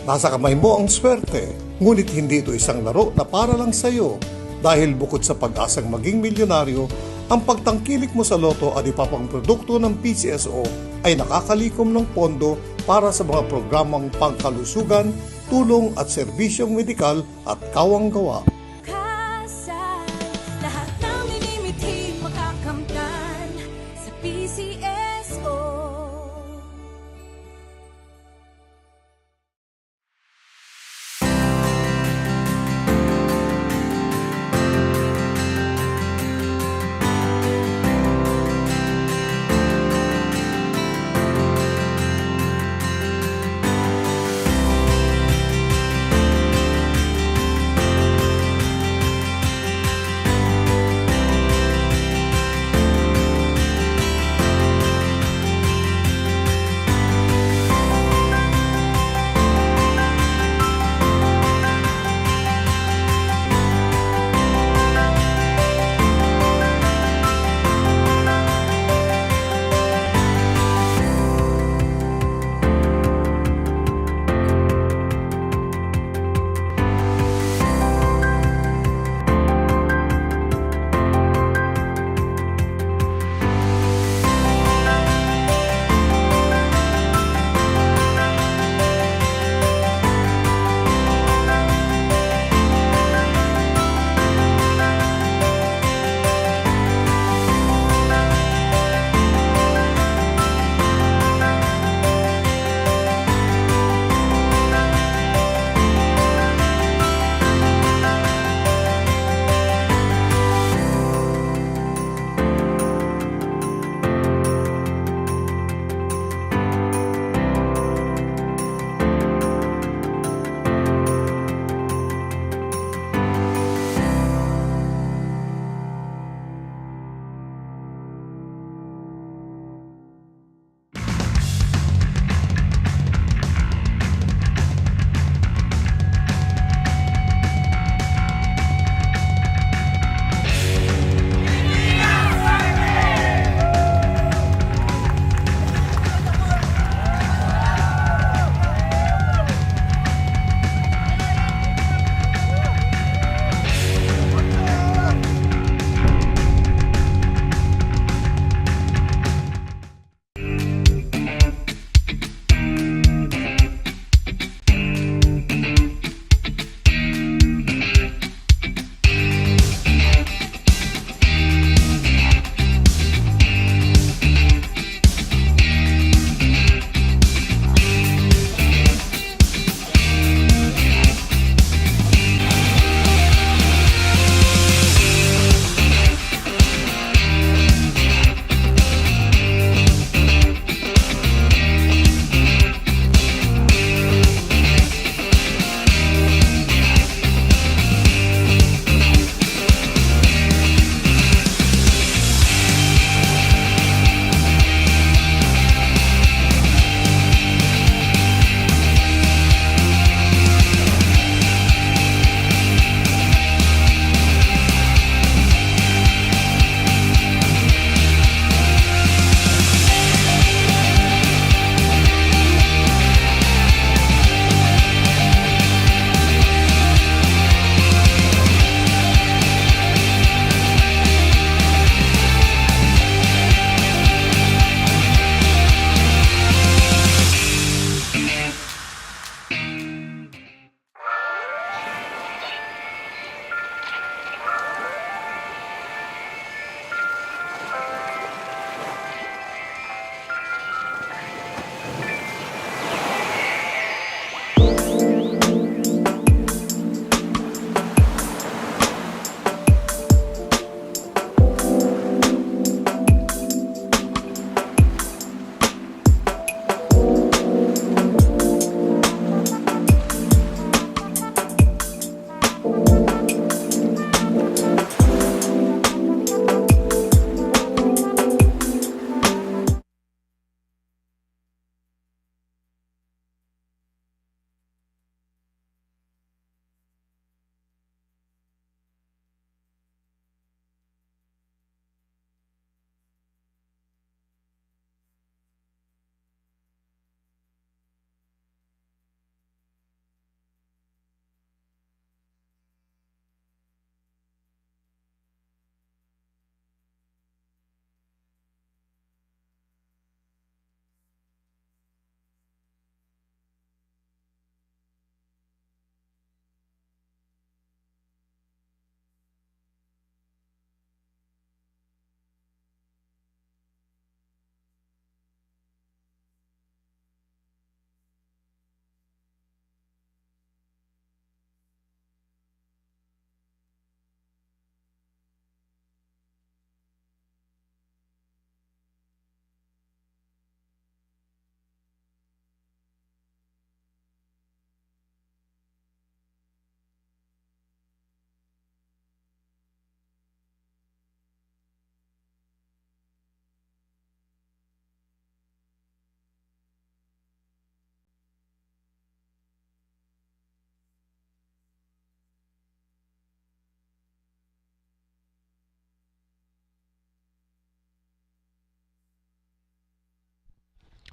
Nasa kamay mo ang swerte, ngunit hindi ito isang laro na para lang sa iyo. Dahil bukod sa pag-asang maging milyonaryo, ang pagtangkilik mo sa loto at ipapang produkto ng PCSO ay nakakalikom ng pondo para sa mga programang pangkalusugan, tulong at serbisyong medikal at kawang-gawa. Lahat ng minimithi makakamtan sa PCSO.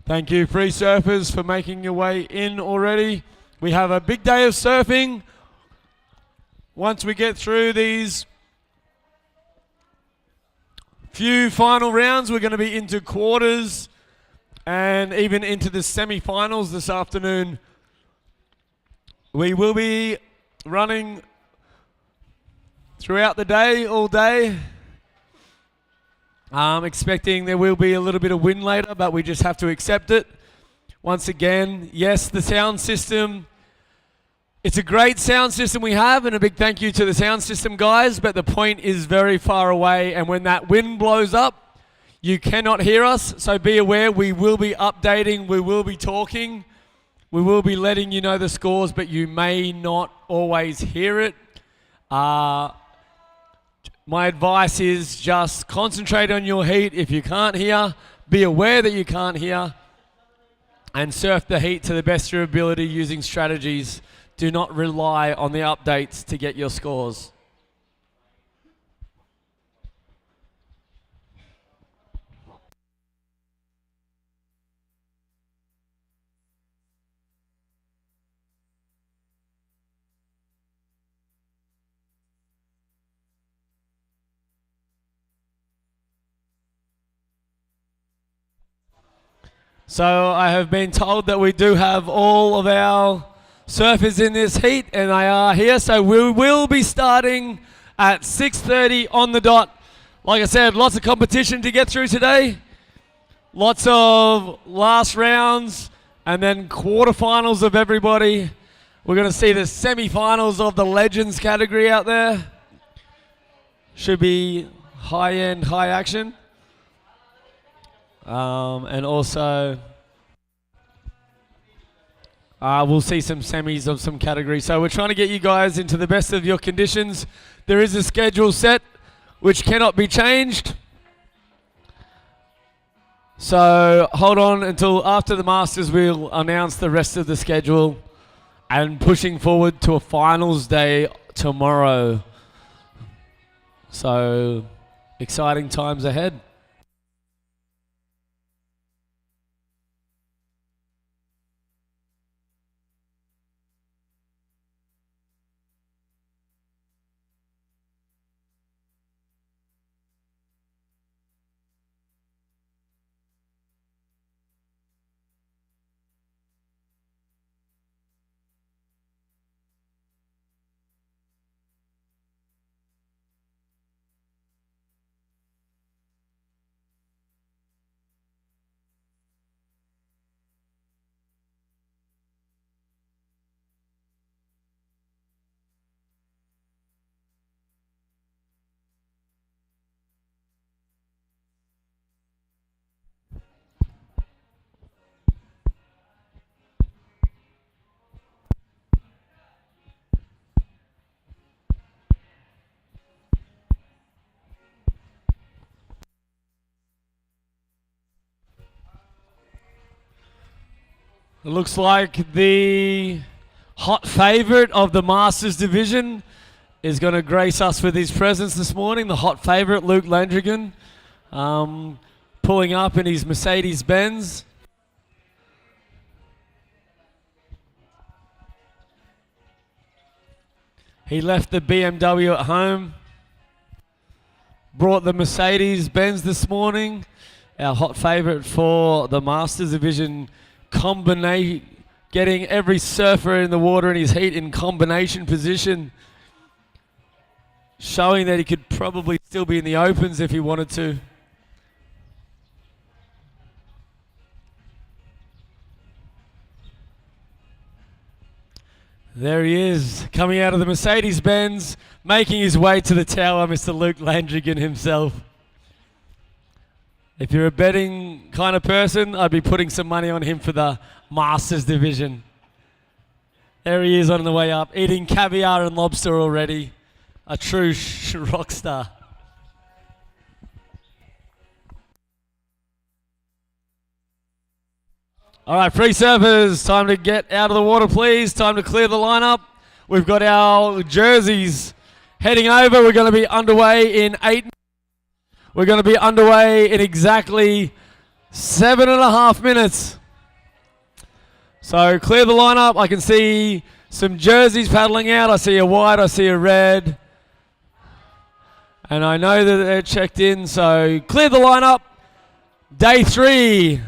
Thank you, free surfers, for making your way in already. We have a big day of surfing. Once we get through these few final rounds, we're going to be into quarters and even into the semi-finals this afternoon. We will be running throughout the day, all day. I'm expecting there will be a little bit of wind later, but we just have to accept it. Once again, yes, the sound system, it's a great sound system we have, and a big thank you to the sound system guys, but the point is very far away, and when that wind blows up, you cannot hear us, so be aware we will be updating, we will be talking, we will be letting you know the scores, but you may not always hear it. My advice is just concentrate on your heat. If you can't hear, be aware that you can't hear, and surf the heat to the best of your ability using strategies. Do not rely on the updates to get your scores. So I have been told that we do have all of our surfers in this heat, and they are here. So we will be starting at 6:30 on the dot. Like I said, lots of competition to get through today. Lots of last rounds and then quarterfinals of everybody. We're going to see the semi-finals of the Legends category out there. Should be high-end, high action. And also, we'll see some semis of some categories. So we're trying to get you guys into the best of your conditions. There is a schedule set which cannot be changed. So hold on until after the Masters. We'll announce the rest of the schedule and pushing forward to a finals day tomorrow. So exciting times ahead. It looks like the hot favorite of the Masters division is going to grace us with his presence this morning. The hot favorite, Luke Landrigan, pulling up in his Mercedes-Benz. He left the BMW at home, brought the Mercedes-Benz this morning. Our hot favorite for the Masters division, getting every surfer in the water in his heat in combination position, showing that he could probably still be in the Opens if he wanted to. There he is, coming out of the Mercedes-Benz, making his way to the tower, Mr. Luke Landrigan himself. If you're a betting kind of person, I'd be putting some money on him for the Masters division. There he is on the way up, eating caviar and lobster already. A true rock star. All right, free surfers, time to get out of the water, please. Time to clear the lineup. We've got our jerseys heading over. We're going to be underway in 8 minutes. We're going to be underway in exactly 7.5 minutes. So clear the lineup. I can see some jerseys paddling out. I see a white, I see a red. And I know that they're checked in, so clear the lineup. Day 3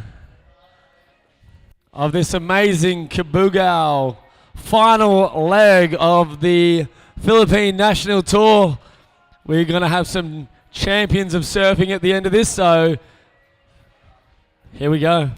of this amazing Cabugao final leg of the Philippine National Tour. We're going to have some champions of surfing at the end of this, so here we go.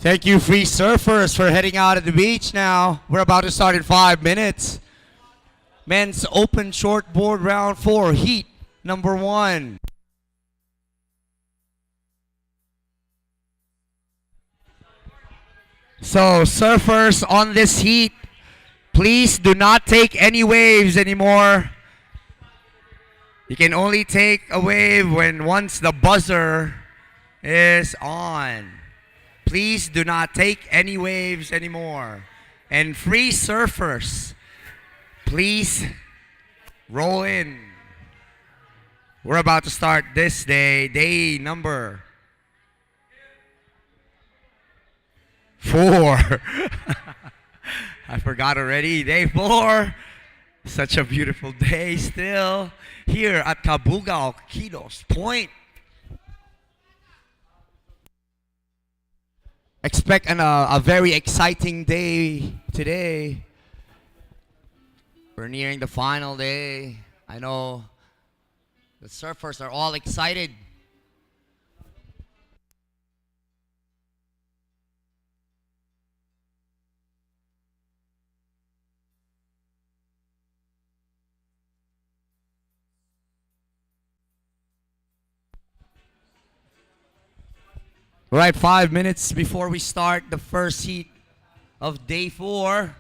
Thank you, free surfers, for heading out at the beach now. We're about to start in 5 minutes. Men's open shortboard round 4, heat number 1. So, surfers on this heat, please do not take any waves anymore. You can only take a wave when once the buzzer is on. Please do not take any waves anymore. And free surfers, please roll in. We're about to start this day number 4. I forgot already, day 4. Such a beautiful day still here at Cabugao, Kidos Point. Expect a very exciting day today. We're nearing the final day. I know the surfers are all excited Right, 5 minutes before we start the first heat of day 4.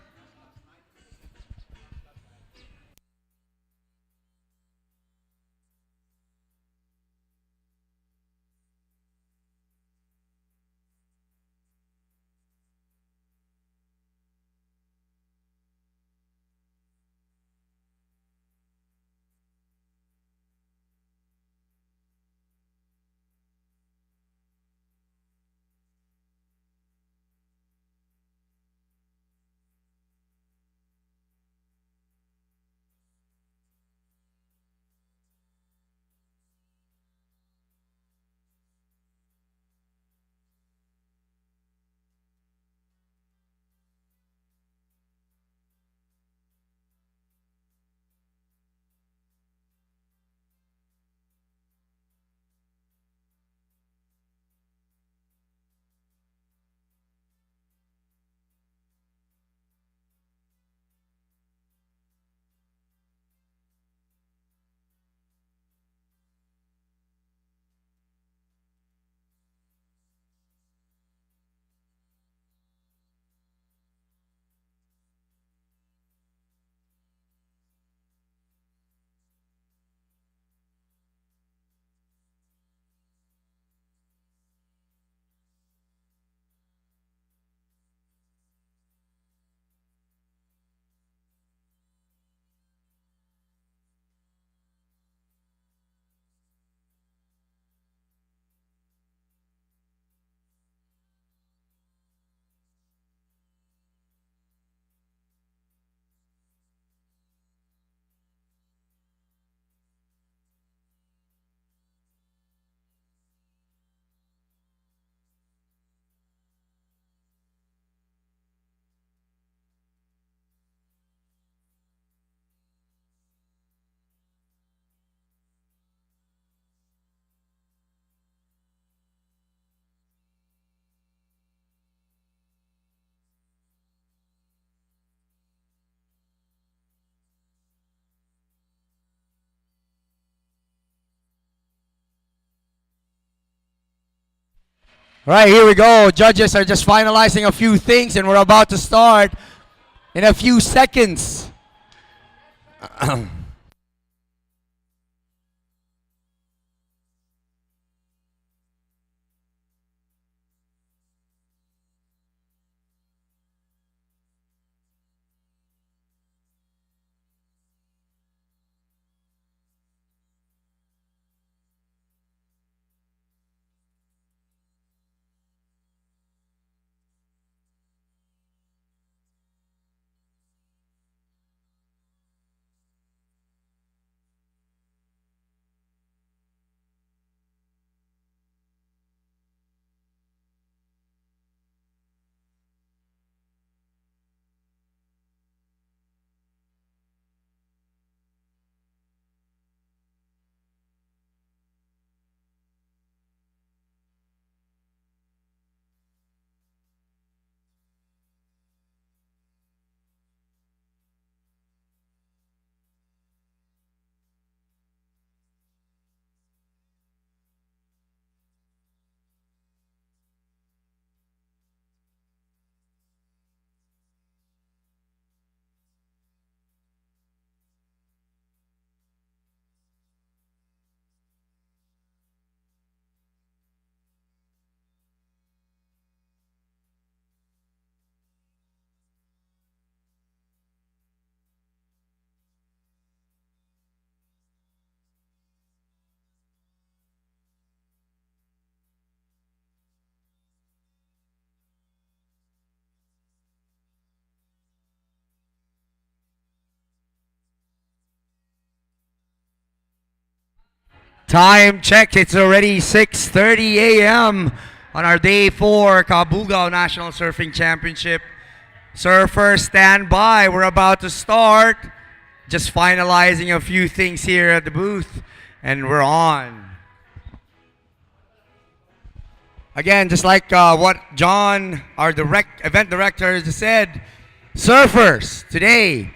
All right, here we go. Judges are just finalizing a few things, and we're about to start in a few seconds. Time check, it's already 6:30 a.m. on our day 4 Cabugao National Surfing Championship. Surfers, stand by. We're about to start. Just finalizing a few things here at the booth, and we're on. Again, just like what John, our event director, just said, surfers, today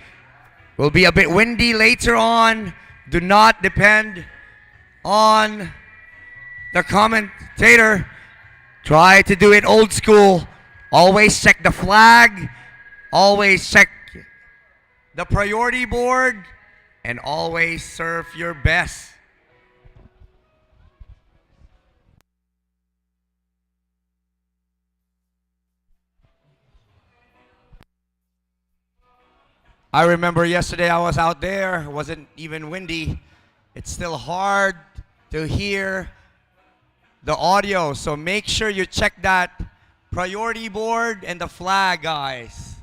will be a bit windy later on. Do not depend on the commentator. Try to do it old school. Always check the flag. Always check the priority board. And always surf your best. I remember yesterday I was out there. It wasn't even windy. It's still hard to hear the audio. So make sure you check that priority board and the flag, guys.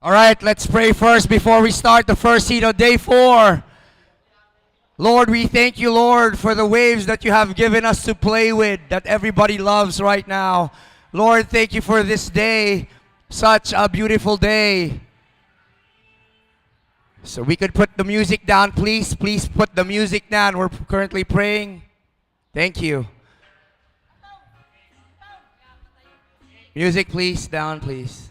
All right, let's pray first before we start the first heat of day 4. Lord, we thank you, Lord, for the waves that you have given us to play with, that everybody loves right now. Lord, thank you for this day, such a beautiful day. So we could put the music down, please. Please put the music down. We're currently praying. Thank you. Music, please. Down, please.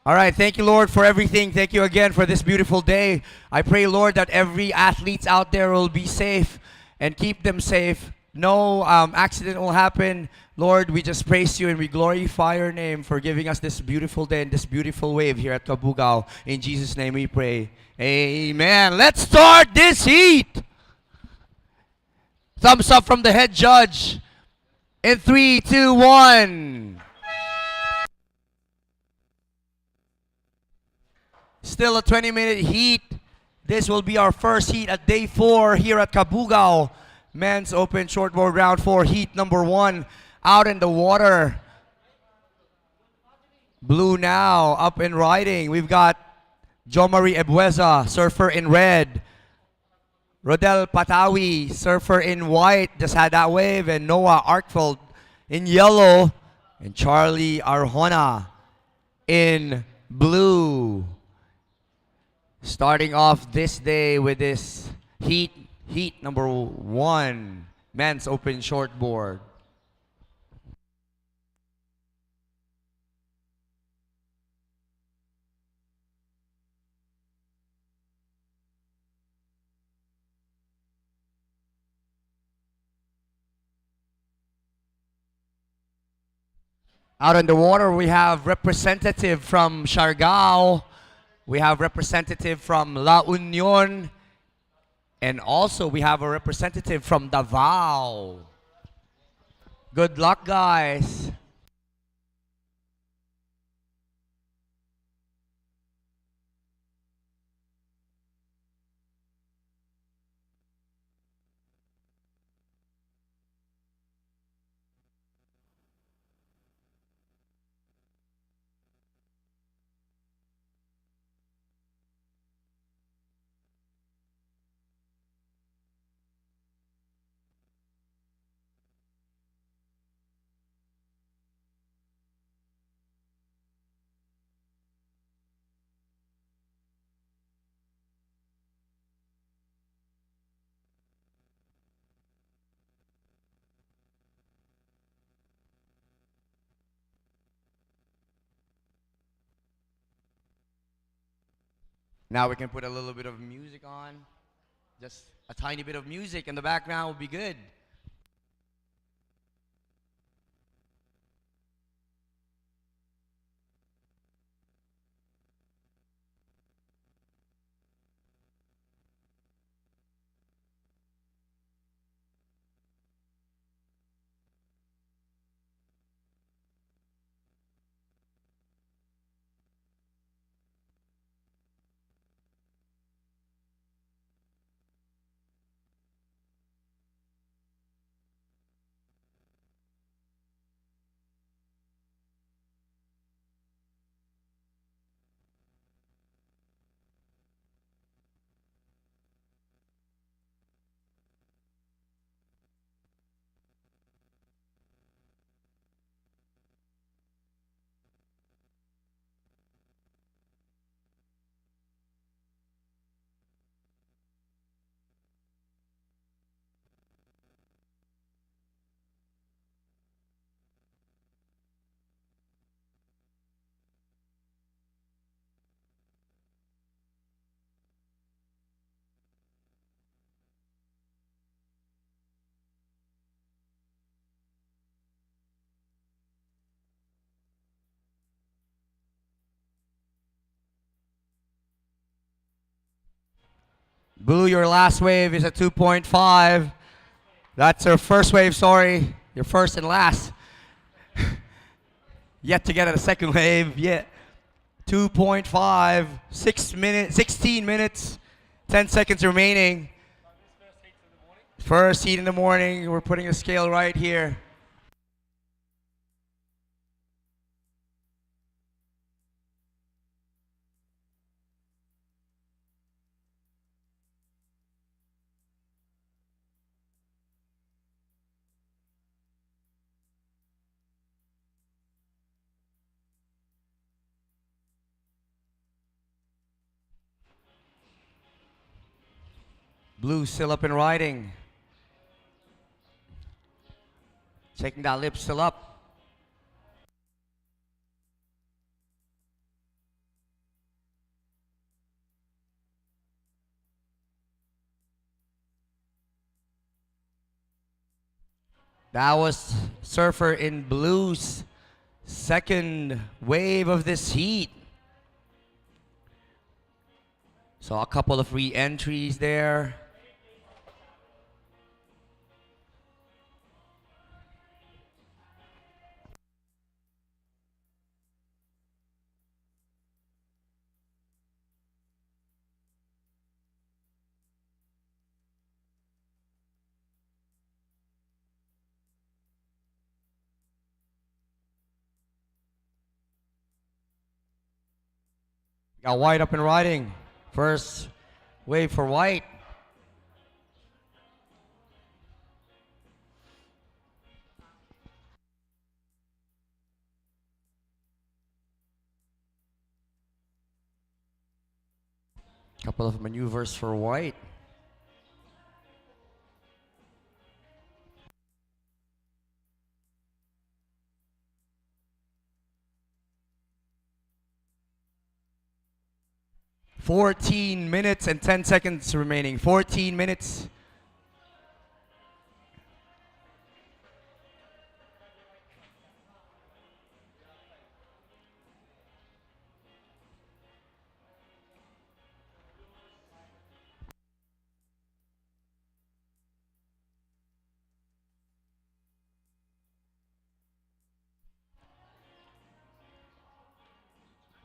All right, thank you, Lord, for everything. Thank you again for this beautiful day. I pray, Lord, that every athlete out there will be safe and keep them safe. No accident will happen. Lord, we just praise you and we glorify your name for giving us this beautiful day and this beautiful wave here at Cabugao. In Jesus' name we pray. Amen. Let's start this heat. Thumbs up from the head judge. In 3, 2, 1. Still a 20-minute heat. This will be our first heat at day 4 here at Cabugao. Men's Open Shortboard Round 4, heat number 1. Out in the water. Blue now, up and riding. We've got Jo Marie Ebueza, surfer in red. Rodel Patawi, surfer in white, just had that wave. And Noah Arkfeld in yellow. And Charlie Arjona in blue. Starting off this day with this heat number 1, men's open shortboard. Out on the water, we have representative from Siargao. We have representative from La Union. And also, we have a representative from Davao. Good luck, guys. Now we can put a little bit of music on. Just a tiny bit of music in the background will be good. Blue, your last wave is a 2.5. That's your first wave, sorry. Your first and last. Yet to get a second wave, yet. 2.5, 16 minutes, 10 seconds remaining. First heat in the morning, we're putting a scale right here. Blue still up and riding. Checking that lip still up. That was surfer in blue's second wave of this heat. So a couple of re-entries there. Got White up and riding. First wave for White. Couple of maneuvers for White. $14 minutes and 10 seconds remaining. 14 minutes.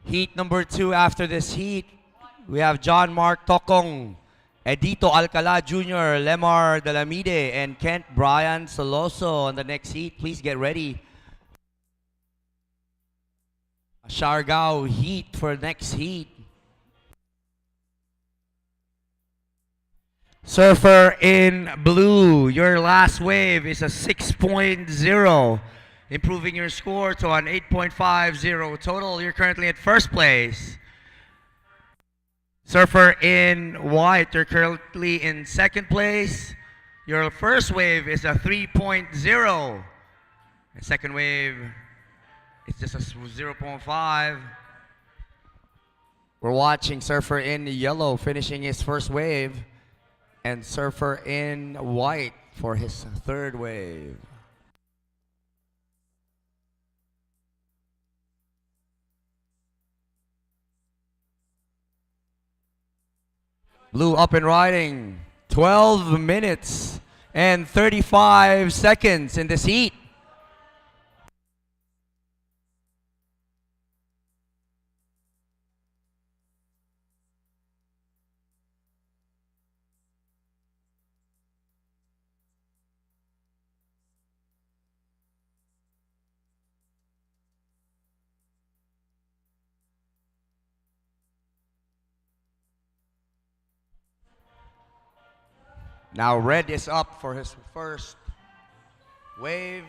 Heat number 2 after this heat. We have John Mark Tokong, Edito Alcala Jr., Lemar Dalamide, and Kent Brian Soloso on the next heat. Please get ready. Siargao heat for next heat. Surfer in blue, your last wave is a 6.0, improving your score to an 8.50 total. You're currently at first place. Surfer in white, you're currently in second place. Your first wave is a 3.0. The second wave is just a 0.5. We're watching surfer in yellow finishing his first wave and surfer in white for his third wave. Blue up and riding. 12 minutes and 35 seconds in this heat. Now red is up for his first wave.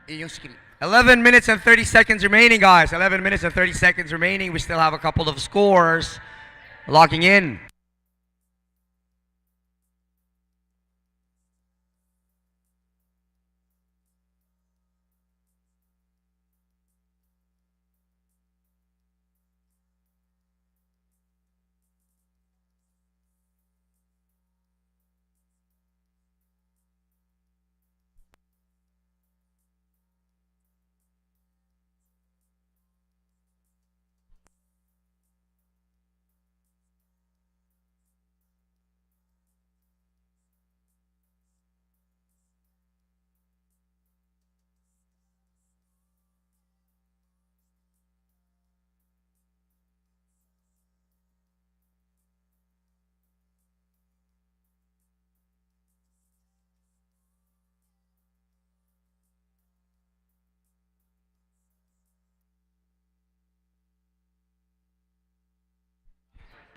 Yung screen. 11 minutes and 30 seconds remaining, guys. 11 minutes and 30 seconds remaining. We still have a couple of scores locking in.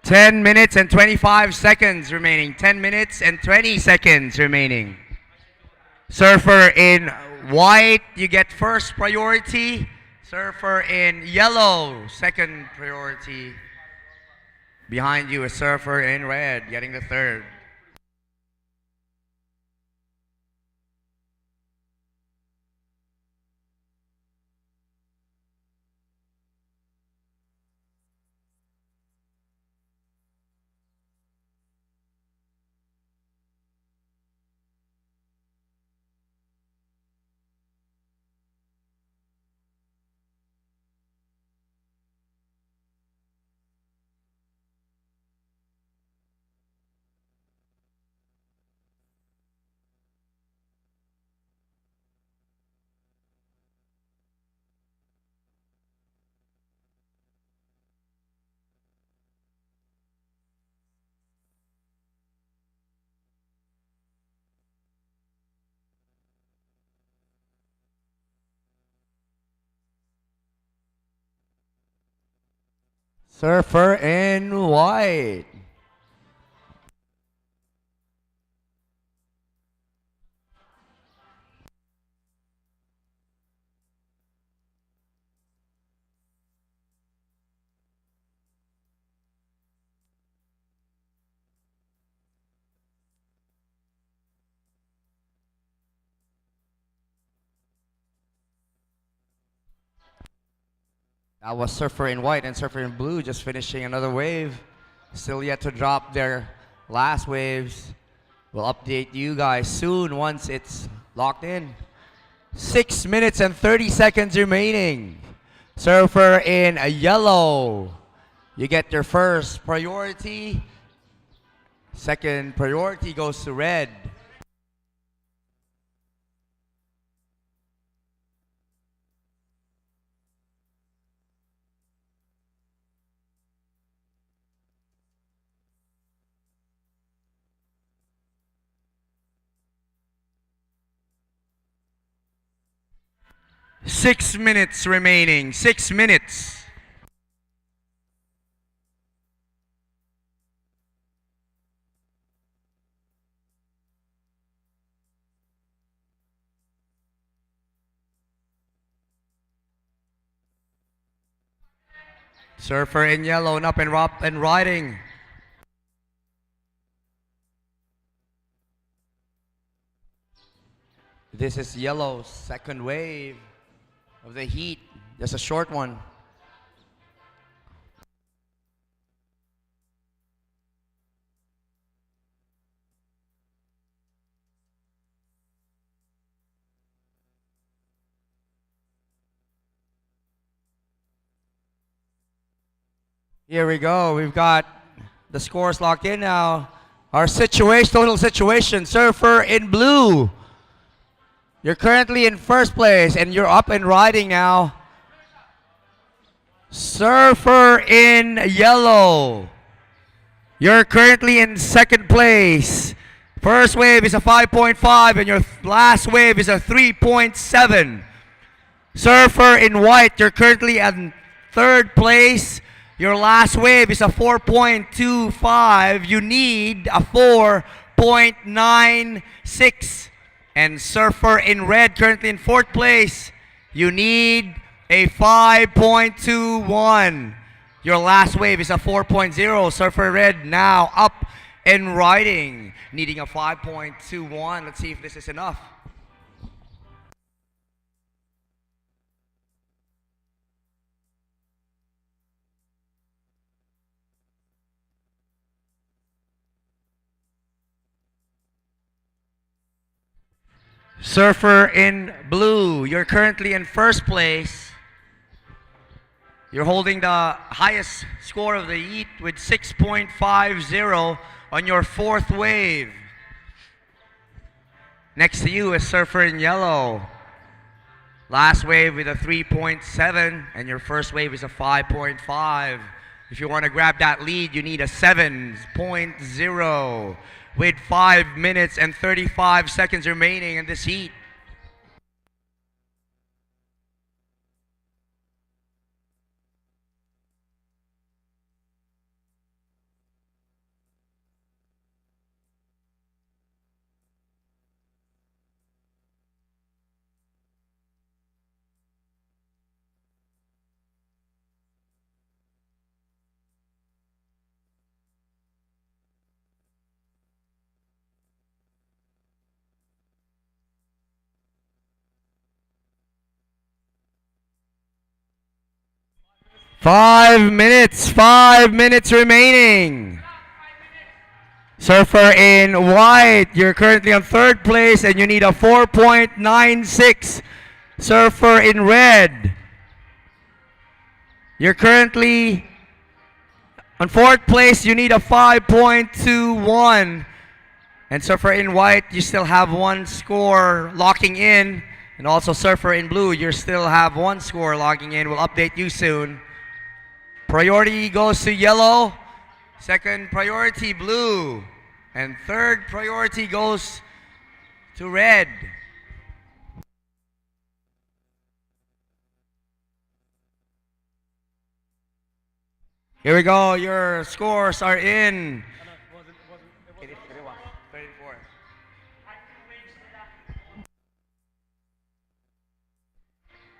Ten minutes and 25 seconds remaining. 10 minutes and 20 seconds remaining. Surfer in white, you get first priority. Surfer in yellow, second priority. Behind you, a surfer in red, getting the third. Surfer in white. That was surfer in white and surfer in blue just finishing another wave. Still yet to drop their last waves. We'll update you guys soon once it's locked in. 6 minutes and 30 seconds remaining. Surfer in a yellow. You get your first priority. Second priority goes to red. Six minutes remaining. 6 minutes. Surfer in yellow and up and riding. This is yellow's second wave of the heat. Just a short one. Here we go. We've got the scores locked in now. Our total situation, Surfer in blue. You're currently in first place and you're up and riding now. Surfer in yellow. You're currently in second place. First wave is a 5.5 and your last wave is a 3.7. Surfer in white, you're currently in third place. Your last wave is a 4.25. You need a 4.96. And Surfer in red, currently in fourth place. You need a 5.21. Your last wave is a 4.0. Surfer red now up and riding, needing a 5.21. Let's see if this is enough. Surfer in blue, you're currently in first place. You're holding the highest score of the heat with 6.50 on your fourth wave. Next to you is Surfer in yellow. Last wave with a 3.7 and your first wave is a 5.5. If you want to grab that lead, you need a 7.0 with 5 minutes and 35 seconds remaining in this heat. Five minutes remaining. Surfer in white, you're currently on third place and you need a 4.96. Surfer in red, you're currently on fourth place, you need a 5.21. And Surfer in white, you still have one score locking in. And also Surfer in blue, you still have one score logging in. We'll update you soon. Priority goes to yellow, second priority blue, and third priority goes to red. Here we go, your scores are in.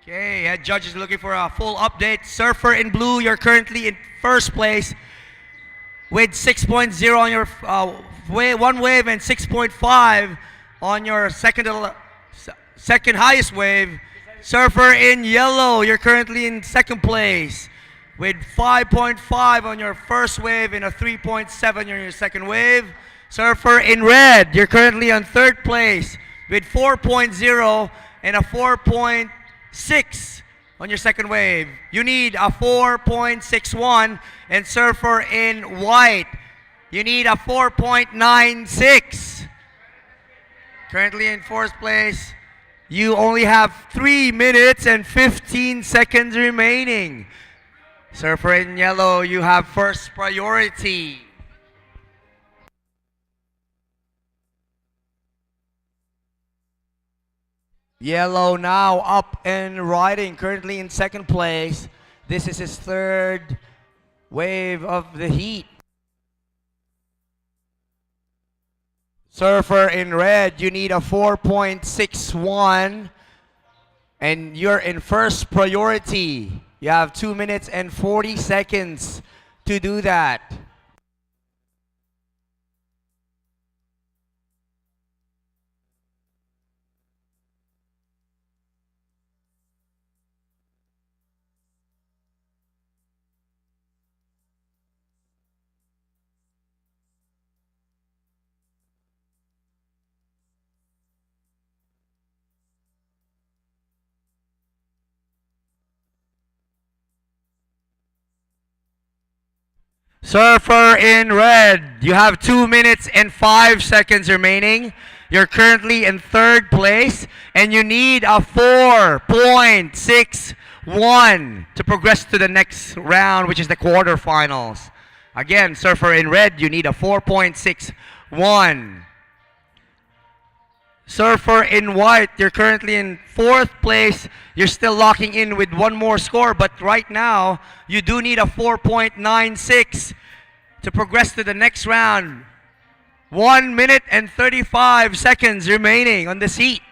Okay, head judge is looking for a full update. Surfer in blue, you're currently in first place with 6.0 on your one wave and 6.5 on your second highest wave. Surfer in yellow, you're currently in second place with 5.5 on your first wave and a 3.7 on your second wave. Surfer in red, you're currently on third place with 4.0 and a 4.6 on your second wave. You need a 4.61. And Surfer in white, you need a 4.96. Currently in fourth place, you only have 3 minutes and 15 seconds remaining. Surfer in yellow, you have first priority. Yellow now up and riding, currently in second place. This is his third wave of the heat. Surfer in red, you need a 4.61 and you're in first priority. You have 2 minutes and 40 seconds to do that. Surfer in red, you have 2 minutes and 5 seconds remaining. You're currently in third place, and you need a 4.61 to progress to the next round, which is the quarterfinals. Again, surfer in red, you need a 4.61. Surfer in white, you're currently in fourth place. You're still locking in with one more score, but right now, you do need a 4.96 to progress to the next round. 1 minute and 35 seconds remaining on this heat.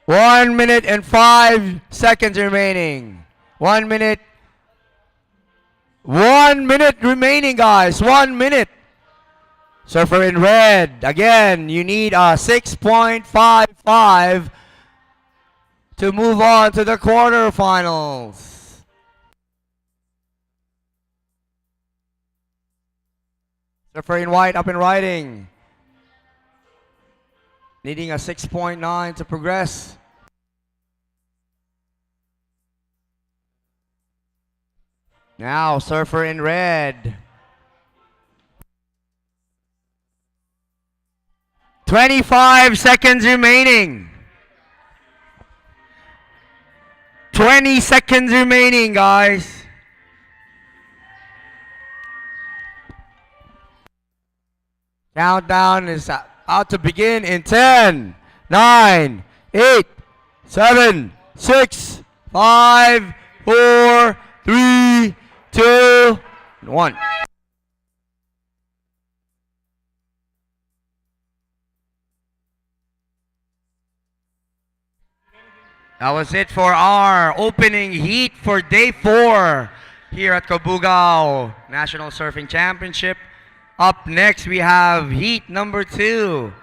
One minute and 5 seconds remaining. 1 minute. 1 minute remaining, guys. 1 minute. Surfer in red. Again, you need a 6.55 to move on to the quarterfinals. Surfer in white up and riding. Needing a 6.9 to progress. Now, surfer in red. 25 seconds remaining. 20 seconds remaining, guys. Countdown is about to begin in 10, 9, 8, 7, 6, 5, 4, 3, 2, 1. That was it for our opening heat for day 4 here at Cabugao National Surfing Championship. Up next, we have heat number 2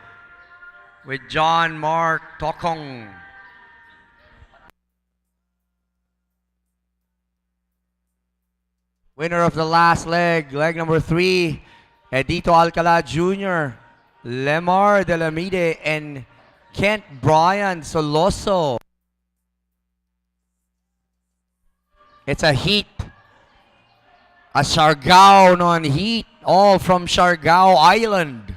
with John Mark Tokong. Winner of the last leg, leg number 3, Edito Alcala Jr., Lemar Delamide, and Kent Brian Soloso. It's a heat, a Siargao non heat, all from Siargao Island.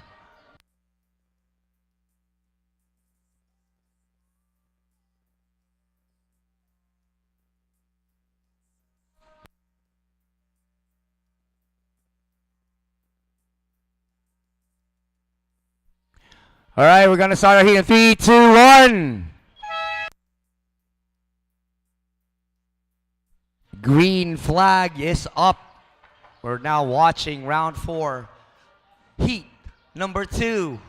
All right, we're going to start our heat in 3, 2, 1. Green flag is up. We're now watching round 4. Heat number 2.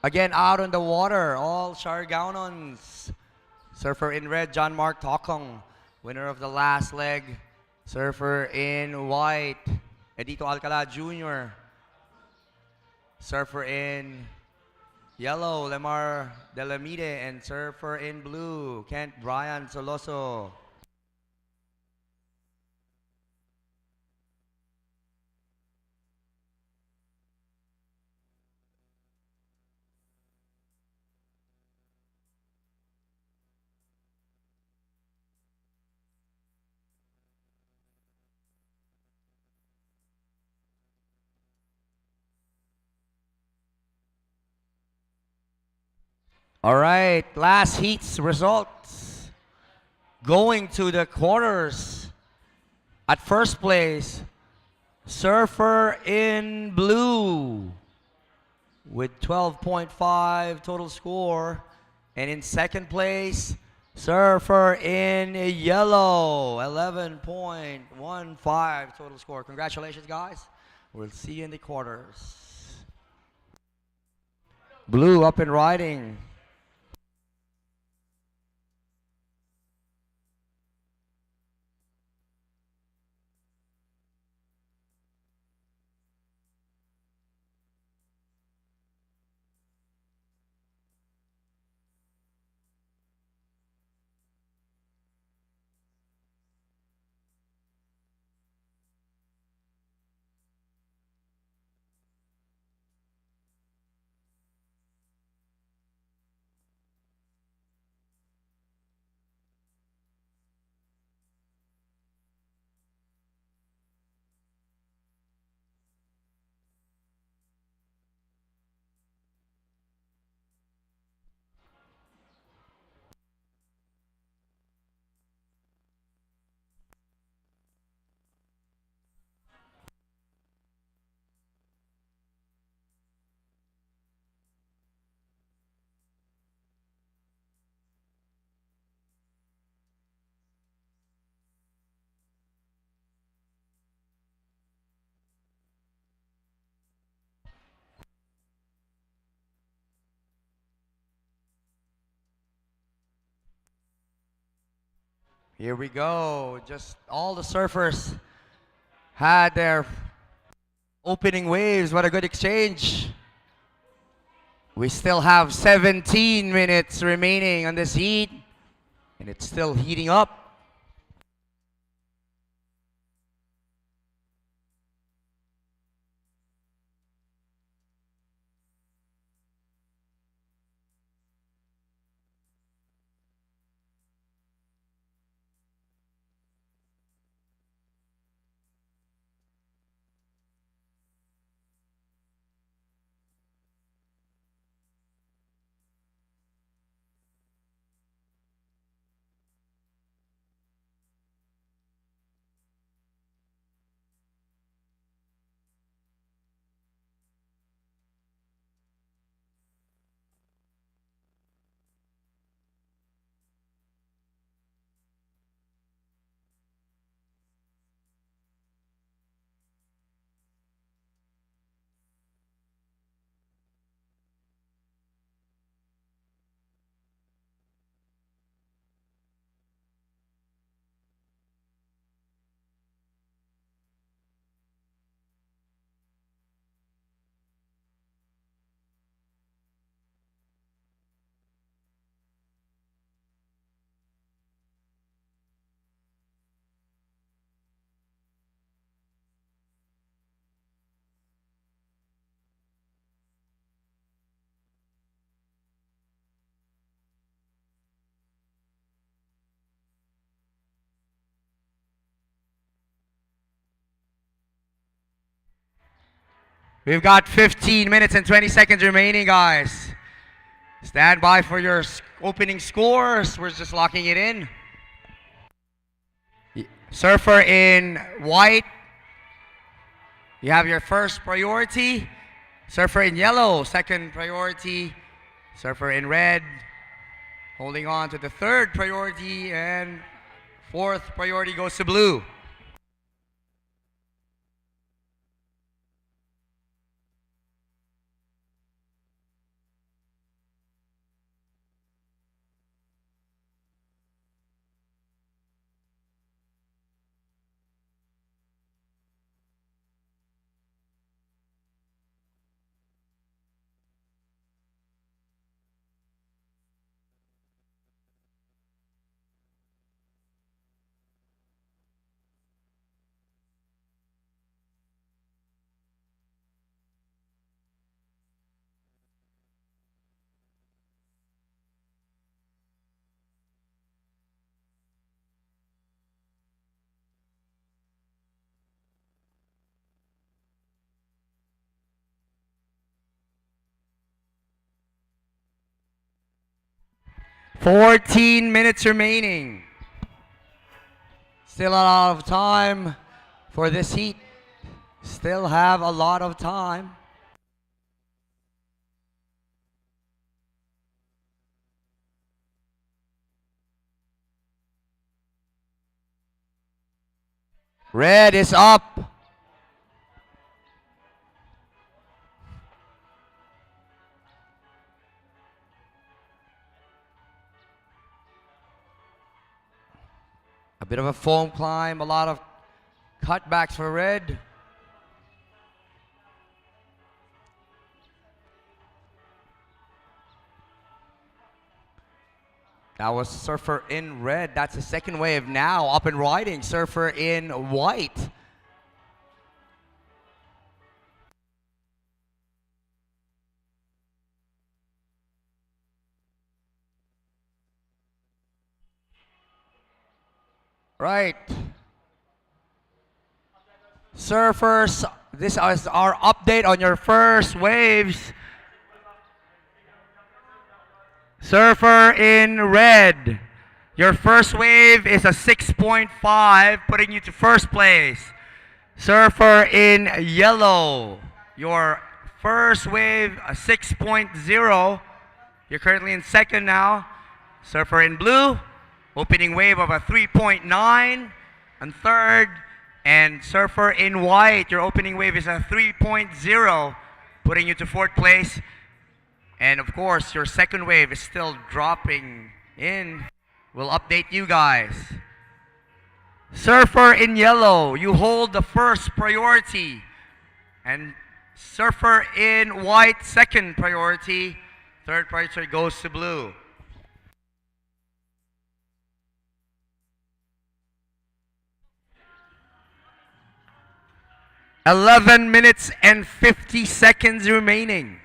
Again, out on the water, all Siargaonons. Surfer in red, John Mark Tokong. Winner of the last leg. Surfer in white, Edito Alcala Jr. Surfer in yellow, Lemar Delamide, and surfer in blue, Kent Brian Soloso. All right, last heat's results. Going to the quarters. At first place, surfer in blue with 12.5 total score. And in second place, surfer in yellow, 11.15 total score. Congratulations, guys. We'll see you in the quarters. Blue up and riding. Here we go. Just all the surfers had their opening waves. What a good exchange. We still have 17 minutes remaining on this heat, and it's still heating up. We've got 15 minutes and 20 seconds remaining, guys. Stand by for your opening scores. We're just locking it in. Surfer in white, you have your first priority. Surfer in yellow, second priority. Surfer in red, holding on to the third priority, and fourth priority goes to blue. "14 minutes remaining. Still a lot of time for this heat. Still have a lot of time. Red is up. A bit of a foam climb, a lot of cutbacks for red. That was surfer in red. That's the second wave now up and riding. Surfer in white. Right. Surfers, this is our update on your first waves. Surfer in red. Your first wave is a 6.5, putting you to first place. Surfer in yellow. Your first wave, a 6.0. You're currently in second now. Surfer in blue, opening wave of a 3.9 and third. And surfer in white, your opening wave is a 3.0, putting you to fourth place. And of course, your second wave is still dropping in. We'll update you guys. Surfer in yellow, you hold the first priority. And surfer in white, second priority. Third priority goes to blue. "11 minutes and 50 seconds remaining."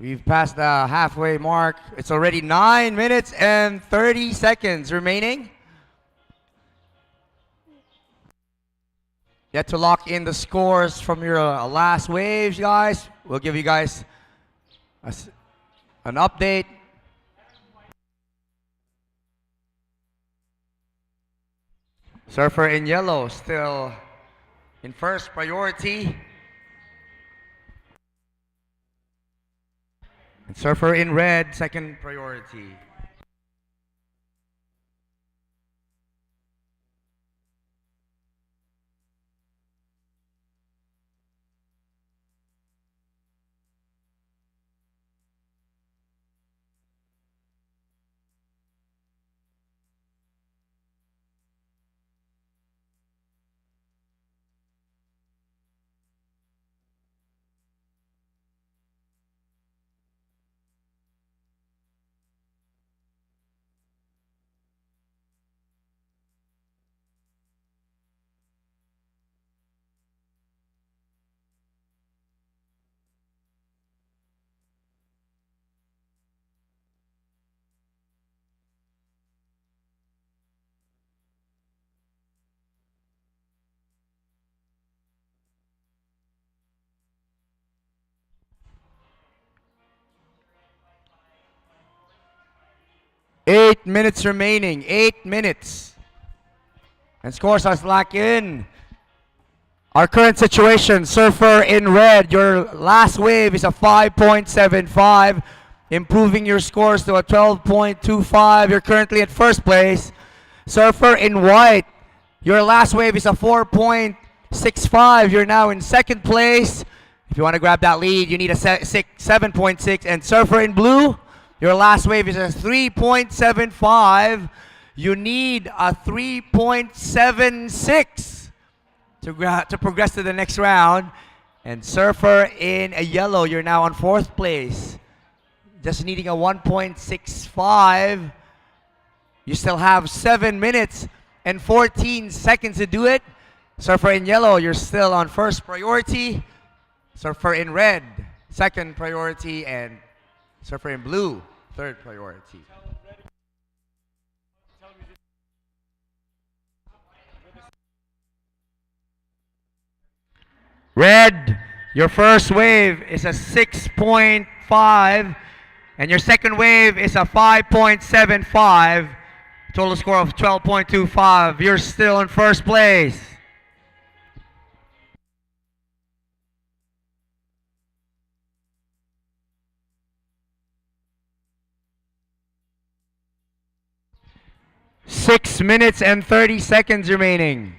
We've passed the halfway mark. It's already 9 minutes and 30 seconds remaining. Yet to lock in the scores from your last waves, guys. We'll give you guys an update. Surfer in yellow still in first priority. And surfer in red, second priority. 8 minutes remaining. 8 minutes. And scores are locked in. Our current situation, surfer in red. Your last wave is a 5.75, improving your scores to a 12.25. You're currently at first place. Surfer in white, your last wave is a 4.65. You're now in second place. If you want to grab that lead, you need a 7.6. And surfer in blue, your last wave is a 3.75. You need a 3.76 to progress to the next round. And surfer in a yellow, you're now on fourth place. Just needing a 1.65. You still have 7 minutes and 14 seconds to do it. Surfer in yellow, you're still on first priority. Surfer in red, second priority. And surfer in blue, third priority. Red, your first wave is a 6.5, and your second wave is a 5.75. Total score of 12.25. You're still in first place. Six minutes and 30 seconds remaining.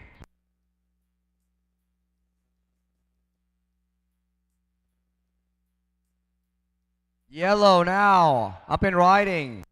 Yellow now, up and riding.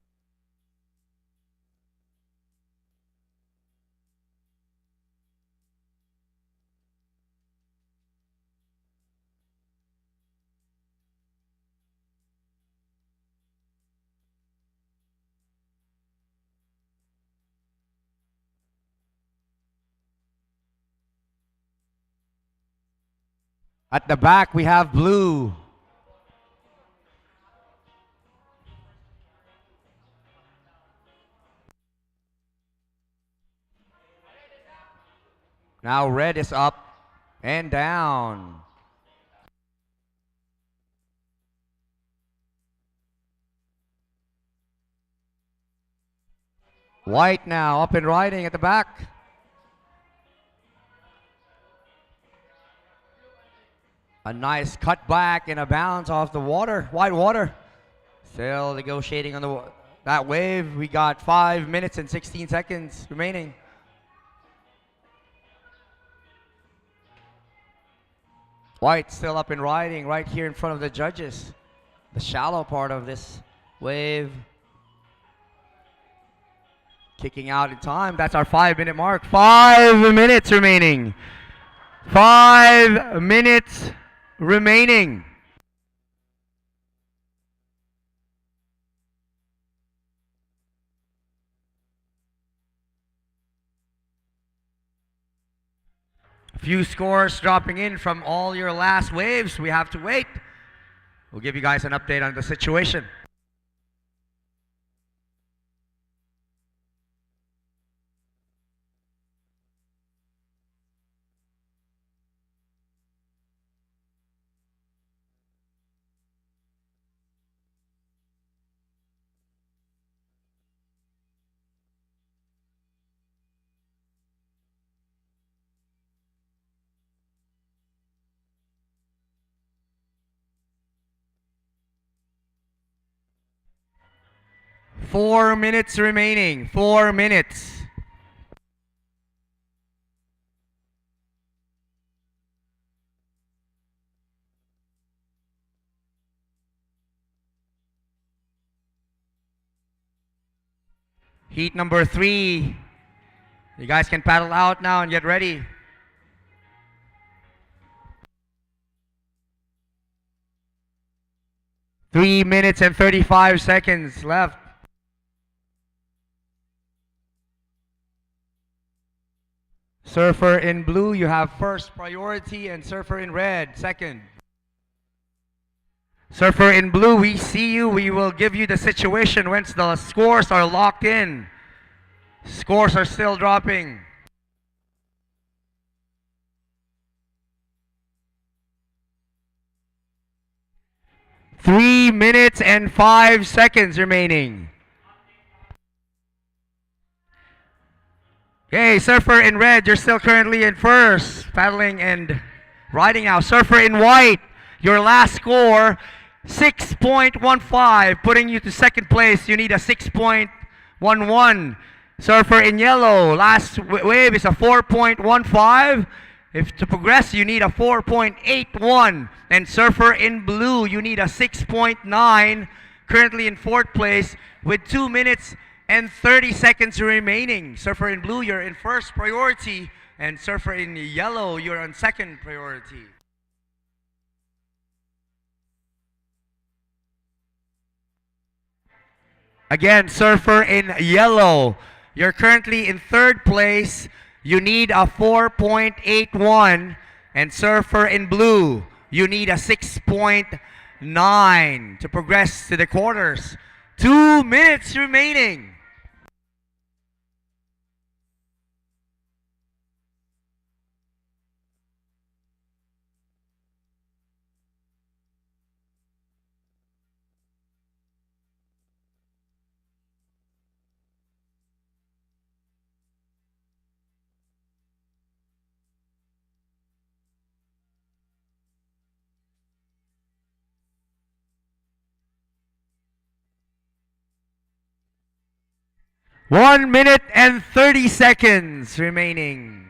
At the back, we have blue. Now red is up and down. White now up and riding at the back. A nice cut back and a bounce off the water, white water. Still negotiating on that wave. We got 5 minutes and 16 seconds remaining. White still up and riding right here in front of the judges. The shallow part of this wave. Kicking out in time. That's our 5-minute mark. 5 minutes remaining. 5 minutes remaining. Few scores dropping in from all your last waves. We have to wait. We'll give you guys an update on the situation. Four minutes remaining. 4 minutes. Heat number 3. You guys can paddle out now and get ready. Three minutes and 35 seconds left. Surfer in blue, you have first priority, and surfer in red, second. Surfer in blue, we see you. We will give you the situation once the scores are locked in. Scores are still dropping. Three minutes and 5 seconds remaining. Okay, surfer in red, you're still currently in first, paddling and riding now. Surfer in white, your last score, 6.15, putting you to second place. You need a 6.11. Surfer in yellow, last wave is a 4.15. If to progress, you need a 4.81. And surfer in blue, you need a 6.9. Currently in fourth place with 2 minutes and 30 seconds remaining. Surfer in blue, you're in first priority. And surfer in yellow, you're on second priority. Again, surfer in yellow, you're currently in third place. You need a 4.81. And surfer in blue, you need a 6.9 to progress to the quarters. 2 minutes remaining. One minute and 30 seconds remaining.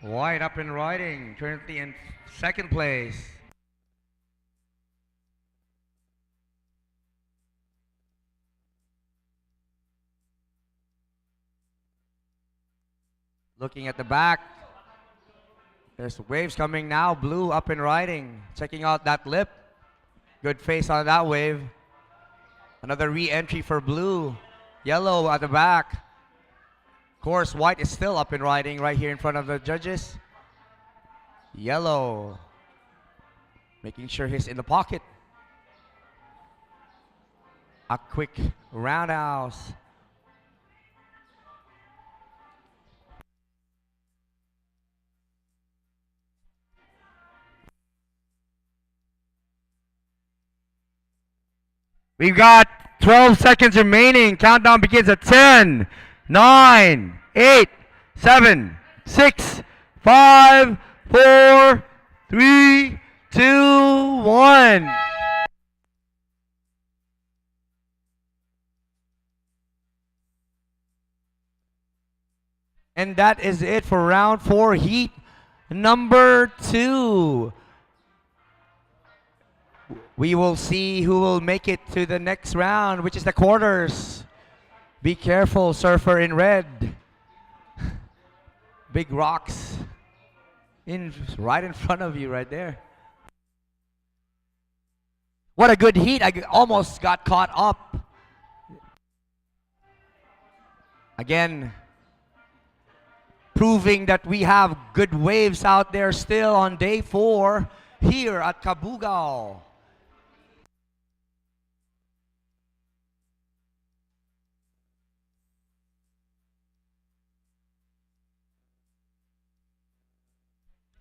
White up and riding, currently in second place. Looking at the back, there's waves coming now. Blue up and riding, checking out that lip. Good face on that wave. Another re-entry for blue. Yellow at the back. Of course, white is still up and riding right here in front of the judges. Yellow, making sure he's in the pocket. A quick roundhouse. We've got 12 seconds remaining. Countdown begins at 10, 9, 8, 7, 6, 5, 4, 3, 2, 1. And that is it for round 4, heat number 2. We will see who will make it to the next round, which is the quarters. Be careful, surfer in red. Big rocks right in front of you right there. What a good heat. I almost got caught up. Again, proving that we have good waves out there still on day 4 here at Cabugao.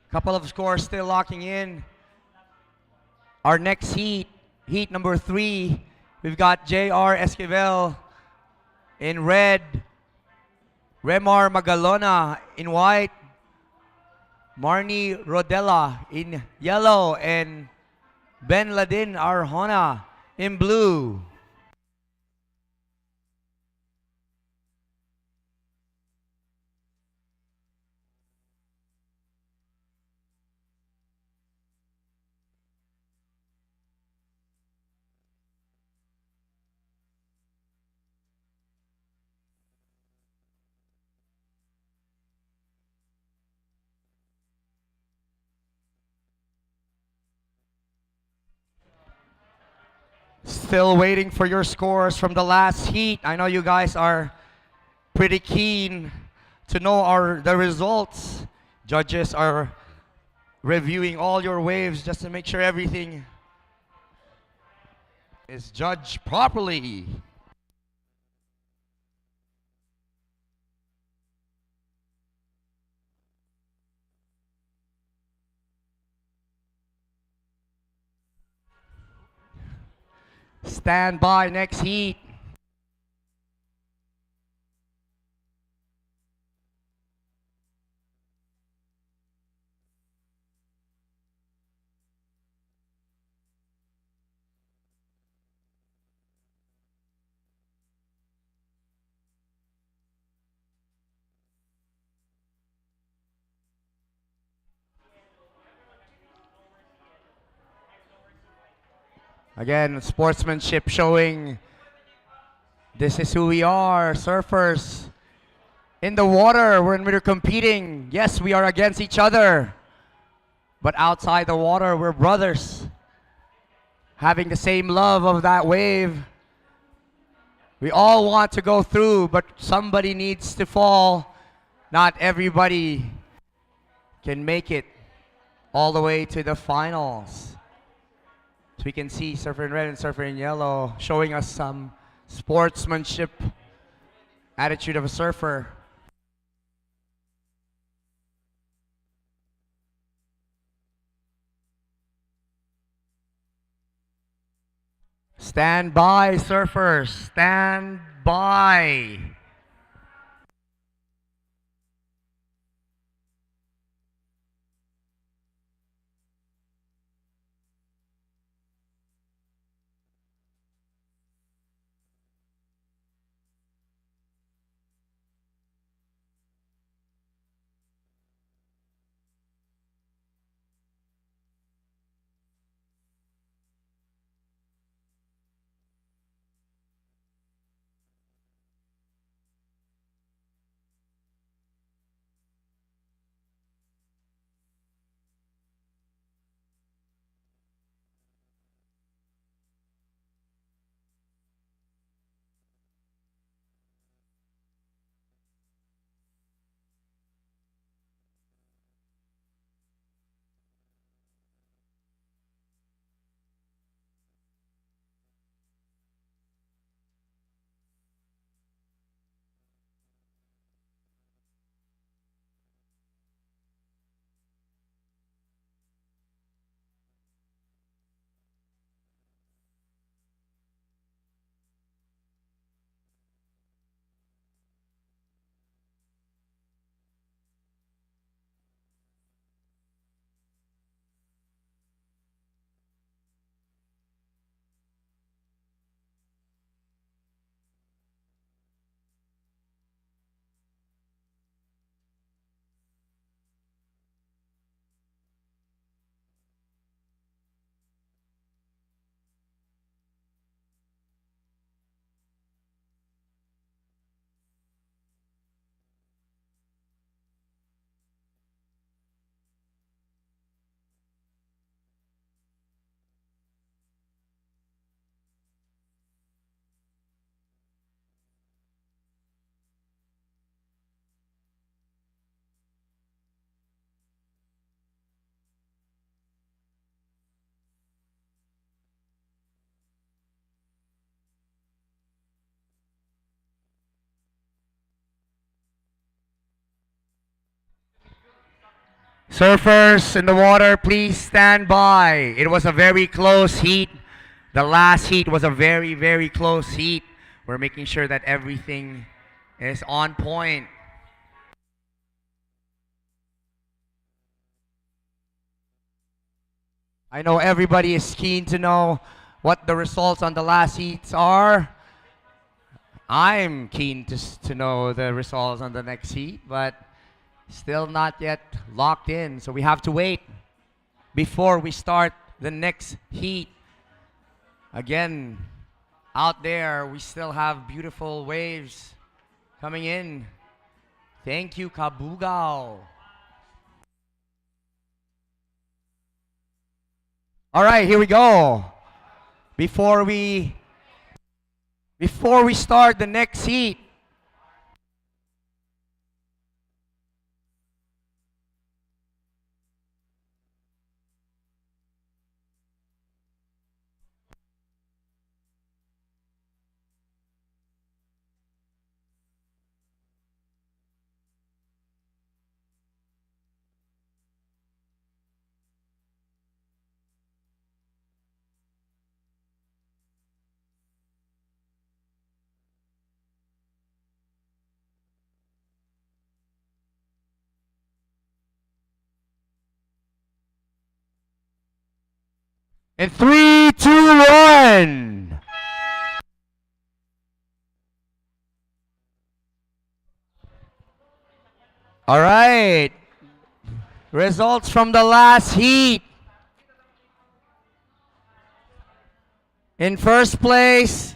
Couple of scores still locking in. Our next heat, heat number 3, we've got J.R. Esquivel in red, Remar Magalona in white, Marnie Rodella in yellow, and Ben Ladin Arjona in blue. Still waiting for your scores from the last heat. I know you guys are pretty keen to know the results. Judges are reviewing all your waves just to make sure everything is judged properly. Stand by, next heat. Again, sportsmanship showing this is who we are, surfers. In the water, when we're competing, yes, we are against each other. But outside the water, we're brothers. Having the same love of that wave. We all want to go through, but somebody needs to fall. Not everybody can make it all the way to the finals. So we can see Surfer in Red and Surfer in Yellow showing us some sportsmanship attitude of a surfer. Stand by, surfers. Stand by. Surfers in the water, please stand by. It was a very close heat. The last heat was a very, very close heat. We're making sure that everything is on point. I know everybody is keen to know what the results on the last heats are. I'm keen to know the results on the next heat, but still not yet locked in. So we have to wait before we start the next heat. Again, out there, we still have beautiful waves coming in. Thank you, Cabugao. All right, here we go. Before we start the next heat, In 3, 2, 1. All right. Results from the last heat. In first place,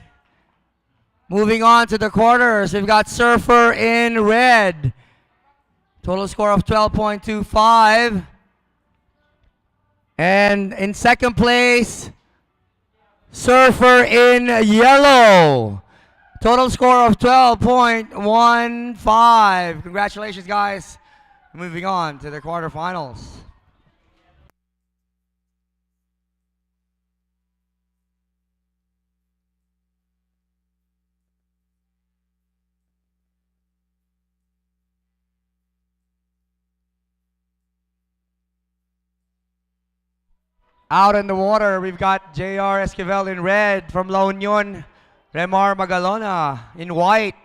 moving on to the quarters, we've got Surfer in red. Total score of 12.25. And in second place, Surfer in yellow. Total score of 12.15. Congratulations, guys. Moving on to the quarterfinals. Out in the water, we've got J.R. Esquivel in red from La Union. Remar Magalona in white.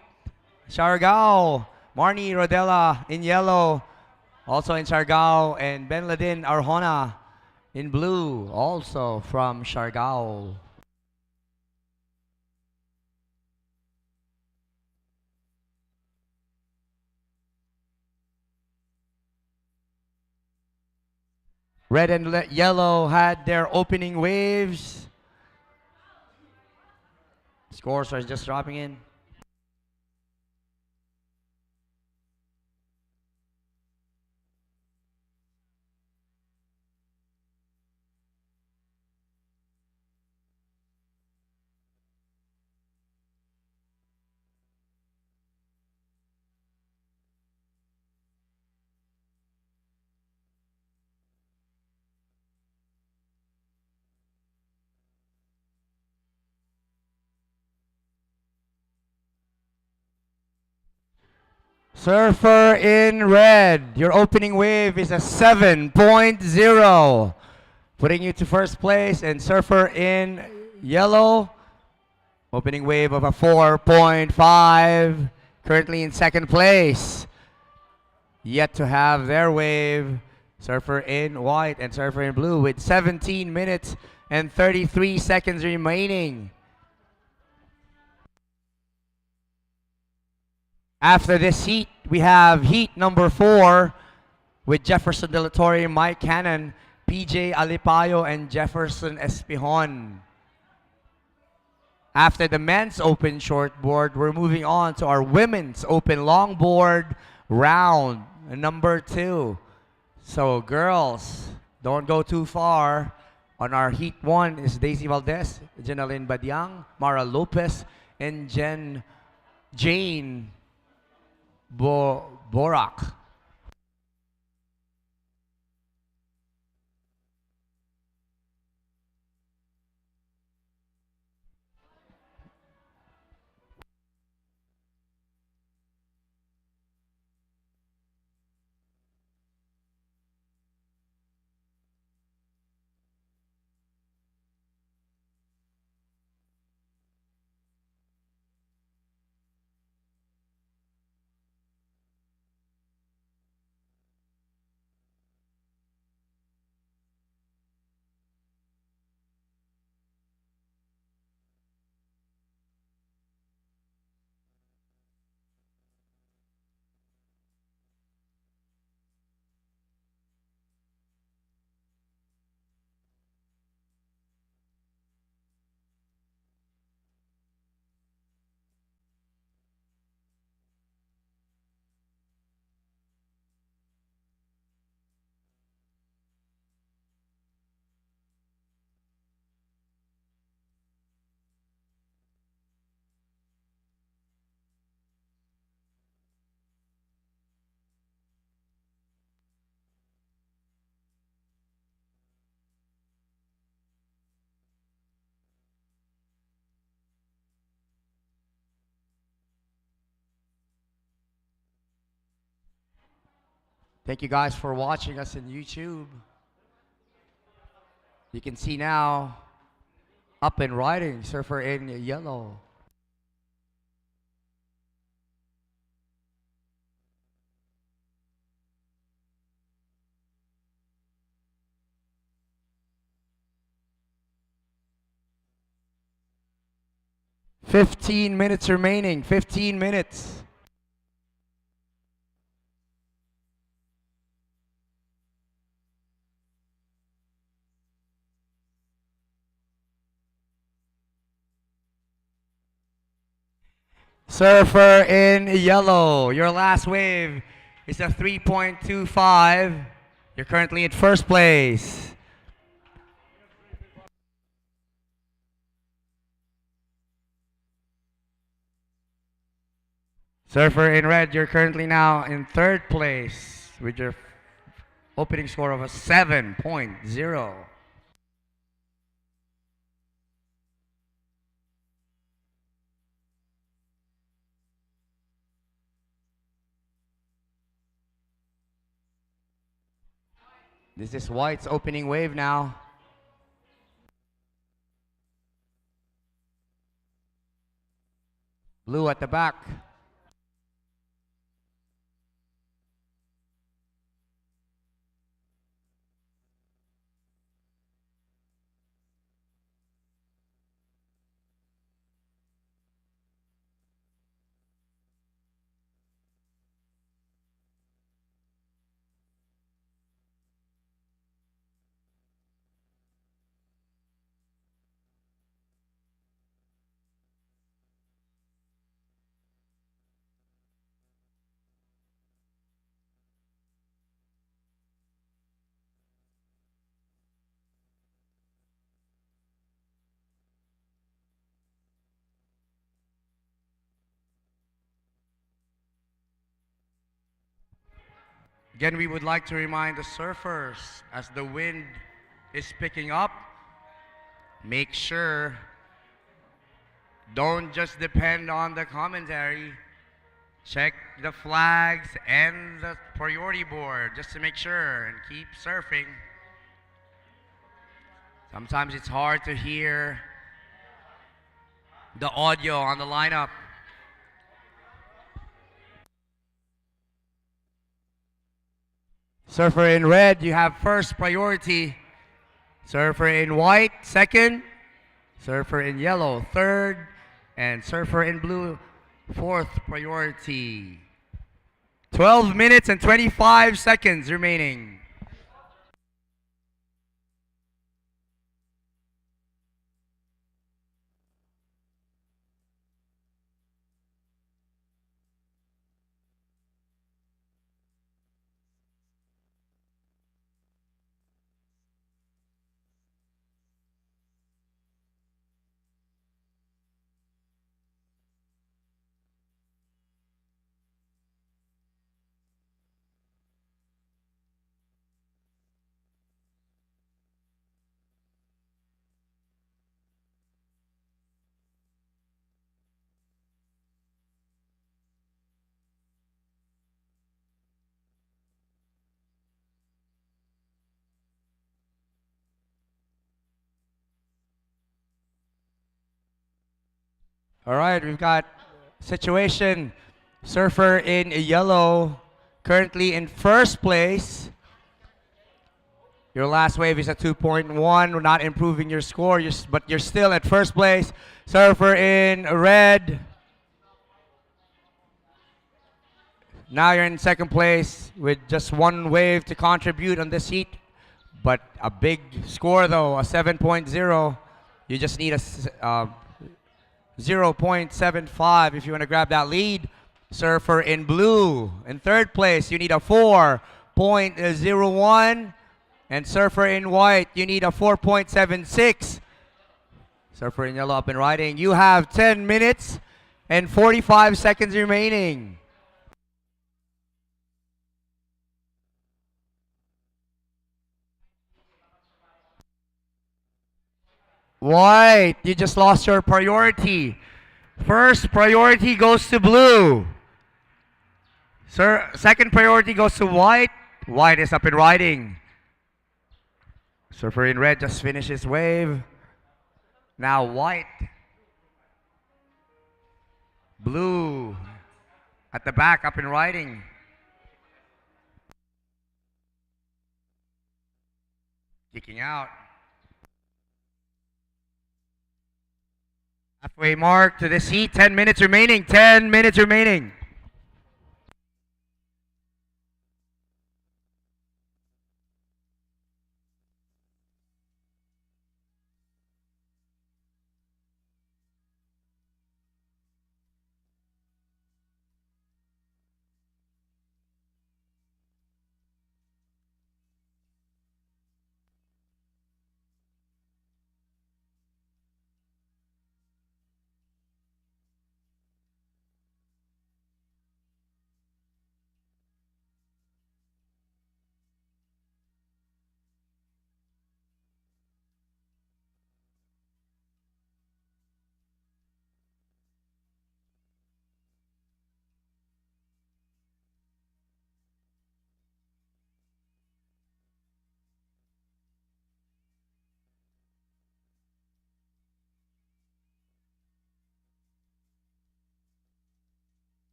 Siargao. Marnie Rodela in yellow. Also in Siargao. And Ben Ladin Arjona in blue. Also from Siargao. Red and yellow had their opening waves. Scores are just dropping in. Surfer in red. Your opening wave is a 7.0, putting you to first place. And Surfer in yellow, opening wave of a 4.5, currently in second place. Yet to have their wave, Surfer in white and Surfer in blue with 17 minutes and 33 seconds remaining. After this heat, we have heat number 4 with Jefferson De La Torre, Mike Cannon, PJ Alipayo, and Jefferson Espihon. After the men's open shortboard, we're moving on to our women's open longboard round number 2. So girls, don't go too far. On our heat 1 is Daisy Valdez, Jenaline Badiang, Mara Lopez, and Jane Borak. Thank you guys for watching us in YouTube. You can see now, up and riding, Surfer in yellow. 15 minutes remaining. 15 minutes. Surfer in yellow. Your last wave is a 3.25. You're currently in first place. Surfer in red, you're currently now in third place with your opening score of a 7.0. This is White's opening wave now. Blue at the back. Again, we would like to remind the surfers as the wind is picking up, make sure don't just depend on the commentary. Check the flags and the priority board just to make sure and keep surfing. Sometimes it's hard to hear the audio on the lineup. Surfer in red, you have first priority. Surfer in white, second. Surfer in yellow, third. And surfer in blue, fourth priority. 12 minutes and 25 seconds remaining. All right, we've got situation. Surfer in yellow, currently in first place. Your last wave is a 2.1. We're not improving your score, but you're still at first place. Surfer in red. Now you're in second place with just one wave to contribute on this heat. But a big score though, a 7.0. You just need a 0.75 if you want to grab that lead. Surfer in blue in third place, you need a 4.01. And surfer in white, you need a 4.76. Surfer in yellow up and riding, you have 10 minutes and 45 seconds remaining. White, you just lost your priority. First priority goes to blue. Second priority goes to white. White is up and riding. Surfer in red just finished his wave. Now white. Blue at the back up and riding. Kicking out. Halfway mark to this heat. 10 minutes remaining. 10 minutes remaining.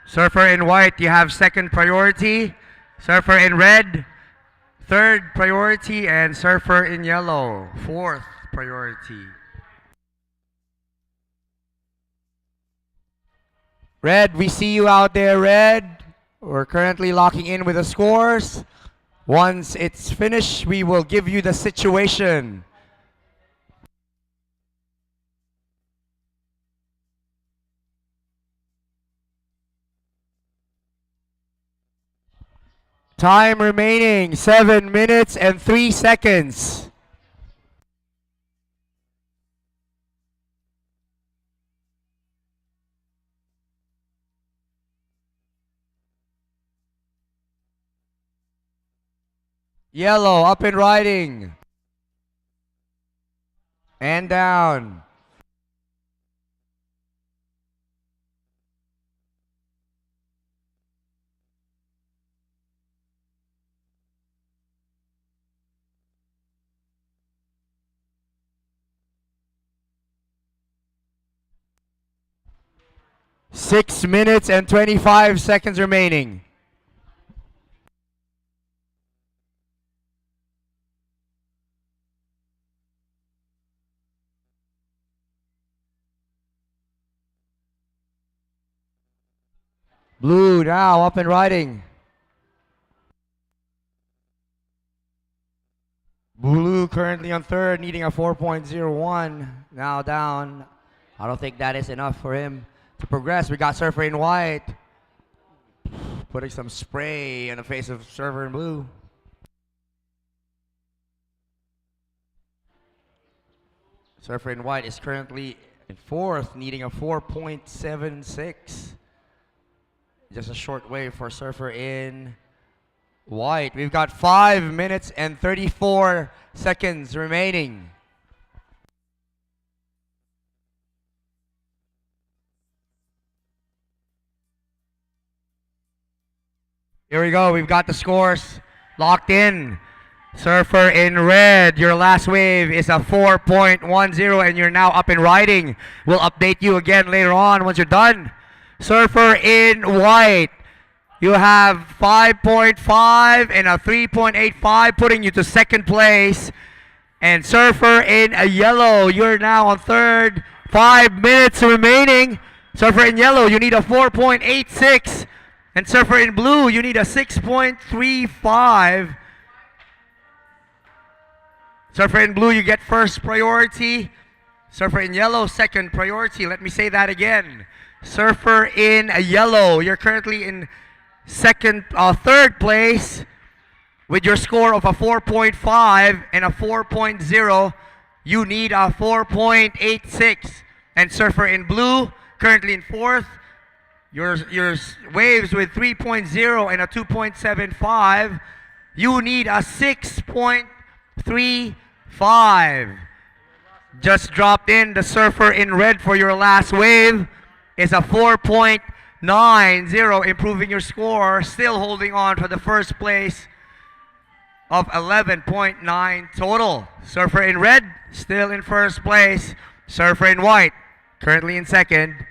Surfer in white, you have second priority. Surfer in red, third priority. And surfer in yellow, fourth priority. Red, we see you out there, Red. We're currently locking in with the scores. Once it's finished, we will give you the situation. Time remaining, 7 minutes and 3 seconds. Yellow, up and riding. And down. Six minutes and 25 seconds remaining. Blue now up and riding. Blue currently on third, needing a 4.01. Now down. I don't think that is enough for him to progress. We got Surfer in white. Putting some spray in the face of Surfer in blue. Surfer in white is currently in fourth, needing a 4.76. Just a short way for Surfer in white. We've got 5 minutes and 34 seconds remaining. Here we go. We've got the scores locked in. Surfer in red, your last wave is a 4.10 and you're now up and riding. We'll update you again later on once you're done. Surfer in white, you have 5.5 and a 3.85, putting you to second place. And surfer in a yellow, you're now on third. 5 minutes remaining. Surfer in yellow, you need a 4.86. And surfer in blue, you need a 6.35. Surfer in blue, you get first priority. Surfer in yellow, second priority. Let me say that again. Surfer in a yellow, you're currently in third place with your score of a 4.5 and a 4.0. You need a 4.86. And surfer in blue, currently in fourth. Your waves with 3.0 and a 2.75. You need a 6.35. Just dropped in. The surfer in red for your last wave is a 4.90, improving your score. Still holding on for the first place of 11.9 total. Surfer in red, still in first place. Surfer in white, currently in second.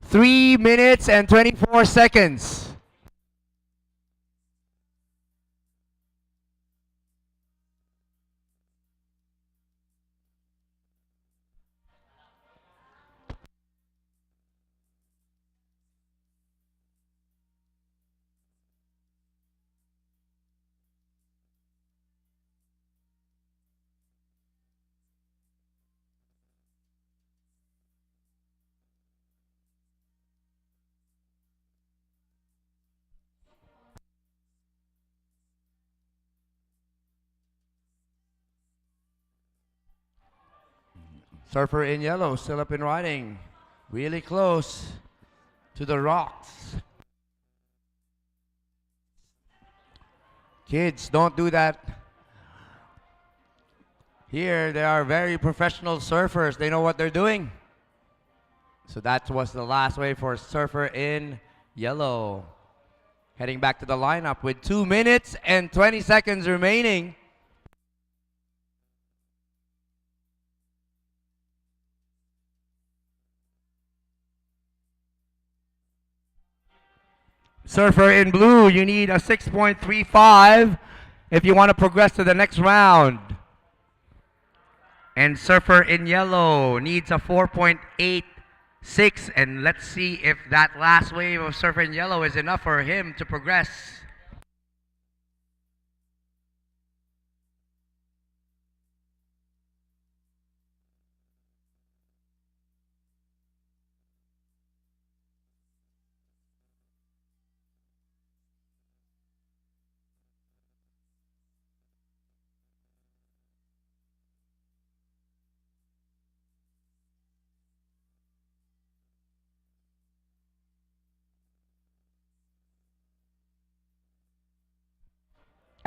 Three minutes and 24 seconds. Surfer in yellow, still up and riding. Really close to the rocks. Kids, don't do that. Here, they are very professional surfers. They know what they're doing. So that was the last wave for surfer in yellow. Heading back to the lineup with 2 minutes and 20 seconds remaining. Surfer in blue, you need a 6.35 if you want to progress to the next round. And surfer in yellow needs a 4.86. And let's see if that last wave of surfer in yellow is enough for him to progress.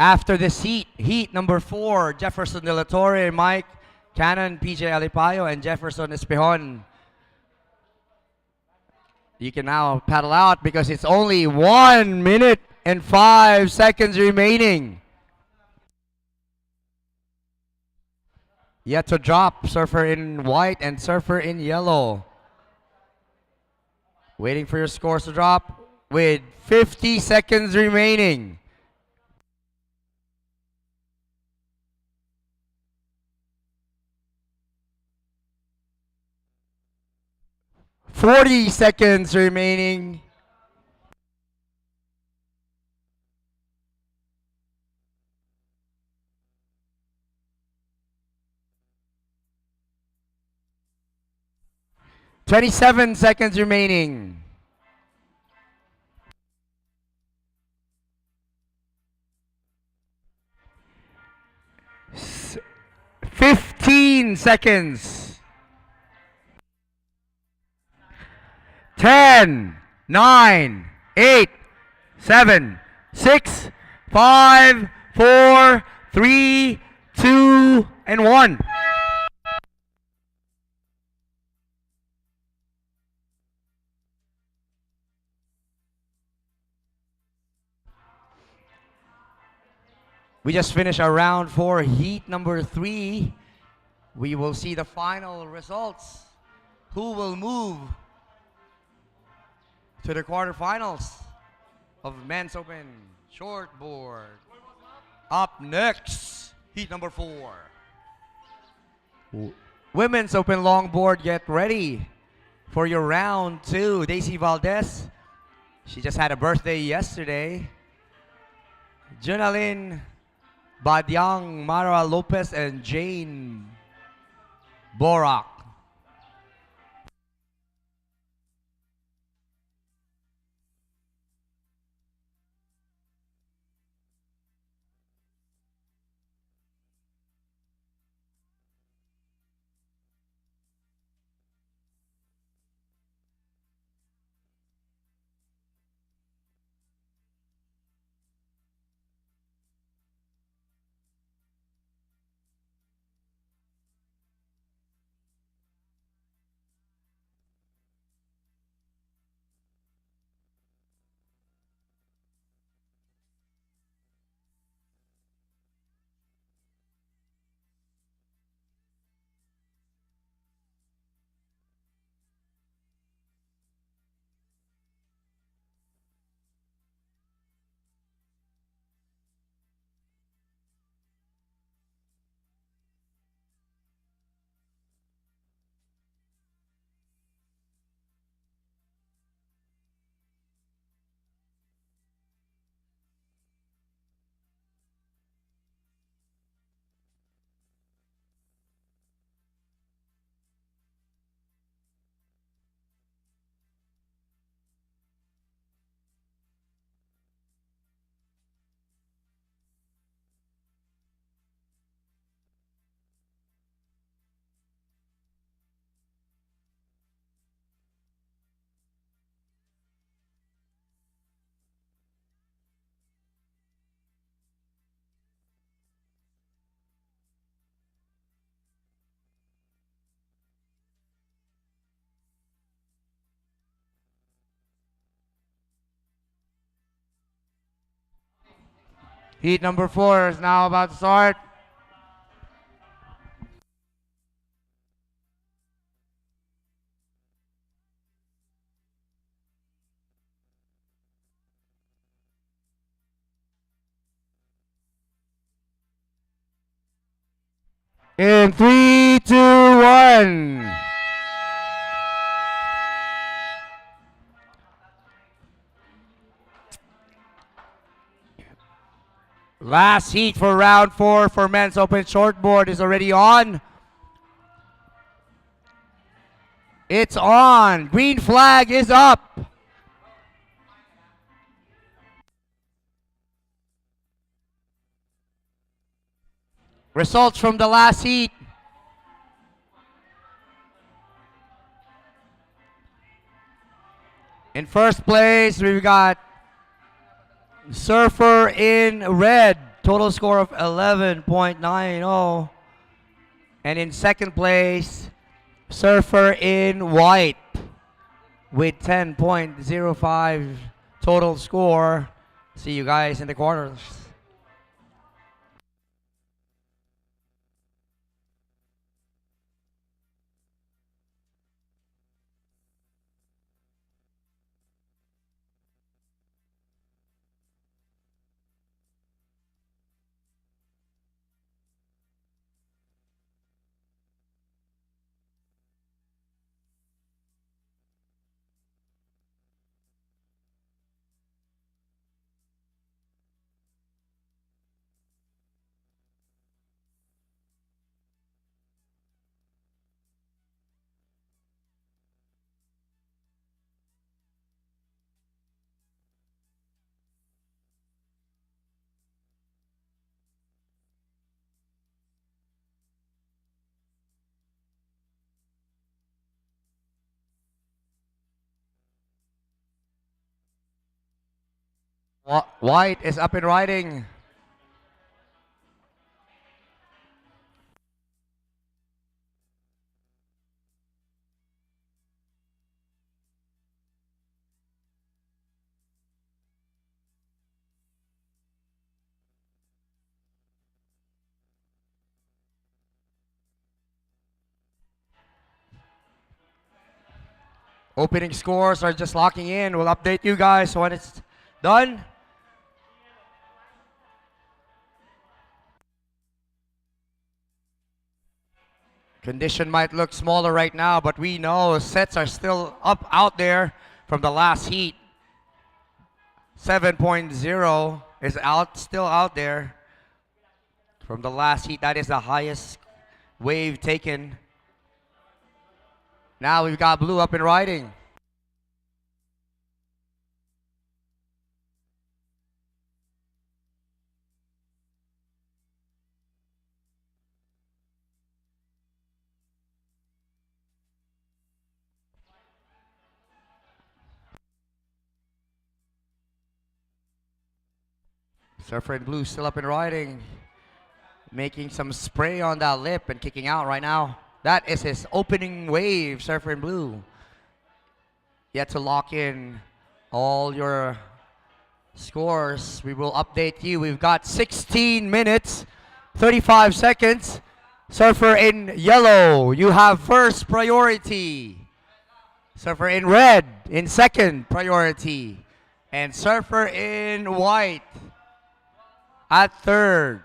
After this heat number 4, Jefferson De La Torre, Mike Cannon, PJ Alipayo, and Jefferson Espejon. You can now paddle out because it's only 1 minute and 5 seconds remaining. Yet to drop, surfer in white and surfer in yellow. Waiting for your scores to drop with 50 seconds remaining. "40 seconds remaining. "27 seconds remaining. 15 seconds. 10, 9, 8, 7, 6, 5, 4, 3, 2, and 1. We just finished our round 4, heat number 3. We will see the final results. Who will move to the quarterfinals of Men's Open Shortboard? Up next, heat number 4. Women's Open Longboard, get ready for your round 2. Daisy Valdez, she just had a birthday yesterday. Junalyn Badyang, Mara Lopez, and Jane Borak. Heat number 4 is now about to start. In 3, 2, 1. Last heat for round 4 for Men's Open Shortboard is already on. It's on. Green flag is up. Results from the last heat. In first place, we've got Surfer in red, total score of 11.90. And in second place, Surfer in white with 10.05 total score. See you guys in the quarters. White is up and riding. Opening scores are just locking in. We'll update you guys when it's done. Condition might look smaller right now, but we know sets are still up out there from the last heat. 7.0 is still out there from the last heat. That is the highest wave taken. Now we've got blue up and riding. Surfer in blue still up and riding. Making some spray on that lip and kicking out right now. That is his opening wave, Surfer in blue. Yet to lock in all your scores. We will update you. We've got 16 minutes, 35 seconds. Surfer in yellow, you have first priority. Surfer in red in second priority. And surfer in white at third.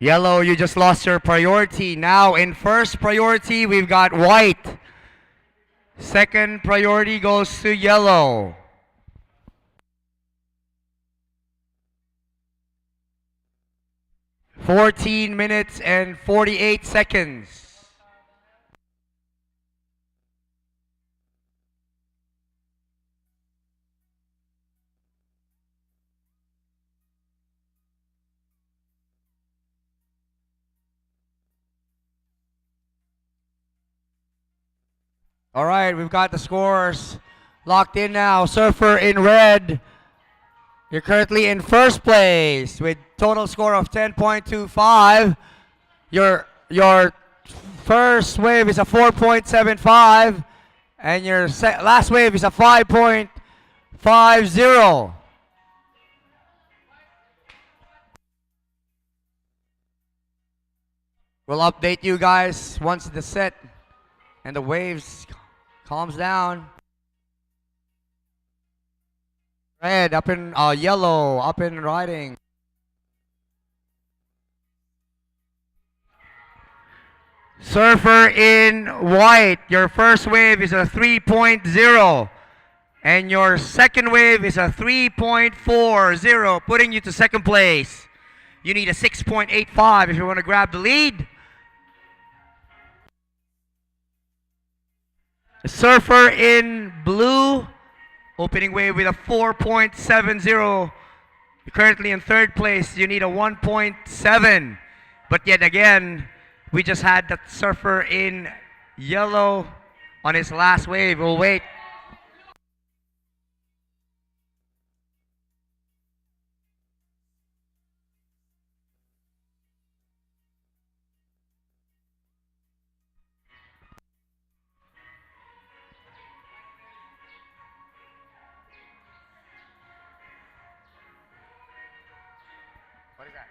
Yellow, you just lost your priority. Now in first priority, we've got white. Second priority goes to yellow. "14 minutes and 48 seconds. All right, we've got the scores locked in now. Surfer in red, you're currently in first place with total score of 10.25. Your first wave is a 4.75, and your last wave is a 5.50. We'll update you guys once the set and the waves calms down. Red up in yellow up and riding. Surfer in white, your first wave is a 3.0 and your second wave is a 3.40, putting you to second place. You need a 6.85 if you want to grab the lead. Surfer in blue, opening wave with a 4.70. You're currently in third place. You need a 1.7. But yet again, we just had that surfer in yellow on his last wave. We'll wait. What is that?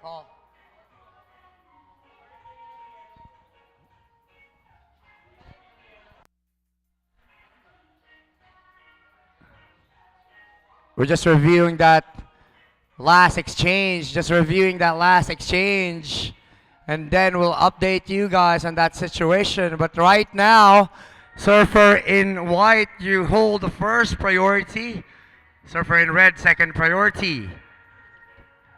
Call. We're just reviewing that last exchange. Just reviewing that last exchange. And then we'll update you guys on that situation. But right now, surfer in white, you hold the first priority. Surfer in red, second priority.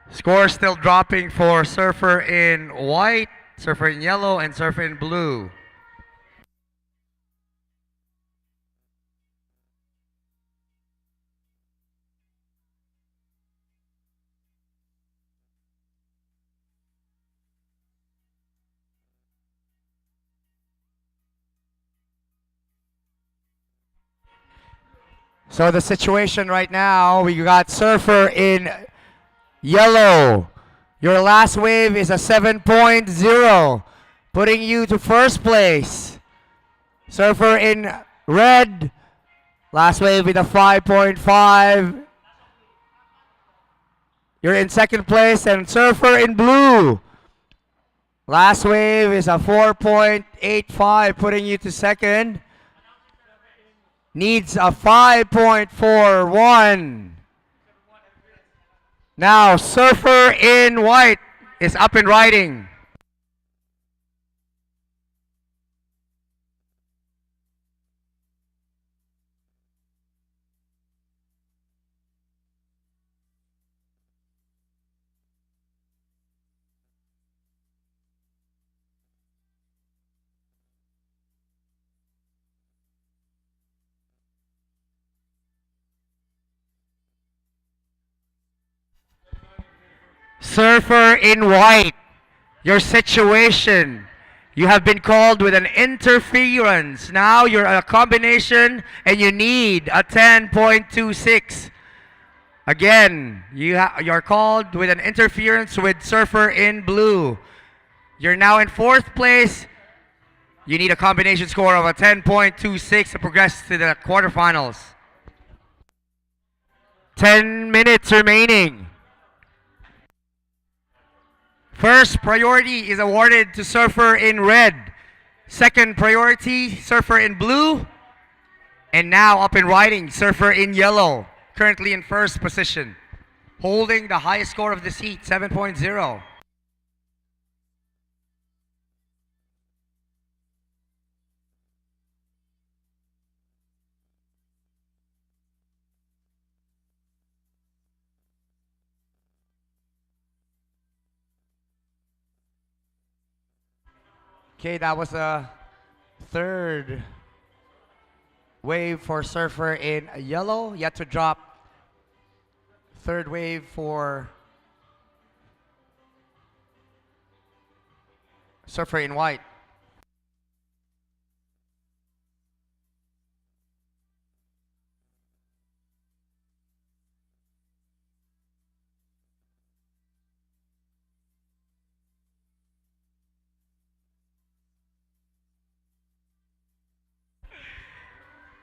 Score still dropping for surfer in white, surfer in yellow, and surfer in blue. So the situation right now, we got surfer in yellow. Your last wave is a 7.0, putting you to first place. Surfer in red, last wave with a 5.5. You're in second place. And surfer in blue, last wave is a 4.85, putting you to second. Needs a 5.41. Now, surfer in white is up and riding. Surfer in white, your situation. You have been called with an interference. Now you're a combination and you need a 10.26. Again, you're called with an interference with surfer in blue. You're now in fourth place. You need a combination score of a 10.26 to progress to the quarterfinals. 10 minutes remaining. First priority is awarded to surfer in red. Second priority, surfer in blue. And now up and riding, surfer in yellow. Currently in first position. Holding the highest score of this heat, 7.0. Okay, that was a third wave for surfer in yellow. Yet to drop. Third wave for surfer in white.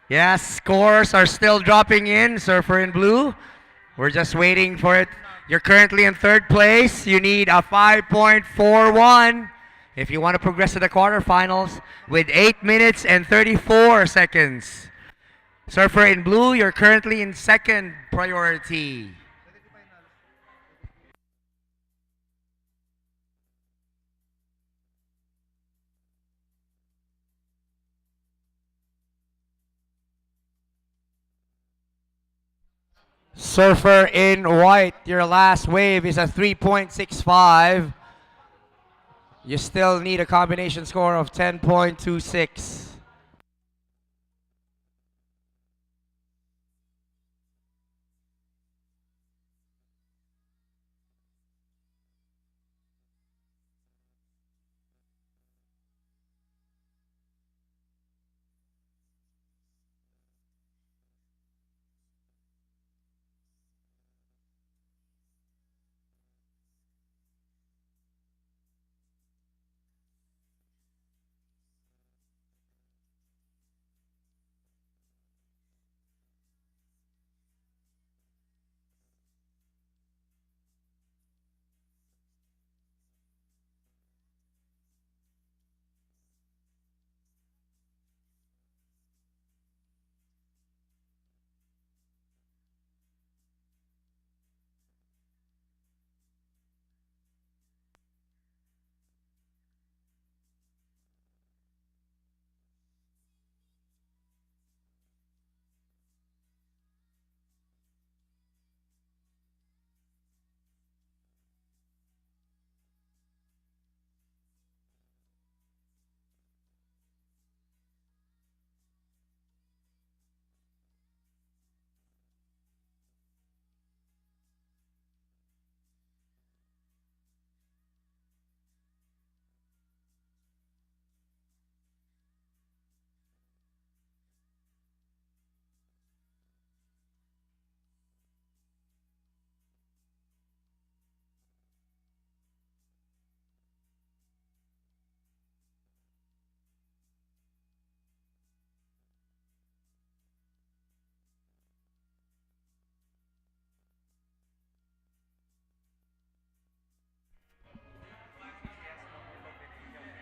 Yes, scores are still dropping in. Surfer in blue. We're just waiting for it. You're currently in third place. You need a 5.41 if you want to progress to the quarterfinals with 8 minutes and 34 seconds. Surfer in blue, you're currently in second priority. Surfer in white, your last wave is a 3.65. You still need a combination score of 10.26.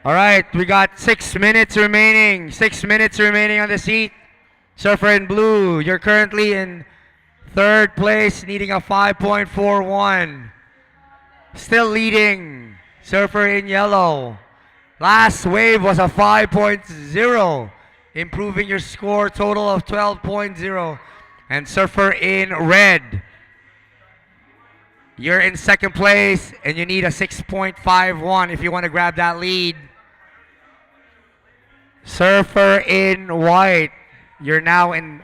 All right, we got 6 minutes remaining. 6 minutes remaining on this heat. Surfer in blue, you're currently in third place, needing a 5.41. Still leading. Surfer in yellow. Last wave was a 5.0, improving your score total of 12.0. And Surfer in red, you're in second place and you need a 6.51 if you want to grab that lead. Surfer in white, you're now in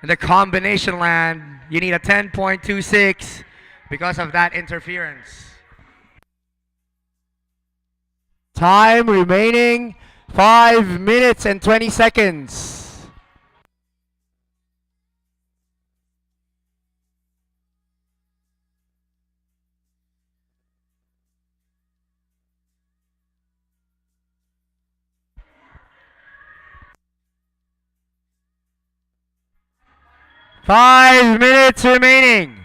the combination land. You need a 10.26 because of that interference. Time remaining 5 minutes and 20 seconds. Five minutes remaining.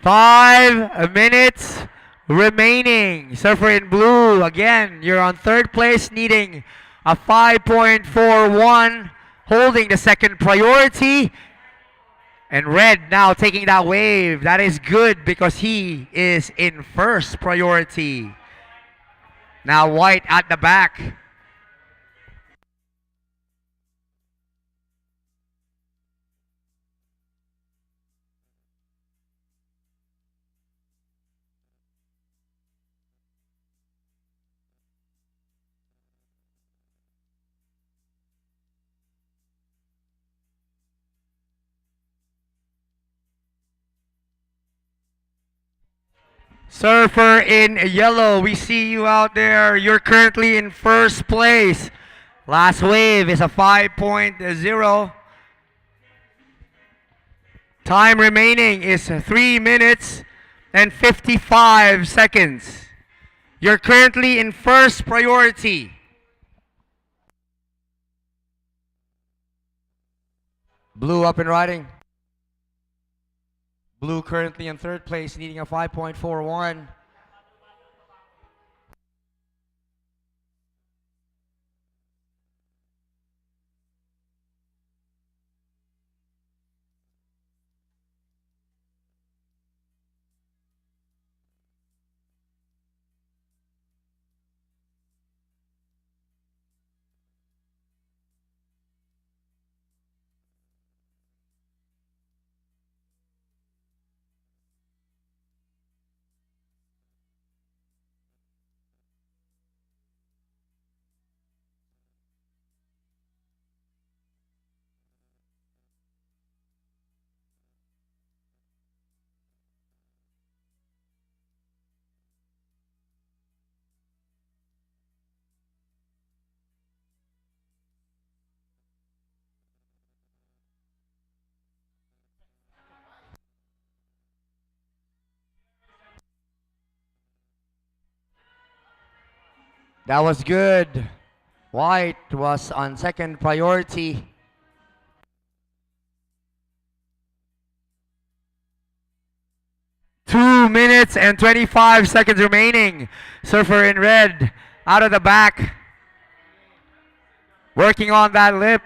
5 minutes remaining. Surfer in blue, again, you're on third place, needing a 5.41, holding the second priority. And red now taking that wave. That is good because he is in first priority. Now white at the back. Surfer in yellow, we see you out there. You're currently in first place. Last wave is a 5.0. Time remaining is 3 minutes and 55 seconds. You're currently in first priority. Blue up and riding. Blue currently in third place, needing a 5.41. That was good. White was on second priority. Two minutes and 25 seconds remaining. Surfer in red out of the back. Working on that lip.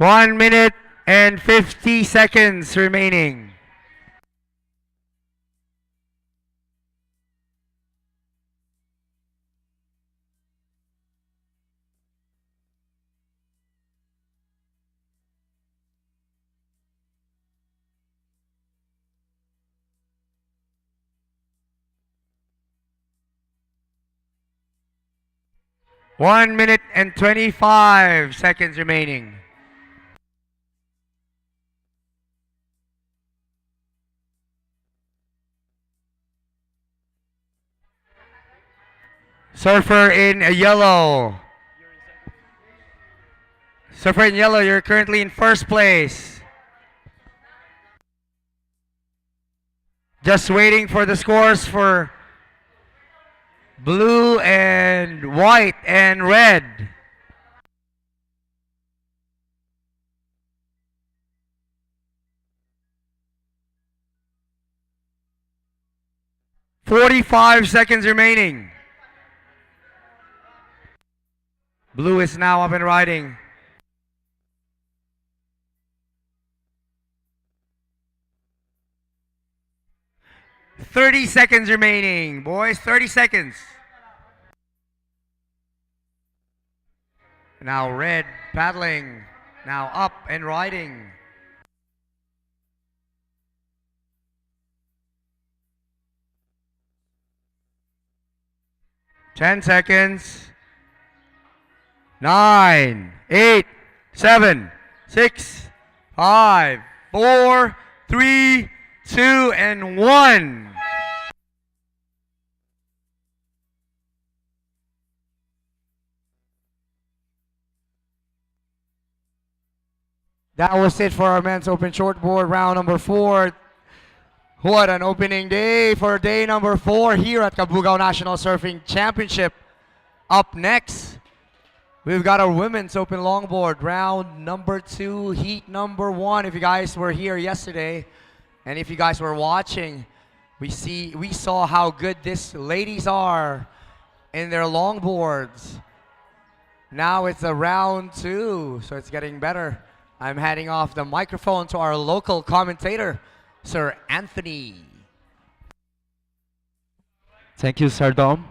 One minute and 50 seconds remaining. One minute and 25 seconds remaining. Surfer in yellow. Surfer in yellow, you're currently in first place. Just waiting for the scores for blue and white and red. $45 remaining. Blue is now up and riding. $30 remaining, boys. 30 seconds. Now red paddling. Now up and riding. Ten seconds. 9, 8, 7, 6, 5, 4, 3, 2, and 1. That was it for our men's open shortboard round number 4. What an opening day for day number 4 here at Cabugao National Surfing Championship. Up next, we've got our women's open longboard round number 2, heat number 1. If you guys were here yesterday, and if you guys were watching, we saw how good these ladies are in their longboards. Now it's a round 2, so it's getting better. I'm handing off the microphone to our local commentator, Sir Anthony. Thank you, Sir Dom.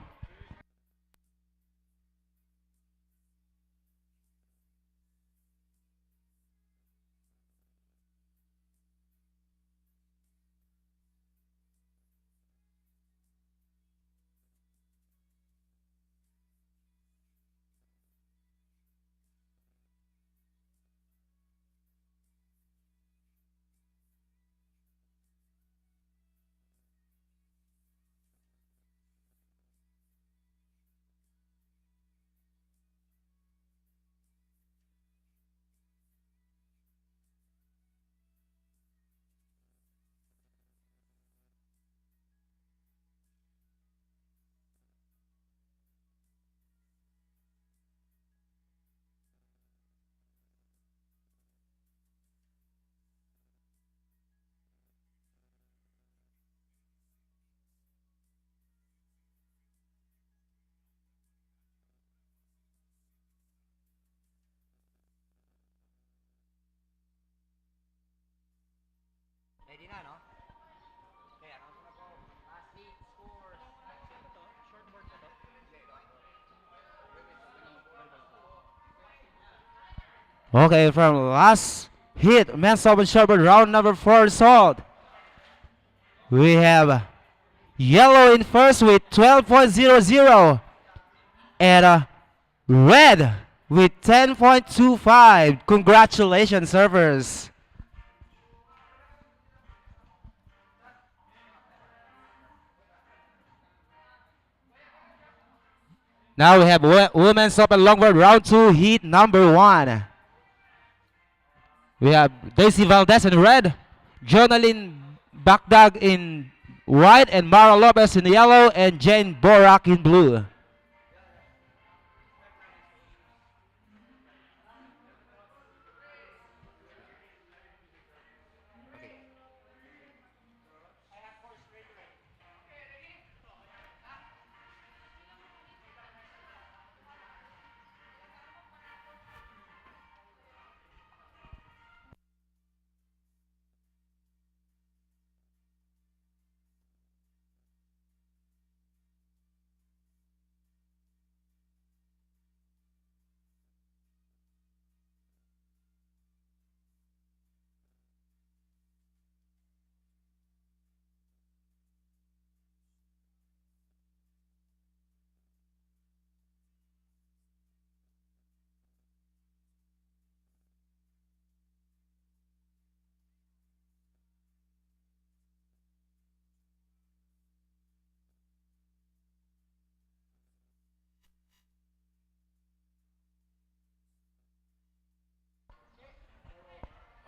Okay, from last hit, men's open shortboard round number 4 result. We have yellow in first with 12.00 and red with 10.25. Congratulations, servers. Now we have women's open longboard round 2, heat number 1. We have Daisy Valdez in red, Jonalyn Bakdag in white, and Mara Lopez in yellow, and Jane Borak in blue.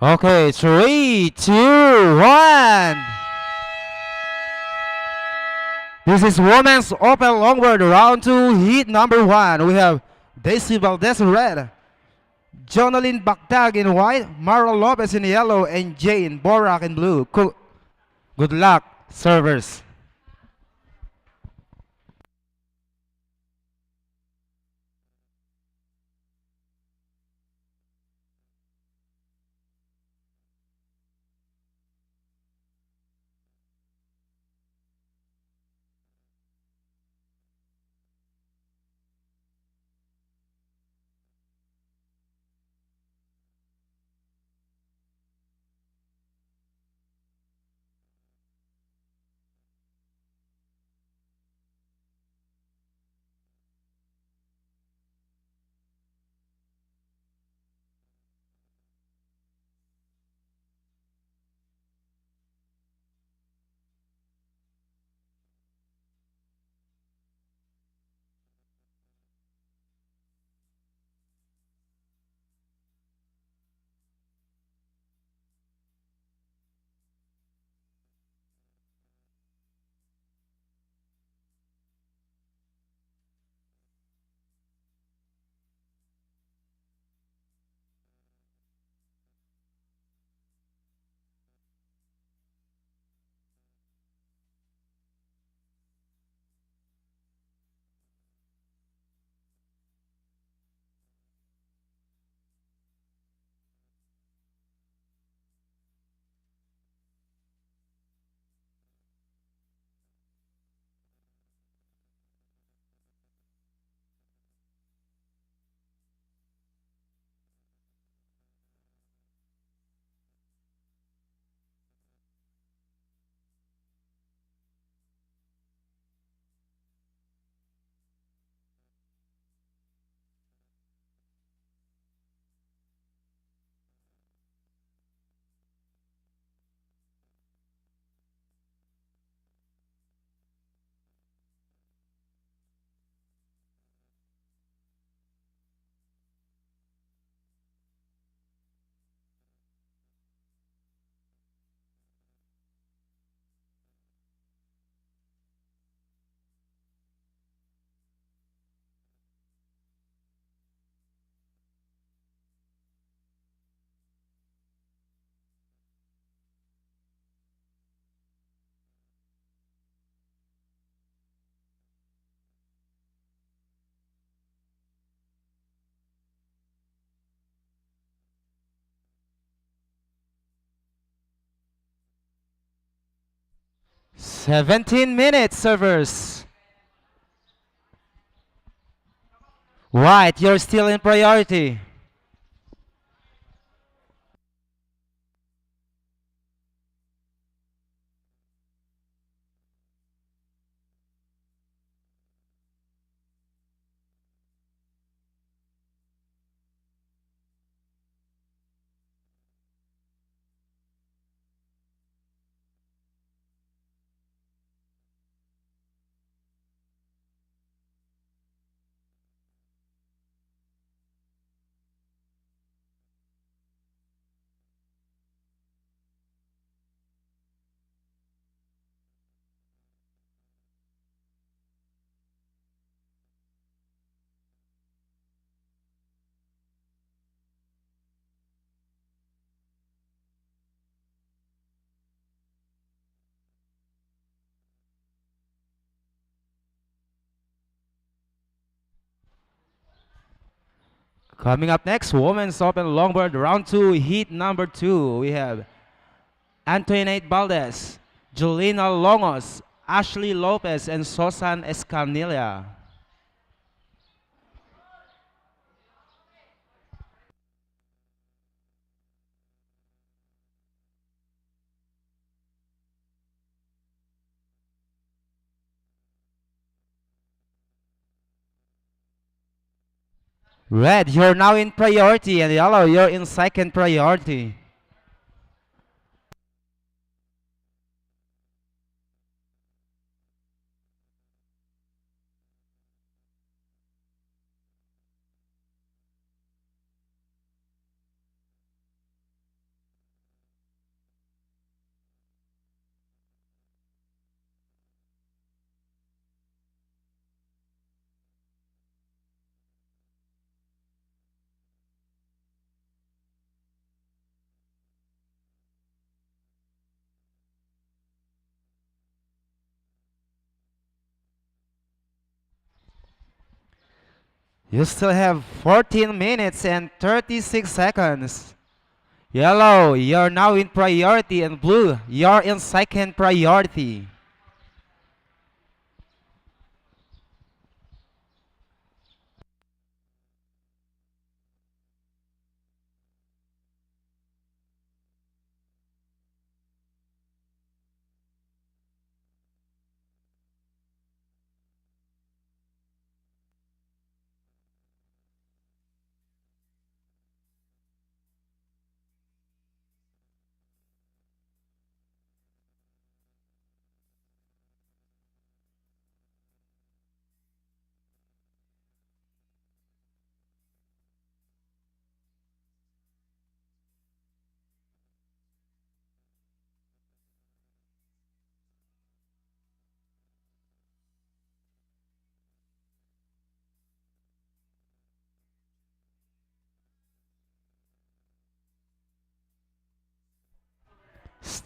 Okay, 3, 2, 1. This is Women's Open Longboard Round 2, Heat number 1. We have Daisy Valdez in red, Jonalyn Bactag in white, Mara Lopez in yellow, and Jane Borak in blue. Good luck, servers. "17 minutes, servers." White, you're still in priority. Coming up next, Women's Open Longboard Round 2, Heat number 2. We have Antoinette Valdez, Julina Longos, Ashley Lopez, and Susan Escamilla. Red, you're now in priority, and yellow, you're in second priority. You still have 14 minutes and 36 seconds. Yellow, you're now in priority, and blue, you're in second priority.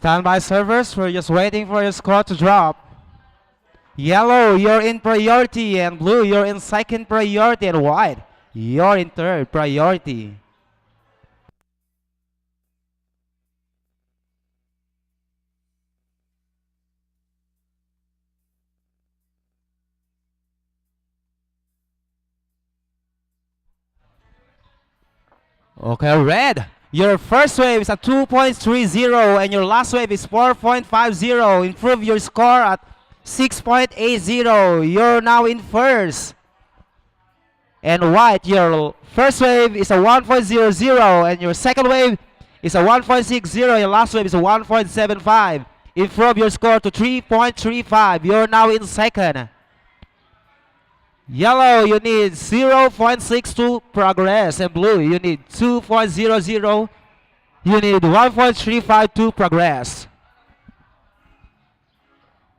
Standby servers, we're just waiting for your score to drop. Yellow, you're in priority, and blue, you're in second priority, and white, you're in third priority. Okay, red. Your first wave is at 2.30 and your last wave is 4.50. Improve your score at 6.80. You're now in first. And white, your first wave is a 1.00 and your second wave is a 1.60. Your last wave is a 1.75. Improve your score to 3.35. You're now in second. Yellow, you need 0.62 progress, and blue, you need 2.00. You need 1.352 progress.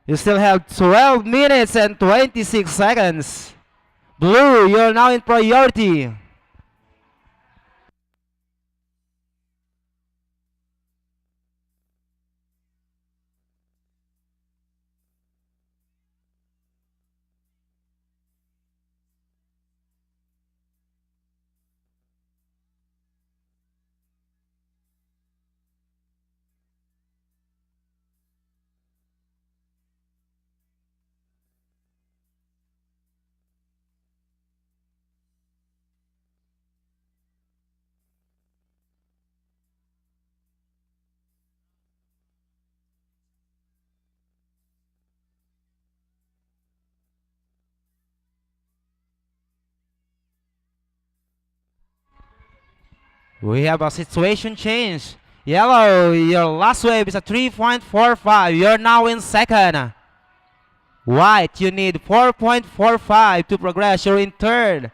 You still have 12 minutes and 26 seconds. Blue, you're now in priority. We have a situation change. Yellow, your last wave is a 3.45. You're now in second. White, you need 4.45 to progress. You're in third.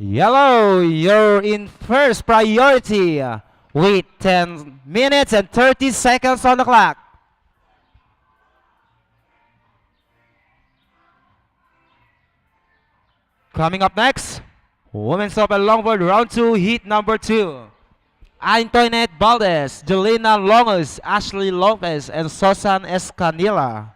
Yellow, you're in first priority with 10 minutes and 30 seconds on the clock. Coming up next, Women's Open Longboard Round 2, Heat number 2. Antoinette Valdez, Jelena Longos, Ashley Lopez, and Susan Escanilla.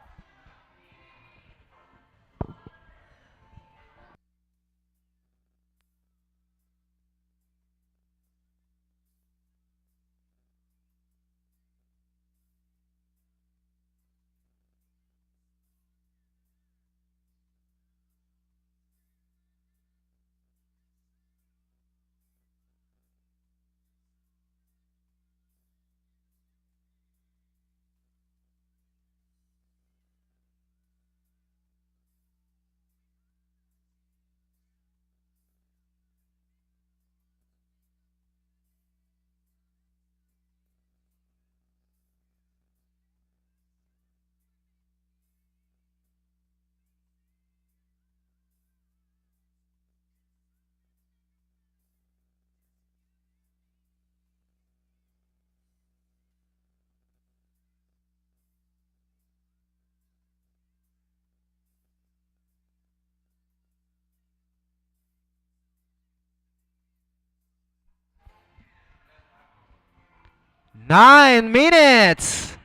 9 minutes.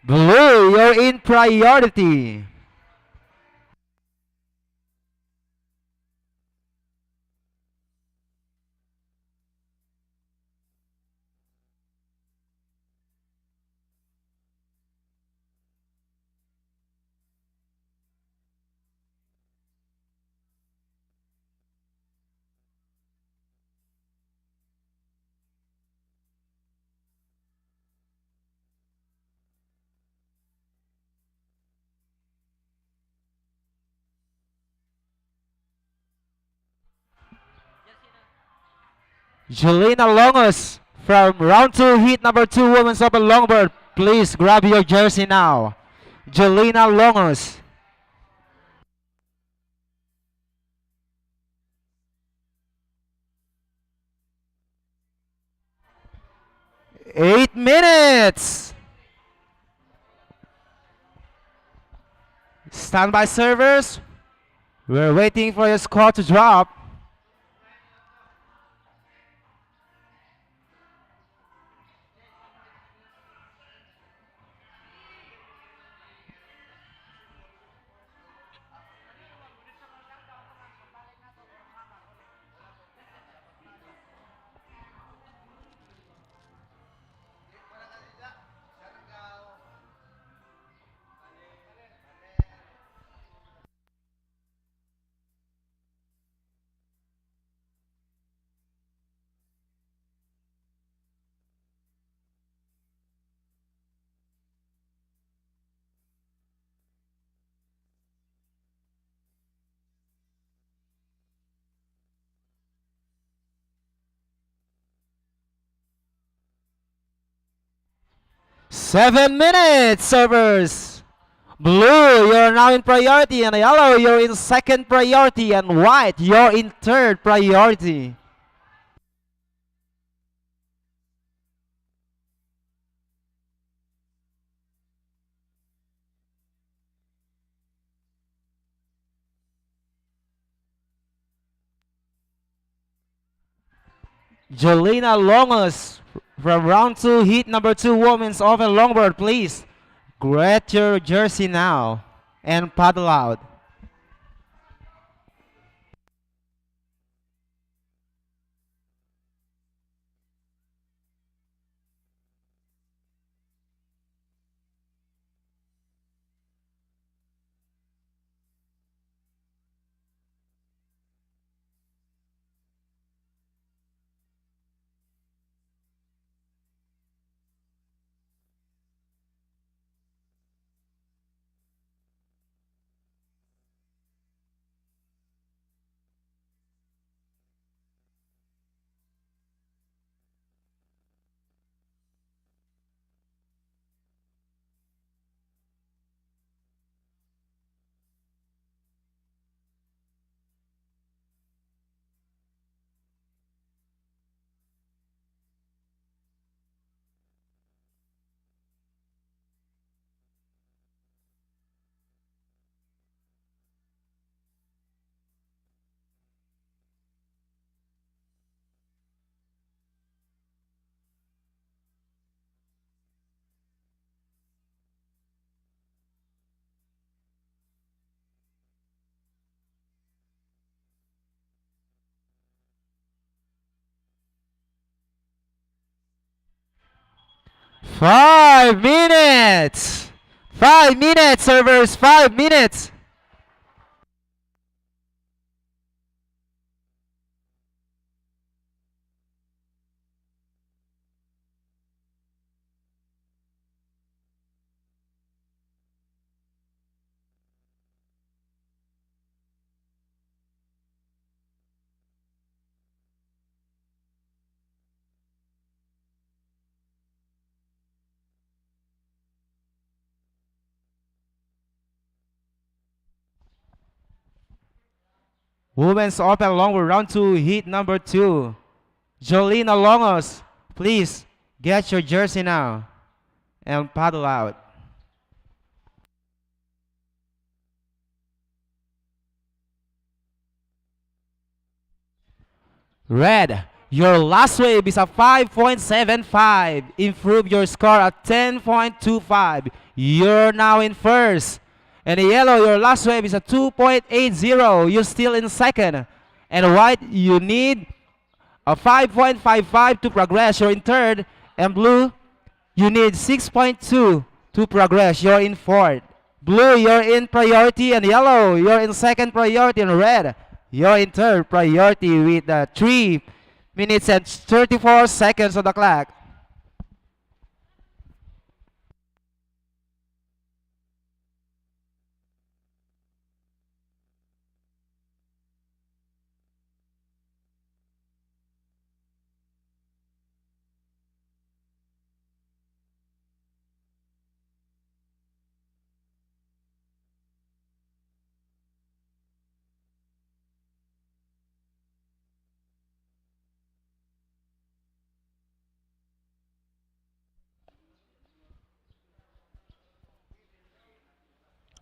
Blue, you're in priority. Jelena Longos from round 2, heat number 2, women's open longboard. Please grab your jersey now. Jelena Longos. Eight minutes. Standby servers. We're waiting for your score to drop. Seven minutes, servers. Blue, you're now in priority, and yellow, you're in second priority, and white, you're in third priority. Jelena Longos from round 2, heat number 2, women's open longboard. Please get your jersey now and paddle out. Five minutes. 5 minutes, servers. 5 minutes. Women's open longboard round 2, heat number 2. Jolina Longos, please get your jersey now and paddle out. Red, Your last wave is a 5.75. Improve your score at 10.25. You're now in first. And in yellow, your last wave is a 2.80. You're still in second. And white, you need a 5.55 to progress. You're in third. And blue, you need 6.2 to progress. You're in fourth. Blue, you're in priority. And yellow, you're in second priority. And red, you're in third priority with 3 minutes and 34 seconds on the clock.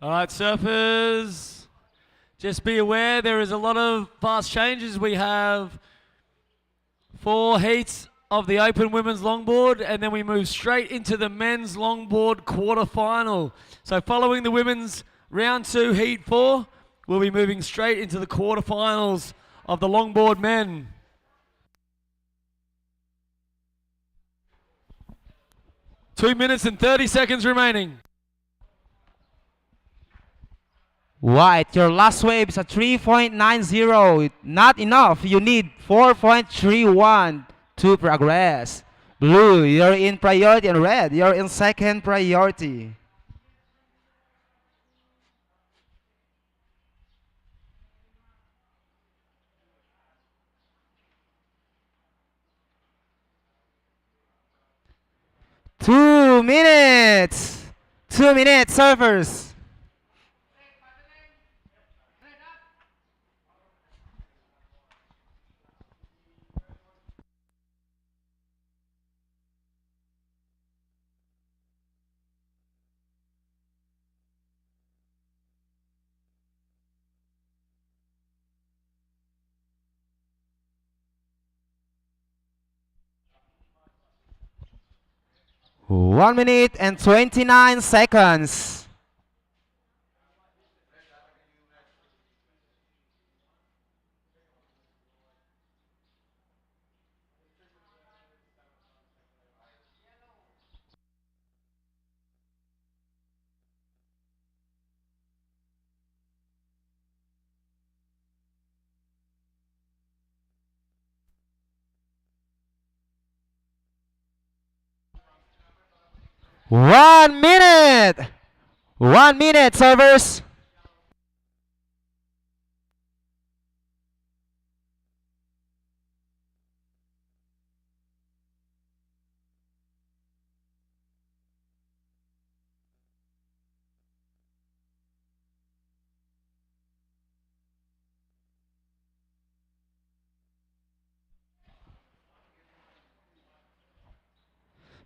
All right, surfers, just be aware there is a lot of fast changes. We have 4 heats of the open women's longboard, and then we move straight into the men's longboard quarterfinal. So following the women's round 2 heat 4, we'll be moving straight into the quarterfinals of the longboard men. Two minutes and 30 seconds remaining. White, your last wave is a 3.90. Not enough. You need 4.31 to progress. Blue, you're in priority. And red, you're in second priority. Two minutes, surfers. One minute and 29 seconds. One minute, servers.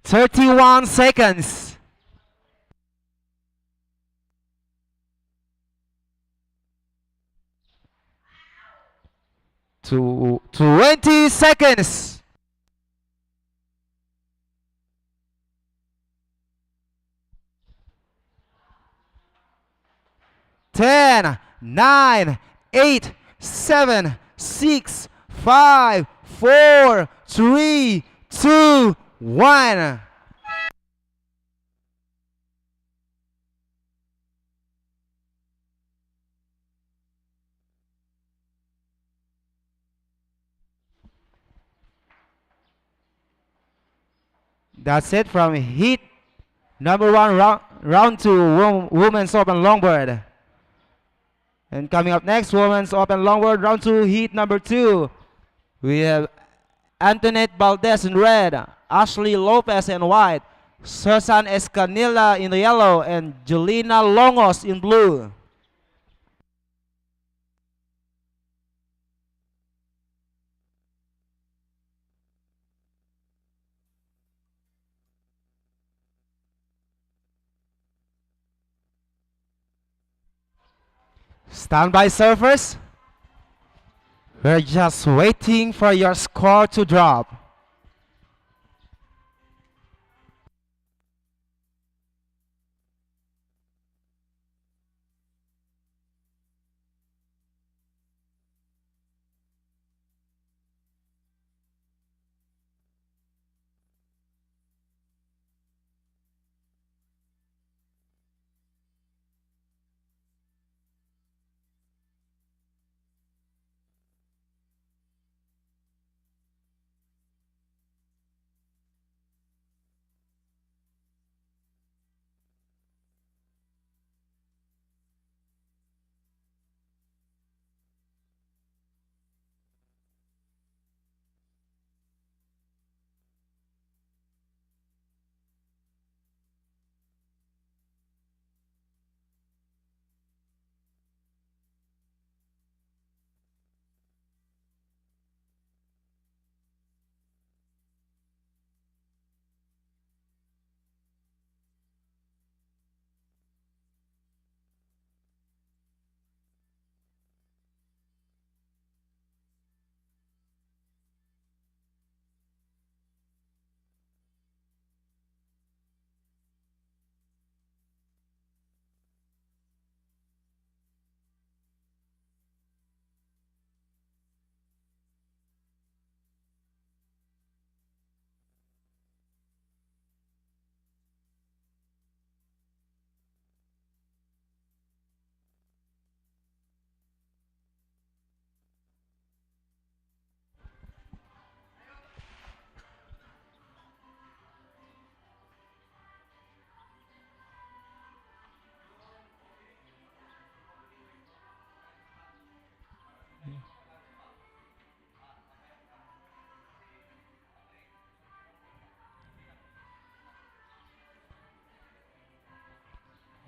Thirty-one seconds. To 20 seconds. 10, 9, 8, 7, 6, 5, 4, 3, 2, 1. That's it from heat number 1, round 2, women's open longboard. And coming up next, women's open longboard round 2, heat number 2. We have Antoinette Valdez in red, Ashley Lopez in white, Susan Escanilla in the yellow, and Julina Longos in blue. Stand by, surfers. We're just waiting for your score to drop.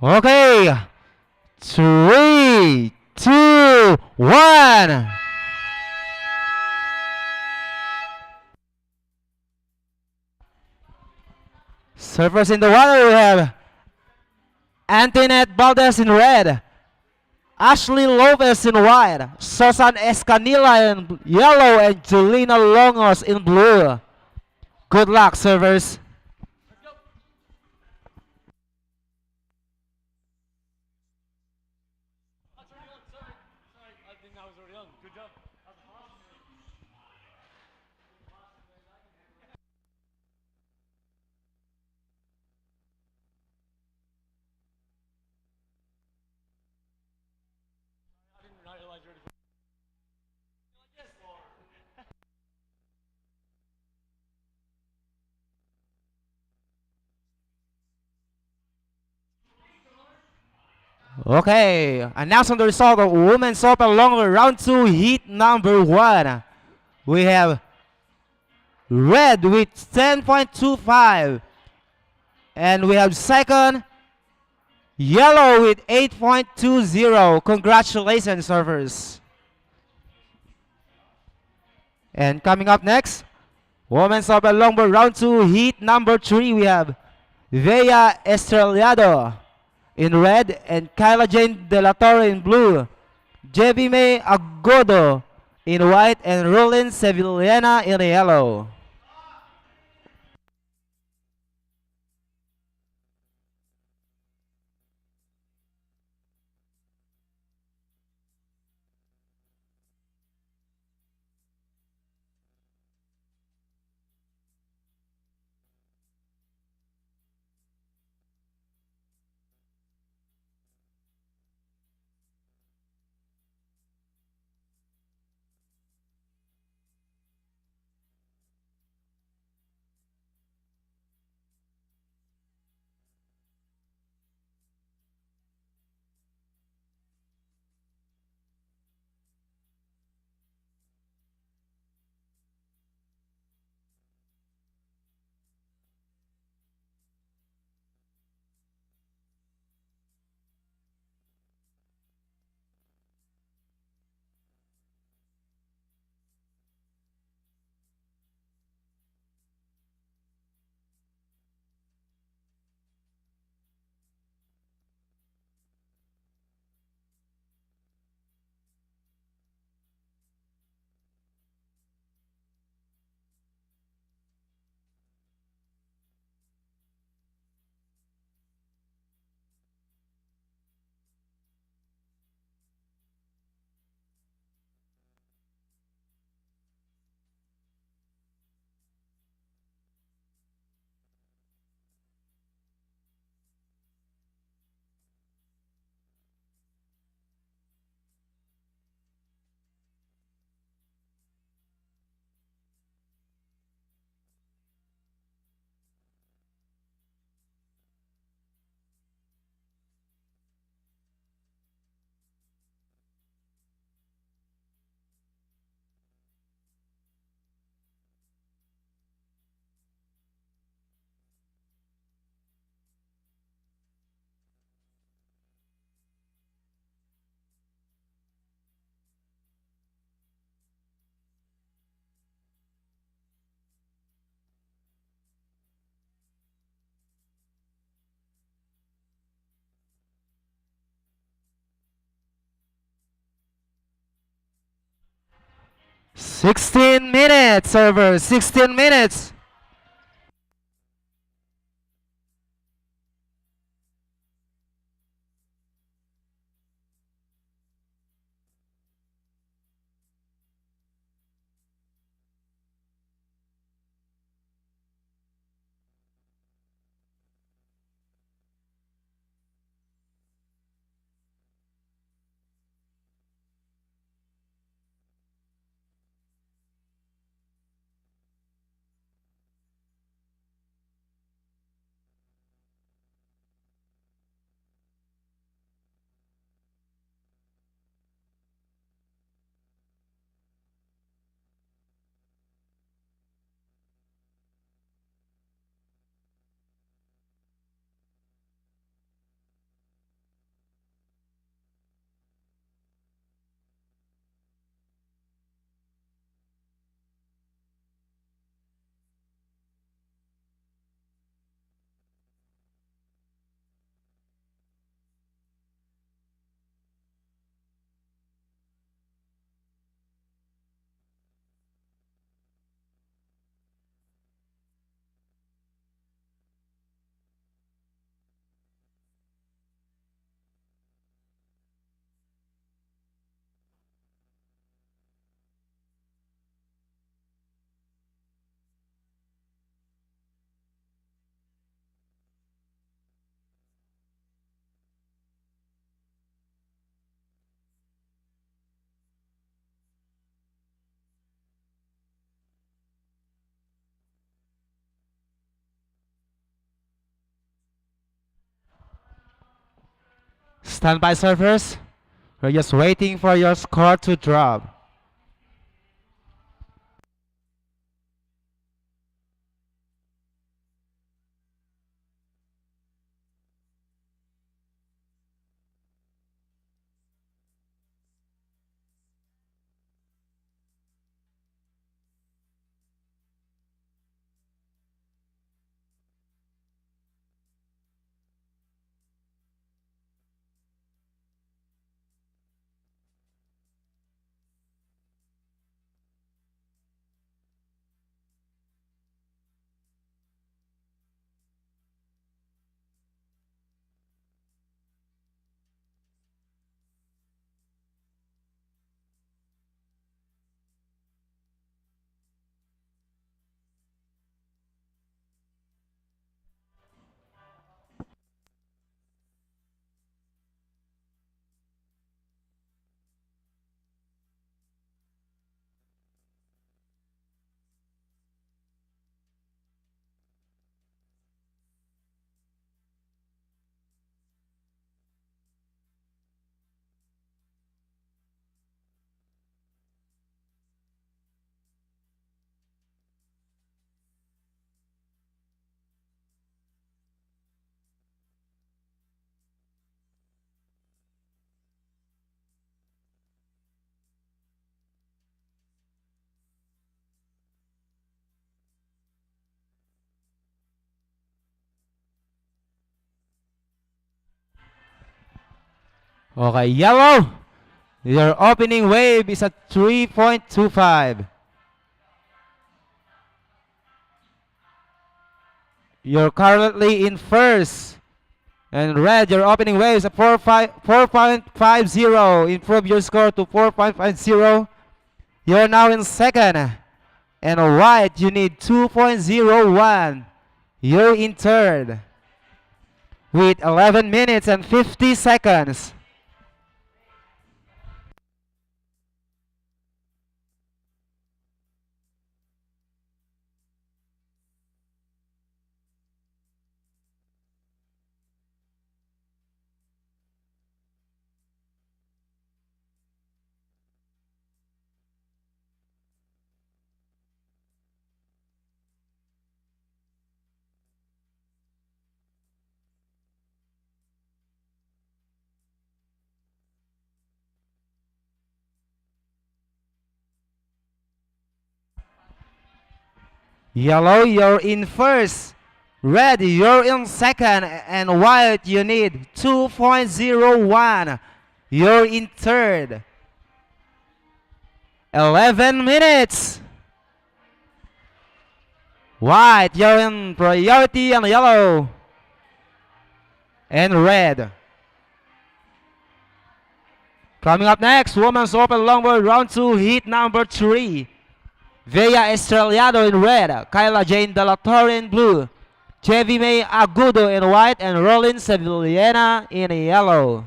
Okay, 3, 2, 1. Surfers in the water, we have Antoinette Valdez in red, Ashley Lopez in white, Susan Escanilla in yellow, and Julina Longos in blue. Good luck, surfers. Okay, announcing the result of Women's Open Longboard Round 2 Heat number 1. We have red with 10.25. And we have second, yellow with 8.20. Congratulations, surfers. And coming up next, Women's Open Longboard Round 2 Heat number 3. We have Vea Estrellado in red and Kyla Jane De La Torre in blue. Jebime Agodo in white and Roland Sevillana in yellow. 16 minutes, server. 16 minutes. Stand by, surfers. We're just waiting for your score to drop. Okay, yellow. Your opening wave is at 3.25. You're currently in first. And red, your opening wave is at 4.50. Improve your score to 4.50. You're now in second. And white, you need 2.01. You're in third. With 11 minutes and 50 seconds. Yellow, you're in first. Red, you're in second. And white, you need 2.01. You're in third. 11 minutes. White, you're in priority on yellow and red. Coming up next, Women's Open Longboard Round 2, Heat number 3. Vea Estrellado in red, Kyla Jane De La Torre in blue, Chevy May Agudo in white, and Rolin Sevillana in yellow.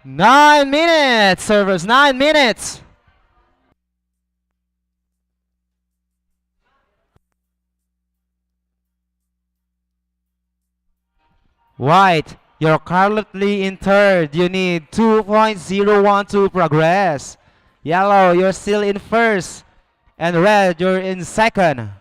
Nine minutes, servers, 9 minutes. White, you're currently in third. You need 2.01 to progress. Yellow, you're still in first. And red, you're in second.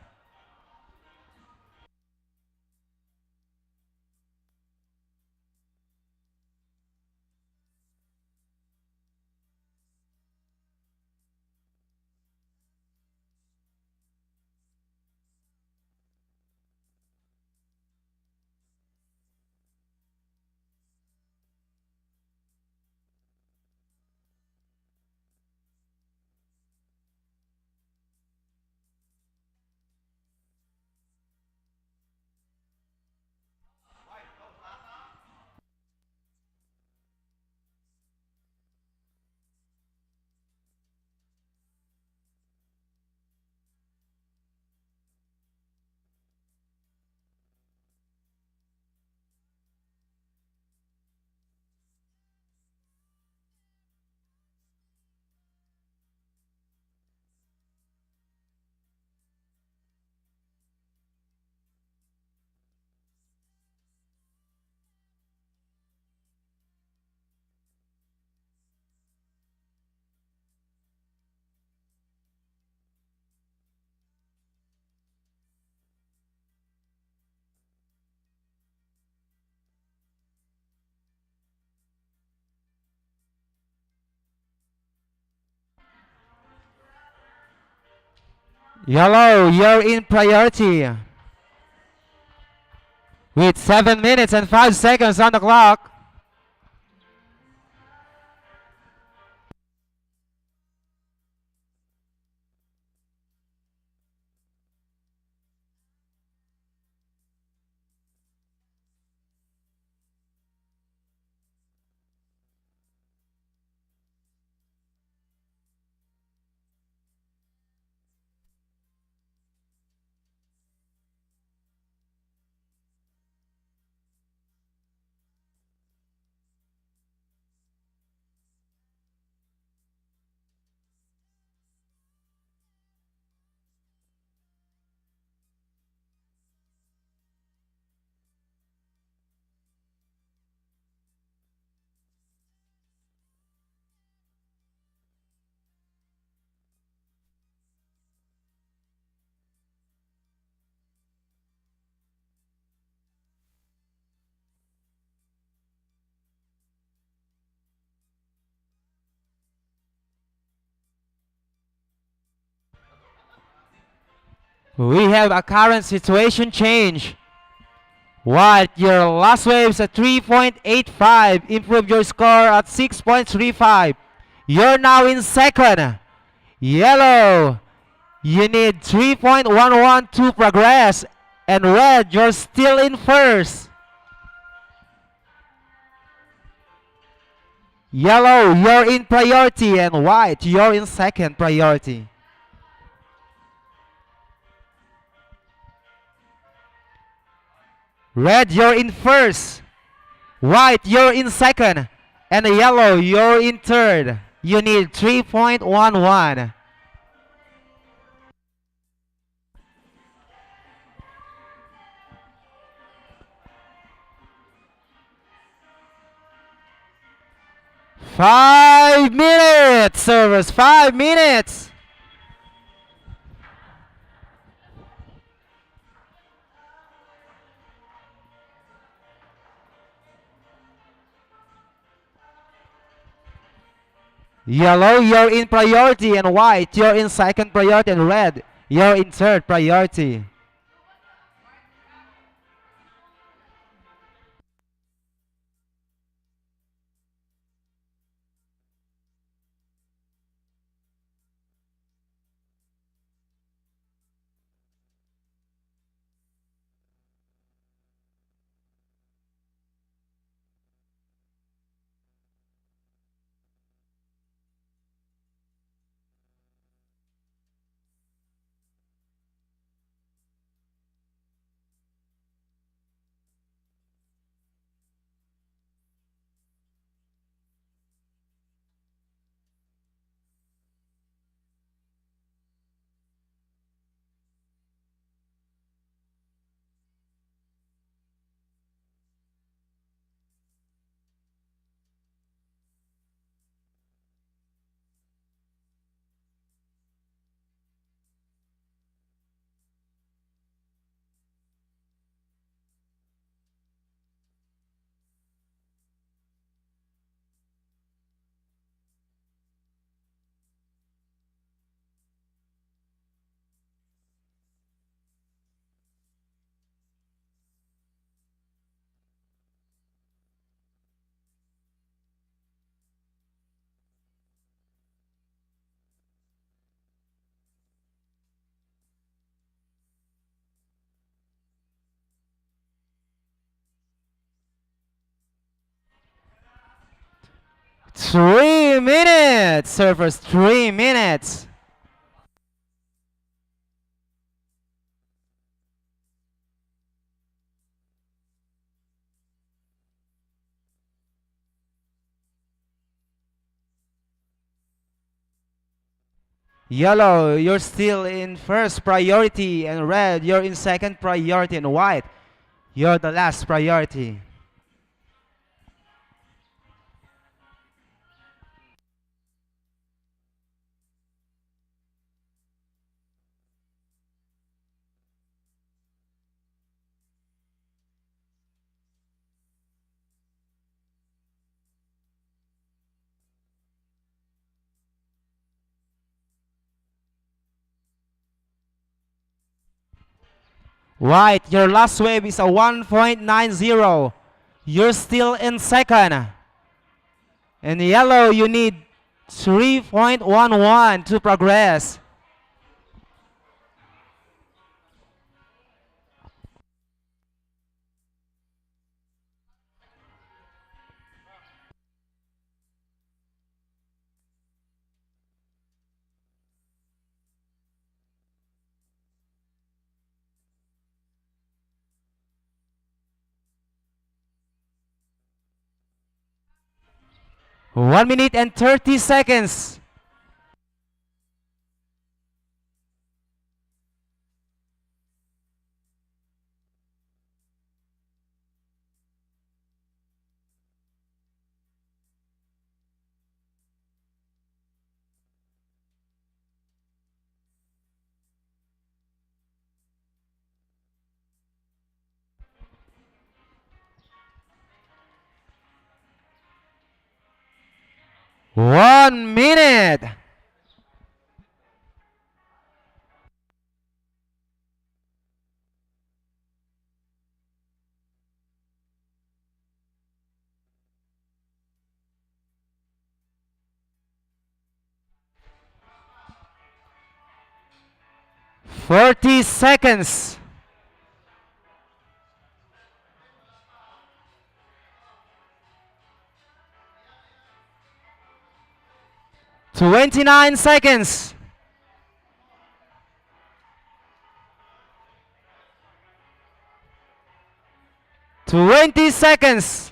Yellow, you're in priority. With 7 minutes and 5 seconds on the clock. We have a current situation change. White, your last wave's at 3.85. Improve your score at 6.35. You're now in second. Yellow, you need 3.11 to progress. And red, you're still in first. Yellow, you're in priority. And white, you're in second priority. Red, you're in first. White, you're in second. And yellow, you're in third. You need 3.11. Five minutes, servers, 5 minutes. Yellow, you're in priority, and white, you're in second priority, and red, you're in third priority. Three minutes, servers, 3 minutes. Yellow, you're still in first priority, and red, you're in second priority, and white, you're the last priority. White, your last wave is a 1.90. You're still in second. And yellow, you need 3.11 to progress. One minute and 30 seconds. One minute. 40 seconds. 29 seconds. 20 seconds.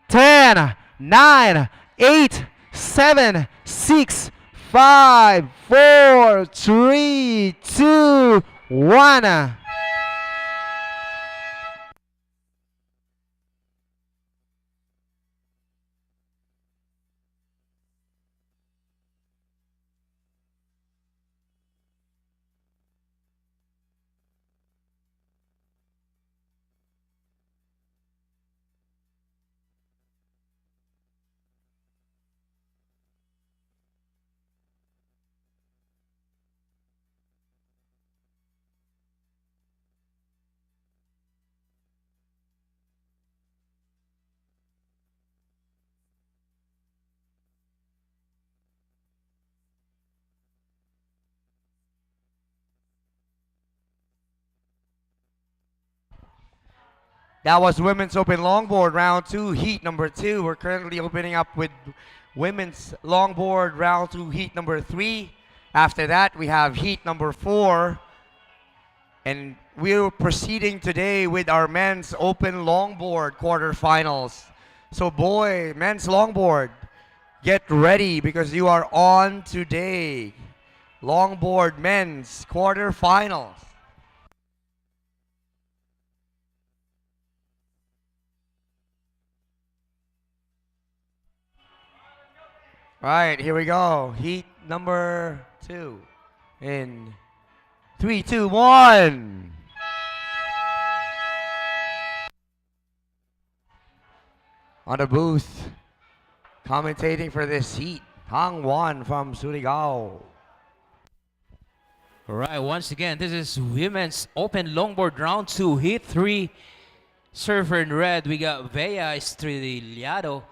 10, 9, 8, 7, 6, 5, 4, 3, 2, 1. That was Women's Open Longboard Round 2, Heat number 2. We're currently opening up with Women's Longboard Round 2, Heat number 3. After that, we have Heat number 4. And we're proceeding today with our Men's Open Longboard quarterfinals. So boy, Men's Longboard, get ready because you are on today. Longboard Men's quarterfinals. Right, here we go. Heat number 2 in 3, 2, 1. On the booth, commentating for this heat, Hang Wan from Surigao. All right, once again, this is Women's Open Longboard Round 2, Heat 3. Surfer in red, we got Bea Estrellado.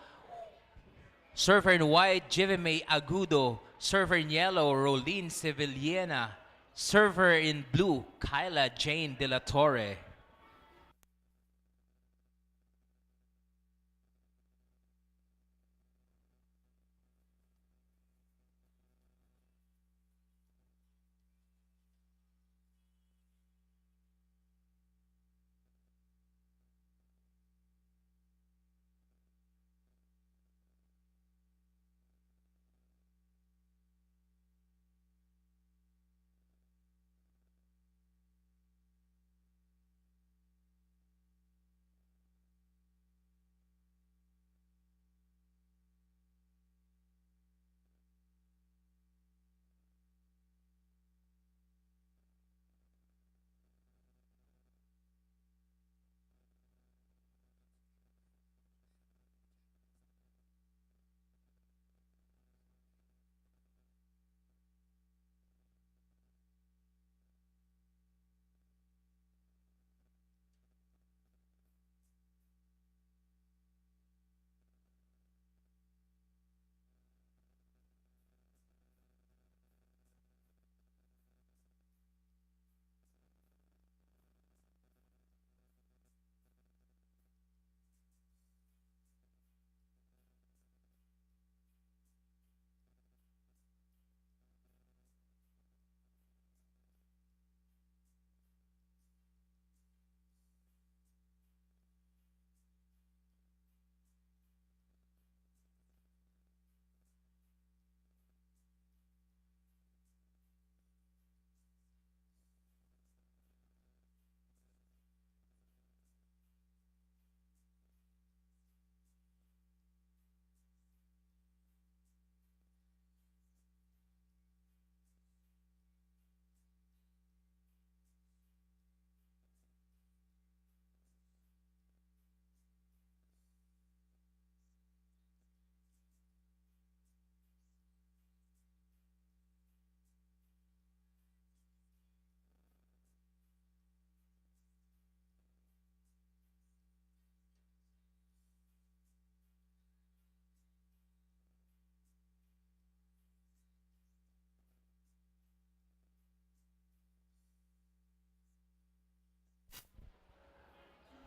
Surfer in white, Jevime Agudo. Surfer in yellow, Rolene Sevillena. Surfer in blue, Kyla Jane De La Torre.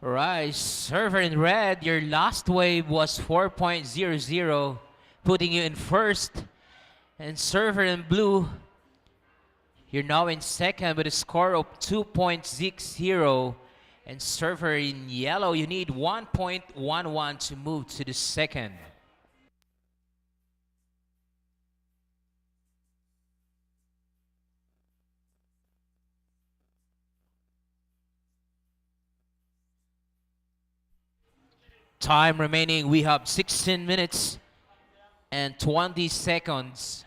Right, server in red, your last wave was 4.00, putting you in first. And server in blue, you're now in second with a score of 2.60. And server in yellow, you need 1.11 to move to the second. Time remaining, we have 16 minutes and 20 seconds.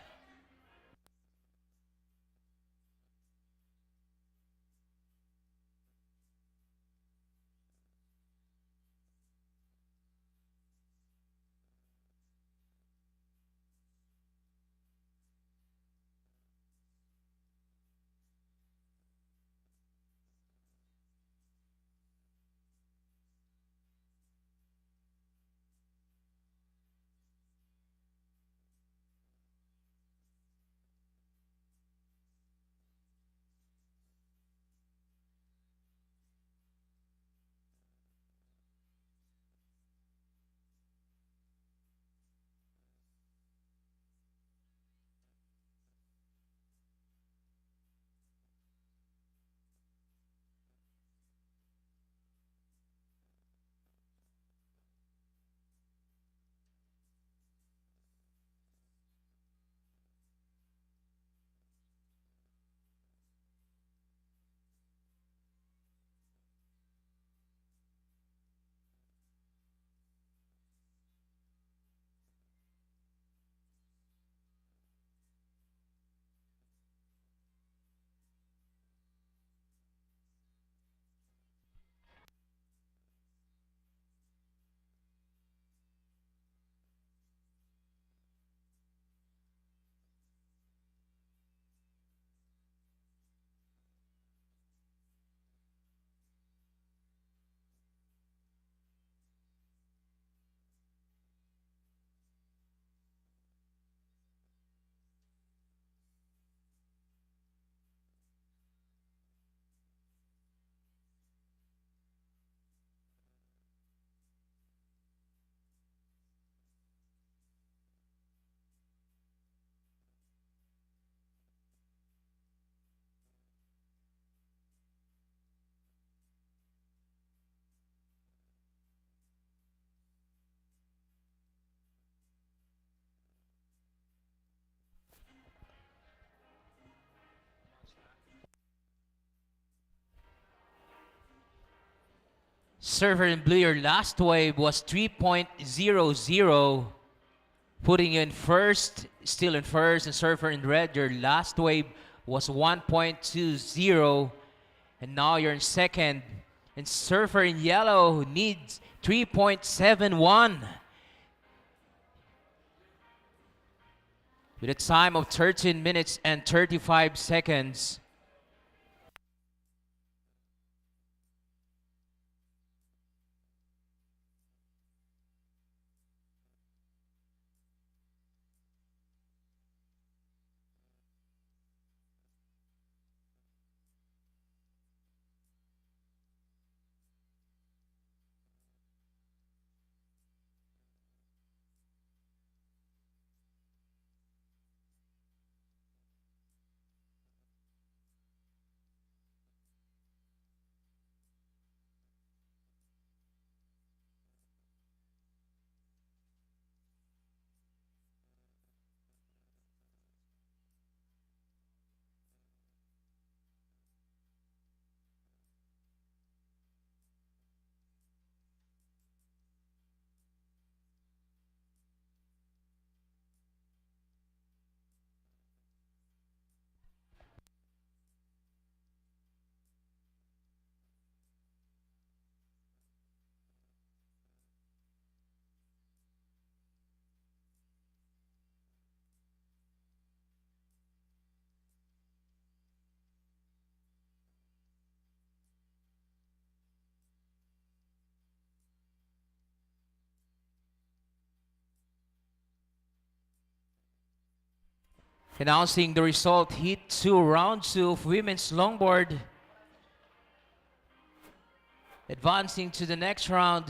Server in blue, your last wave was 3.00, putting you in first, still in first. And server in red, your last wave was 1.20, and now you're in second. And server in yellow needs 3.71. With a time of 13 minutes and 35 seconds. Announcing the result, Heat 2, Round 2 of Women's Longboard. Advancing to the next round,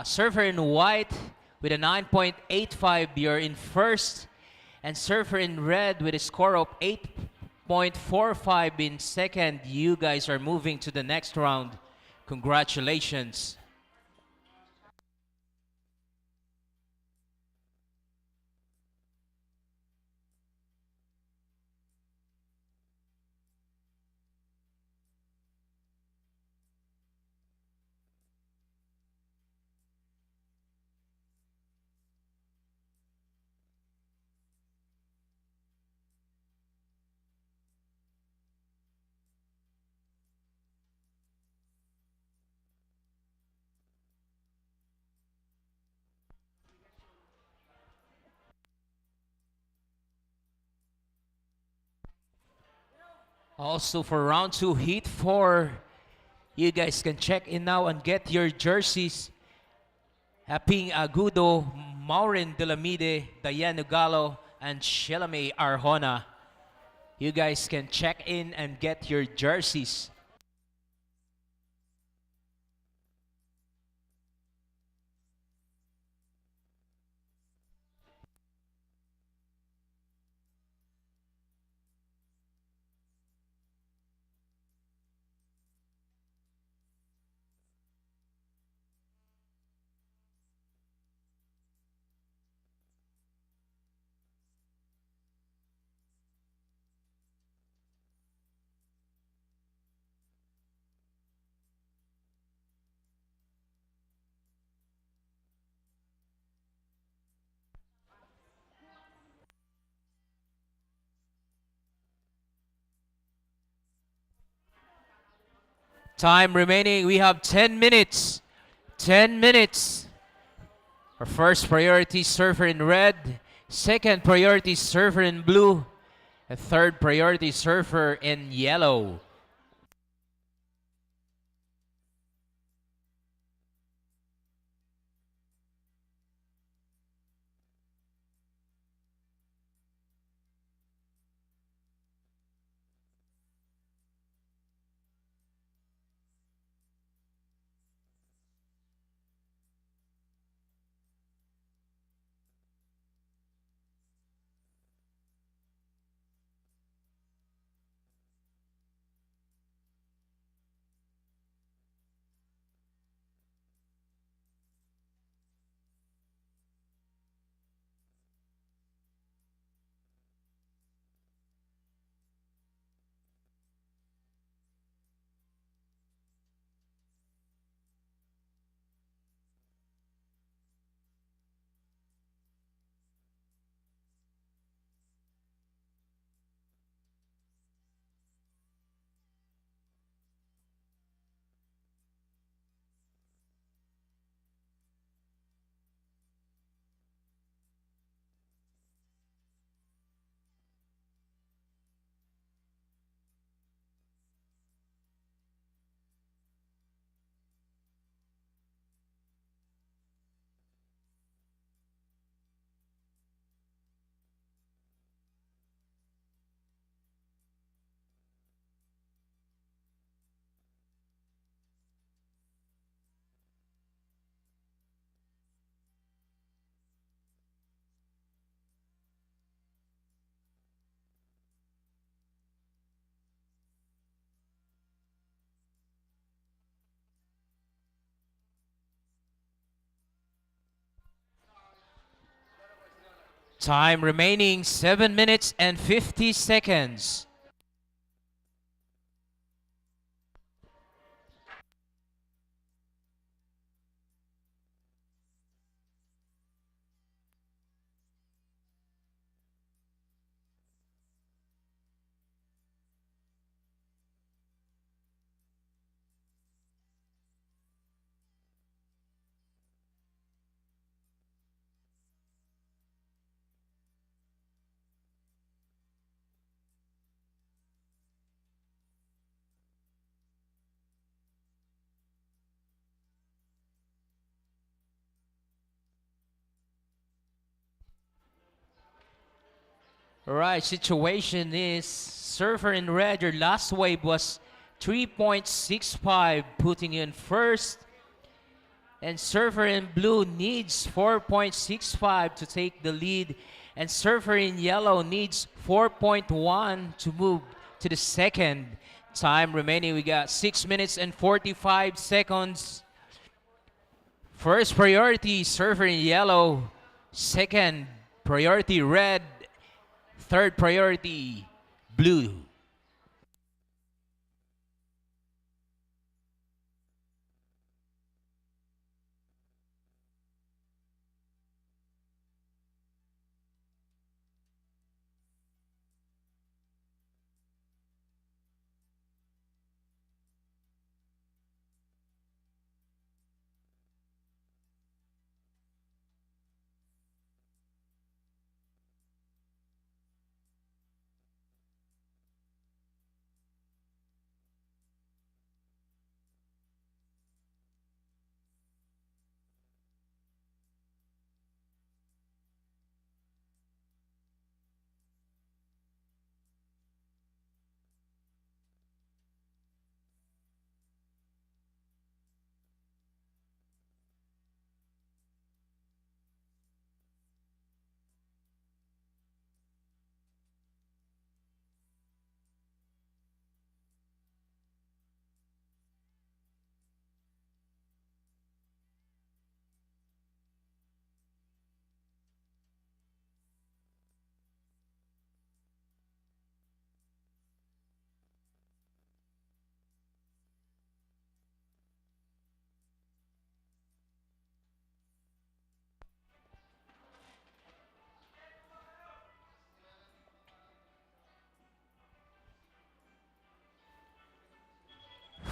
Surfer in white with a 9.85. You're in first. And Surfer in red with a score of 8.45 in second. You guys are moving to the next round. Congratulations. Also for round 2, heat 4, you guys can check in now and get your jerseys. Ping Agudo, Maureen Delamide, Diane Ugalo, and Shelame Arjona. You guys can check in and get your jerseys. Time remaining, we have 10 minutes. 10 minutes. Our first priority, Surfer in red. Second priority, Surfer in blue. And third priority, Surfer in yellow. Time remaining 7 minutes and 50 seconds. All right, situation is Surfer in red. Your last wave was 3.65, putting in first. And surfer in blue needs 4.65 to take the lead. And surfer in yellow needs 4.1 to move to the second. Time remaining, we got 6 minutes and 45 seconds. First priority, surfer in yellow. Second priority, red. Third priority, blue.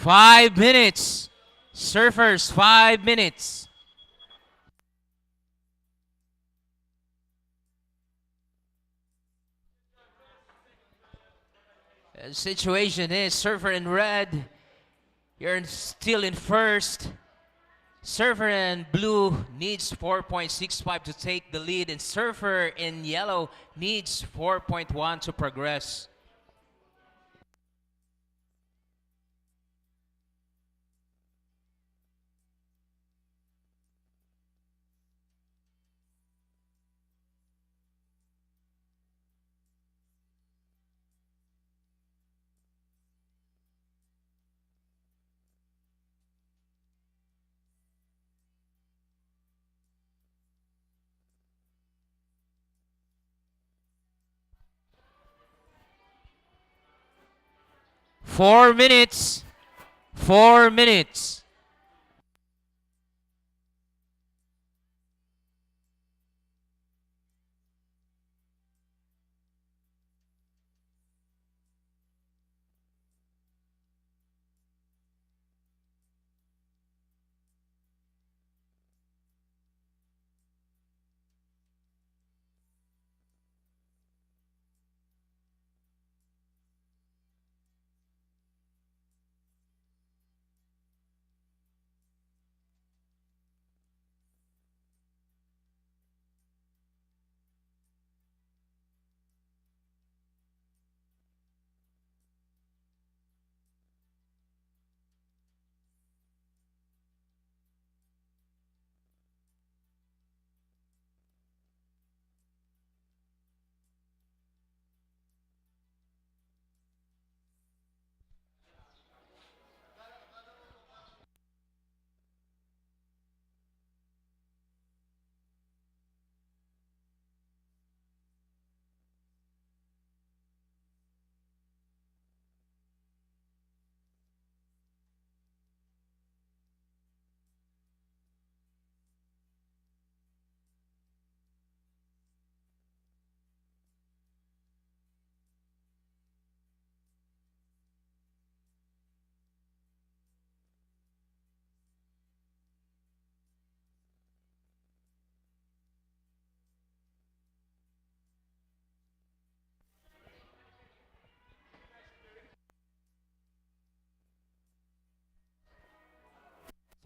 Five minutes. Surfers, 5 minutes. The situation is surfer in red. You're still in first. Surfer in blue needs 4.65 to take the lead, and surfer in yellow needs 4.1 to progress. Four minutes. 4 minutes.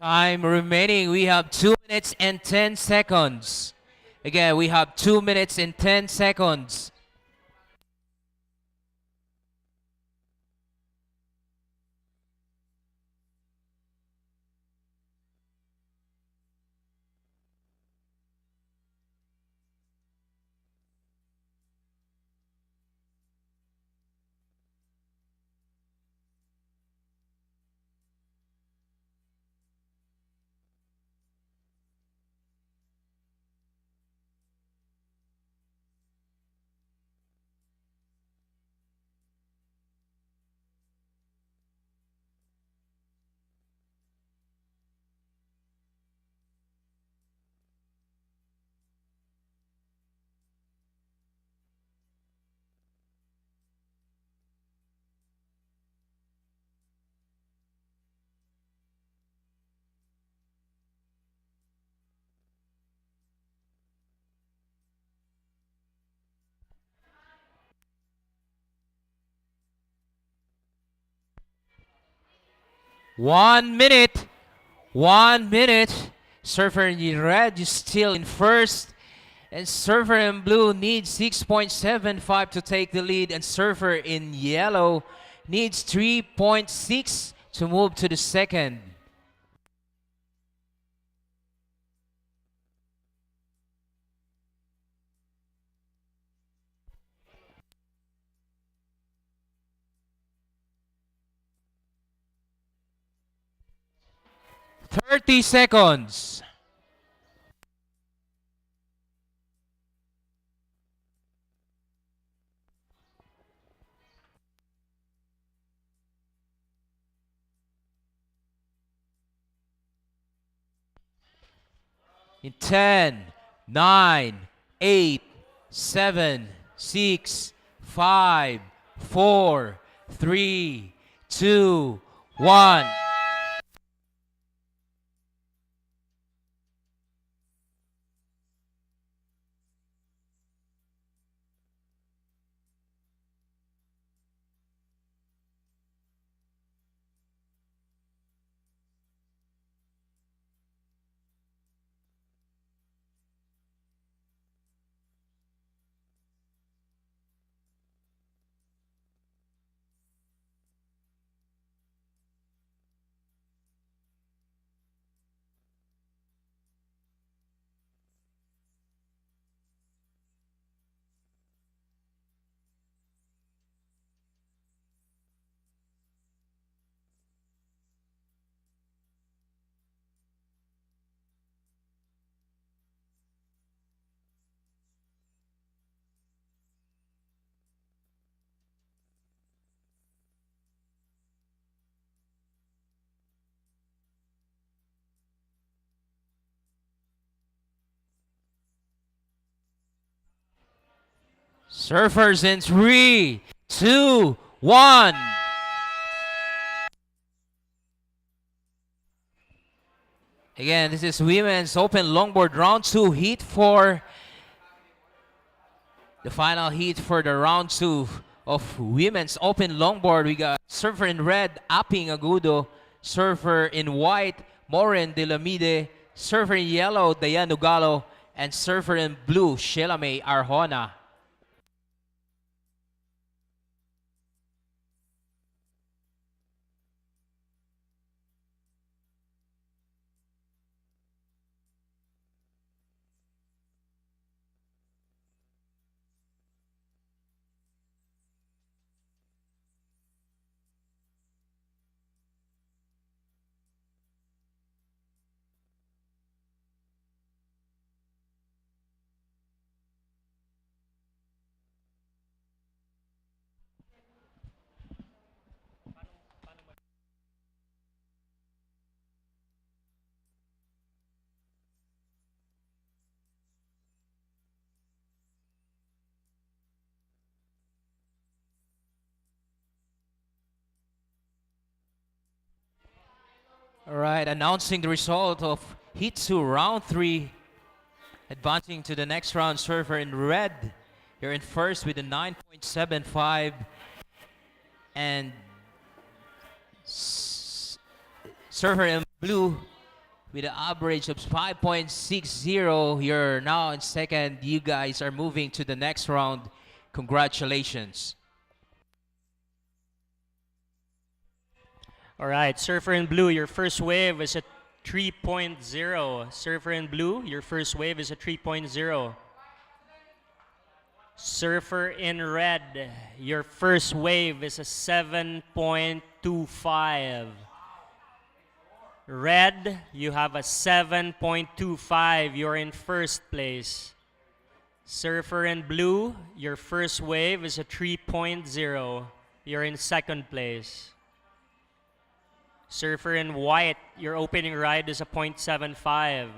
Time remaining, we have 2 minutes and 10 seconds. Again, we have 2 minutes and 10 seconds. 1 minute. 1 minute. Surfer in red is still in first. And Surfer in blue needs 6.75 to take the lead. And Surfer in yellow needs 3.6 to move to the second. Thirty seconds. In 10, 9, 8, 7, 6, 5, 4, 3, 2, 1. Surfers in 3, 2, 1. Again, this is Women's Open Longboard Round 2, Heat 4. The final heat for the Round 2 of Women's Open Longboard. We got Surfer in red, Aping Agudo. Surfer in white, Moren de la Mide. Surfer in yellow, Dayan Ugalo. And Surfer in blue, Shelame Arjona. All right, announcing the result of Heat 2, Round 3. Advancing to the next round, Surfer in red. You're in first with a 9.75. And Surfer in blue with an average of 5.60. You're now in second. You guys are moving to the next round. Congratulations. All right, Surfer in blue, your first wave is a 3.0. Surfer in blue, your first wave is a 3.0. Surfer in red, your first wave is a 7.25. Red, you have a 7.25. You're in first place. Surfer in blue, your first wave is a 3.0. You're in second place. Surfer in white, your opening ride is a 0.75.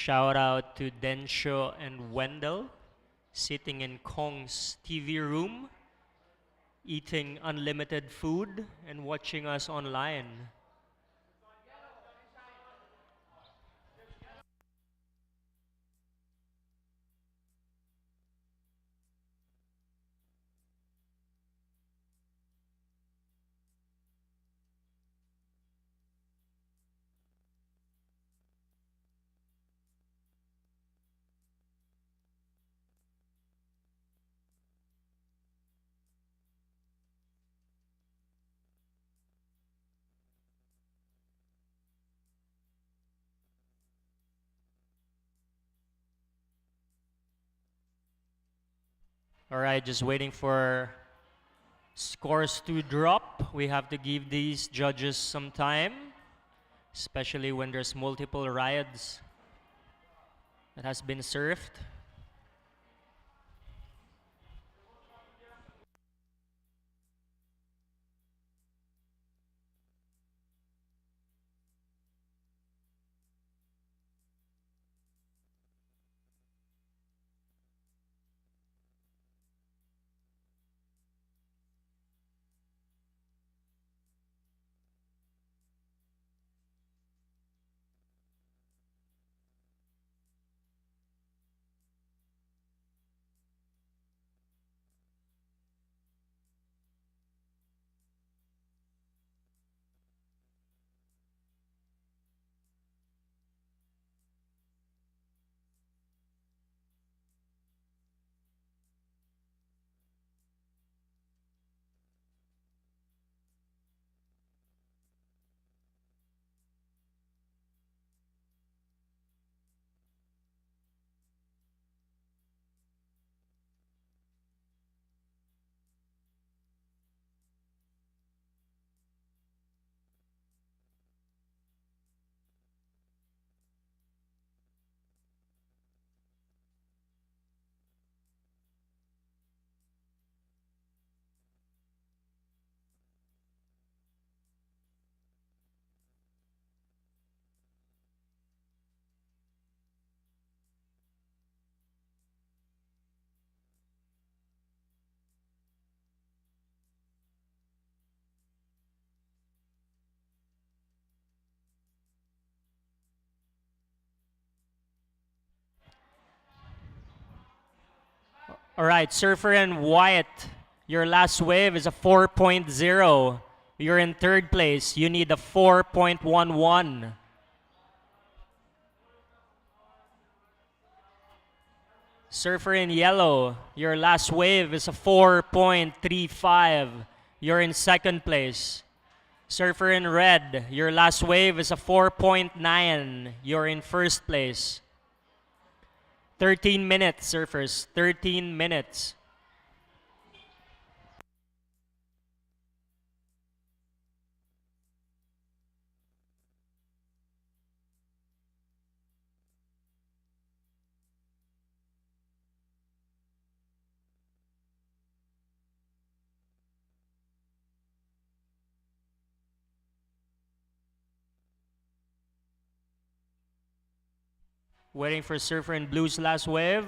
Shout out to Densho and Wendell sitting in Kong's TV room, eating unlimited food and watching us online. All right, just waiting for scores to drop. We have to give these judges some time, especially when there's multiple rides that has been surfed. All right, Surfer and Wyatt, your last wave is a 4.0. You're in third place. You need a 4.11. Surfer in Yellow, your last wave is a 4.35. You're in second place. Surfer in Red, your last wave is a 4.9. You're in first place. 13 minutes, surfers. 13 minutes. Waiting for Surfer in Blue's last wave.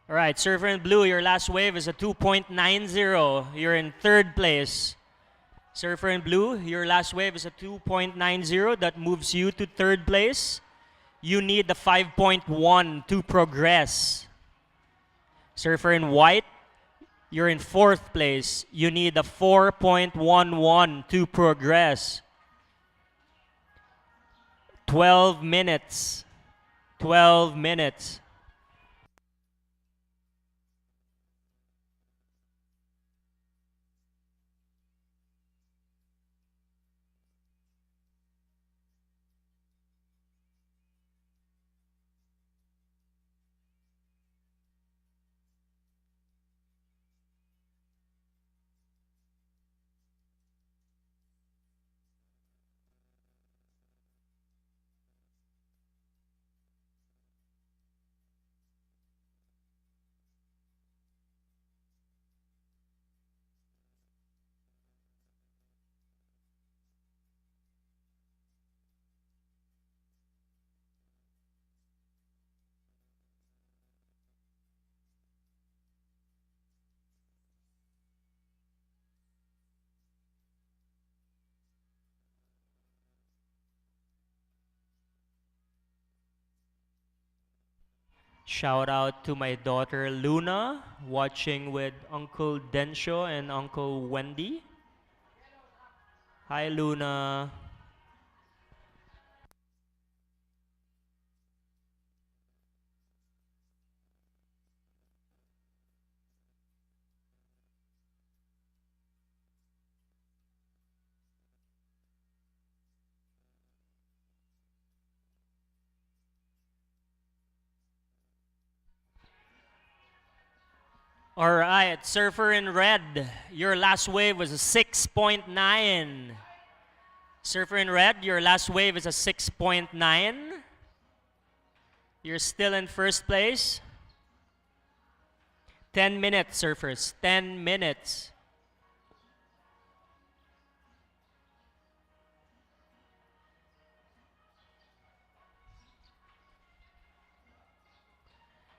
All right, Surfer in Blue, your last wave is a 2.90. You're in third place. Surfer in Blue, your last wave is a 2.90. That moves you to third place. You need the 5.1 to progress. Surfer in White, you're in fourth place. You need a 4.11 to progress. 12 minutes. 12 minutes. Shout out to my daughter Luna, watching with Uncle Densho and Uncle Wendy. Hi, Luna. All right, surfer in red. Your last wave was a 6.9. Surfer in red, your last wave is a 6.9. You're still in first place. 10 minutes, surfers. 10 minutes.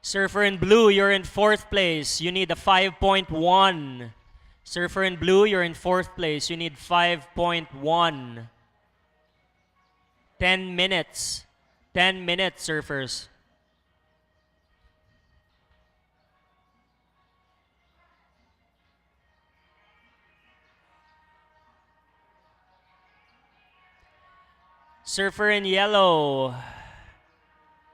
Surfer in blue, you're in fourth place. You need a 5.1. Surfer in blue, you're in fourth place. You need 5.1. 10 minutes. 10 minutes, surfers. Surfer in yellow.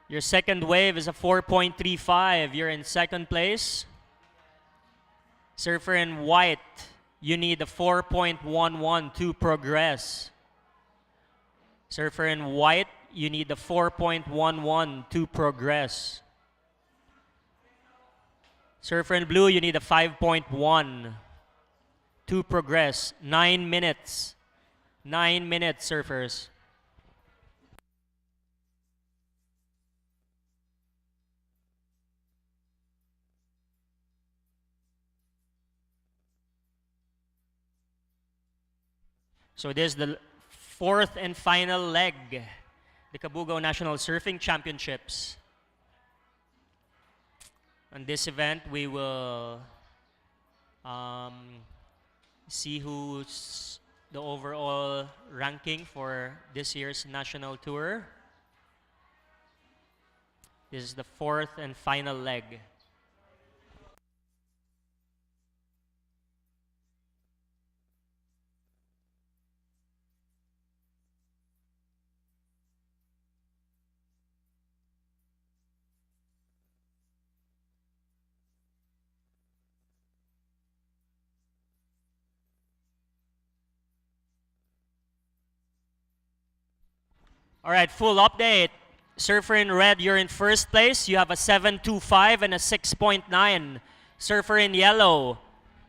Your second wave is a 4.35. You're in second place. Surfer in white. You need a 4.11 to progress. Surfer in white. You need a 4.11 to progress. Surfer in blue. You need a 5.1 to progress. 9 minutes. 9 minutes, surfers. So this is the fourth and final leg, the Cabugao National Surfing Championships. On this event, we will see who's the overall ranking for this year's national tour. This is the fourth and final leg. All right, full update. Surfer in red, you're in first place. You have a 7.25 and a 6.9. Surfer in yellow,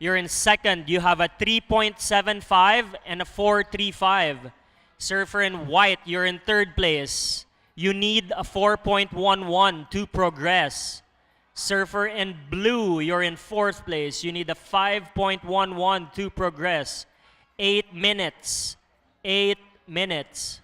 you're in second. You have a 3.75 and a 4.35. Surfer in white, you're in third place. You need a 4.11 to progress. Surfer in blue, you're in fourth place. You need a 5.11 to progress. 8 minutes. 8 minutes.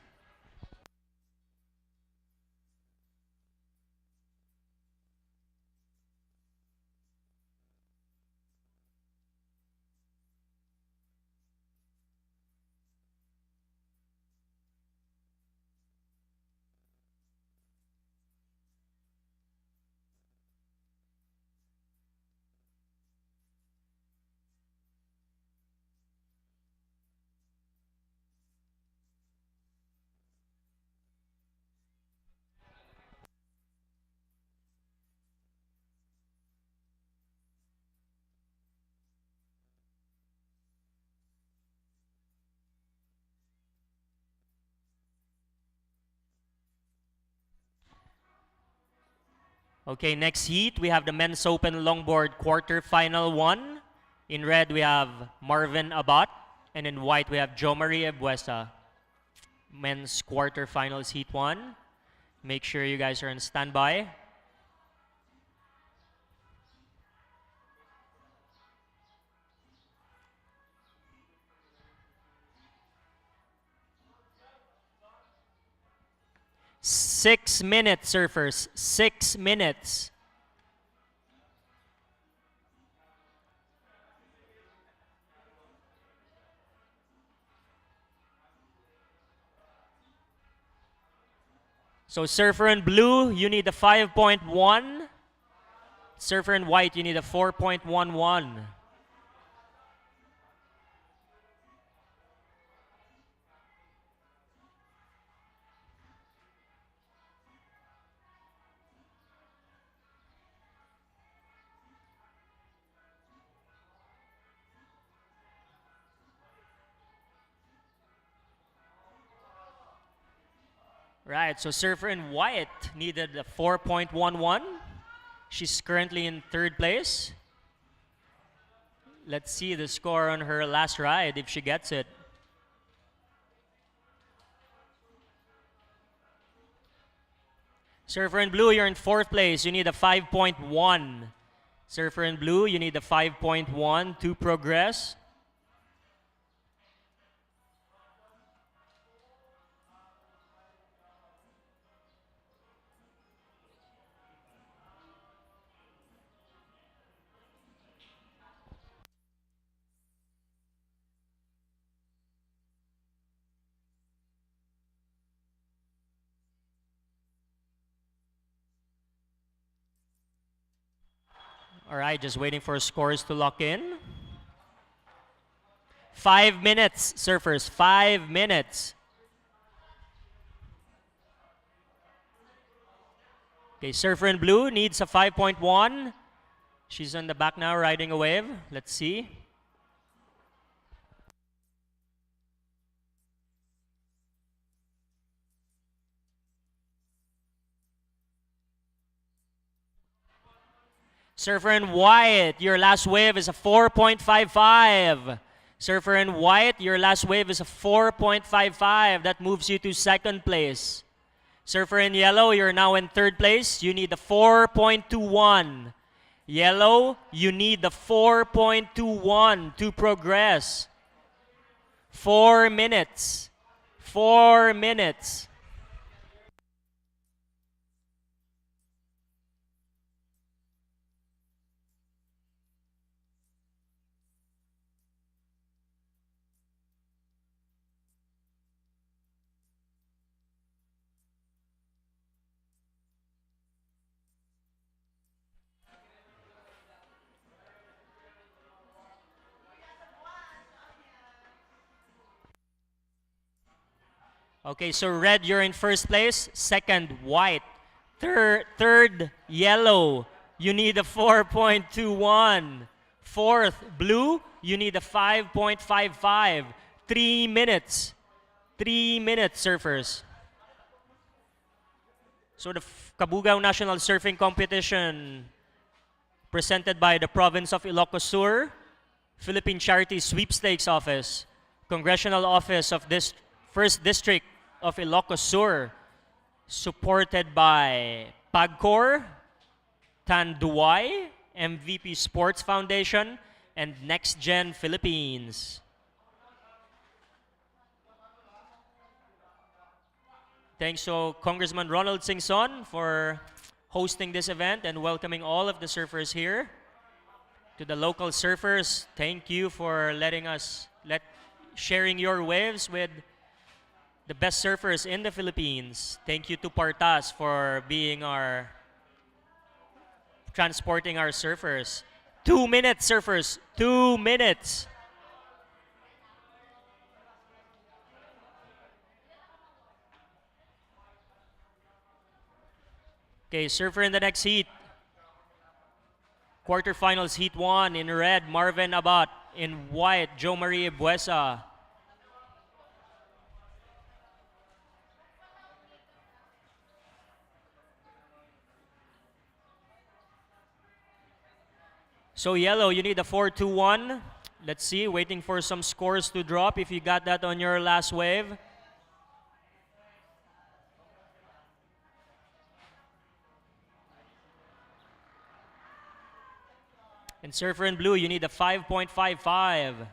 Okay, next heat, we have the Men's Open Longboard Quarterfinal 1. In red, we have Marvin Abat. And in white, we have Jo Marie Ebuesa. Men's Quarterfinals Heat 1. Make sure you guys are on standby. Six minutes, surfers. 6 minutes. So surfer in blue, you need a 5.1. Surfer in white, you need a 4.11. Right, so surfer in white needed a 4.11. She's currently in third place. Let's see the score on her last ride if she gets it. Surfer in blue, you're in fourth place. You need a 5.1. Surfer in blue, you need a 5.1 to progress. All right, just waiting for scores to lock in. 5 minutes, surfers, 5 minutes. Okay, surfer in blue needs a 5.1. She's on the back now riding a wave. Let's see. Surfer in white, your last wave is a 4.55. Surfer in white, your last wave is a 4.55. That moves you to second place. Surfer in yellow, you're now in third place. You need a 4.21. Yellow, you need the 4.21 to progress. 4 minutes. 4 minutes. Okay, so red, you're in first place. Second, white. Third, yellow. You need a 4.21. Fourth, blue. You need a 5.55. 3 minutes. 3 minutes, surfers. So the Cabugao National Surfing Competition presented by the Province of Ilocos Sur, Philippine Charity Sweepstakes Office, Congressional Office of this First District of Ilocos Sur, supported by PAGCOR, Tanduay, MVP Sports Foundation, and NextGen Philippines. Thanks to Congressman Ronald Singson for hosting this event and welcoming all of the surfers here. To the local surfers, thank you for sharing your waves with the best surfers in the Philippines. Thank you to Partas for transporting our surfers. 2 minutes, surfers, 2 minutes. Okay, surfer in the next heat. Quarterfinals heat 1 in red, Marvin Abat. In white, Joe Marie Buesa. So yellow, you need a 4.21. Let's see, waiting for some scores to drop if you got that on your last wave. And surfer in blue, you need a 5.55.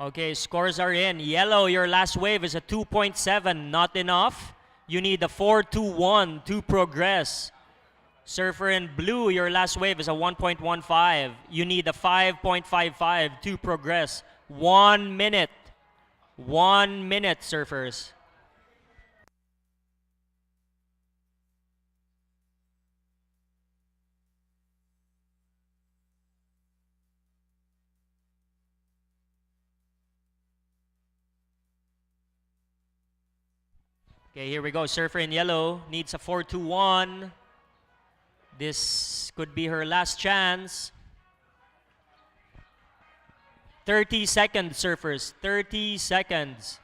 Okay, scores are in. Yellow, your last wave is a 2.7, not enough. You need a 4.21 to progress. Surfer in blue, your last wave is a 1.15. You need a 5.55 to progress. 1 minute. 1 minute, surfers. Okay, here we go. Surfer in yellow needs a 4.21. This could be her last chance. 30 seconds, surfers. 30 seconds.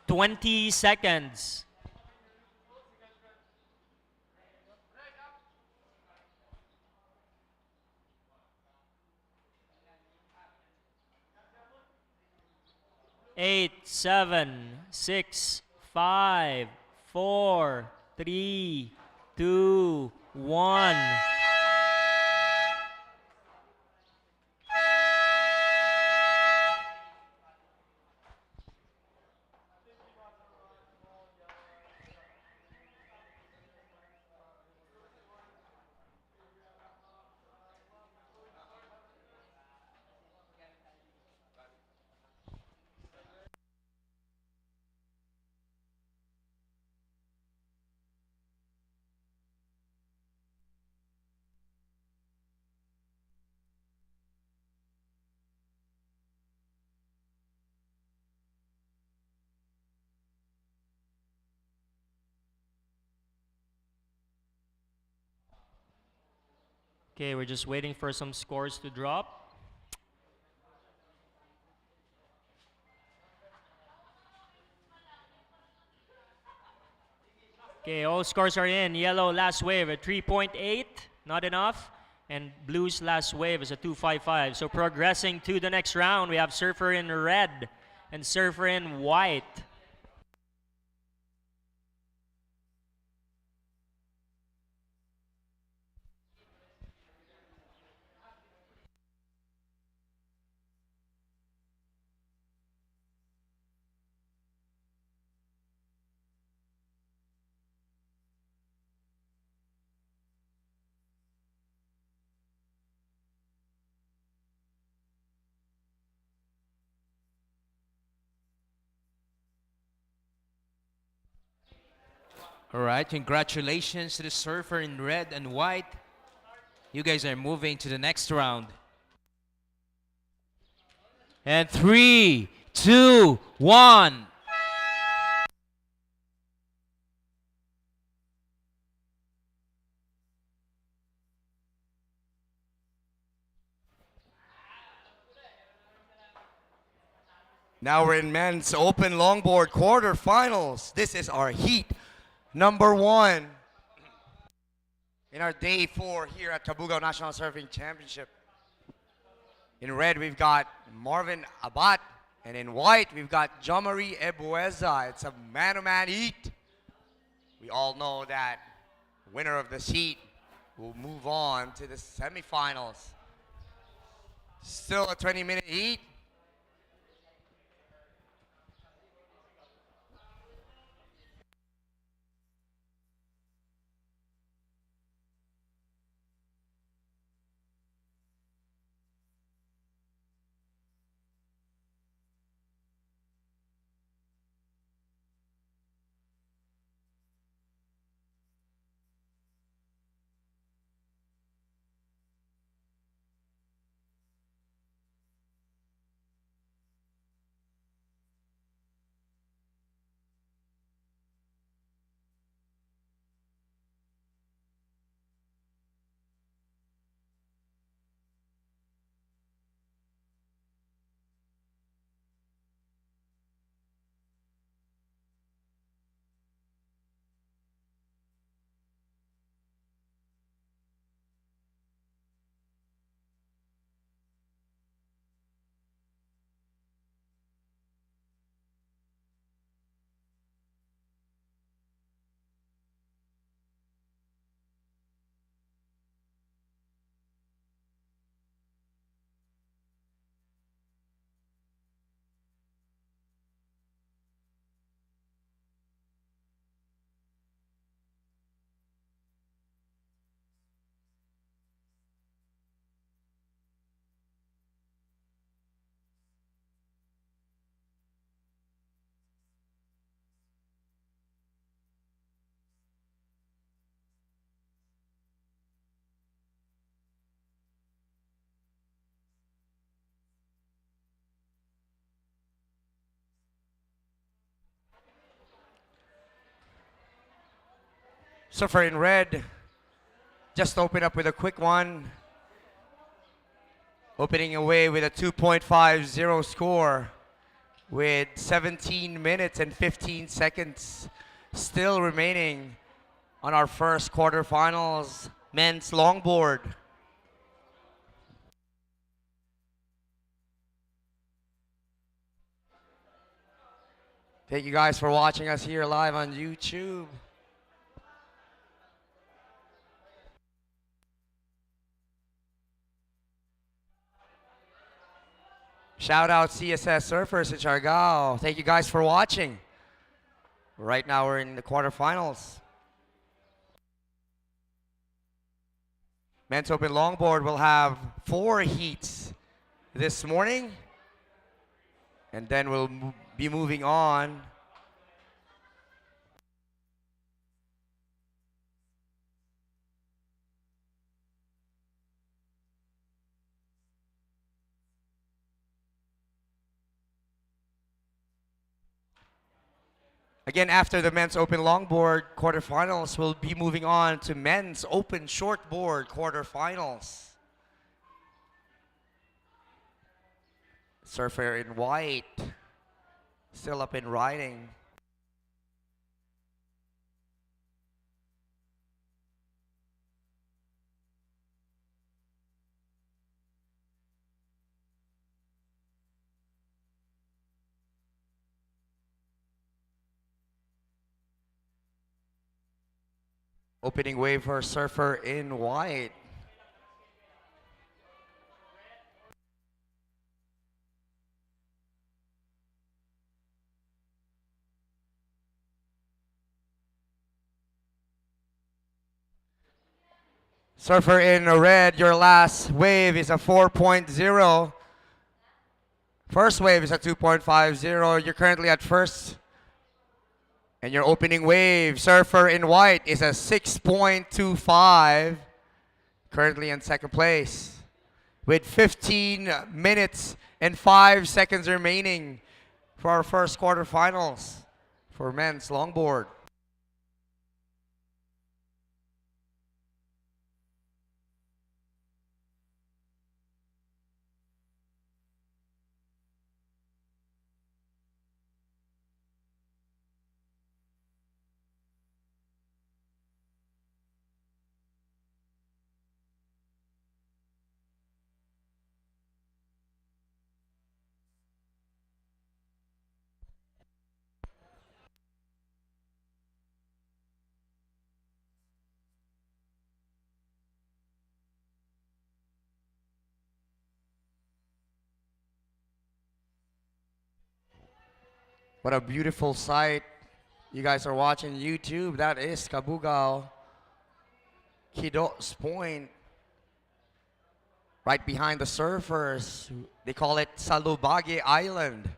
Twenty seconds. Eight, seven, six, 5, 4, 3, 2, 1. Okay, we're just waiting for some scores to drop. Okay, all scores are in. Yellow last wave at 3.8, not enough. And blue's last wave is a 2.55. So progressing to the next round, we have surfer in red and surfer in white. All right, congratulations to the surfer in red and white. You guys are moving to the next round. And 3, 2, 1. Now we're in men's open longboard quarterfinals. This is our heat number 1 in our day 4 here at Cabugao National Surfing Championship. In red, we've got Marvin Abad, and in white, we've got Jomari Ebueza. It's a man-to-man heat. We all know that winner of this heat will move on to the semifinals. Still a 20-minute heat. Surfer in red just opened up with a quick one. Opening away with a 2.50 score with 17 minutes and 15 seconds still remaining on our first quarterfinals men's longboard. Thank you guys for watching us here live on YouTube. Shout out CSS Surfers in Cabugao. Thank you guys for watching. Right now we're in the quarterfinals. Men's Open Longboard will have 4 heats this morning. And then we'll be moving on. Again, after the Men's Open Longboard quarterfinals, we'll be moving on to Men's Open Shortboard quarterfinals. Surfer in white, still up and riding. Opening wave for Surfer in white. Surfer in red, your last wave is a 4.0. First wave is a 2.50. You're currently at first. And your opening wave, Surfer in white, is a 6.25. Currently in second place. With 15 minutes and 5 seconds remaining for our first quarterfinals for men's longboard. What a beautiful sight. You guys are watching YouTube. That is Cabugao, Kido's Point. Right behind the surfers. They call it Salubage Island.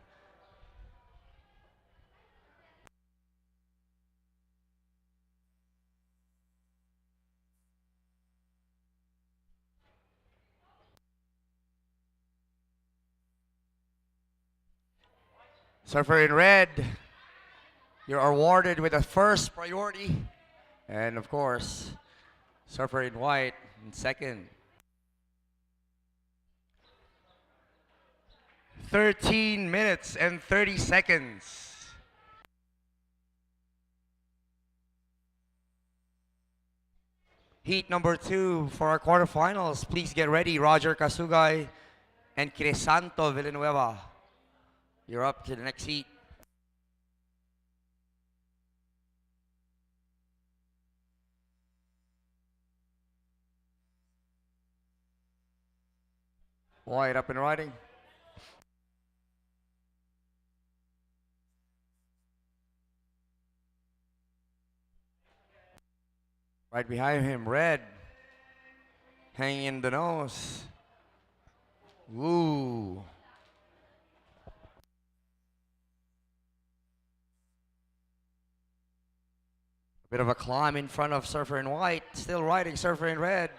Surfer in red, you're awarded with a first priority. And of course, Surfer in white in second. 13 minutes and 30 seconds. Heat number 2 for our quarterfinals. Please get ready, Roger Casugay and Crisanto Villanueva. You're up to the next heat. White up and riding. Right behind him, red. Hanging in the nose. Woo. Bit of a climb in front of Surfer in white. Still riding Surfer in red.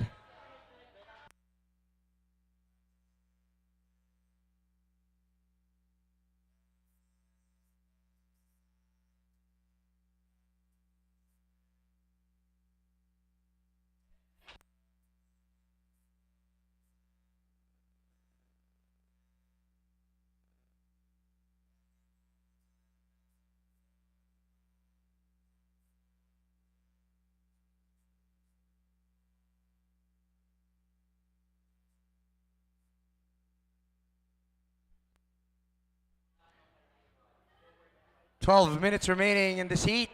12 minutes remaining in this heat.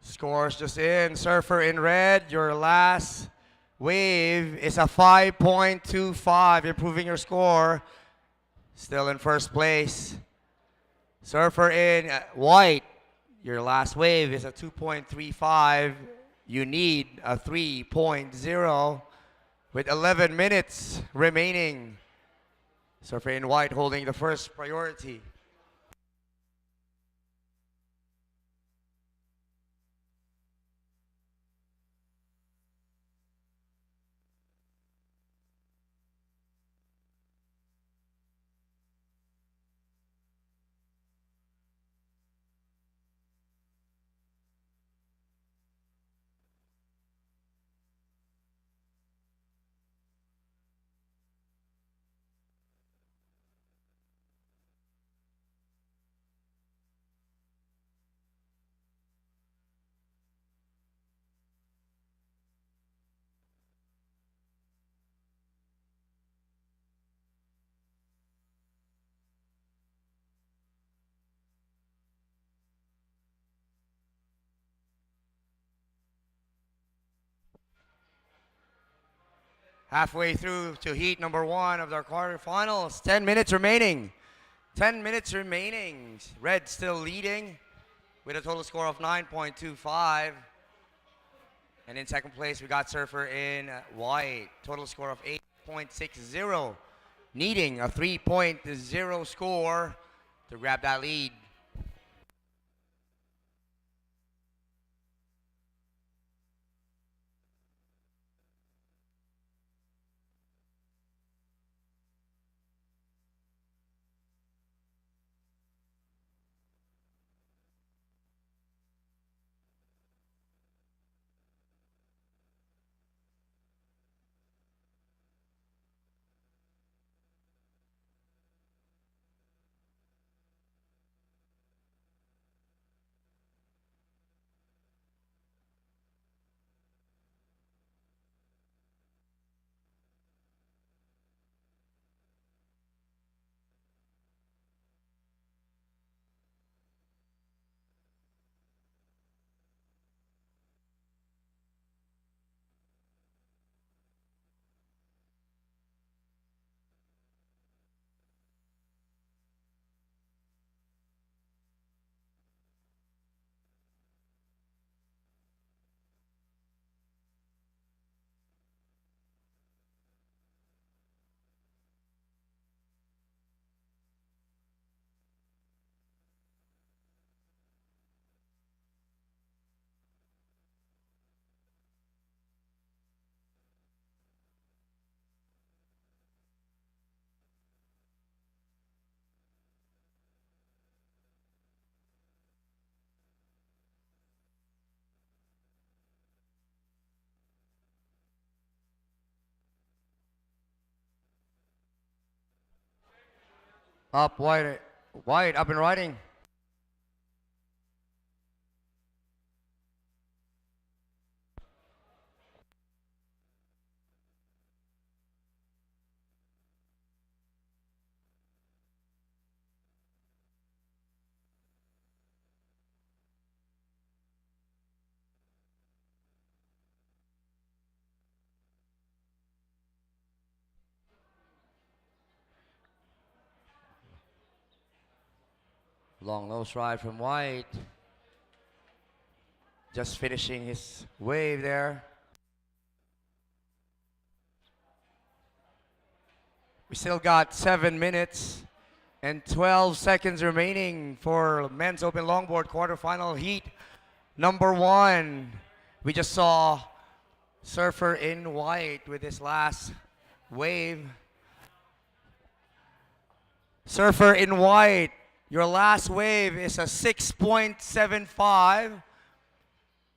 Scores just in. Surfer in red, your last wave is a 5.25, improving your score. Still in first place. Surfer in white, your last wave is a 2.35. You need a 3.0 with 11 minutes remaining. Surfer in white holding the first priority. Halfway through to heat number 1 of the quarterfinals. 10 minutes remaining. 10 minutes remaining. Red still leading with a total score of 9.25. And in second place, we got Surfer in white. Total score of 8.60. Needing a 3.0 score to grab that lead. Up wide, wide, up and riding. Long nose ride from White. Just finishing his wave there. We still got 7 minutes and 12 seconds remaining for men's open longboard quarterfinal heat number 1. We just saw Surfer in White with his last wave. Surfer in white, your last wave is a 6.75.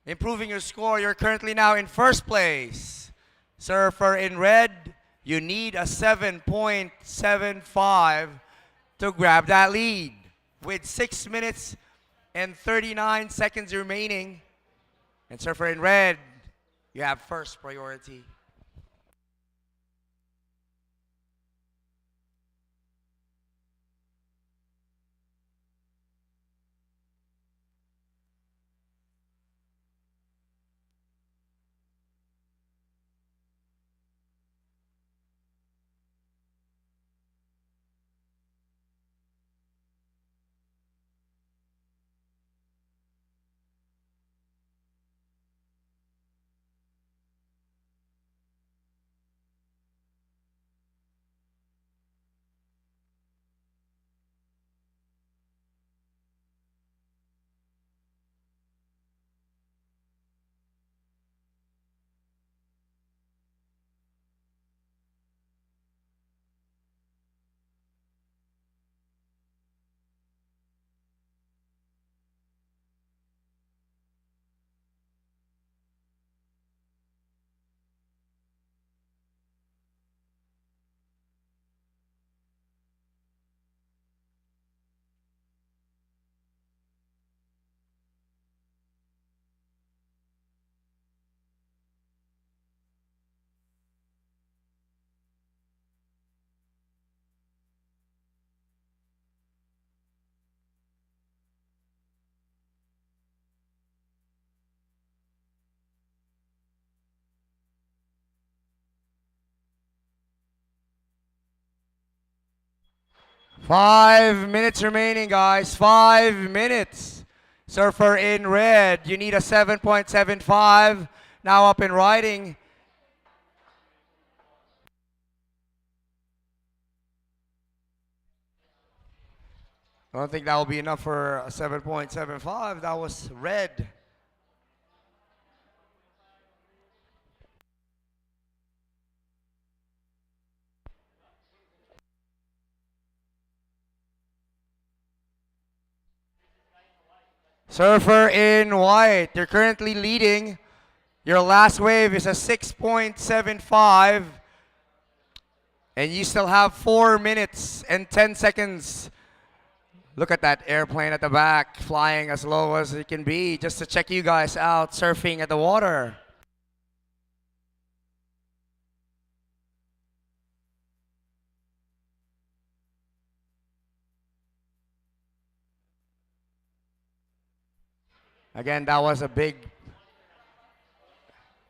Improving your score, you're currently now in first place. Surfer in red, you need a 7.75 to grab that lead. With 6 minutes and 39 seconds remaining, and surfer in red, you have first priority. Five minutes remaining, guys. 5 minutes. Surfer in red, you need a 7.75. Now up and riding. I don't think that will be enough for a 7.75. That was red. Surfer in white, you're currently leading. Your last wave is a 6.75. And you still have 4 minutes and 10 seconds. Look at that airplane at the back, flying as low as it can be, just to check you guys out surfing at the water. Again, that was a big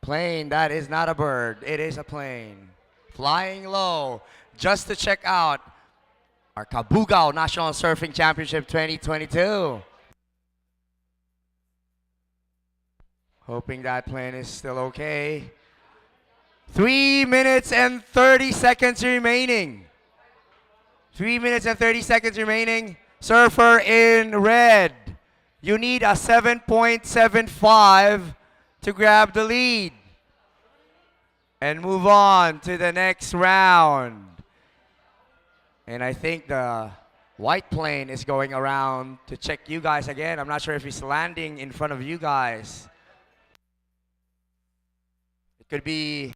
plane. That is not a bird. It is a plane. Flying low, just to check out our Cabugao National Surfing Championship 2022. Hoping that plane is still okay. 3 minutes and 30 seconds remaining. 3 minutes and 30 seconds remaining. Surfer in red. You need a 7.75 to grab the lead and move on to the next round. And I think the white plane is going around to check you guys again. I'm not sure if he's landing in front of you guys. It could be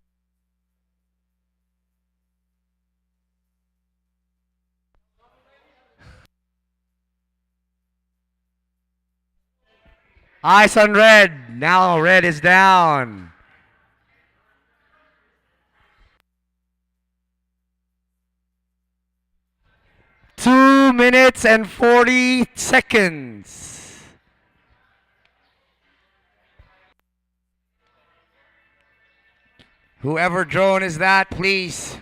eyes on red. Now red is down. Two minutes and 40 seconds. Whoever drone is that, please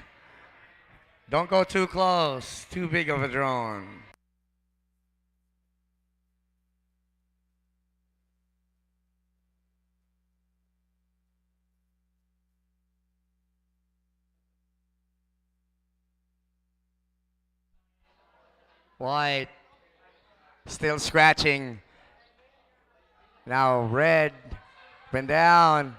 don't go too close. Too big of a drone. White still scratching. Now red went down.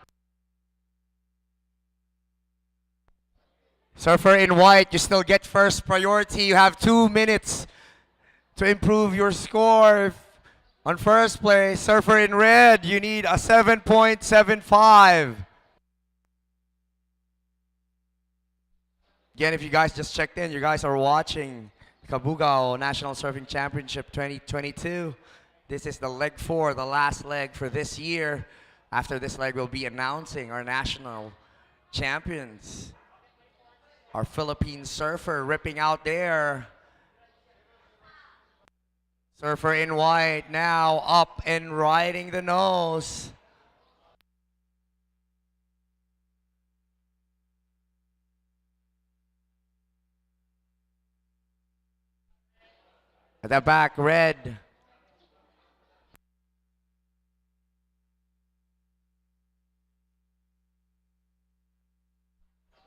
Surfer in white, you still get first priority. You have 2 minutes to improve your score. On first place, surfer in red, you need a 7.75. Again, if you guys just checked in, you guys are watching Cabugao National Surfing Championship 2022. This is the leg 4, the last leg for this year. After this leg, we'll be announcing our national champions. Our Philippine surfer ripping out there. Surfer in white now up and riding the nose. At the back, red.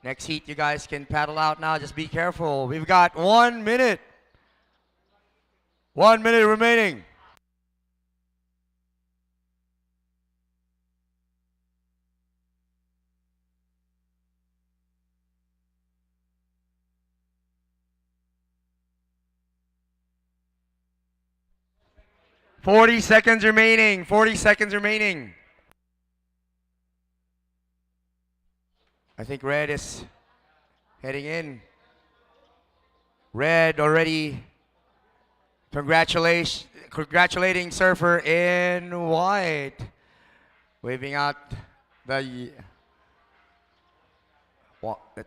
Next heat, you guys can paddle out now. Just be careful. We've got 1 minute. 1 minute remaining. Seconds remaining. 40 seconds remaining. I think red is heading in. Red already congratulating surfer in white. Waving out the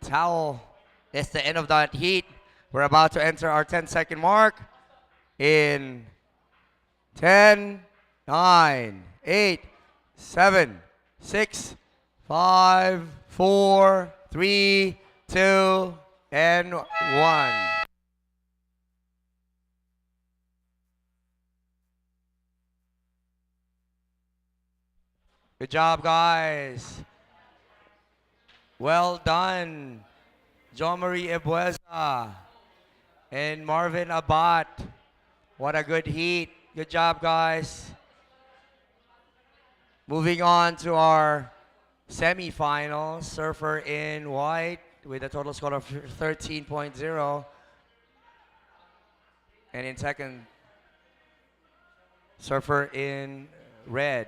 towel. It's the end of that heat. We're about to enter our 10-second mark in 10, 9, 8, 7, 6, 5, 4, 3, 2, and 1. Good job, guys. Well done. Jo Marie Ebueza and Marvin Abad. What a good heat. Good job, guys. Moving on to our semifinals. Surfer in white with a total score of 13.0. And in second, surfer in red.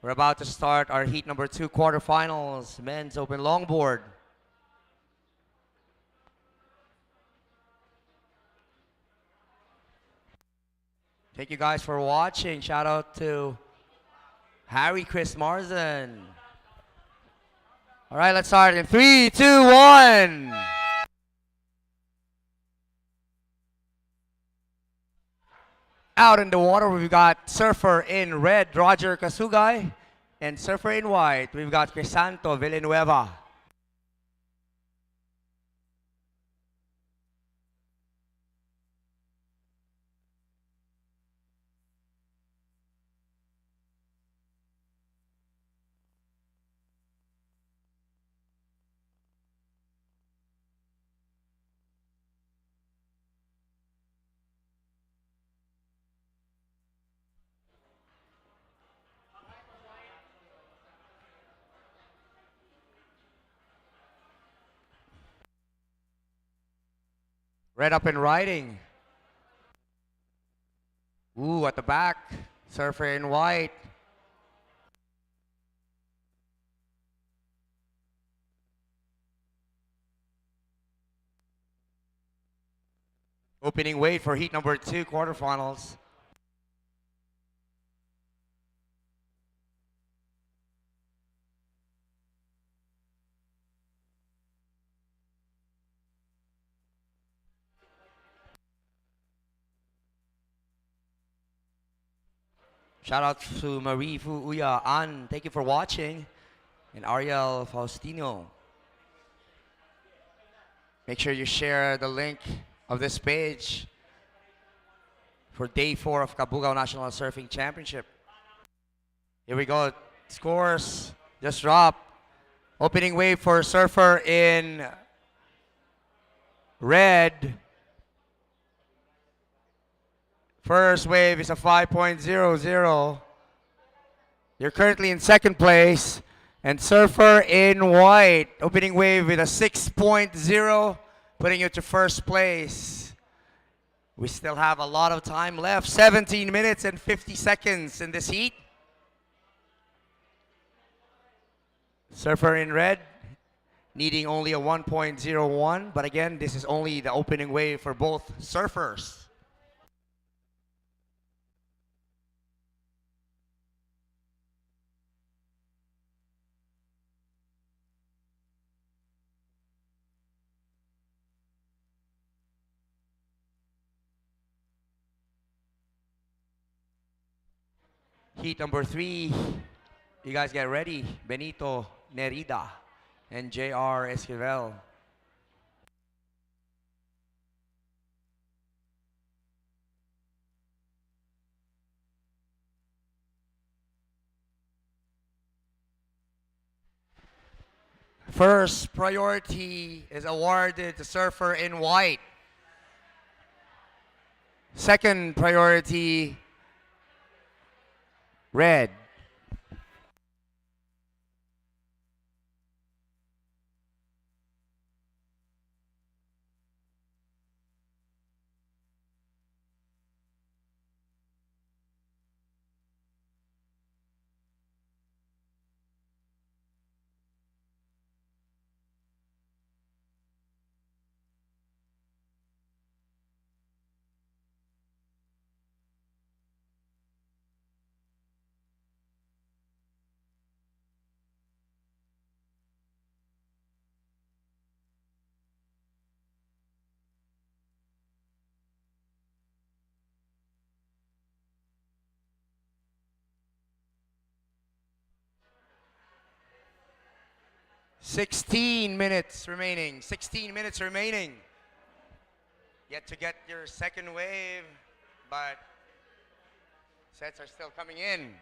We're about to start our heat number 2 quarterfinals, men's open longboard. Thank you guys for watching. Shout out to Harry Chris Marsden. All right, let's start in 3, 2, 1. Out in the water, we've got surfer in red, Roger Kasugay, and surfer in white, we've got Crisanto Villanueva. Red up and riding. Ooh, at the back, surfer in white. Opening weight for heat number 2 quarterfinals. Shout out to Marie Fu Uya An. Thank you for watching. And Ariel Faustino. Make sure you share the link of this page for day 4 of Cabugao National Surfing Championship. Here we go. Scores just dropped. Opening wave for surfer in red. First wave is a 5.00. You're currently in second place. And surfer in white, opening wave with a 6.0, putting you to first place. We still have a lot of time left, 17 minutes and 50 seconds in this heat. Surfer in red, needing only a 1.01, but again, this is only the opening wave for both surfers. Heat number 3, you guys get ready. Benito Nerida and JR Esquivel. First priority is awarded to surfer in white. Second priority, red. Sixteen minutes remaining. 16 minutes remaining. Yet to get your second wave, but sets are still coming in.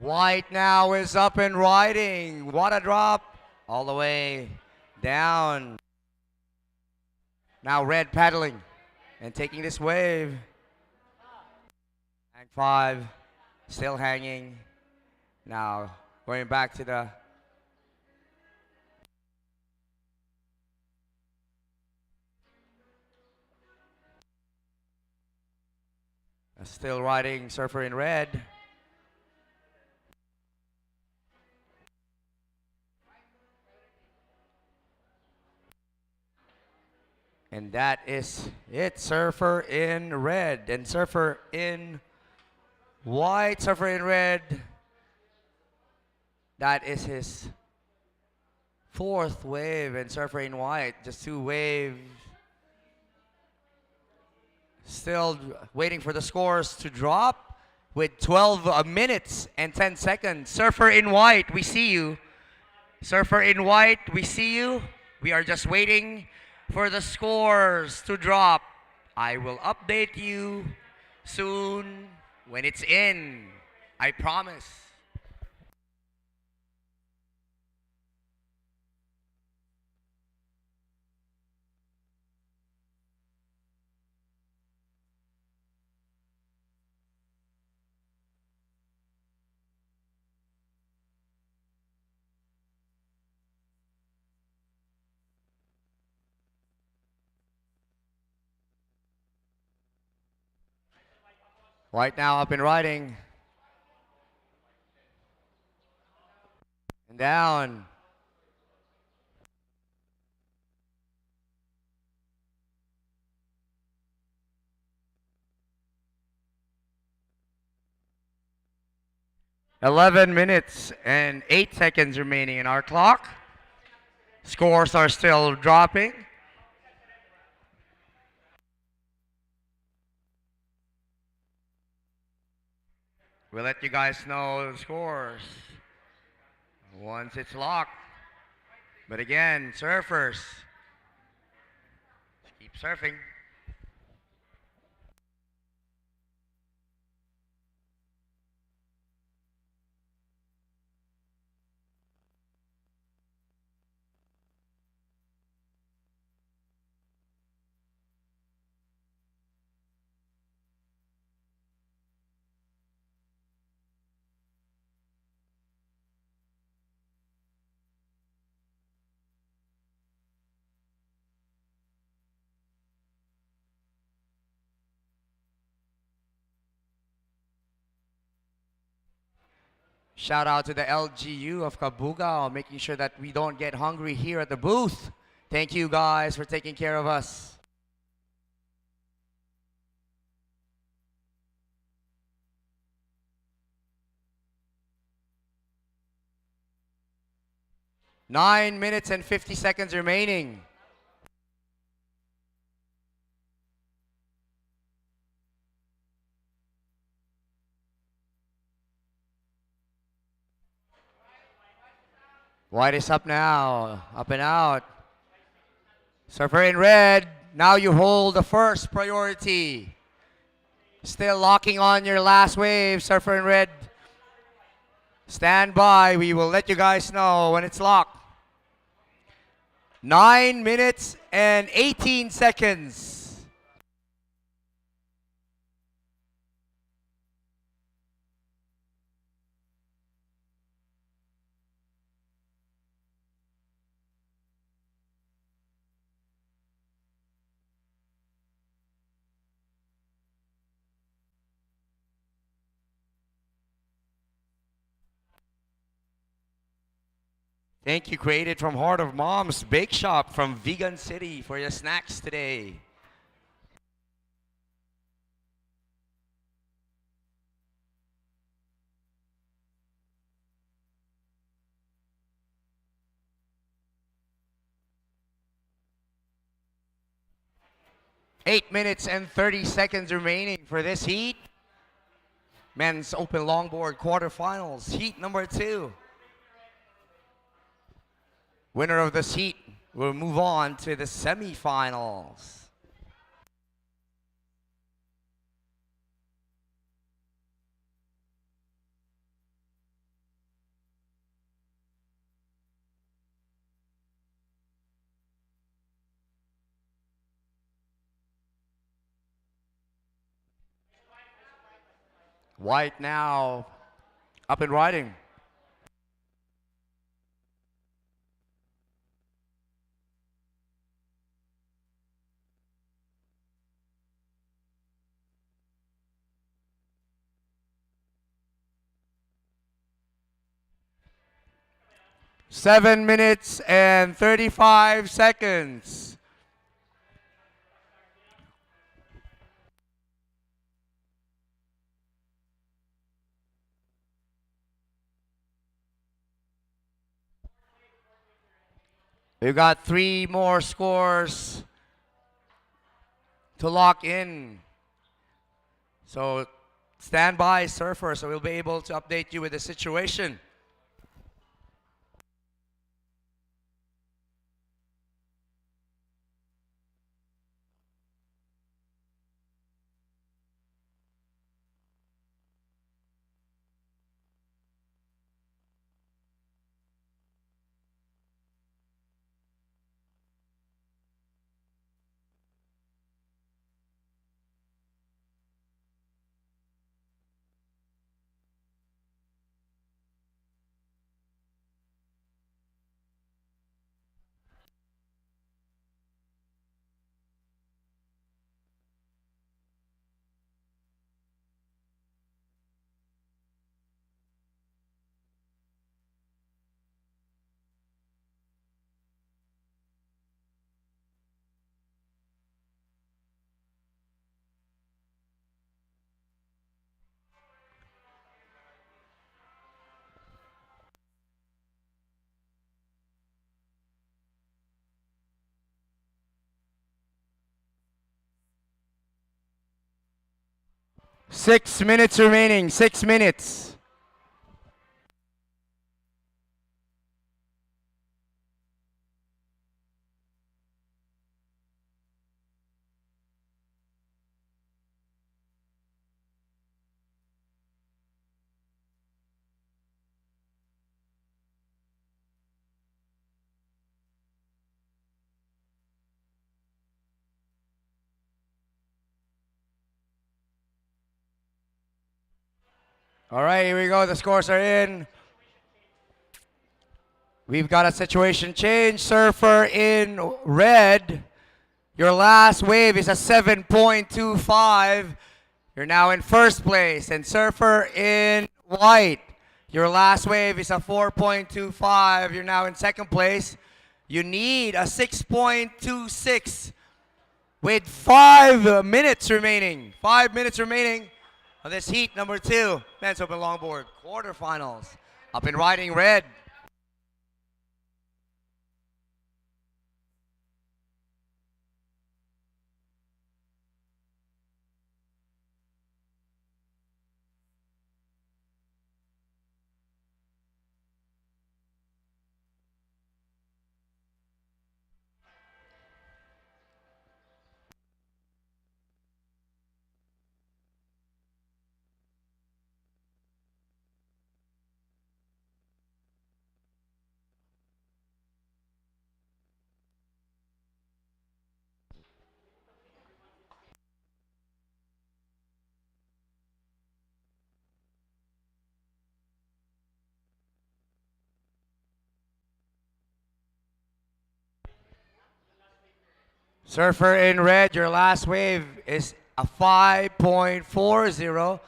White now is up and riding. What a drop. All the way Down. Now red paddling and taking this wave. Hang 5. Still hanging. Now going back to the still riding surfer in red. And that is it. Surfer in red and surfer in white. Surfer in red. That is his 4th wave, and surfer in white. Just 2 waves. Still waiting for the scores to drop with 12 minutes and 10 seconds. Surfer in white, we see you. Surfer in white, we see you. We are just waiting for the scores to drop. I will update you soon when it's in. I promise. Right now up and riding. And down. "11 minutes and 8 seconds remaining in our clock. Scores are still dropping. We'll let you guys know the scores once it's locked. But again, surfers, keep surfing. Shout out to the LGU of Cabugao, making sure that we don't get hungry here at the booth. Thank you guys for taking care of us. Nine minutes and 50 seconds remaining. White is up now, up and out. Surfer in red, now you hold the first priority. Still locking on your last wave, surfer in red. Stand by, we will let you guys know when it's locked. 9 minutes and 18 seconds. Thank you, Created from Heart of Mom's Bake Shop from Vegan City for your snacks today. Eight minutes and 30 seconds remaining for this heat. Men's Open Longboard quarterfinals, heat number 2. Winner of this heat will move on to the semifinals. White now up and riding. Seven minutes and 35 seconds. We've got 3 more scores to lock in. So stand by, surfer, so we'll be able to update you with the situation. Six minutes remaining, 6 minutes. All right, here we go. The scores are in. We've got a situation change. Surfer in red. Your last wave is a 7.25. You're now in first place. And surfer in white. Your last wave is a 4.25. You're now in second place. You need a 6.26 with 5 minutes remaining. 5 minutes remaining on this heat number 2, men's open longboard quarterfinals. Up and riding red. Surfer in red, your last wave is a 5.40,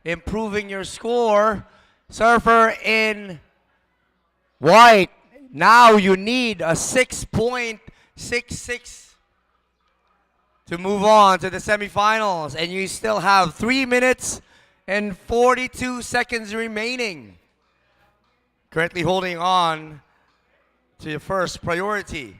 improving your score. Surfer in white, now you need a 6.66 to move on to the semifinals, and you still have 3 minutes and 42 seconds remaining. Currently holding on to your first priority.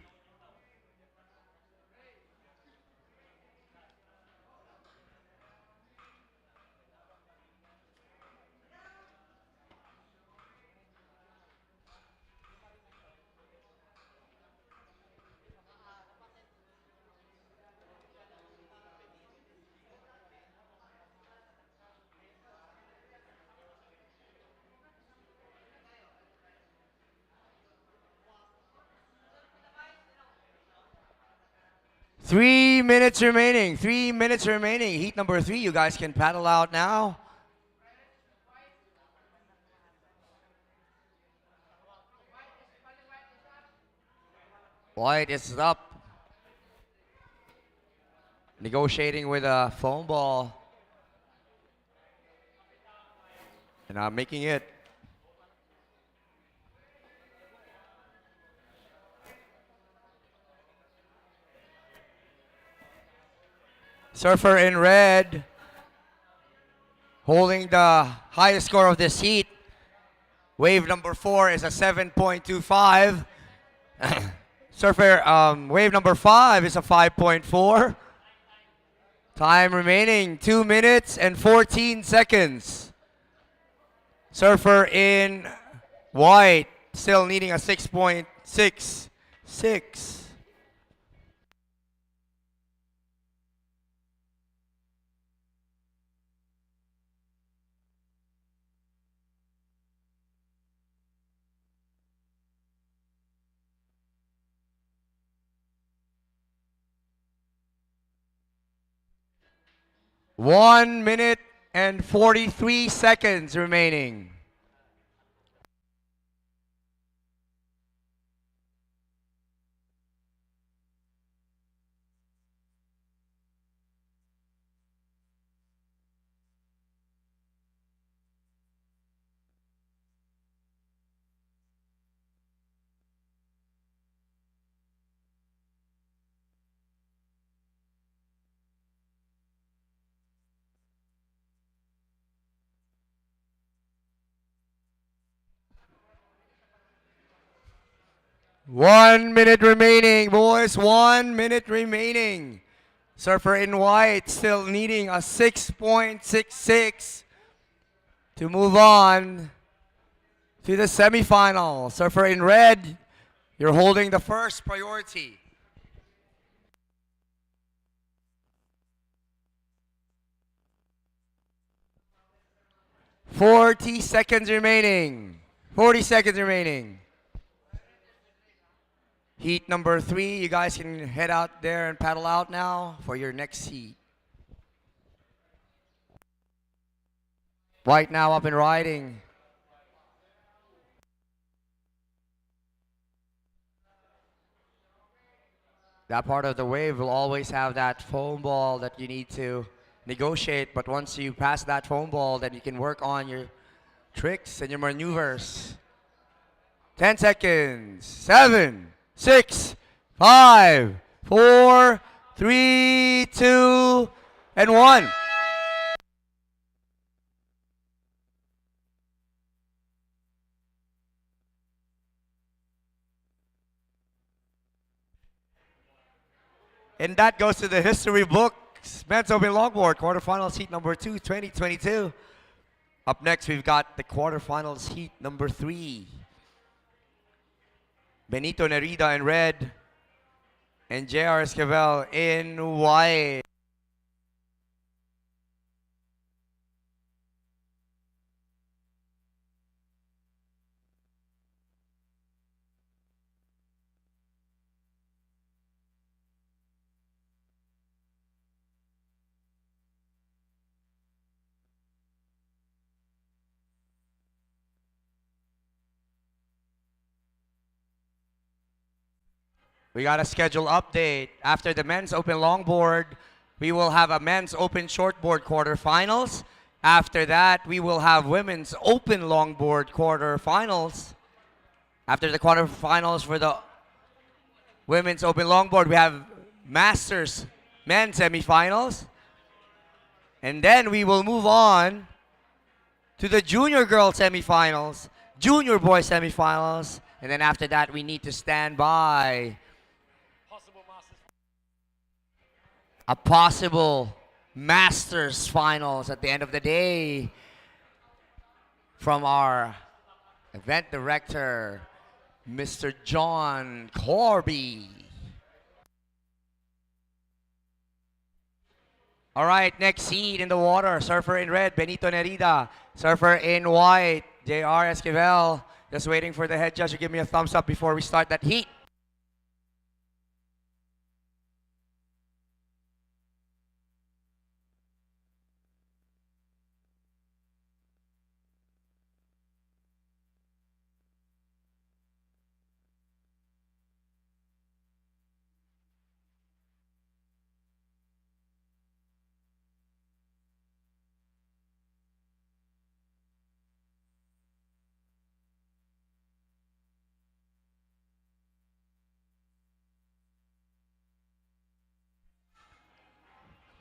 Three minutes remaining. 3 minutes remaining. Heat number 3. You guys can paddle out now. White is up. Negotiating with a foam ball. And not making it. Surfer in red, holding the highest score of this heat. Wave number 4 is a 7.25. Surfer, wave number 5 is a 5.4. Time remaining 2 minutes and 14 seconds. Surfer in white, still needing a 6.66. One minute and 43 seconds remaining. One minute remaining, boys. 1 minute remaining. Surfer in white still needing a 6.66 to move on to the semifinal. Surfer in red, you're holding the first priority. Forty seconds remaining. 40 seconds remaining. Heat number 3, you guys can head out there and paddle out now for your next heat. White now up and riding. That part of the wave will always have that foam ball that you need to negotiate, but once you pass that foam ball, then you can work on your tricks and your maneuvers. 10 seconds. 7, 6, 5, 4, 3, 2, and 1. And that goes to the history books. Men's Open Longboard, quarterfinals heat number 2, 2022. Up next, we've got the quarterfinals heat number 3. Benito Nerida in red, and J.R. Esquivel in white. We got a schedule update. After the men's open longboard, we will have a men's open shortboard quarterfinals. After that, we will have women's open longboard quarterfinals. After the quarterfinals for the women's open longboard, we have Masters men's semifinals. And then we will move on to the junior girl semifinals, junior boy semifinals, and then after that, we need to stand by a possible Masters finals at the end of the day from our event director, Mr. John Corby. All right, next heat in the water. Surfer in red, Benito Nerida. Surfer in white, J.R. Esquivel. Just waiting for the head judge to give me a thumbs up before we start that heat.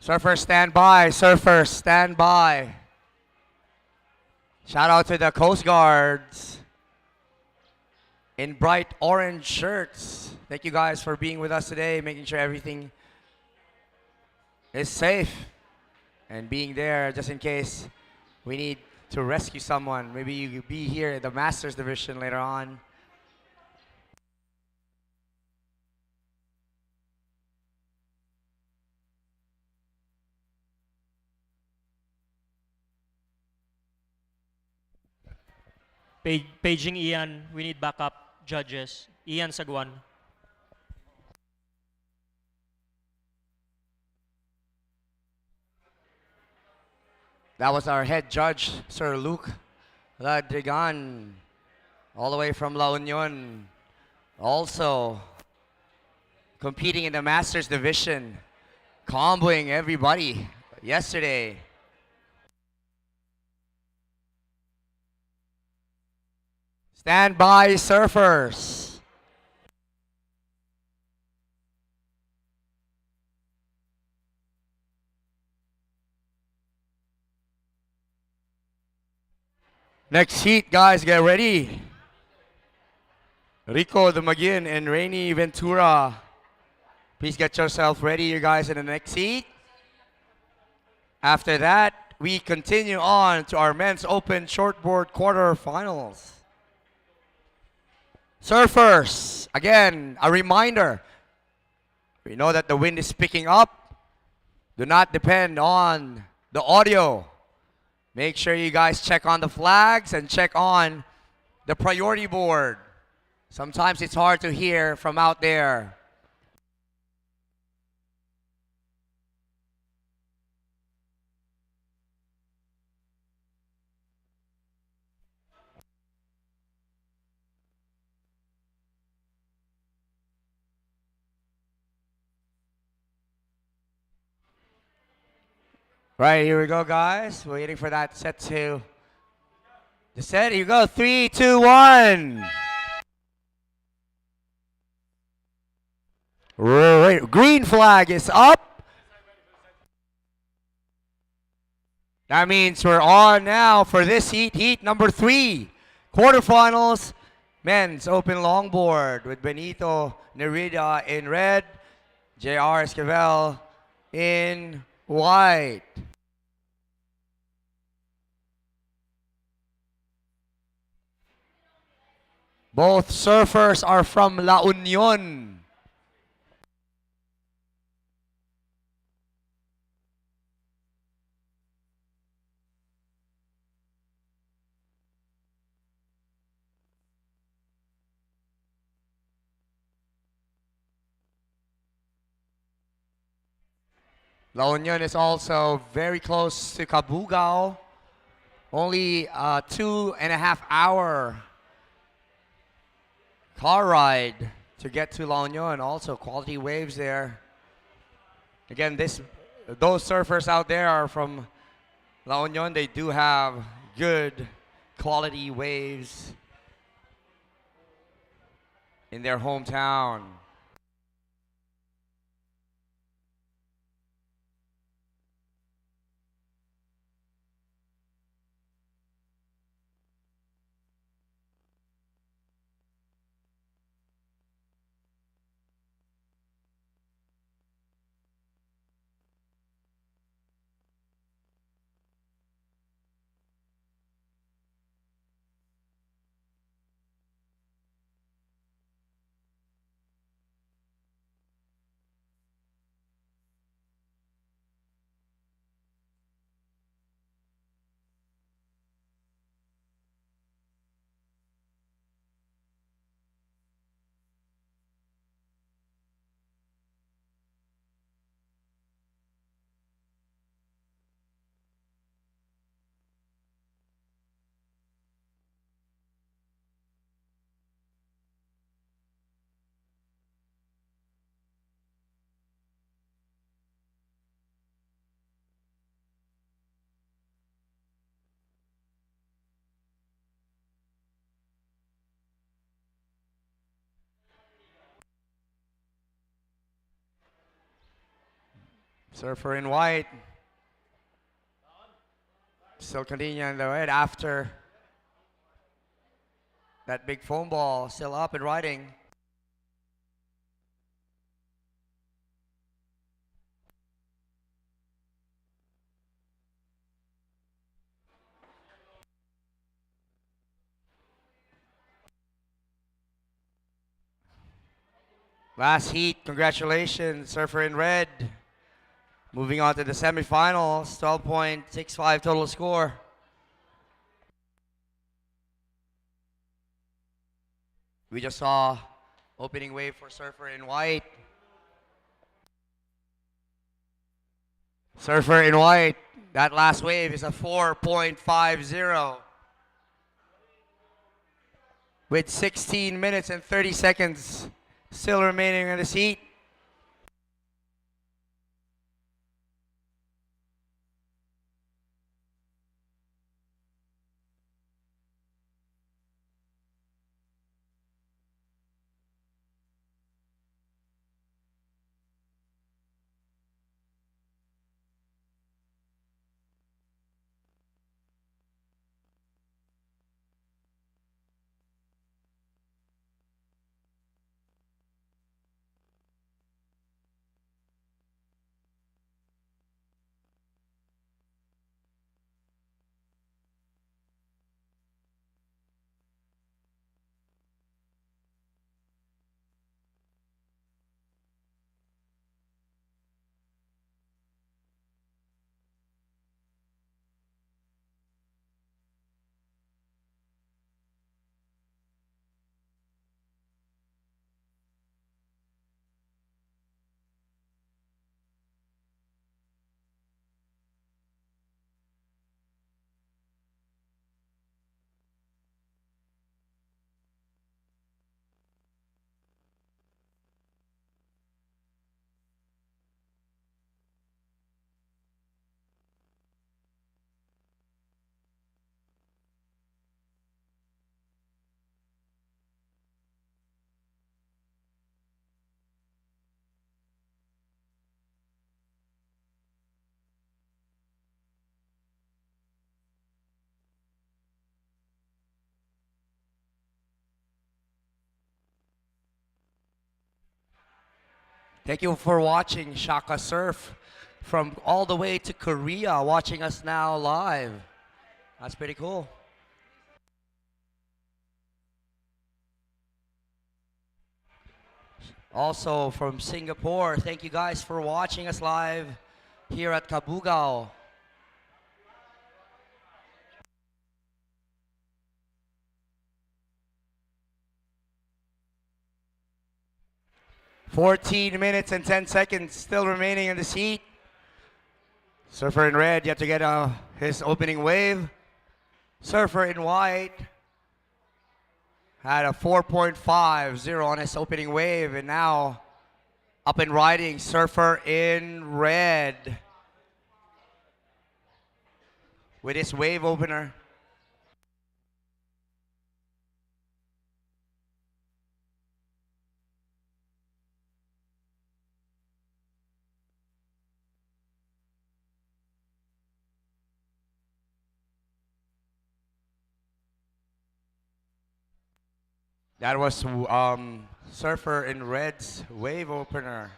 Surfers, stand by. Surfers, stand by. Shout out to the Coast Guards in bright orange shirts. Thank you guys for being with us today, making sure everything is safe and being there just in case we need to rescue someone. Maybe you could be here at the Masters Division later on. Paging Ian, we need backup judges. Ian Sagwan. That was our head judge, Sir Luke Ladrigan, all the way from La Union. Also competing in the Masters Division, comboing everybody yesterday. Stand by, surfers. Next heat, guys, get ready. Rico Dumagin and Rainy Ventura. Please get yourself ready, you guys, in the next heat. After that, we continue on to our men's open shortboard quarterfinals. Surfers, again, a reminder. We know that the wind is picking up. Do not depend on the audio. Make sure you guys check on the flags and check on the priority board. Sometimes it's hard to hear from out there. Right, here we go, guys. We're waiting for that set to the set. Here you go. 3, 2, 1. Right. Green flag is up. That means we're on now for this heat number 3. Quarterfinals, men's open longboard with Benito Nerida in red, JR Esquivel in white. Both surfers are from La Union. La Union is also very close to Cabugao. Only a 2.5 hour car ride to get to La Union. Also quality waves there. Again, those surfers out there are from La Union. They do have good quality waves in their hometown. Surfer in white. Still continuing the red after that big foam ball. Still up and riding. Last heat, congratulations, Surfer in red. Moving on to the semifinals, 12.65 total score. We just saw opening wave for Surfer in white. Surfer in white, that last wave is a 4.50. With 16 minutes and 30 seconds still remaining in the seat. Thank you for watching Shaka Surf from all the way to Korea, watching us now live. That's pretty cool. Also from Singapore, thank you guys for watching us live here at Cabugao. "14 minutes and 10 seconds still remaining in the seat. Surfer in red yet to get his opening wave. Surfer in white had a 4.50 on his opening wave, and now up and riding, Surfer in red with his wave opener. That was Surfer in red's wave opener.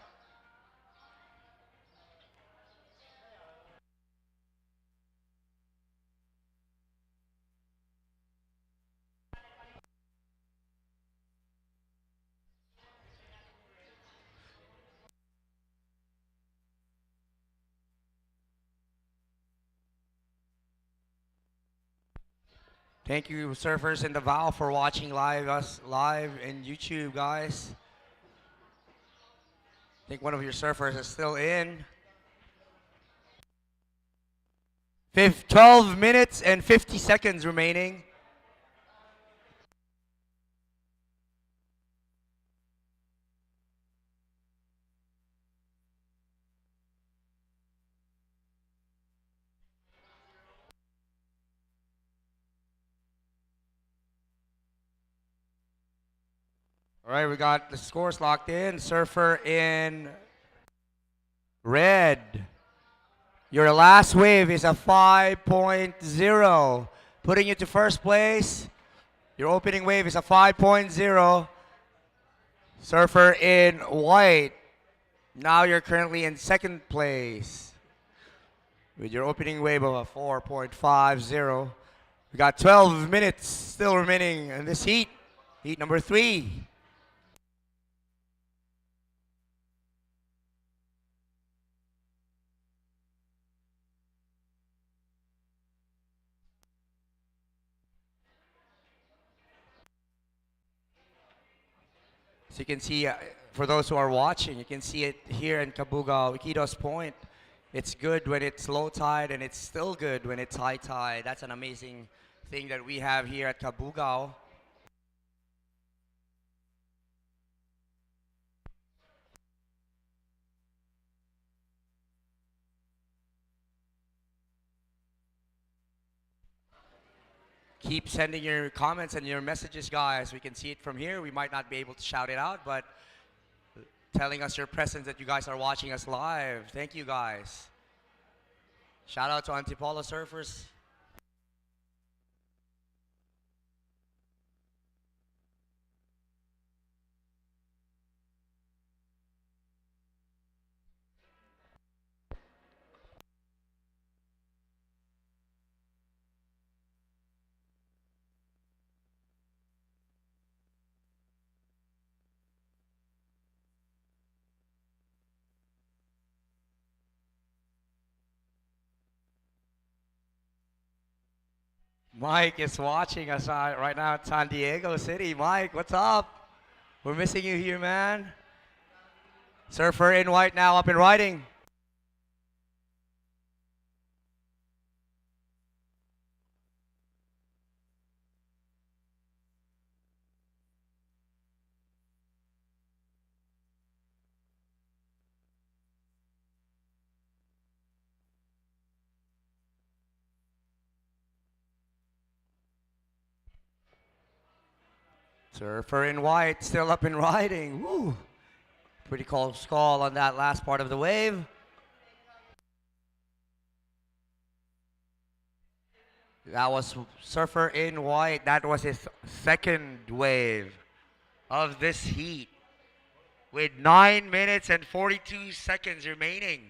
Thank you, surfers in the Val, for watching us live in YouTube, guys. I think one of your surfers is still in. 12 minutes and 50 seconds remaining. All right, we got the scores locked in. Surfer in red Your last wave is a 5.0, putting you to first place. Your opening wave is a 5.0. Surfer in white. Now you're currently in second place with your opening wave of a 4.50. We got 12 minutes still remaining in this heat. Heat number 3. So you can see, for those who are watching, you can see it here in Cabugao, Iquitos Point. It's good when it's low tide, and it's still good when it's high tide. That's an amazing thing that we have here at Cabugao. Keep sending your comments and your messages, guys. We can see it from here. We might not be able to shout it out, but telling us your presence that you guys are watching us live. Thank you, guys. Shout out to Antipolo surfers. Mike is watching us right now at San Diego City. Mike, what's up? We're missing you here, man. Surfer in white now up and riding. Surfer in white, still up and riding. Woo. Pretty close call on that last part of the wave. That was Surfer in white. That was his second wave of this heat with 9 minutes and 42 seconds remaining.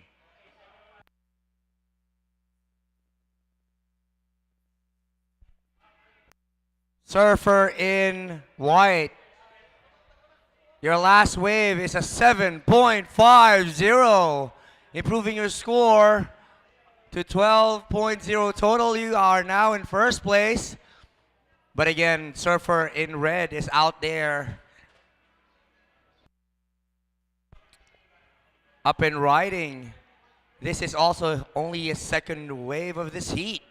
Surfer in white. Your last wave is a 7.50, improving your score to 12.0 total. You are now in first place. But again, Surfer in red is out there. Up and riding. This is also only a second wave of this heat.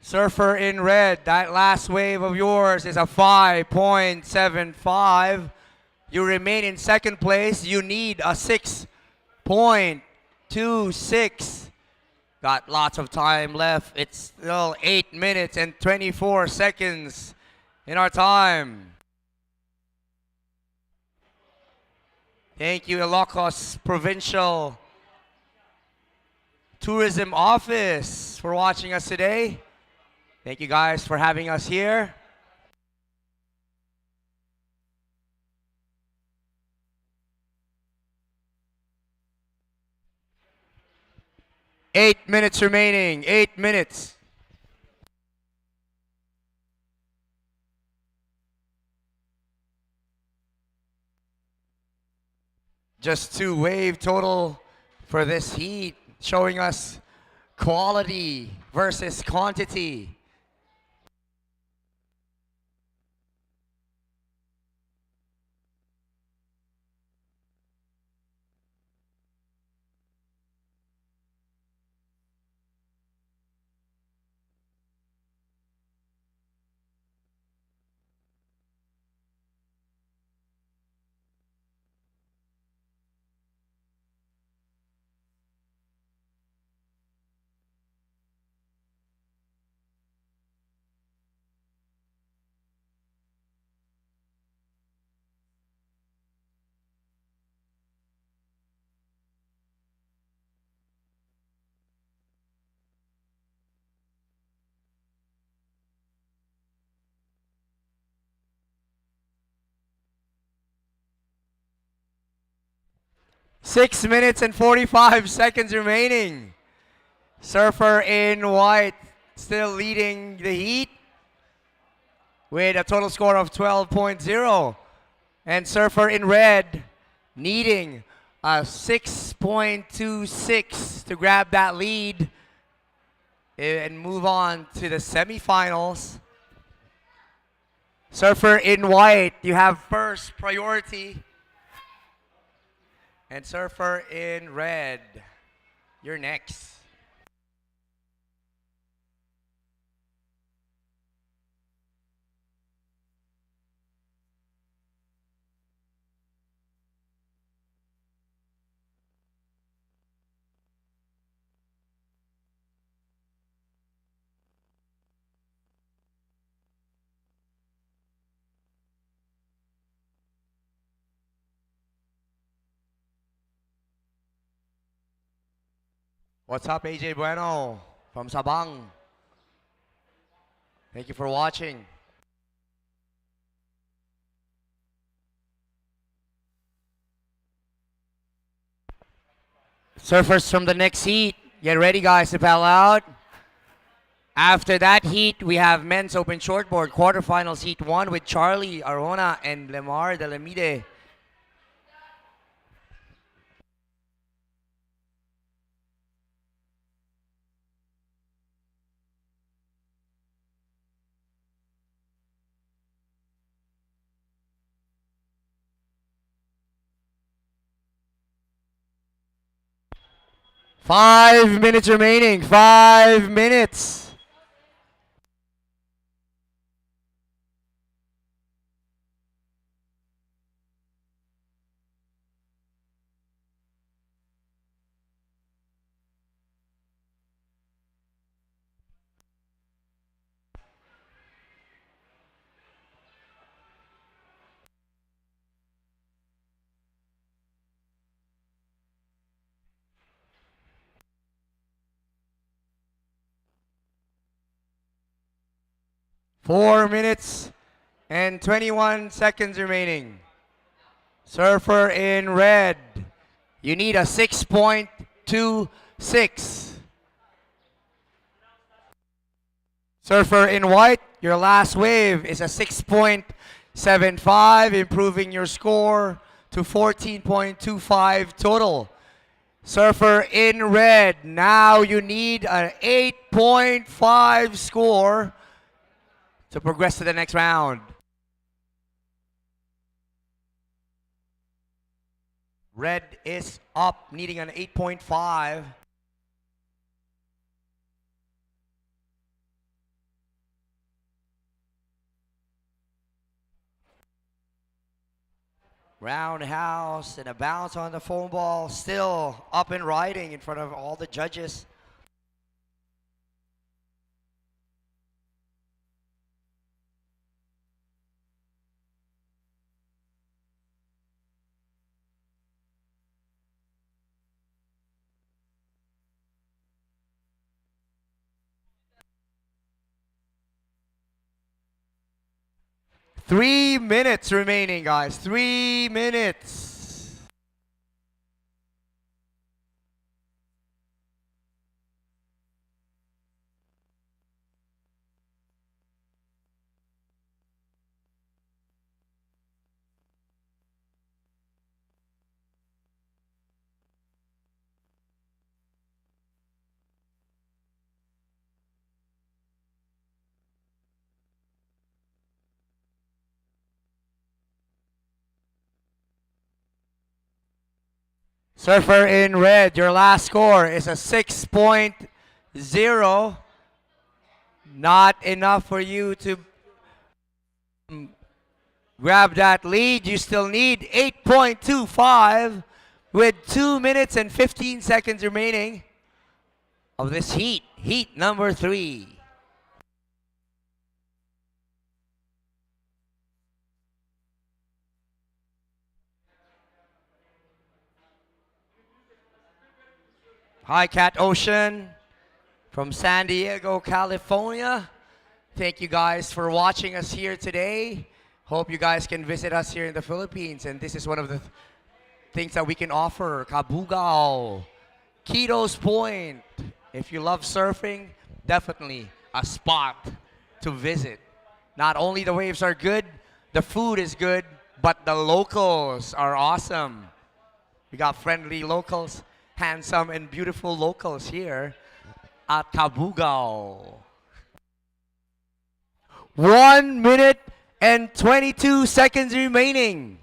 Surfer in red, that last wave of yours is a 5.75. You remain in second place. You need a 6.26. Got lots of time left. It's still 8 minutes and 24 seconds in our time. Thank you, Ilocos Provincial Tourism Office, for watching us today. Thank you guys for having us here. Eight minutes remaining. 8 minutes. Just 2 wave total for this heat, showing us quality versus quantity. 6 minutes and 45 seconds remaining. Surfer in white still leading the heat with a total score of 12.0. And Surfer in red needing a 6.26 to grab that lead and move on to the semifinals. Surfer in white, you have first priority. And Surfer in red, you're next. What's up, AJ Bueno from Sabang? Thank you for watching. Surfers from the next heat, get ready guys to paddle out. After that heat, we have men's open shortboard quarterfinals heat 1 with Charlie Arona and Lemar Delamide. Five minutes remaining. 5 minutes. Four minutes and 21 seconds remaining. Surfer in red, you need a 6.26. Surfer in white, your last wave is a 6.75, improving your score to 14.25 total. Surfer in red, now you need an 8.5 score to progress to the next round. Red is up, needing an 8.5. Roundhouse and a bounce on the foam ball, still up and riding in front of all the judges. Three minutes remaining, guys. 3 minutes. Surfer in red, your last score is a 6.0. Not enough for you to grab that lead. You still need 8.25 with 2 minutes and 15 seconds remaining of this heat. Heat number 3. Hi, Cat Ocean from San Diego, California. Thank you guys for watching us here today. Hope you guys can visit us here in the Philippines. And this is one of the things that we can offer. Cabugao, Keto's Point. If you love surfing, definitely a spot to visit. Not only the waves are good, the food is good, but the locals are awesome. We got friendly locals, handsome and beautiful locals here at Cabugao. 1 minute and 22 seconds remaining.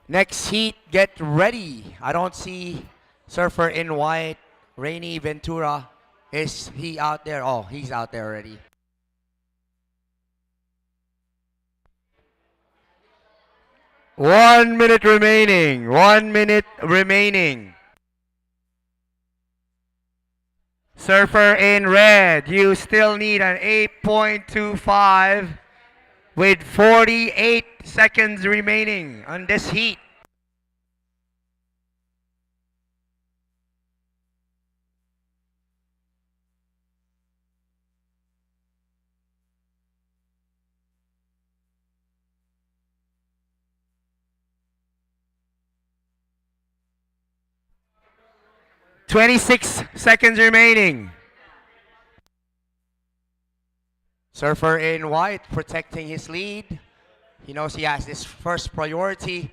Next heat, get ready. I don't see surfer in white, Rainy Ventura. Is he out there? Oh, he's out there already. One minute remaining. 1 minute remaining. Surfer in red, you still need an 8.25 with 48 seconds remaining on this heat. "26 seconds remaining. Surfer in white protecting his lead. He knows he has this first priority.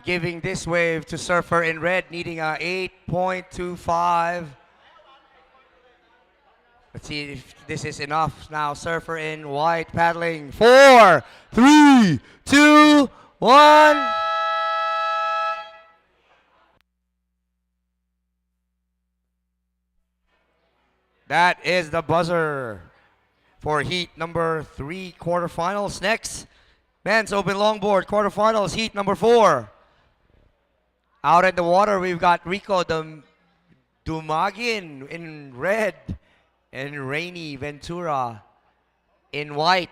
Giving this wave to surfer in red, needing a 8.25. Let's see if this is enough now. Surfer in white paddling. 4, 3, 2, 1. That is the buzzer for heat number 3 quarterfinals. Next, men's open longboard quarterfinals, heat number 4. Out in the water, we've got Rico Dumagin in red and Rainy Ventura in white.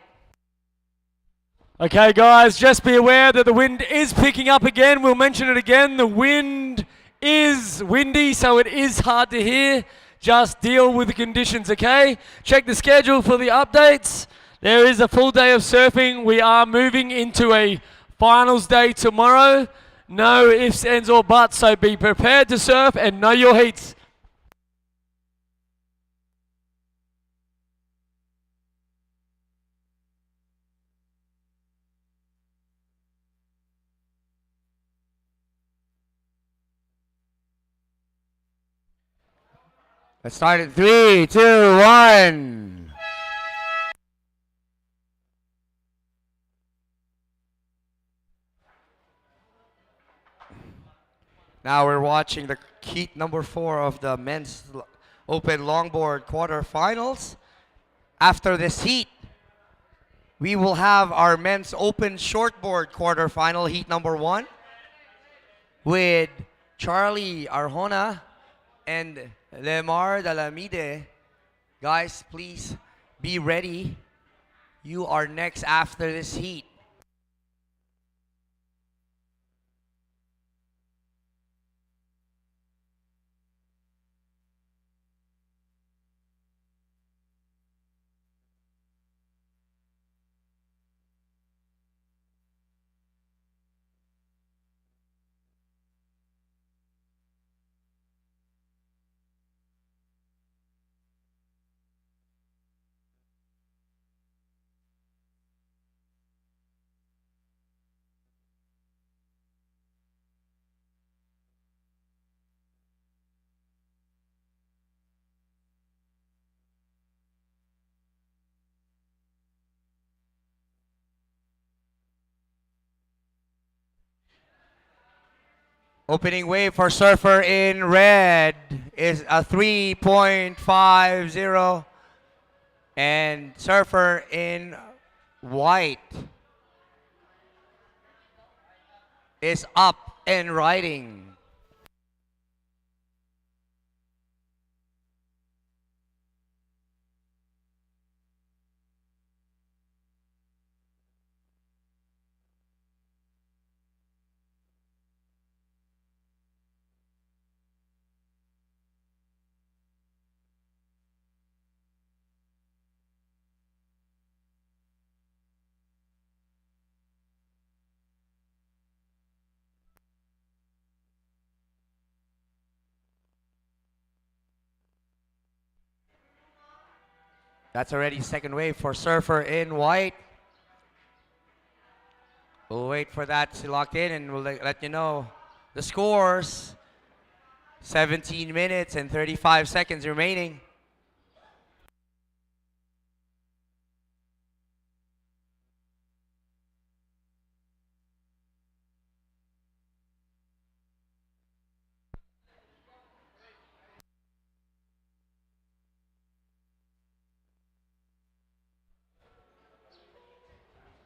Okay, guys, just be aware that the wind is picking up again. We'll mention it again. The wind is windy, so it is hard to hear. Just deal with the conditions, okay? Check the schedule for the updates. There is a full day of surfing. We are moving into a finals day tomorrow. No ifs, ands, or buts, so be prepared to surf and know your heats. Let's start in 3, 2, 1. Now we're watching the heat number 4 of the men's open longboard quarterfinals. After this heat, we will have our men's open shortboard quarterfinal, heat number 1, with Charlie Arjona and Lemar Dalamide. Guys, please be ready. You are next after this heat. Opening wave for surfer in red is a 3.50, and surfer in white is up and riding. That's already second wave for surfer in white. We'll wait for that to lock in and we'll let you know the scores. 17 minutes and 35 seconds remaining.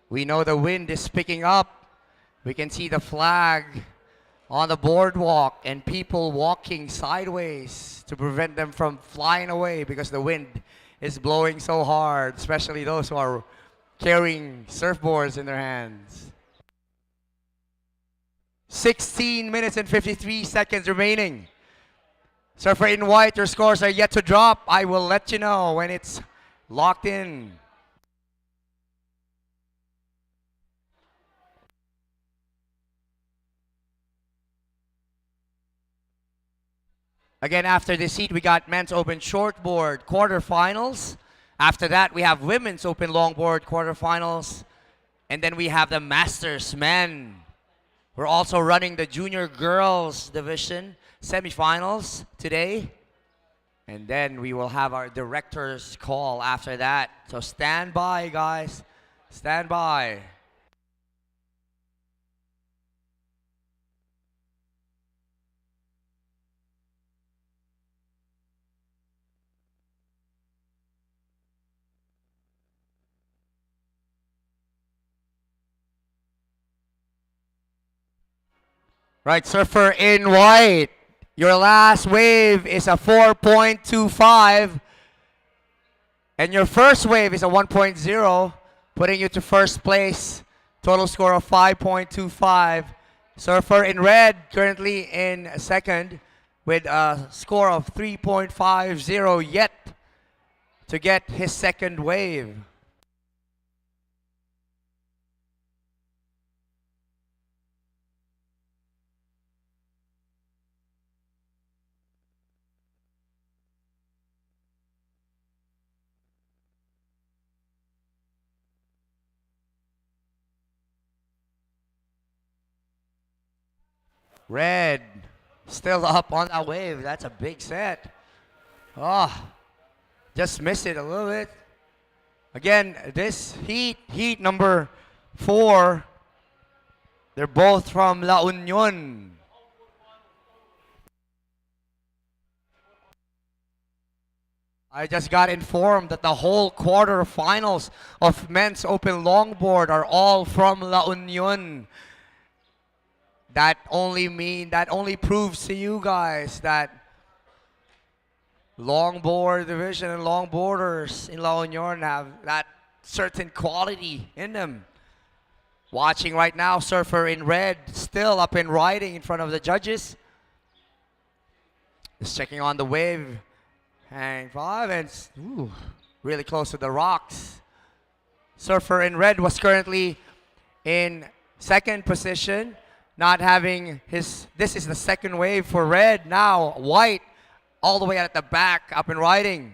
We know the wind is picking up. We can see the flag on the boardwalk and people walking sideways to prevent them from flying away because the wind is blowing so hard, especially those who are carrying surfboards in their hands. 16 minutes and 53 seconds remaining. Surfer in white, your scores are yet to drop. I will let you know when it's locked in. Again, after this heat, we got men's open shortboard quarterfinals. After that, we have women's open longboard quarterfinals. And then we have the Masters men. We're also running the junior girls division semifinals today. And then we will have our director's call after that. So stand by, guys. Stand by. Right, surfer in white. Your last wave is a 4.25. And your first wave is a 1.0, putting you to first place. Total score of 5.25. Surfer in red currently in second with a score of 3.50 yet to get his second wave. Red, still up on that wave. That's a big set. Oh, just missed it a little bit. Again, this heat number 4, they're both from La Union. I just got informed that the whole quarterfinals of men's open longboard are all from La Union. That only proves to you guys that longboard division and longboarders in La Union have that certain quality in them. Watching right now, surfer in red, still up and riding in front of the judges. Just checking on the wave. Hang 5 and really close to the rocks. Surfer in red was currently in second position. Not having this is the second wave for red. Now white all the way at the back up and riding.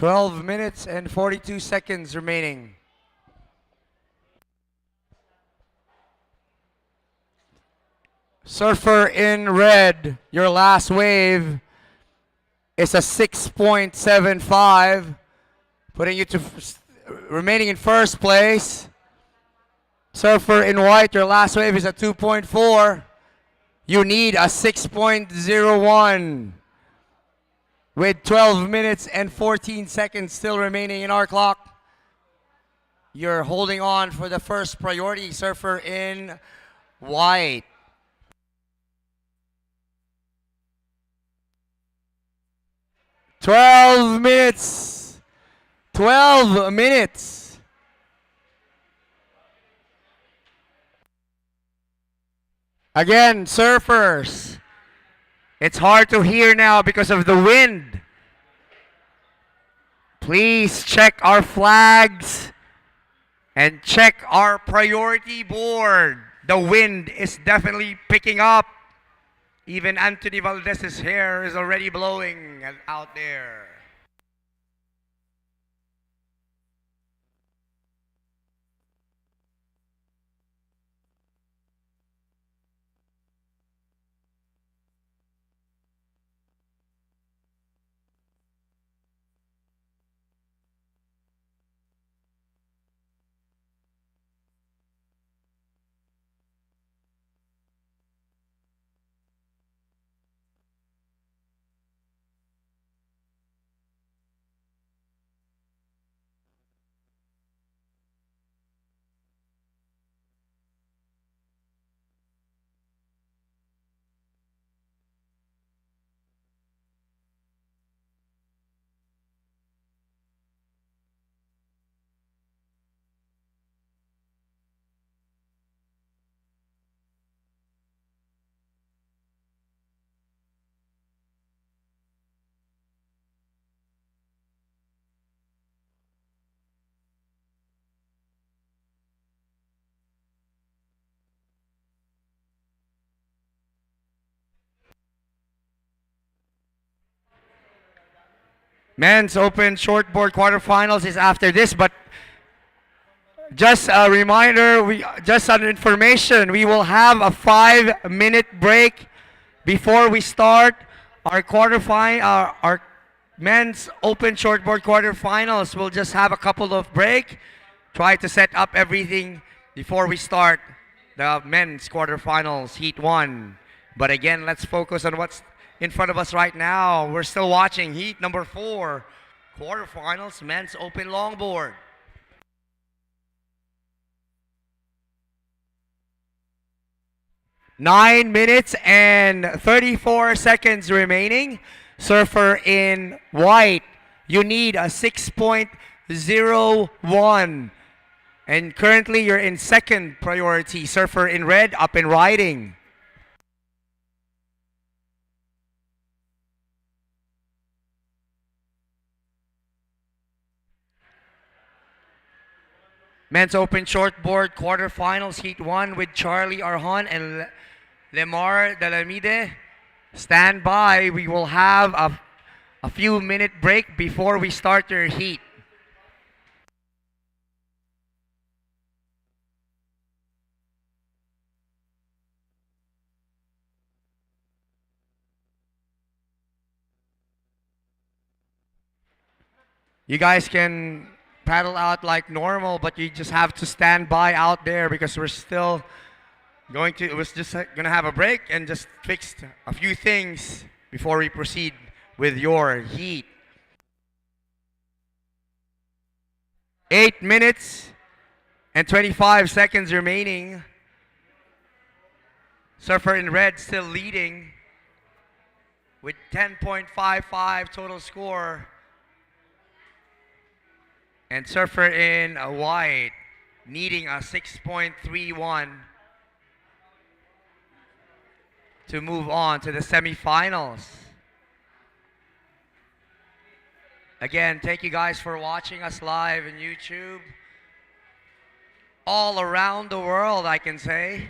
12 minutes and 42 seconds remaining. Surfer in red, your last wave is a 6.75, putting you to remaining in first place. Surfer in white, your last wave is a 2.4. You need a 6.01 with 12 minutes and 14 seconds still remaining in our clock. You're holding on for the first priority. Surfer in white. Twelve minutes. 12 minutes. Again, surfers. It's hard to hear now because of the wind. Please check our flags and check our priority board. The wind is definitely picking up. Even Anthony Valdez's hair is already blowing out there. Men's Open shortboard quarterfinals is after this, but just a reminder, just an information, we will have a 5-minute break before we start our our Men's Open shortboard quarterfinals. We'll just have a couple of break, try to set up everything before we start the men's quarterfinals, Heat 1. But again, let's focus on what's in front of us right now. We're still watching Heat number 4, quarterfinals, Men's Open longboard. Nine minutes and 34 seconds remaining. Surfer in white, you need a 6.01. And currently you're in second priority. Surfer in red, up and riding. Men's Open shortboard quarterfinals, Heat 1 with Charlie Arjon and Lemar Dalamide. Stand by. We will have a few minute break before we start your heat. You guys can paddle out like normal, but you just have to stand by out there because we're still gonna have a break and just fix a few things before we proceed with your heat. 8 minutes and 25 seconds remaining. Surfer in red still leading with 10.55 total score. And Surfer in white needing a 6.31 to move on to the semifinals. Again, thank you guys for watching us live on YouTube. All around the world, I can say.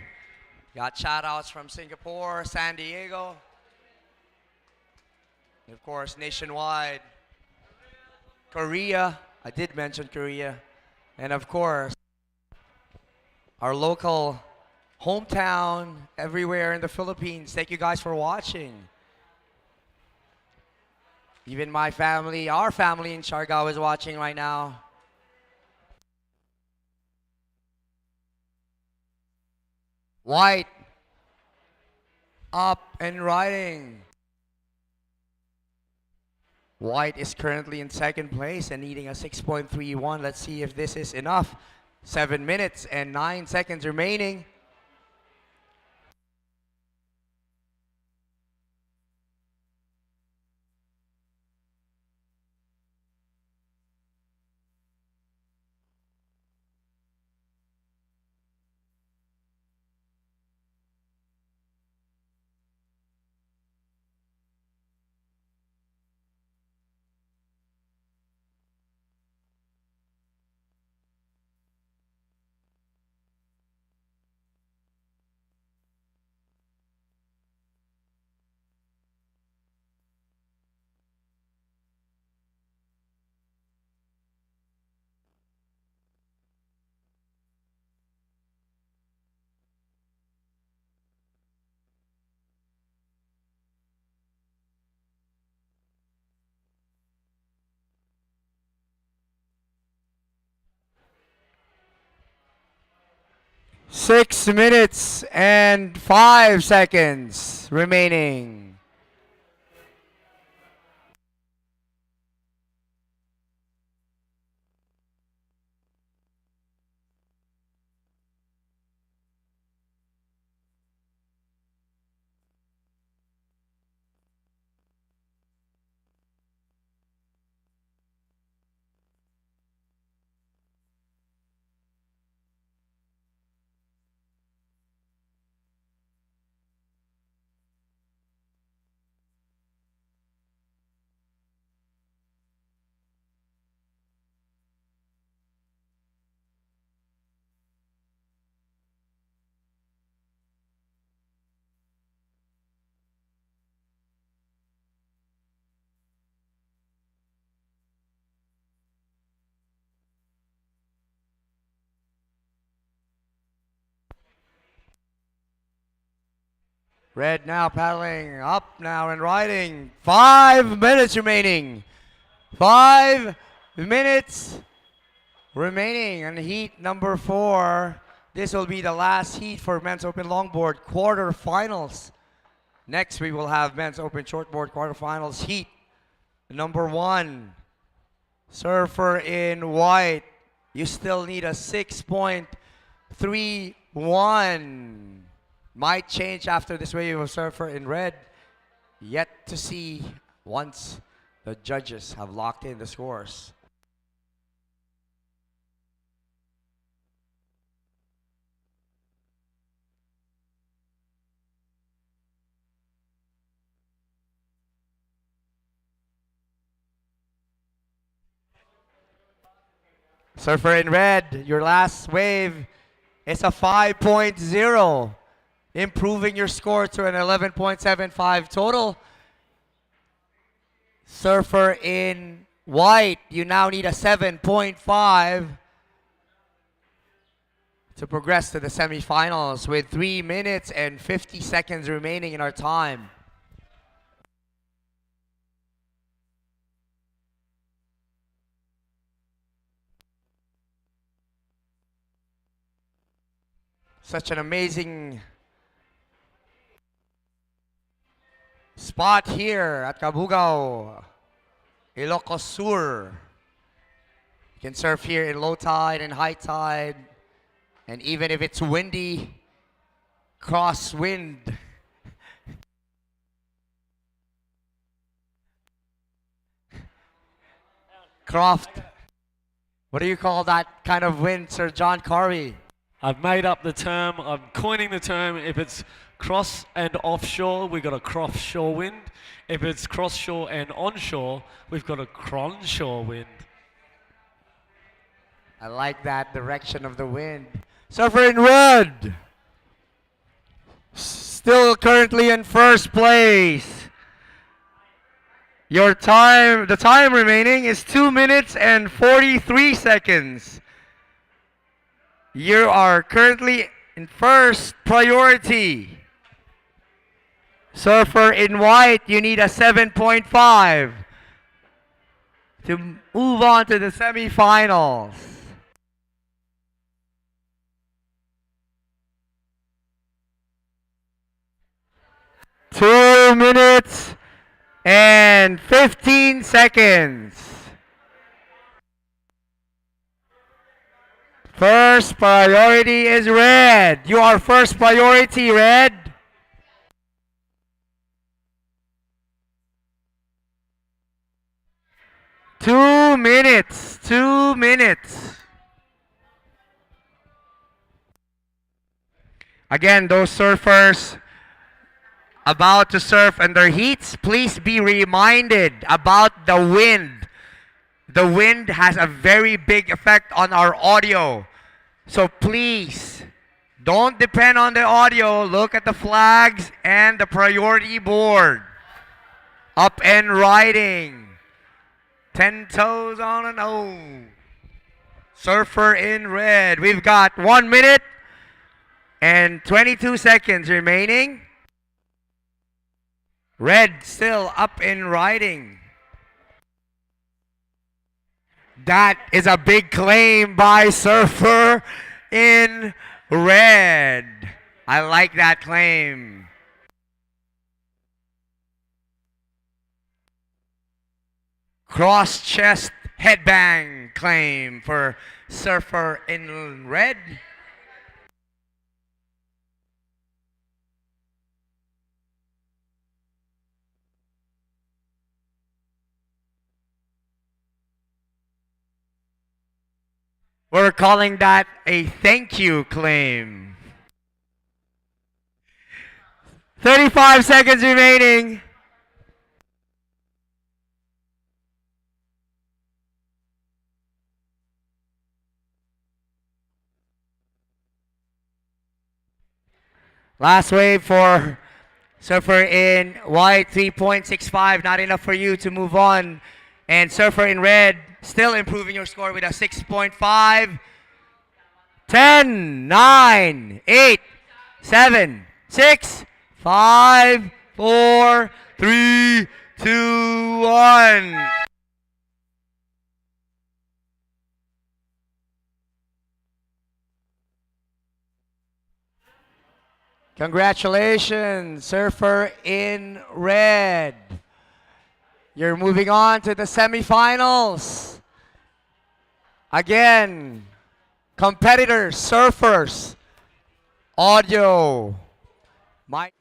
Got shout outs from Singapore, San Diego, and of course nationwide. Korea. I did mention Korea. And of course, our local hometown everywhere in the Philippines. Thank you guys for watching. Even my family, our family in Siargao is watching right now. White up and riding. White is currently in second place and needing a 6.31. Let's see if this is enough. 7 minutes and 9 seconds remaining. Six minutes and 5 seconds remaining. Red now paddling up now and riding. 5 minutes remaining. 5 minutes remaining on heat number 4. This will be the last heat for men's open longboard quarterfinals. Next we will have men's open shortboard quarterfinals heat number 1. Surfer in white. You still need a 6.31. Might change after this wave of surfer in red. Yet to see once the judges have locked in the scores. Surfer in red, your last wave is a 5.0. Improving your score to an 11.75 total. Surfer in white, you now need a 7.5 to progress to the semifinals with 3 minutes and 50 seconds remaining in our time. Such an amazing spot here at Cabugao, Ilocos Sur. You can surf here in low tide and high tide, and even if it's windy, crosswind. Croft. What do you call that kind of wind, Sir John Corey? I've made up the term. I'm coining the term. If it's cross and offshore, we've got a cross-shore wind. If it's cross-shore and onshore, we've got a cronshore wind. I like that direction of the wind. Surfer in red. Still currently in first place. The time remaining is 2 minutes and 43 seconds. You are currently in first priority. Surfer in white, you need a 7.5 to move on to the semifinals. Two minutes and 15 seconds. First priority is red. You are first priority, red. Two minutes. Again, those surfers about to surf in their heats, please be reminded about the wind. The wind has a very big effect on our audio. So please, don't depend on the audio. Look at the flags and the priority board. Up and riding. 10 toes on an O. Surfer in red. We've got 1 minute and 22 seconds remaining. Red still up and riding. That is a big claim by Surfer in red. I like that claim. Cross chest headbang claim for Surfer in red. We're calling that a thank you claim. 35 seconds remaining. Last wave for Surfer in white, 3.65. Not enough for you to move on. And Surfer in red, still improving your score with a 6.5. 10, 9, 8, 7, 6, 5, 4, 3, 2, 1. Congratulations, Surfer in red. You're moving on to the semifinals. Again, competitors, surfers, audio, mic.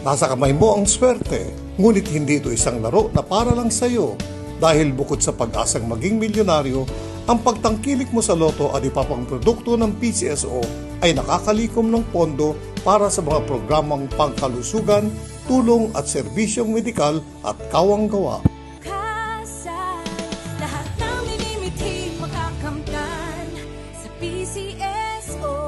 Nasa kamay mo ang swerte, ngunit hindi ito isang laro na para lang sa'yo. Dahil bukod sa pag-asang maging milyonaryo, ang pagtangkilik mo sa loto at ipapang produkto ng PCSO ay nakakalikom ng pondo para sa mga programang pangkalusugan, tulong at serbisyong medikal at kawang-gawa. Kasal, lahat ng minimithi makakamtan sa PCSO.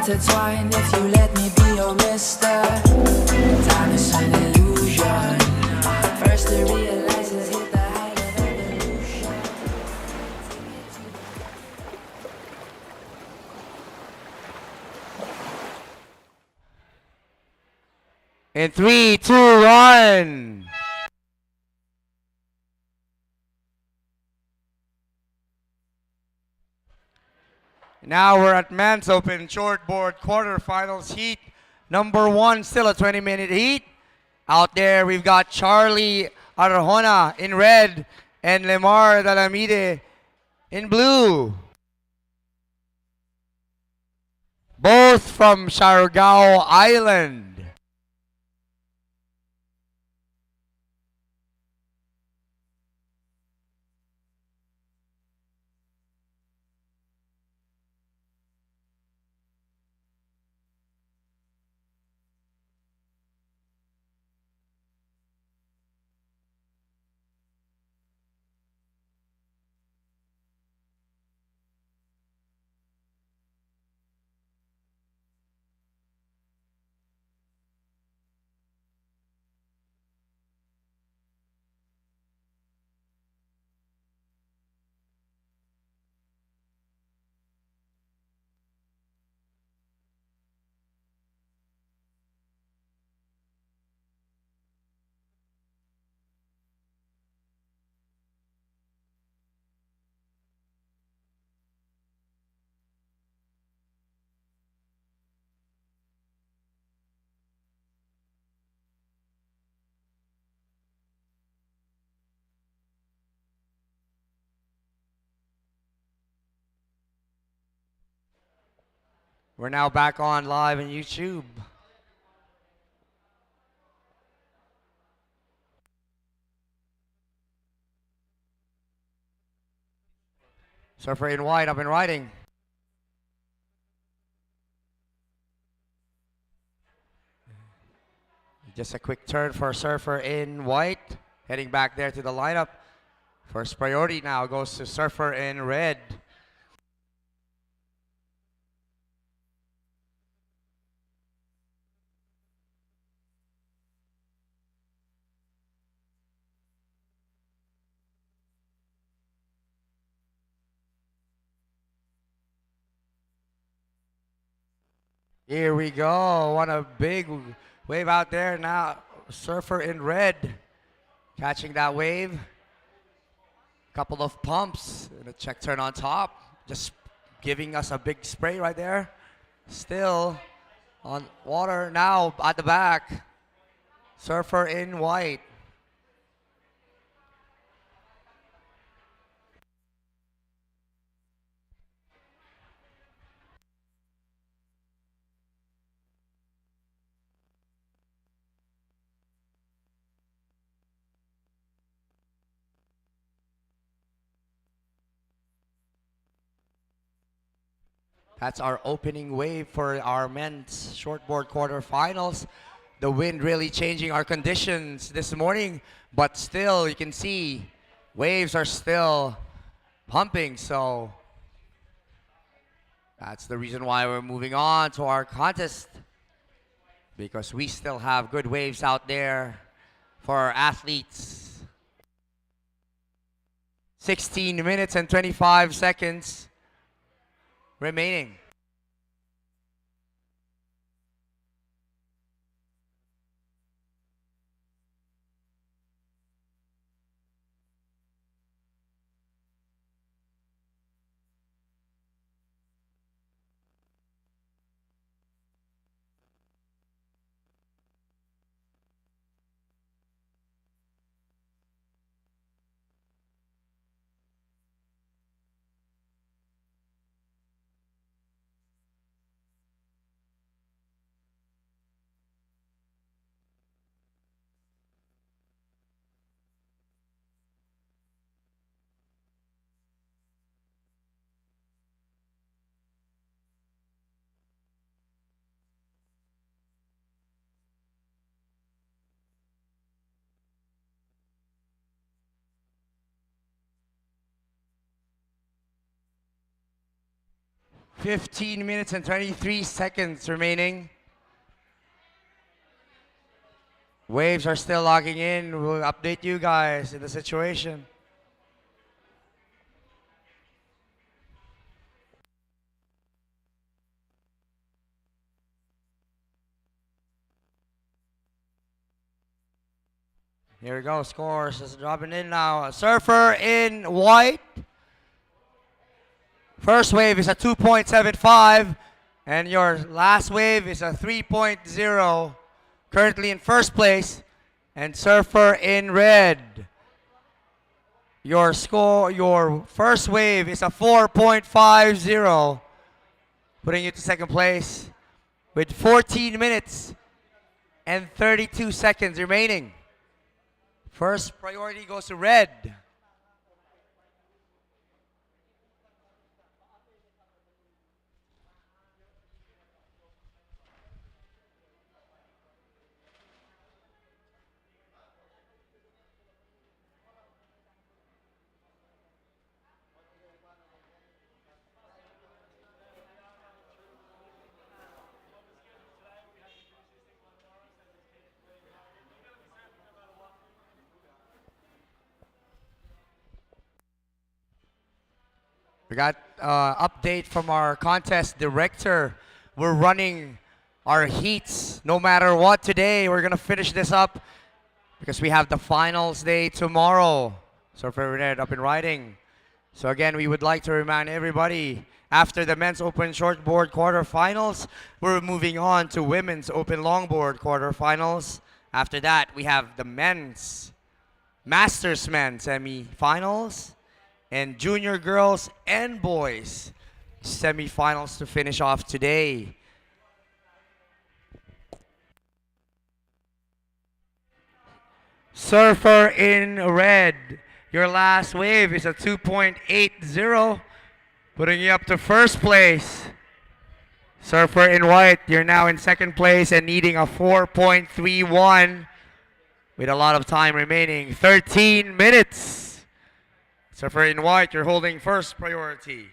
Intertwine if you let me be your mister. Time is an illusion. First to realize is hit the height of evolution. In 3, 2, 1. Now we're at men's open shortboard quarterfinals heat number 1, still a 20-minute heat. Out there we've got Charlie Arjona in red and Lemar Dalamide in blue. Both from Cabugao Island. We're now back on live on YouTube. Surfer in white up and riding. Just a quick turn for Surfer in white. Heading back there to the lineup. First priority now goes to Surfer in red. Here we go. What a big wave out there now. Surfer in red catching that wave. Couple of pumps and a check turn on top. Just giving us a big spray right there. Still on water now at the back. Surfer in white. That's our opening wave for our men's shortboard quarterfinals. The wind really changing our conditions this morning, but still you can see waves are still pumping, so that's the reason why we're moving on to our contest, because we still have good waves out there for our athletes. 16 minutes and 25 seconds remaining. $15 minutes and 23 seconds remaining. Waves are still logging in. We'll update you guys in the situation. Here we go. Scores is dropping in now. Surfer in white. First wave is a 2.75, and your last wave is a 3.0. Currently in first place, and Surfer in red. Your score, your first wave is a 4.50, putting you to second place with 14 minutes and 32 seconds remaining. First priority goes to red. We got update from our contest director. We're running our heats no matter what today. We're gonna finish this up because we have the finals day tomorrow. So for red up and riding. So again, we would like to remind everybody, after the men's open shortboard quarterfinals, we're moving on to women's open longboard quarterfinals. After that, we have the men's Masters men semi-finals, and junior girls and boys semifinals to finish off today. Surfer in red, your last wave is a 2.80, putting you up to first place. Surfer in white, you're now in second place and needing a 4.31 with a lot of time remaining. 13 minutes. Surfer in white, you're holding first priority.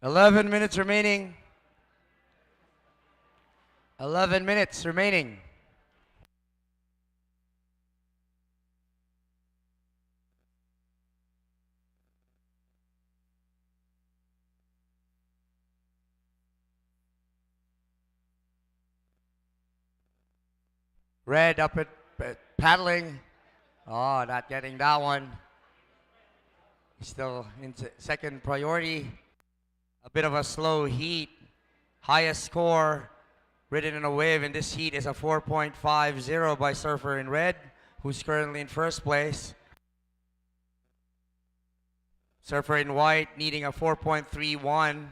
Eleven minutes remaining. 11 minutes remaining. Red up at paddling. Oh, not getting that one. Still in second priority. A bit of a slow heat. Highest score written in a wave in this heat is a 4.50 by Surfer in red, who's currently in first place. Surfer in white needing a 4.31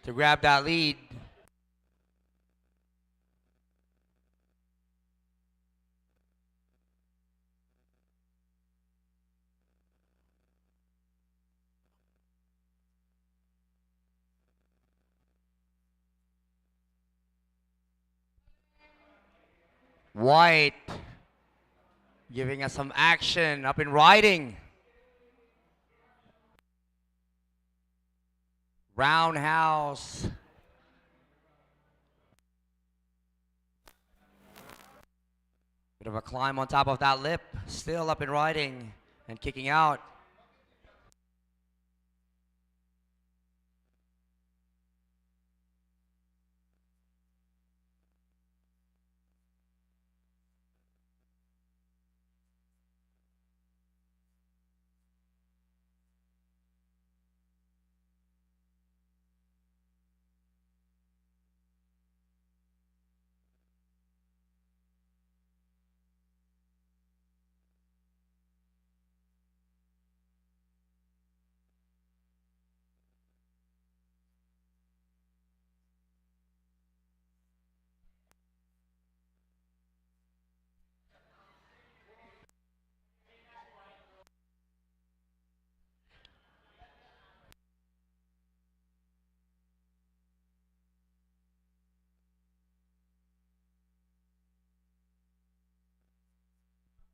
to grab that lead. White giving us some action up in riding. Roundhouse. Bit of a climb on top of that lip. Still up in riding and kicking out.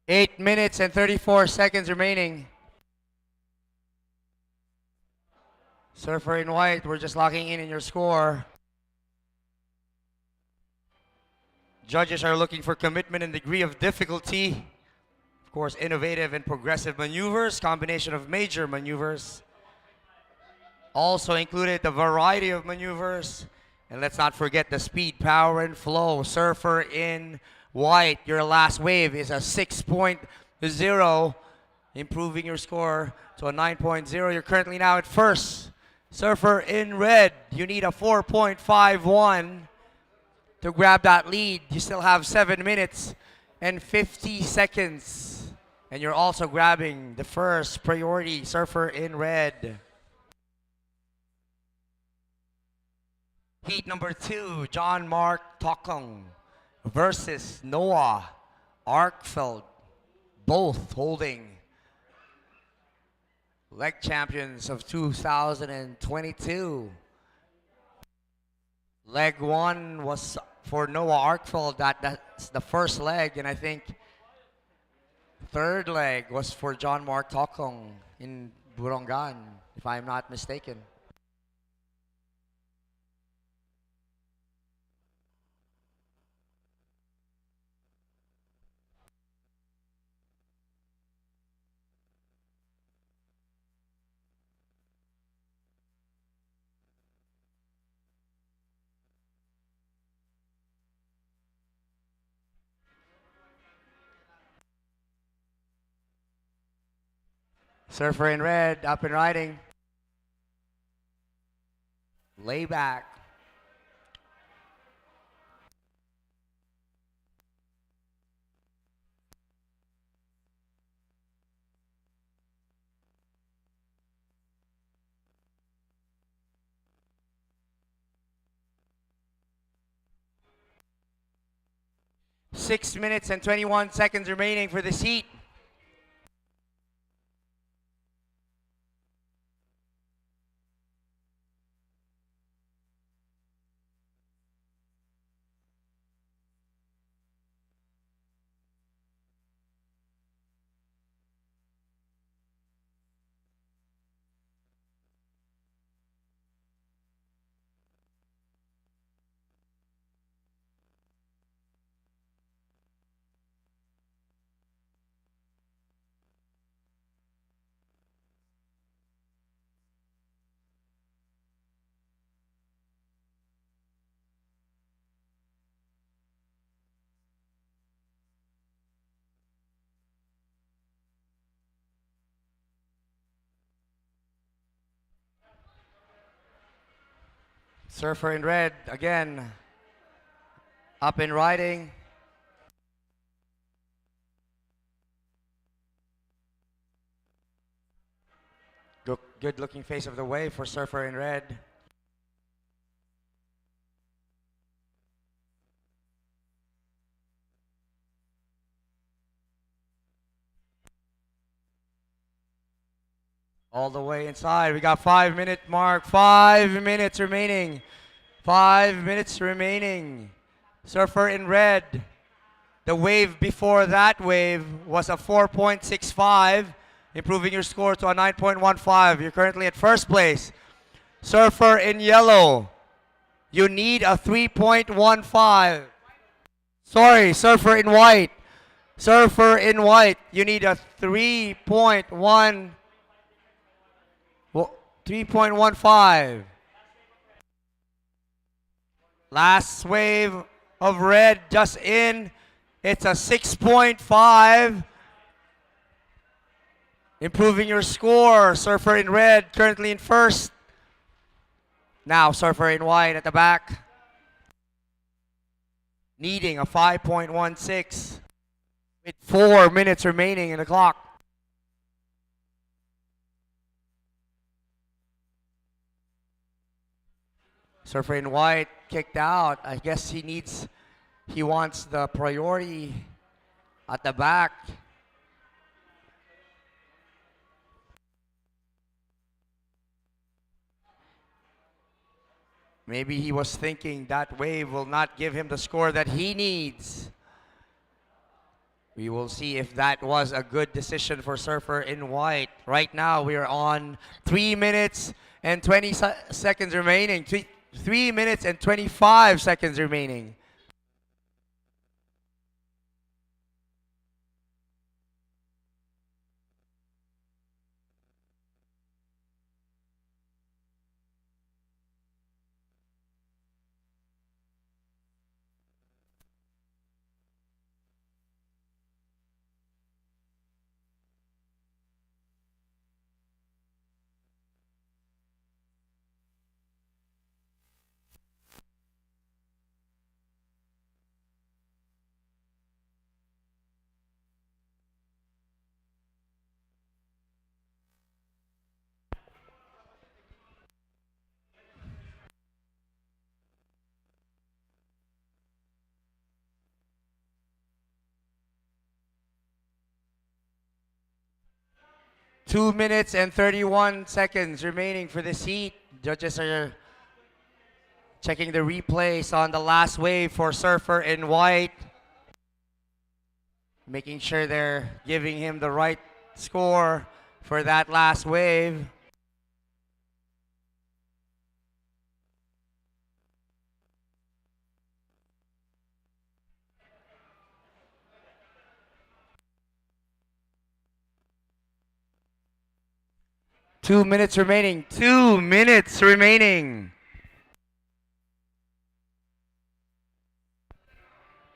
Eight minutes and 34 seconds remaining. Surfer in white, we're just locking in your score. Judges are looking for commitment and degree of difficulty. Of course, innovative and progressive maneuvers, combination of major maneuvers. Also included the variety of maneuvers. And let's not forget the speed, power, and flow. Surfer in white, your last wave is a 6.0, improving your score to a 9.0. You're currently now at first. Surfer in red, you need a 4.51 to grab that lead. You still have 7 minutes and 50 seconds. And you're also grabbing the first priority, Surfer in red. Heat number 2, John Mark Tokong versus Noah Arkfeld, both holding leg champions of 2022. Leg 1 was for Noah Arkfeld. That's the first leg, and I think third leg was for John Mark Tokong in Burongan, if I'm not mistaken. Surfer in red, up and riding. Lay back. Six minutes and 21 seconds remaining for this heat. Surfer in red, again, up and riding. Good looking face of the wave for Surfer in red. All the way inside. We got 5 minute mark. 5 minutes remaining. 5 minutes remaining. Surfer in red. The wave before that wave was a 4.65, improving your score to a 9.15. You're currently at first place. Surfer in yellow. You need a 3.15. Sorry, surfer in white. Surfer in white. You need a 3.15. Last wave of red just in. It's a 6.5. Improving your score. Surfer in red currently in first. Now surfer in white at the back. Needing a 5.16 with 4 minutes remaining in the clock. Surfer in white kicked out. I guess he wants the priority at the back. Maybe he was thinking that wave will not give him the score that he needs. We will see if that was a good decision for Surfer in white. Right now we are on 3 minutes and 20 seconds remaining. 3 minutes and 25 seconds remaining. 2 minutes and 31 seconds remaining for this heat. Judges are checking the replays on the last wave for Surfer in white. Making sure they're giving him the right score for that last wave. Two minutes remaining. 2 minutes remaining.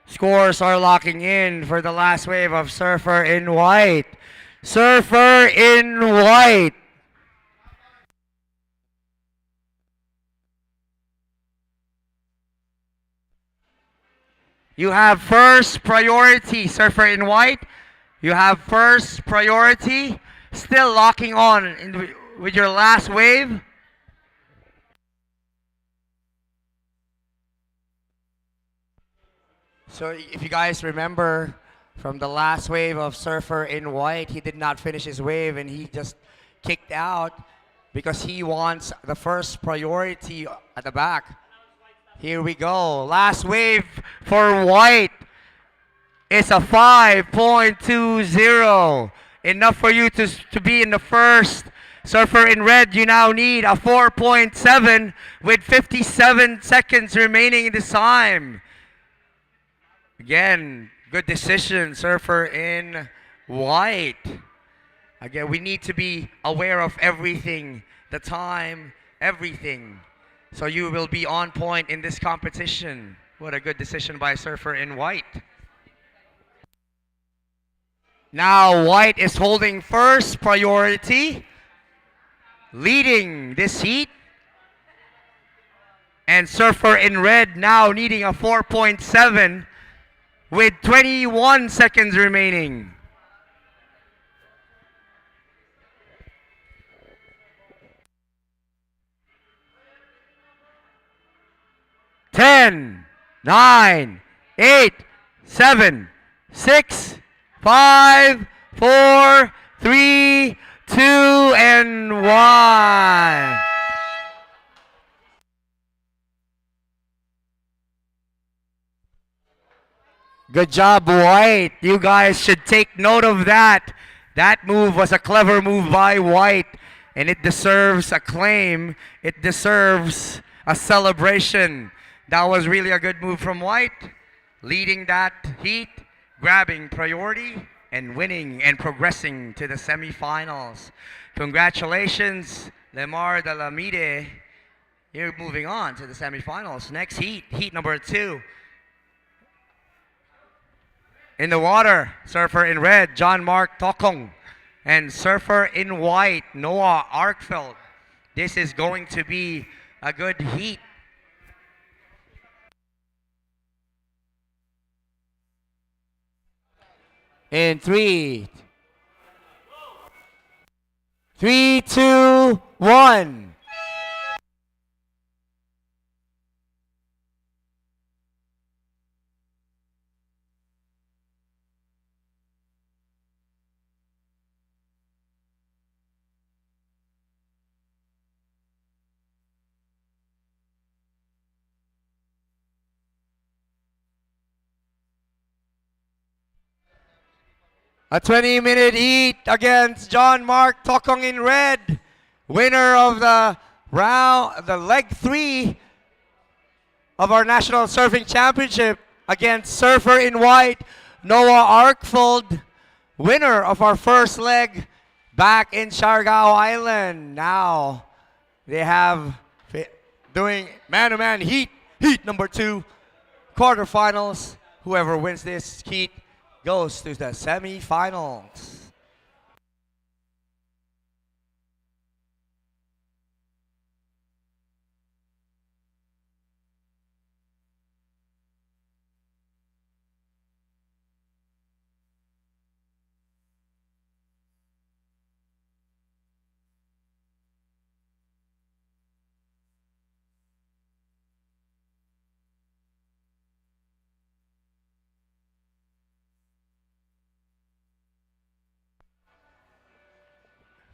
Scores are locking in for the last wave of Surfer in white. Surfer in white. You have first priority, Surfer in white. You have first priority. Still locking on with your last wave. So if you guys remember from the last wave of Surfer in white, he did not finish his wave and he just kicked out because he wants the first priority at the back. Here we go. Last wave for white is a 5.20. Enough for you to be in the first. Surfer in red, you now need a 4.7 with 57 seconds remaining in this time. Again, good decision, Surfer in white. Again, we need to be aware of everything, the time, everything. So you will be on point in this competition. What a good decision by Surfer in white. Now white is holding first priority, leading this heat. And Surfer in red now needing a 4.7 with 21 seconds remaining. Ten, 9, 8, 7, 6, 5, 4, 3, 2, and 1. Good job, White. You guys should take note of that. That move was a clever move by White, and it deserves a claim. It deserves a celebration. That was really a good move from White, leading that heat, grabbing priority, and winning and progressing to the semifinals. Congratulations, Lemar Dalamide. You're moving on to the semifinals. Next heat, heat number 2. In the water, Surfer in red, John Mark Tokong. And Surfer in white, Noah Arkfeld. This is going to be a good heat. In 3, 2, 1. A 20-minute heat against John Mark Tokong in red. Winner of the round, the leg 3 of our National Surfing Championship against Surfer in white, Noah Arkfeld. Winner of our first leg back in Siargao Island. Now they have doing man-to-man heat number 2, quarterfinals. Whoever wins this heat goes to the semifinals.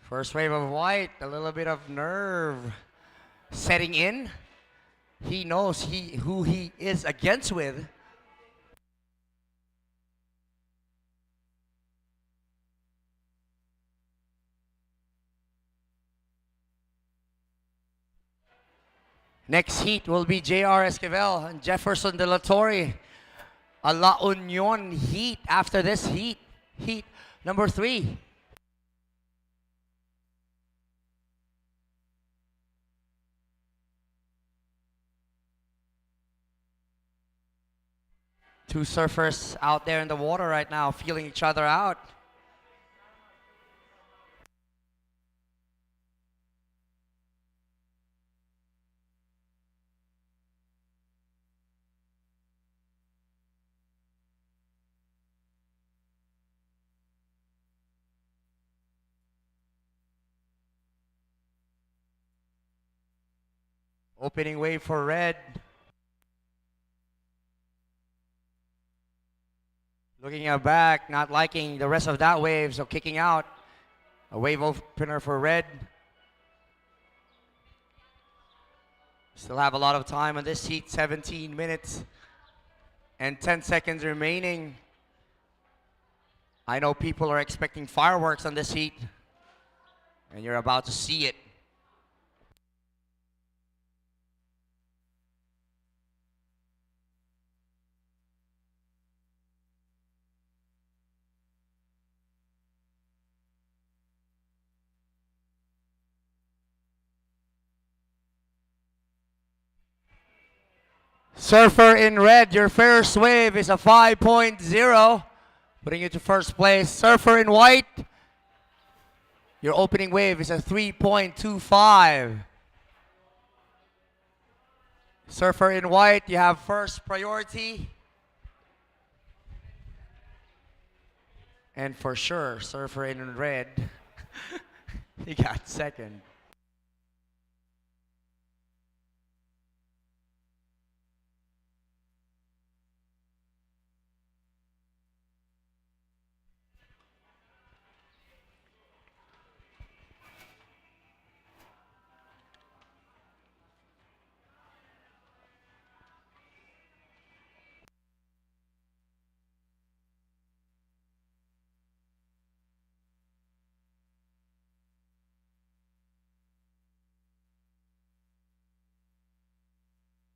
First wave of white, a little bit of nerve setting in. He knows who he is against with. Next heat will be J.R. Esquivel and Jefferson De La Torre. A La Union heat after this heat. Heat number 3. Two surfers out there in the water right now, feeling each other out. Opening wave for red. Looking at back, not liking the rest of that wave, so kicking out. A wave opener for red. Still have a lot of time on this heat, 17 minutes and 10 seconds remaining. I know people are expecting fireworks on this heat, and you're about to see it. Surfer in red, your first wave is a 5.0, putting you to first place. Surfer in white, your opening wave is a 3.25. Surfer in white, you have first priority. And for sure, surfer in red, he got second.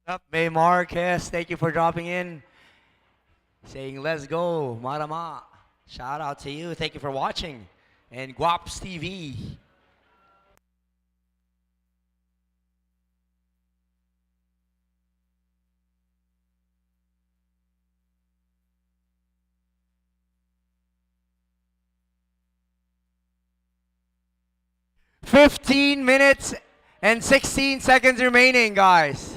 Up, May Marquez, thank you for dropping in. Saying, let's go, Marama. Shout out to you. Thank you for watching. And Guaps TV. "15 minutes and 16 seconds remaining, guys.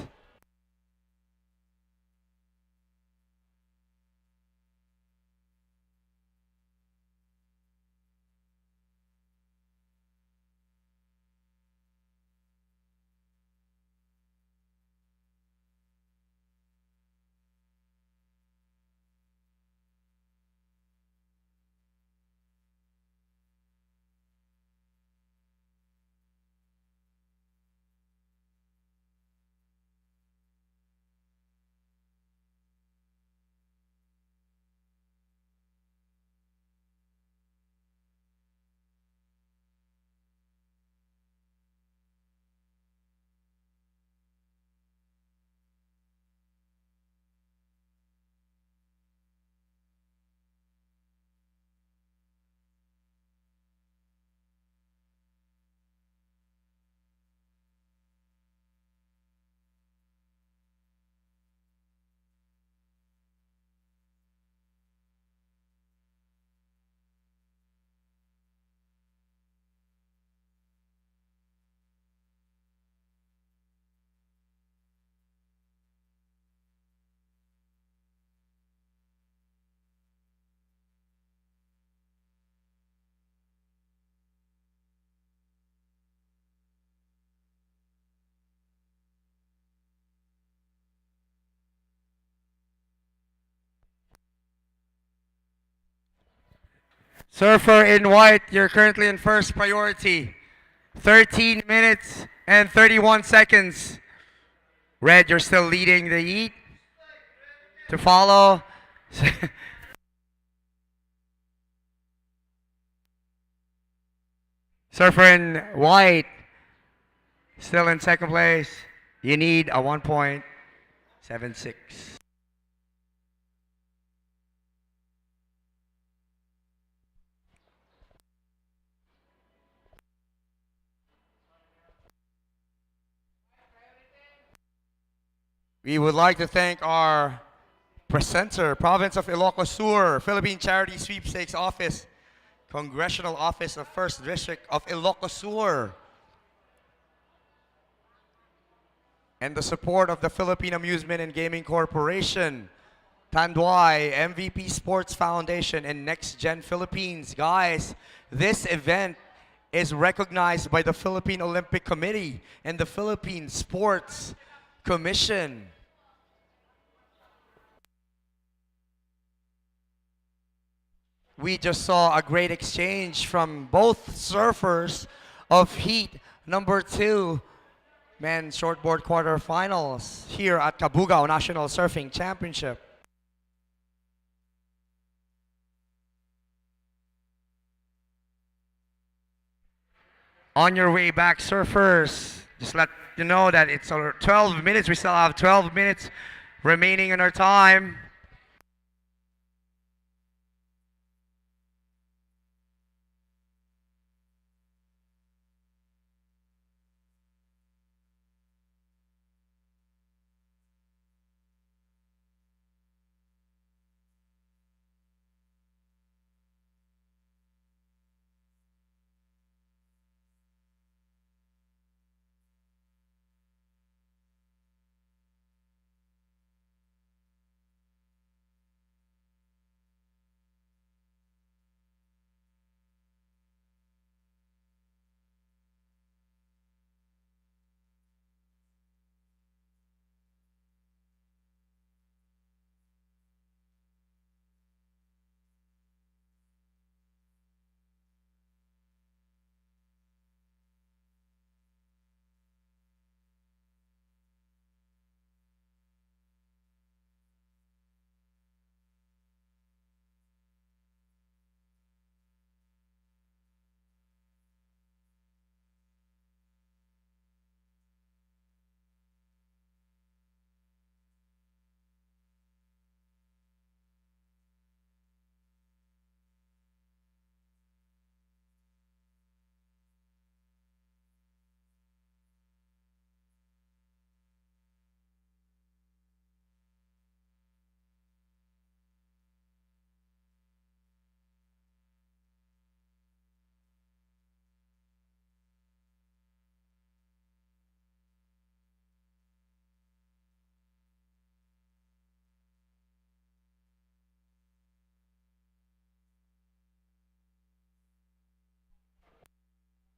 Surfer in white, you're currently in first priority. 13 minutes and 31 seconds. Red, you're still leading the heat. To follow. Surfer in white, still in second place. You need a 1.76. We would like to thank our presenter, Province of Ilocos Sur, Philippine Charity Sweepstakes Office, Congressional Office of First District of Ilocos Sur, and the support of the Philippine Amusement and Gaming Corporation, Tanduay, MVP Sports Foundation, and NextGen Philippines. Guys, this event is recognized by the Philippine Olympic Committee and the Philippine Sports Commission. We just saw a great exchange from both surfers of heat number 2 men's shortboard quarterfinals here at Cabugao National Surfing Championship. On your way back, surfers, just let you know that it's 12 minutes. We still have 12 minutes remaining in our time.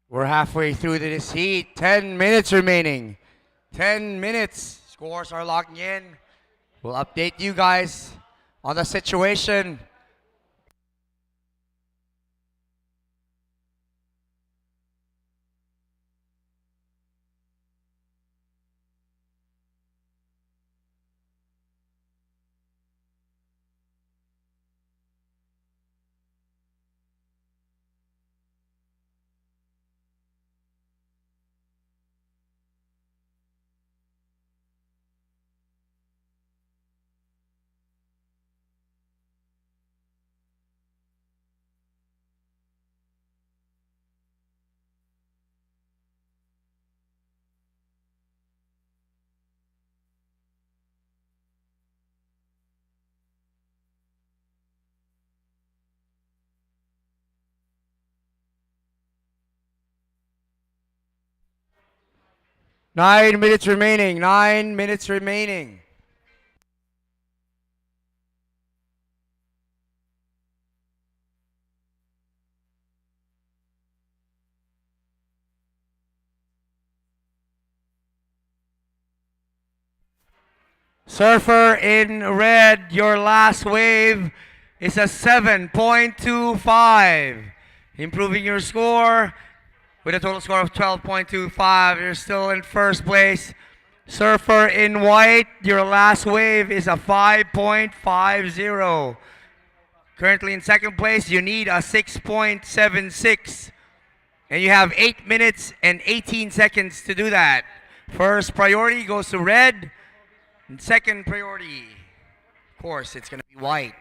We're halfway through this heat. 10 minutes remaining. 10 minutes. Scores are locking in. We'll update you guys on the situation. Nine minutes remaining. 9 minutes remaining. Surfer in red, your last wave is a 7.25. Improving your score with a total score of 12.25. You're still in first place. Surfer in white, your last wave is a 5.50. Currently in second place, you need a 6.76. And you have 8 minutes and 18 seconds to do that. First priority goes to red. And second priority, of course, it's going to be white.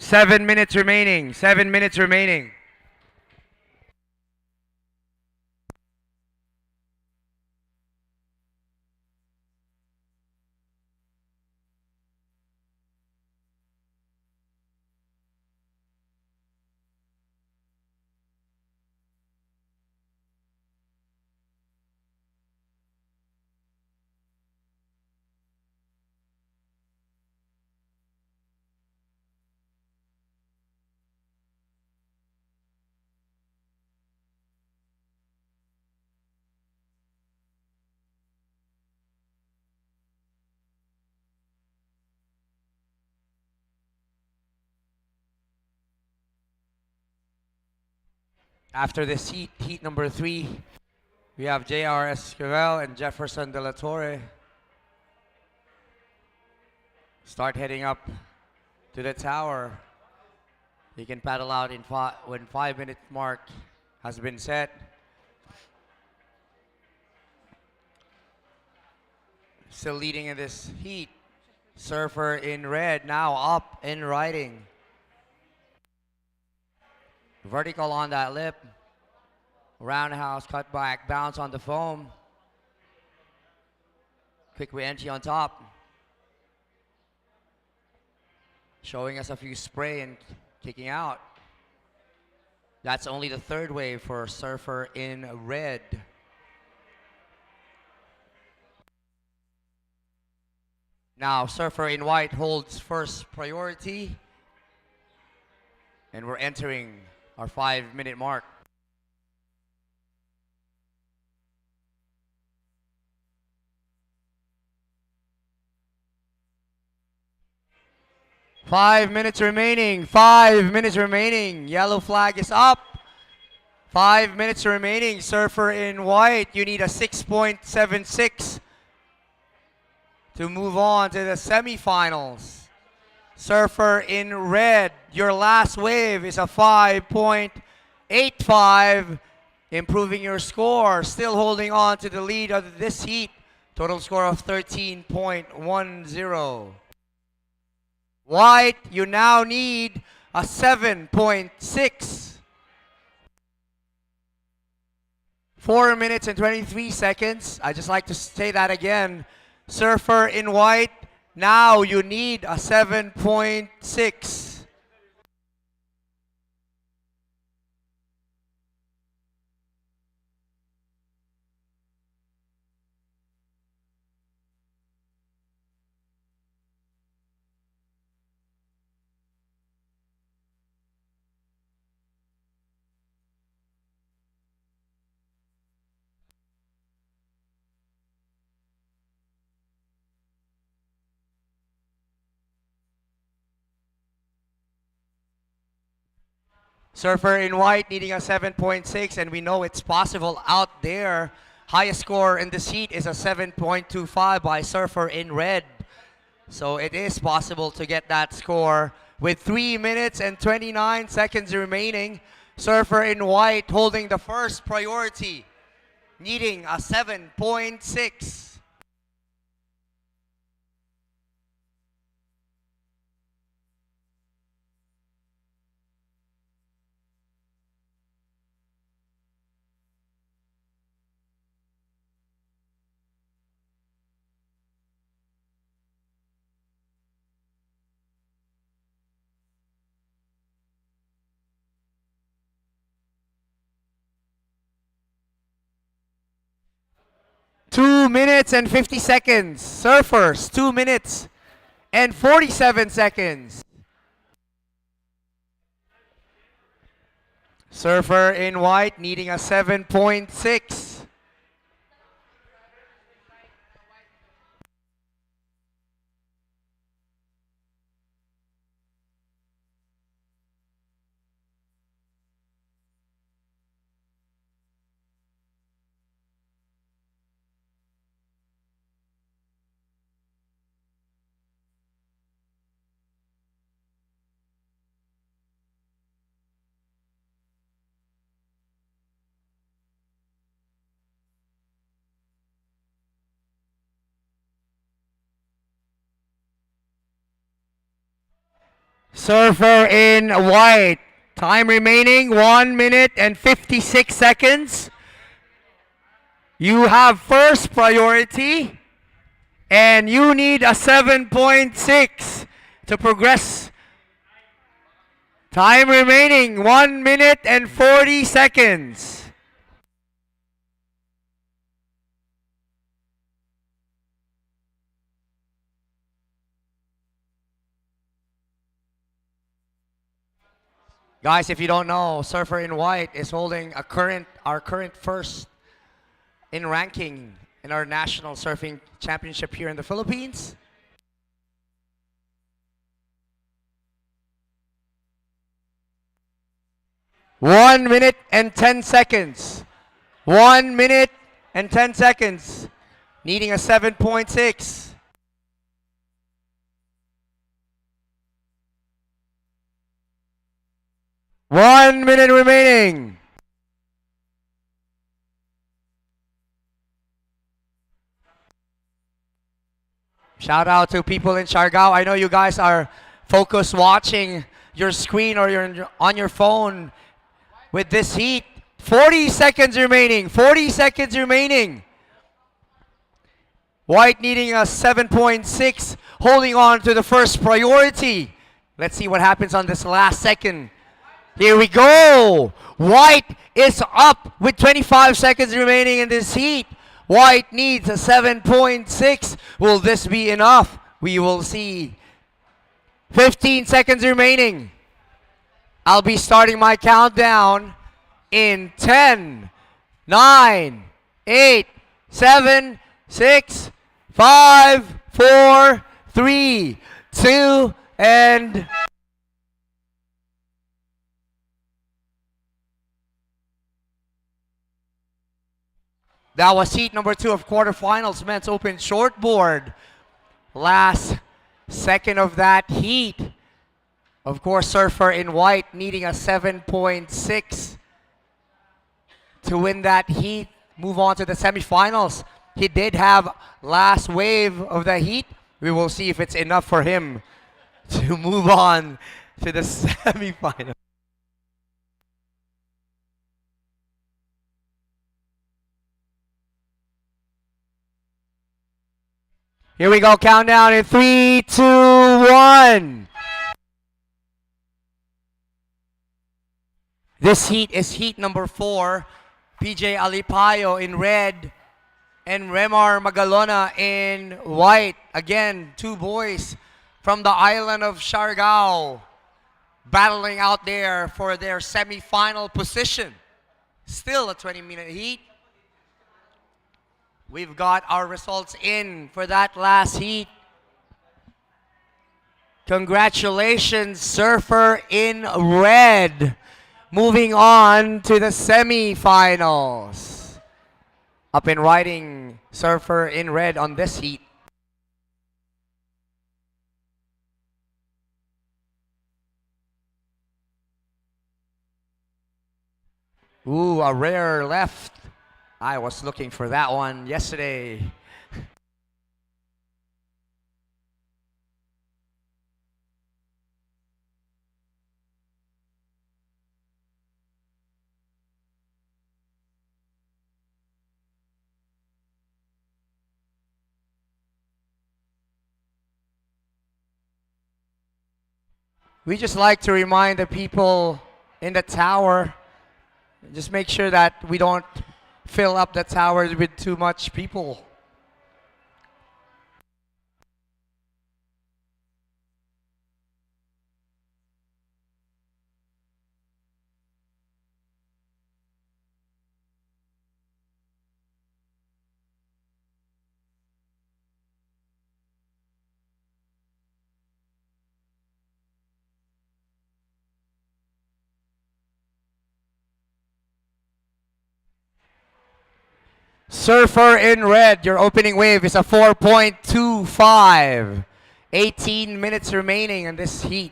Seven minutes remaining. 7 minutes remaining. After this heat, heat number 3, we have J.R. Esquivel and Jefferson De La Torre. Start heading up to the tower. You can paddle out in when 5-minute mark has been set. Still leading in this heat. Surfer in red, now up and riding. Vertical on that lip. Roundhouse, cut back, bounce on the foam. Quick re-entry on top. Showing us a few spray and kicking out. That's only the third wave for Surfer in red. Now, Surfer in white holds first priority. And we're entering our 5-minute mark. Five minutes remaining. 5 minutes remaining. Yellow flag is up. 5 minutes remaining. Surfer in white, you need a 6.76 to move on to the semifinals. Surfer in red, your last wave is a 5.85, improving your score, still holding on to the lead of this heat. Total score of 13.10. White, you now need a 7.6. 4 minutes and 23 seconds. I just like to say that again. Surfer in white, now you need a 7.6. Surfer in white needing a 7.6, and we know it's possible out there. Highest score in this heat is a 7.25 by Surfer in red. So it is possible to get that score with 3 minutes and 29 seconds remaining. Surfer in white holding the first priority, needing a 7.6. Two minutes and 50 seconds. Surfers, 2 minutes and 47 seconds. Surfer in white needing a 7.6. Surfer in white. Time remaining 1 minute and 56 seconds. You have first priority and you need a 7.6 to progress. Time remaining 1 minute and 40 seconds. Guys, if you don't know, Surfer in white is holding our current first in ranking in our national surfing championship here in the Philippines. One minute and 10 seconds. 1 minute and 10 seconds. Needing a 7.6. One minute remaining. Shout out to people in Siargao. I know you guys are focused watching your screen or you're on your phone with this heat. 40 seconds remaining. 40 seconds remaining. White needing a 7.6, holding on to the first priority. Let's see what happens on this last second. Here we go. White is up with 25 seconds remaining in this heat. White needs a 7.6. Will this be enough? We will see. 15 seconds remaining. I'll be starting my countdown in 10, 9, 8, 7, 6, 5, 4, 3, 2, and... That was heat number 2 of quarterfinals, men's open shortboard. Last second of that heat. Of course, Surfer in white needing a 7.6 to win that heat, move on to the semifinals. He did have last wave of the heat. We will see if it's enough for him to move on to the semifinals. Here we go, countdown in 3, 2, 1. This heat is heat number 4. PJ Alipayo in red and Remar Magalona in white. Again, 2 boys from the island of Siargao battling out there for their semi-final position. Still a 20-minute heat. We've got our results in for that last heat. Congratulations, Surfer in red, Moving on to the semi-finals. Up and riding surfer in red on this heat. Ooh, a rare left. I was looking for that one yesterday. We just like to remind the people in the tower, just make sure that we don't fill up the tower with too much people. Surfer in red, your opening wave is a 4.25. 18 minutes remaining in this heat.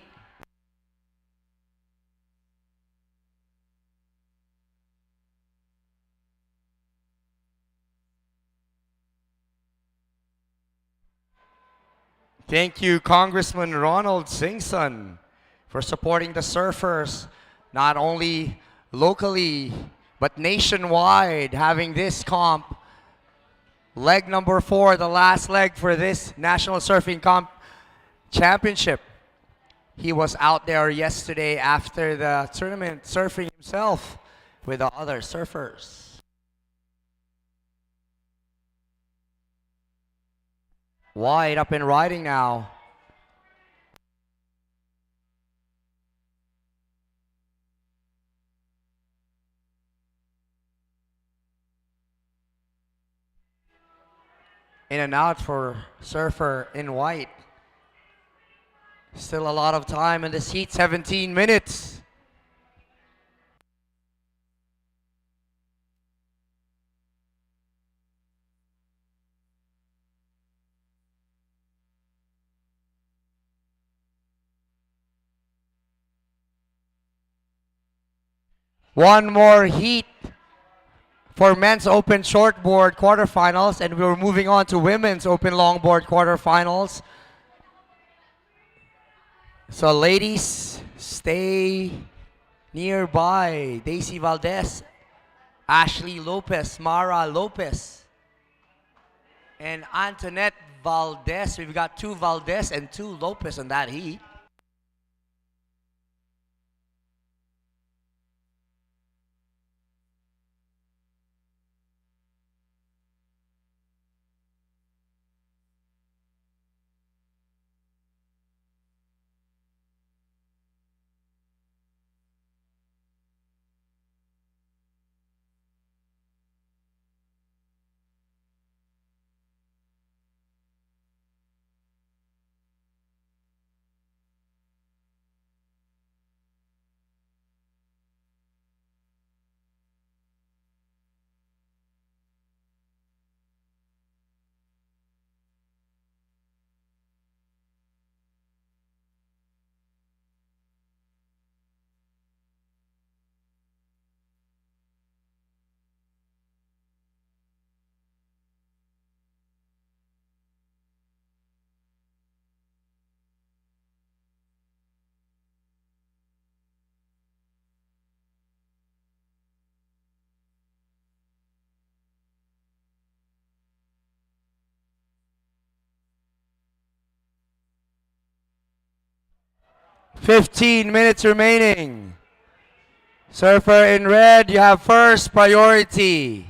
Thank you, Congressman Ronald Singson, for supporting the surfers, not only locally, but nationwide, having this comp. Leg number 4, the last leg for this National Surfing Comp Championship. He was out there yesterday after the tournament, surfing himself with the other surfers. Wide up and riding now. In and out for surfer in white. Still a lot of time in this heat, 17 minutes. One more heat for men's open shortboard quarterfinals, and we're moving on to women's open longboard quarterfinals. So ladies, stay nearby. Daisy Valdez, Ashley Lopez, Mara Lopez, and Antoinette Valdez. We've got 2 Valdez and 2 Lopez on that heat. Fifteen minutes remaining. Surfer in red, you have first priority.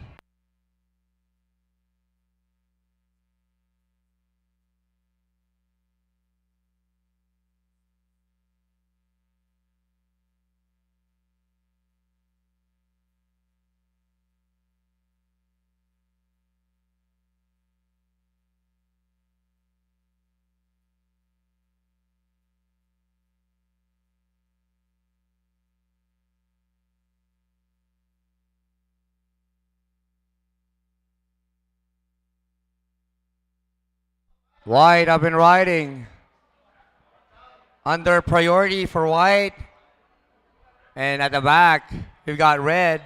White up and riding. Under priority for white. And at the back, we've got red.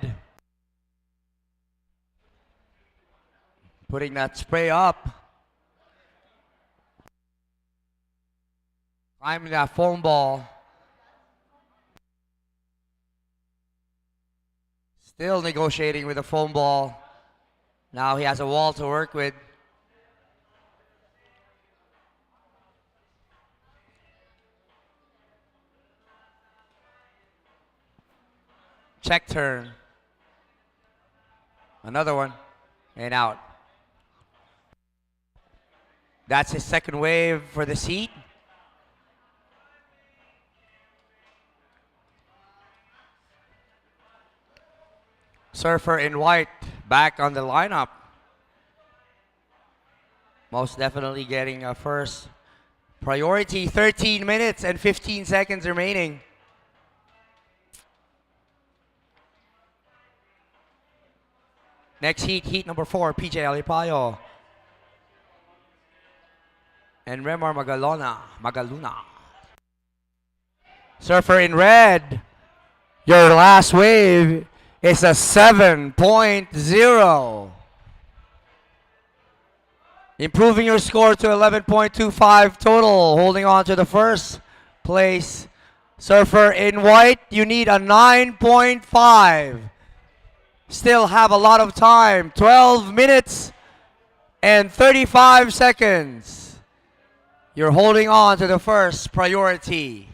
Putting that spray up. Climbing that foam ball. Still negotiating with the foam ball. Now he has a wall to work with. Check turn. Another one. And out. That's his second wave for this heat. Surfer in white back on the lineup. Most definitely getting a first priority. 13 minutes and 15 seconds remaining. Next heat, heat number 4, PJ Alipayo. And Remar Magaluna. Surfer in red. Your last wave is a 7.0. Improving your score to 11.25 total. Holding on to the first place. Surfer in white, you need a 9.5. Still have a lot of time. 12 minutes and 35 seconds. You're holding on to the first priority.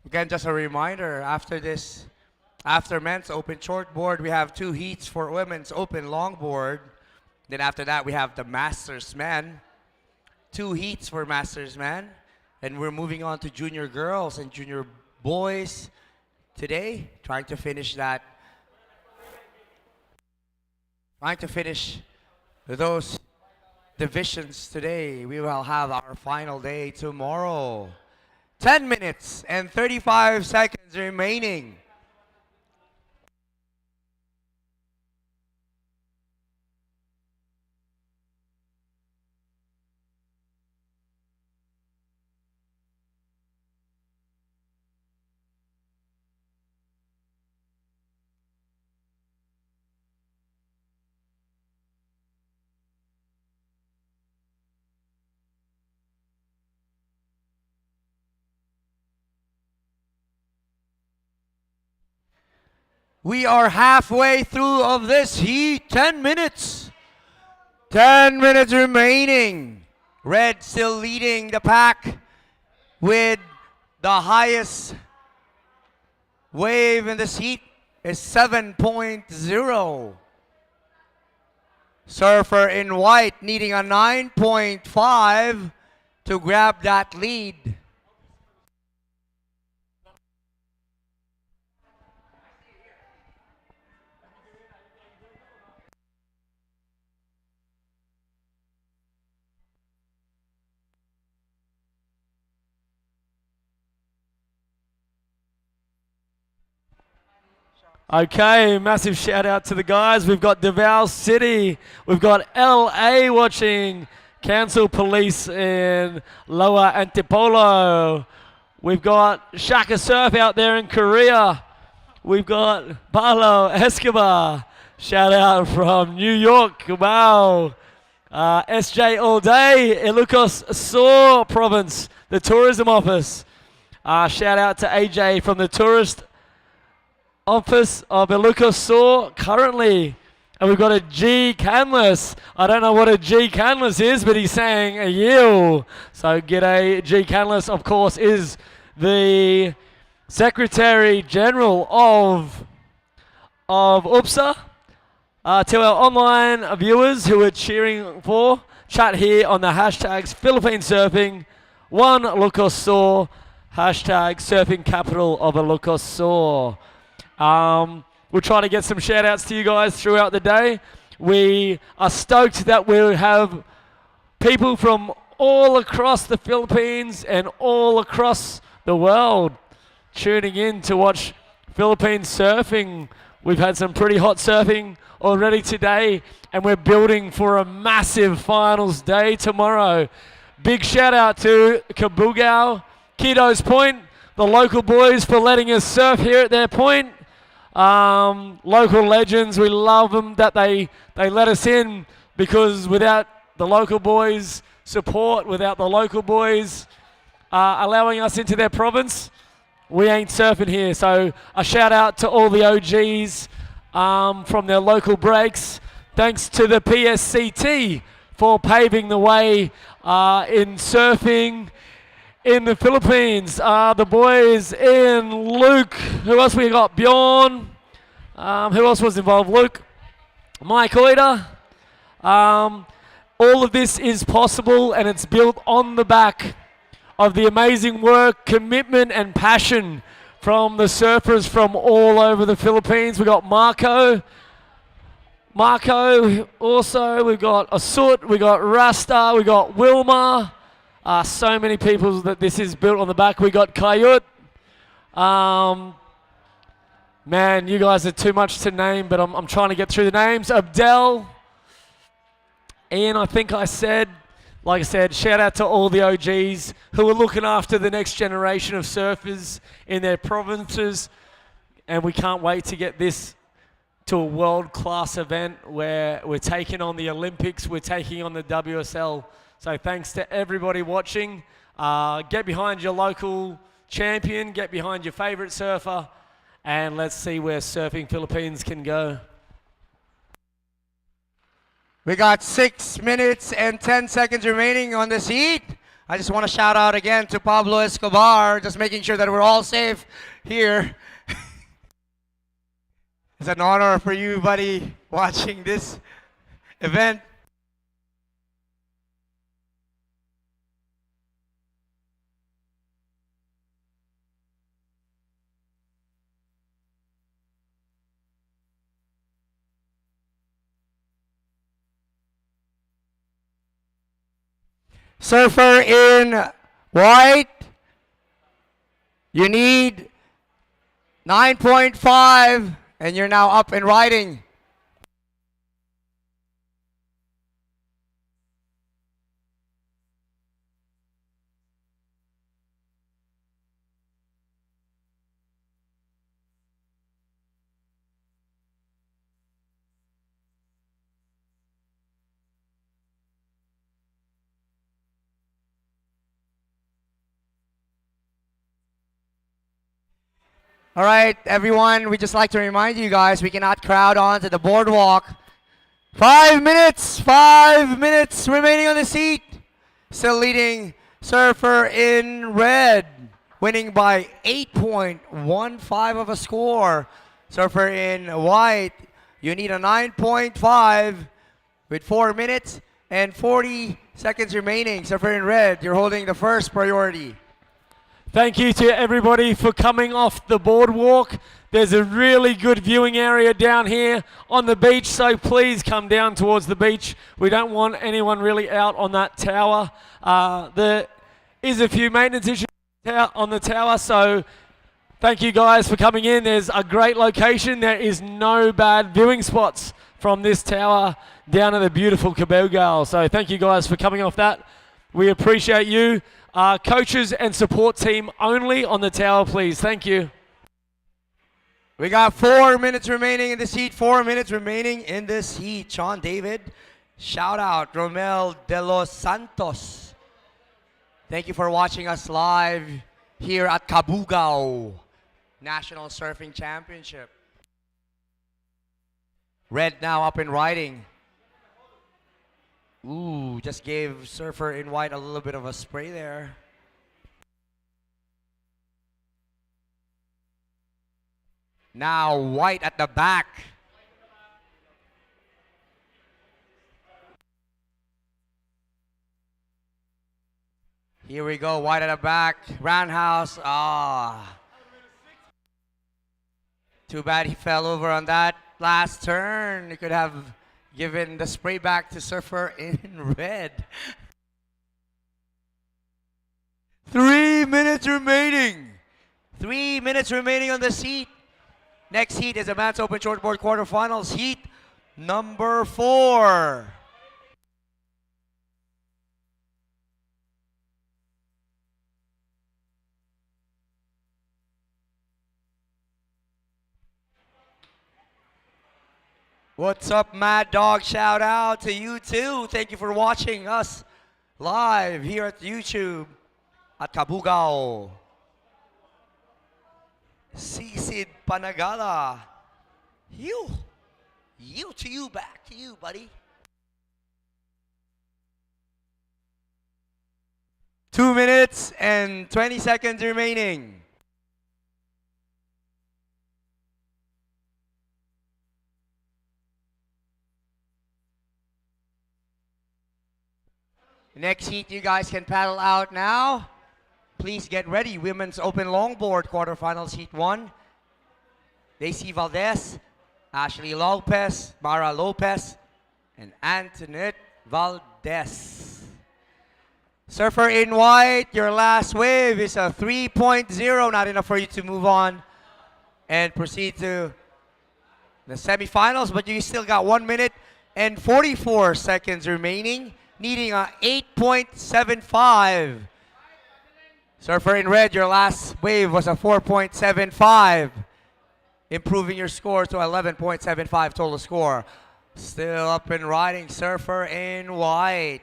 Again, just a reminder, after men's open shortboard, we have 2 heats for women's open longboard. Then after that, we have the Masters men. 2 heats for Masters men. And we're moving on to junior girls and junior boys today, trying to finish those divisions today. We will have our final day tomorrow. 10 minutes and 35 seconds remaining. We are halfway through of this heat. 10 minutes. 10 minutes remaining. Red still leading the pack with the highest wave in this heat is 7.0. Surfer in white needing a 9.5 to grab that lead. Okay, massive shout out to the guys. We've got Davao City. We've got LA watching. Council Police in Lower Antipolo. We've got Shaka Surf out there in Korea. We've got Paulo Escobar. Shout out from New York, Cabugao. SJ all day, Ilocos Sur province, the tourism office. Shout out to AJ from the tourist office of Ilocos Sur currently. And we've got a G Canless. I don't know what a G Canless is, but he's saying a yield. So g'day, G Canless, of course, is the Secretary General of UPSA. To our online viewers who are cheering for, chat here on the hashtags Philippine Surfing, one Ilocos Sur, hashtag Surfing Capital of Ilocos Sur. We'll try to get some shout outs to you guys throughout the day. We are stoked that we'll have people from all across the Philippines and all across the world tuning in to watch Philippine surfing. We've had some pretty hot surfing already today, and we're building for a massive finals day tomorrow. Big shout out to Cabugao, Kiddo's Point, the local boys for letting us surf here at their point. Local legends, we love them that they let us in, because without the local boys' support, without the local boys allowing us into their province, we ain't surfing here. So a shout out to all the OGs from their local breaks. Thanks to the PSCT for paving the way in surfing in the Philippines. The boys in Luke. Who else we got? Bjorn. Who else was involved? Luke. Mike Oida. All of this is possible, and it's built on the back of the amazing work, commitment, and passion from the surfers from all over the Philippines. We got Marco also. We've got Asut. We got Rasta. We got Wilma. So many people that this is built on the back. We got Kayut. Man, you guys are too much to name, but I'm trying to get through the names. Abdel. Ian, I think I said. Like I said, shout out to all the OGs who are looking after the next generation of surfers in their provinces. And we can't wait to get this to a world-class event where we're taking on the Olympics, we're taking on the WSL. So thanks to everybody watching. Get behind your local champion, get behind your favorite surfer, and let's see where Surfing Philippines can go. We got 6 minutes and 10 seconds remaining on this heat. I just want to shout out again to Pablo Escobar, just making sure that we're all safe here. It's an honor for you, buddy, watching this event. Surfer in white, you need 9.5, and you're now up and riding. All right, everyone, we just like to remind you guys, we cannot crowd onto the boardwalk. 5 minutes remaining on the seat. Still leading Surfer in red, winning by 8.15 of a score. Surfer in white, you need a 9.5 with 4 minutes and 40 seconds remaining. Surfer in red, you're holding the first priority. Thank you to everybody for coming off the boardwalk. There's a really good viewing area down here on the beach, so please come down towards the beach. We don't want anyone really out on that tower. There is a few maintenance issues on the tower, so Thank you guys for coming in. There's a great location. There is no bad viewing spots from this tower down to the beautiful Cabugao. So thank you guys for coming off that. We appreciate you. Coaches and support team only on the tower, please. Thank you. We got 4 minutes remaining in this heat. 4 minutes remaining in this heat. Sean David, shout out. Romel de los Santos. Thank you for watching us live here at Cabugao National Surfing Championship. Red now up and riding. Ooh, just gave Surfer in white a little bit of a spray there. Now white at the back. Here we go, white at the back. Roundhouse. Too bad he fell over on that last turn. He could have given the spray back to Surfer in red. 3 minutes remaining. 3 minutes remaining on this heat. Next heat is a Men's Open Shortboard Quarterfinals, heat number 4. What's up, Mad Dog? Shout out to you too. Thank you for watching us live here at YouTube at Cabugao. Sisid Panagala. You to you, back to you, buddy. 2 minutes and 20 seconds remaining. Next heat, you guys can paddle out now. Please get ready. Women's Open Longboard Quarterfinals Heat 1. Daisy Valdez, Ashley Lopez, Mara Lopez, and Antoinette Valdez. Surfer in white, your last wave is a 3.0. Not enough for you to move on and proceed to the semifinals, but you still got 1 minute and 44 seconds remaining, needing a 8.75. Surfer in red, your last wave was a 4.75, improving your score to 11.75 total score. Still up and riding, Surfer in white.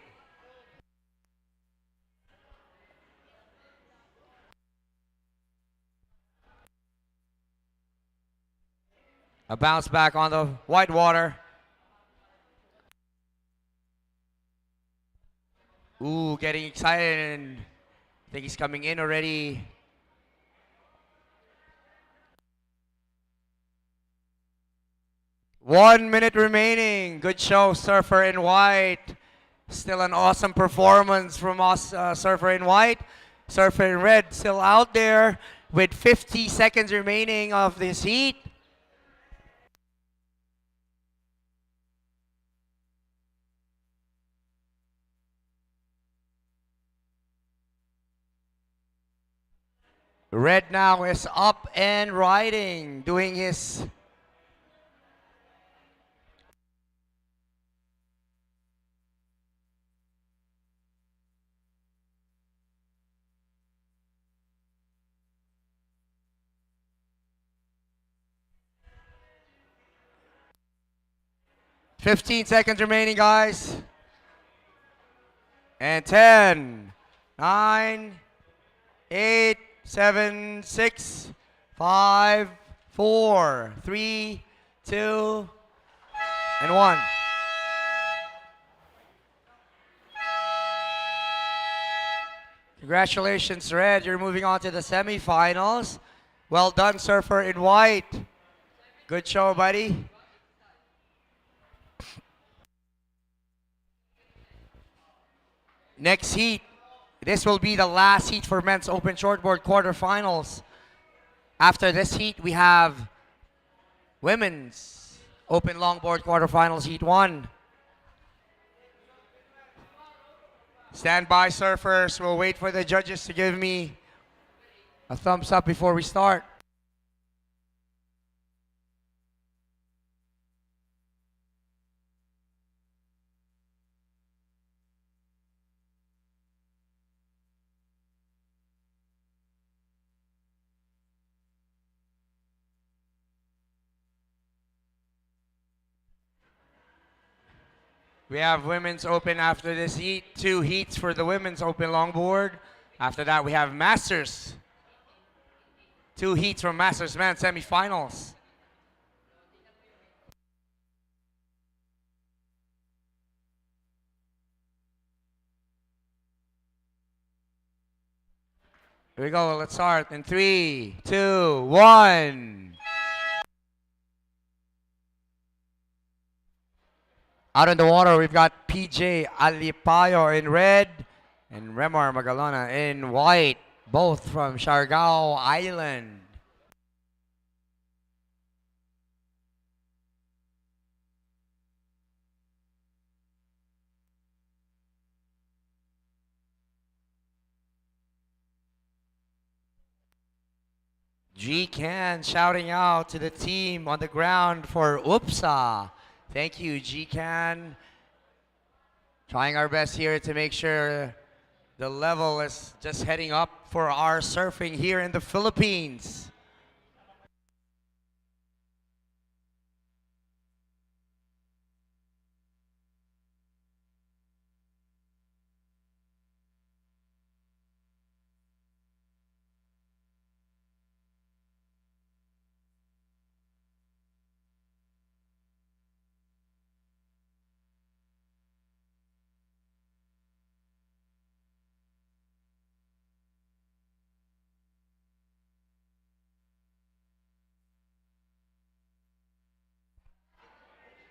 A bounce back on the white water. Ooh, getting excited, and I think he's coming in already. One minute remaining. Good show, Surfer in white. Still an awesome performance from us, Surfer in white. Surfer in red still out there with 50 seconds remaining of this heat. Red now is up and riding, doing his .15 seconds remaining, guys. And 10, 9, 8, 7, 6, 5, 4, 3, 2, and 1. Congratulations, Red. You're moving on to the semifinals. Well done, Surfer in white. Good show, buddy. Next heat. This will be the last heat for Men's Open Shortboard Quarterfinals. After this heat, we have Women's Open Longboard Quarterfinals Heat 1. Stand by, surfers. We'll wait for the judges to give me a thumbs up before we start. We have Women's Open after this heat. 2 heats for the Women's Open longboard. After that, we have Masters. 2 heats from Masters Men semifinals. Here we go. Let's start in 3, 2, 1. Out in the water, we've got PJ Alipayo in red and Remar Magalona in white, both from Siargao Island. G-Can shouting out to the team on the ground for UPSA. Thank you, G-Can. Trying our best here to make sure the level is just heading up for our surfing here in the Philippines.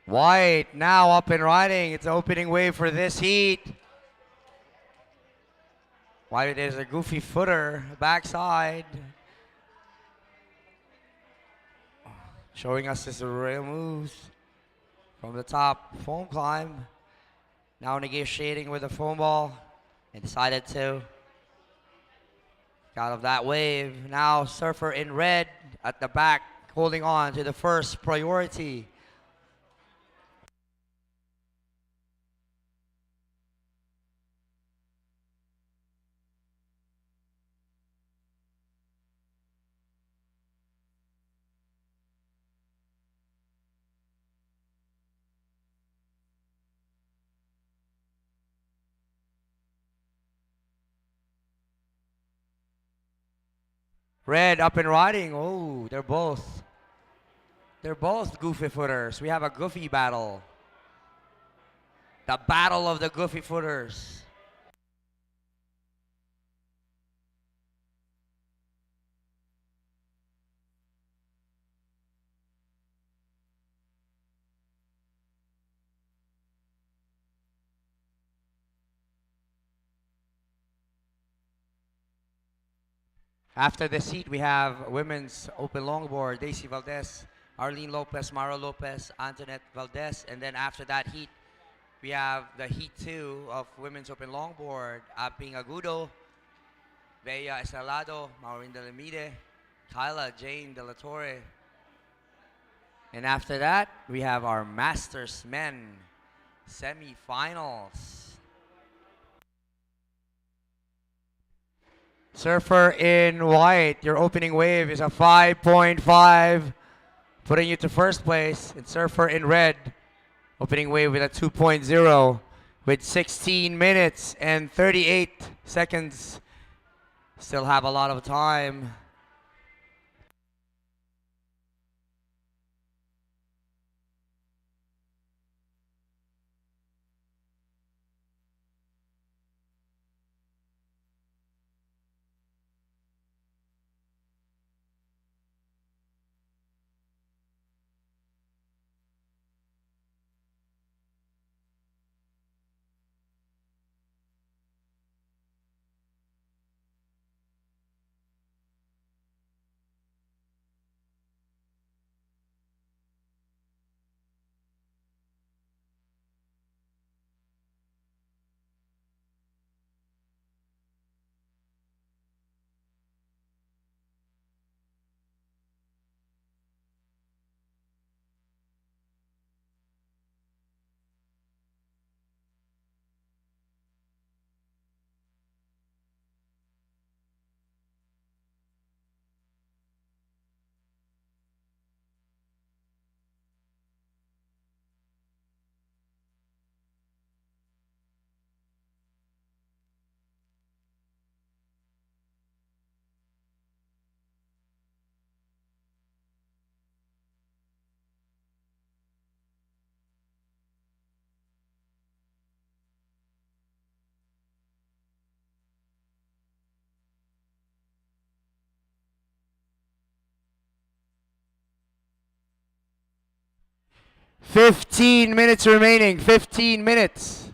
White now up and riding. It's the opening wave for this heat. White is a goofy footer, backside. Showing us his real moves from the top foam climb. Now negotiating with the foam ball and decided to get out of that wave. Now surfer in red at the back, holding on to the first priority. Red up and riding. Oh, they're both goofy footers. We have a goofy battle. The battle of the goofy footers. After this heat, we have Women's Open Longboard, Daisy Valdez, Arlene Lopez, Mara Lopez, Antoinette Valdez. And then after that heat, we have the Heat 2 of Women's Open Longboard, Aping Agudo, Bea Estelado, Maureen Delamide, Kyla Jane De La Torre. And after that, we have our Masters Men semifinals. Surfer in white, your opening wave is a 5.5, putting you to first place. And surfer in red, opening wave with a 2.0 with 16 minutes and 38 seconds. Still have a lot of time. 15 minutes remaining. 15 minutes.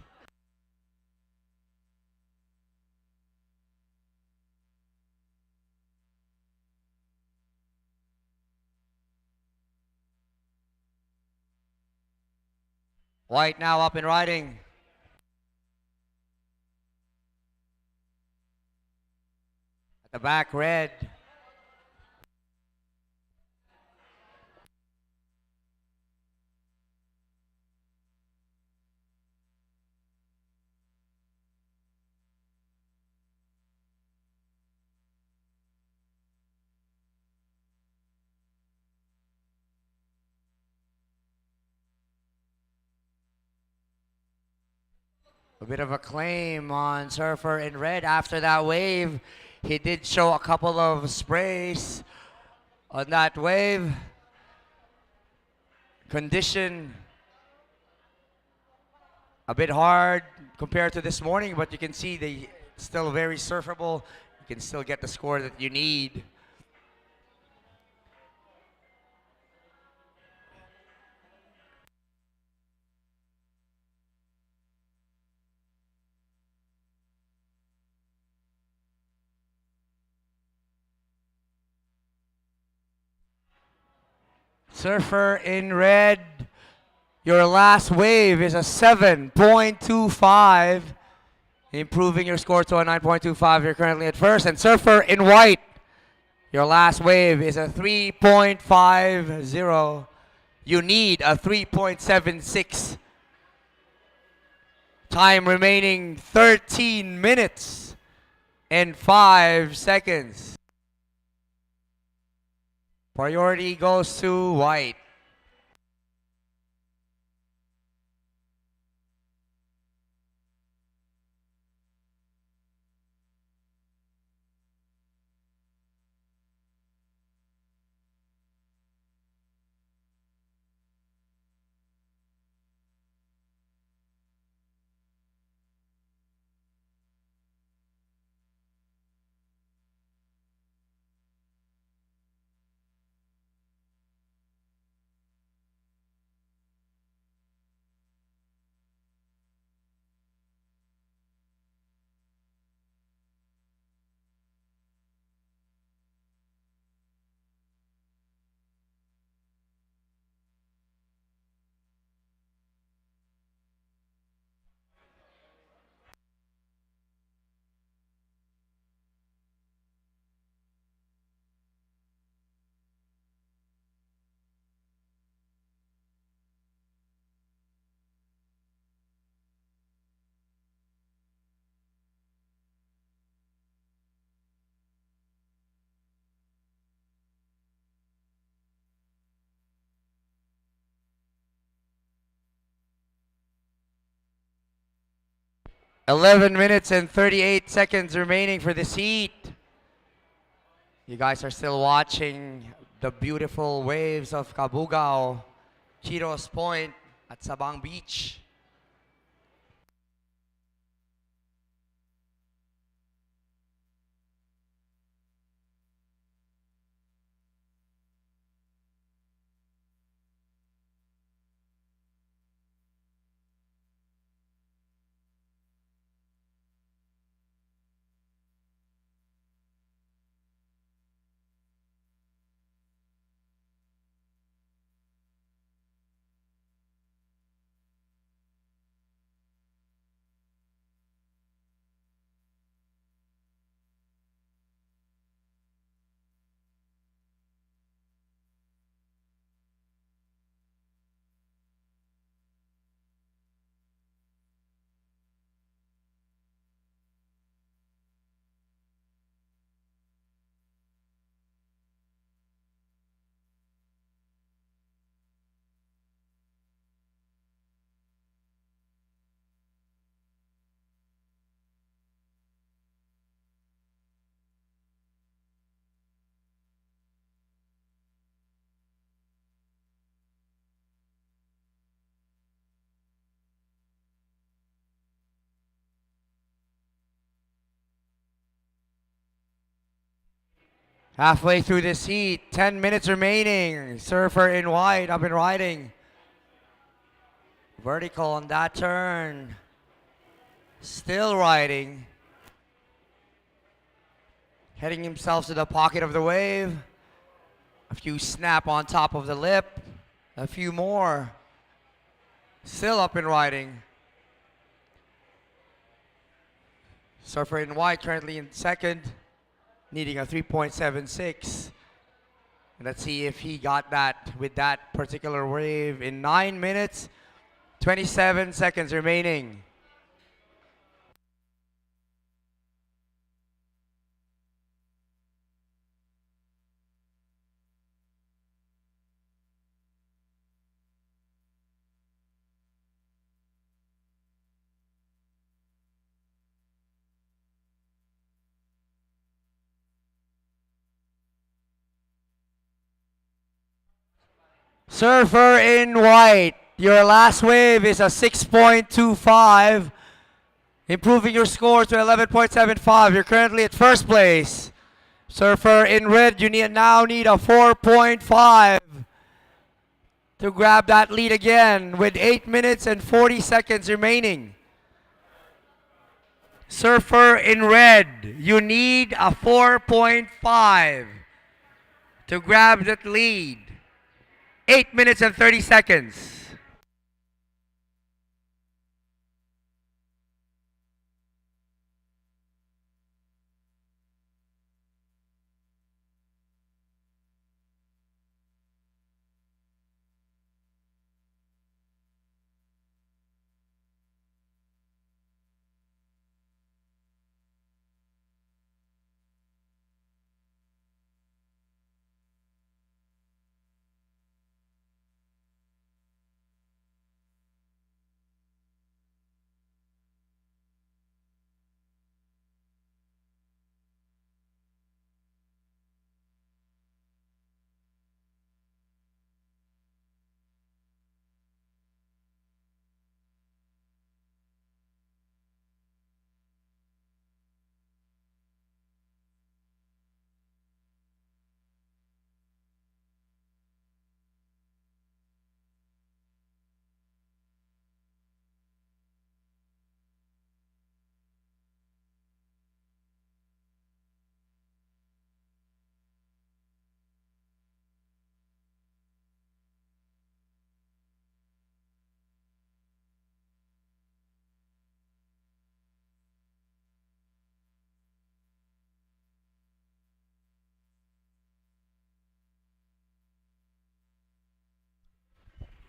White now up and riding. At the back, red. A bit of a claim on surfer in red after that wave. He did show a couple of sprays on that wave. Condition a bit hard compared to this morning, but you can see they still very surfable. You can still get the score that you need. Surfer in red, your last wave is a 7.25, improving your score to a 9.25. You're currently at first. And surfer in white, your last wave is a 3.50. You need a 3.76. Time remaining 13 minutes and 5 seconds. Priority goes to white. $11 minutes and 38 seconds remaining for this heat. You guys are still watching the beautiful waves of Cabugao, Chiros Point at Sabang Beach. Halfway through this heat, 10 minutes remaining. Surfer in white, up and riding. Vertical on that turn. Still riding. Heading himself to the pocket of the wave. A few snap on top of the lip. A few more. Still up and riding. Surfer in white currently in second. Needing a 3.76. Let's see if he got that with that particular wave in 9 minutes, 27 seconds remaining. Surfer in white, your last wave is a 6.25, improving your score to 11.75. You're currently at first place. Surfer in red, you now need a 4.5 to grab that lead again with 8 minutes and 40 seconds remaining. Surfer in red, you need a 4.5 to grab that lead. 8 minutes and 30 seconds.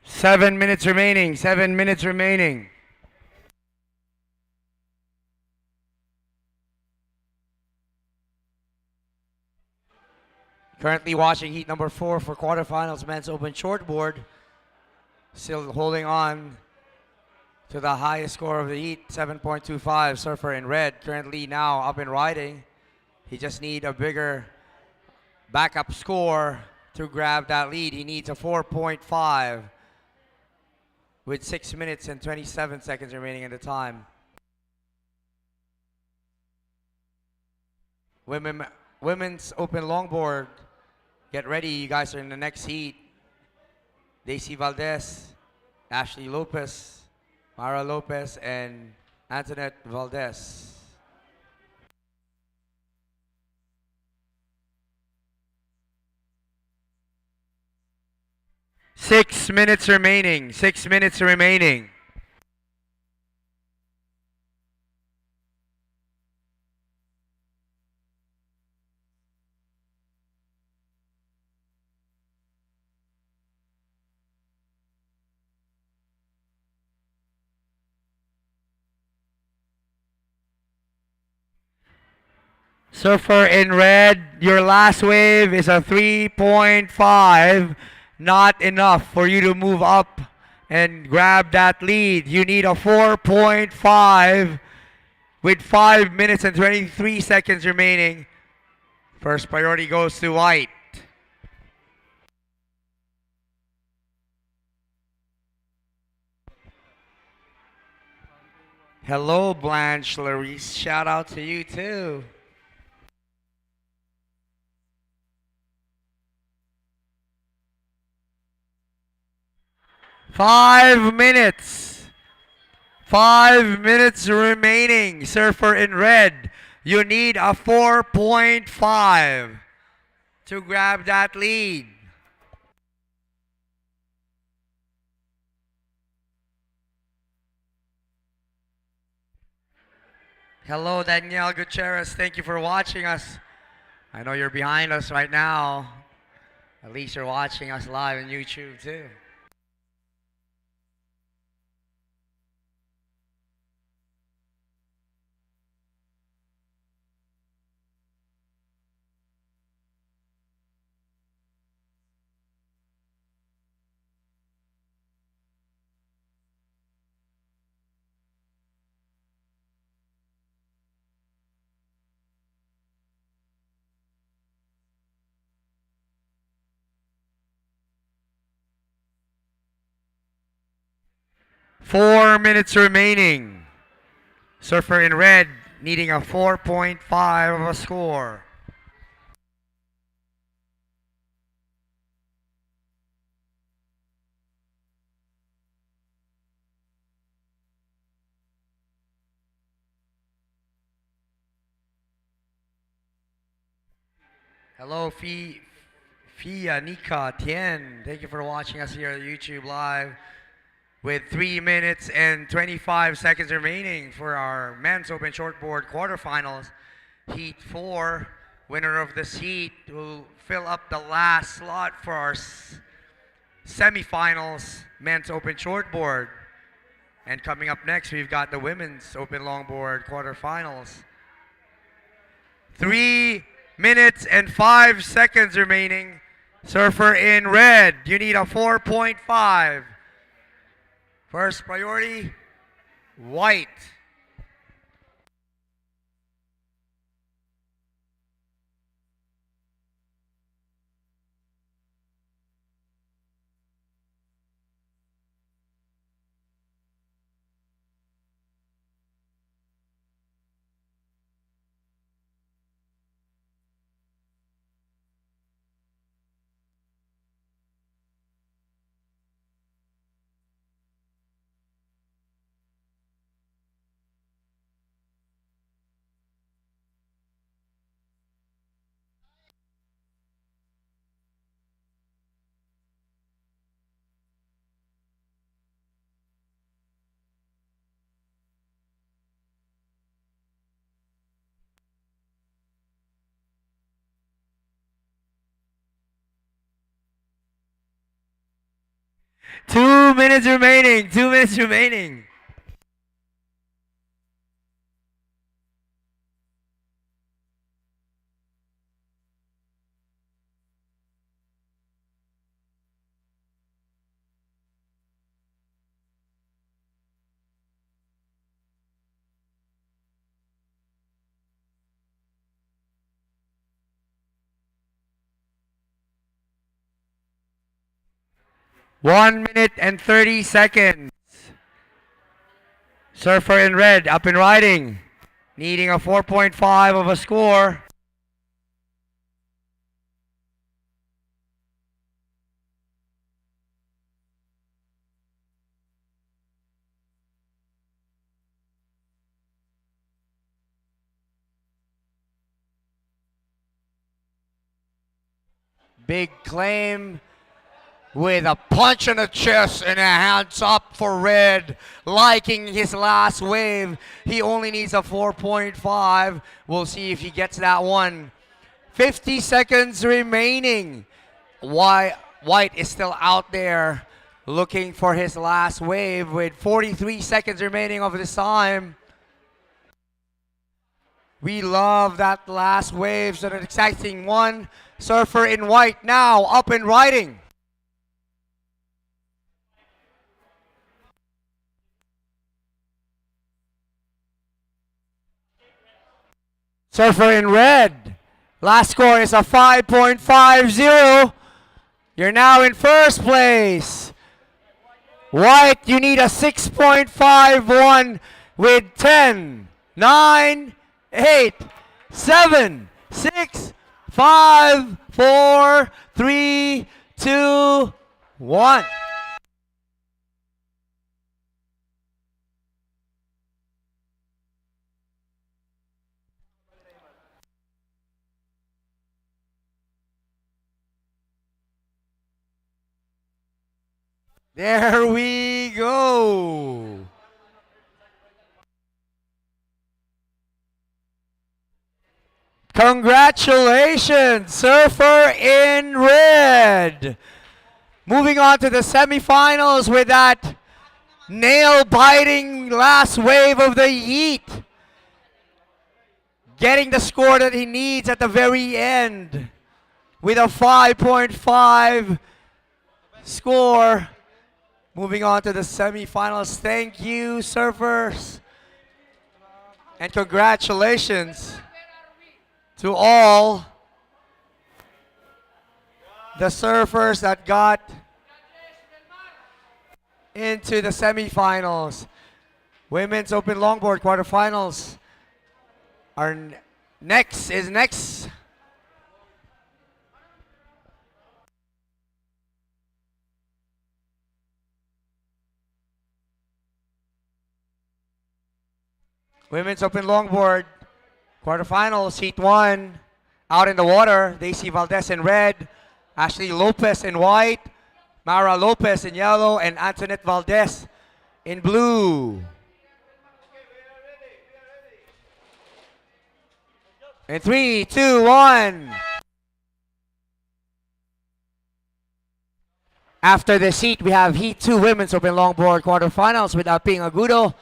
Seven minutes remaining. 7 minutes remaining. Currently watching heat number 4 for quarterfinals men's open shortboard. Still holding on to the highest score of the heat, 7.25. Surfer in red currently now up and riding. He just needs a bigger backup score to grab that lead. He needs a 4.5 with 6 minutes and 27 seconds remaining in the time. Women's open longboard. Get ready, you guys are in the next heat. Daisy Valdez, Ashley Lopez, Mara Lopez, and Antoinette Valdez. Six minutes remaining. 6 minutes remaining. Surfer in red, your last wave is a 3.5. Not enough for you to move up and grab that lead. You need a 4.5 with 5 minutes and 23 seconds remaining. First priority goes to white. Hello, Blanche Larice. Shout out to you too. 5 minutes. 5 minutes remaining. Surfer in red, you need a 4.5 to grab that lead. Hello, Danielle Gutierrez. Thank you for watching us. I know you're behind us right now. At least you're watching us live on YouTube too. Four minutes remaining. Surfer in red needing a 4.5 of a score. Hello, Fia, Nika, Tien. Thank you for watching us here at YouTube Live. With 3 minutes and 25 seconds remaining for our men's open shortboard quarterfinals. Heat 4, winner of this heat will fill up the last slot for our semifinals men's open shortboard. And coming up next, we've got the women's open longboard quarterfinals. 3 minutes and 5 seconds remaining. Surfer in red, you need a 4.5. First priority, white. Two minutes remaining. 2 minutes remaining. One minute and 30 seconds. Surfer in red, up and riding. Needing a 4.5 of a score. Big claim with a punch in the chest and a hands up for red, liking his last wave. He only needs a 4.5. We'll see if he gets that one. 50 seconds remaining. White is still out there looking for his last wave with 43 seconds remaining of this time. We love that last wave, so that exciting one. Surfer in white now up and riding. Surfer in red. Last score is a 5.50. You're now in first place. White, you need a 6.51 with 10, 9, 8, 7, 6, 5, 4, 3, 2, 1. There we go. Congratulations, surfer in red. Moving on to the semifinals with that nail-biting last wave of the heat. Getting the score that he needs at the very end with a 5.5 score. Moving on to the semifinals. Thank you, surfers. And congratulations to all the surfers that got into the semifinals. Women's Open Longboard quarterfinals. Our next. Women's Open Longboard quarterfinals, heat 1. Out in the water, Daisy Valdez in red, Ashley Lopez in white, Mara Lopez in yellow, and Antoinette Valdez in blue. In 3, 2, 1. After this heat, we have Heat 2 Women's Open Longboard quarterfinals with Aping Agudo,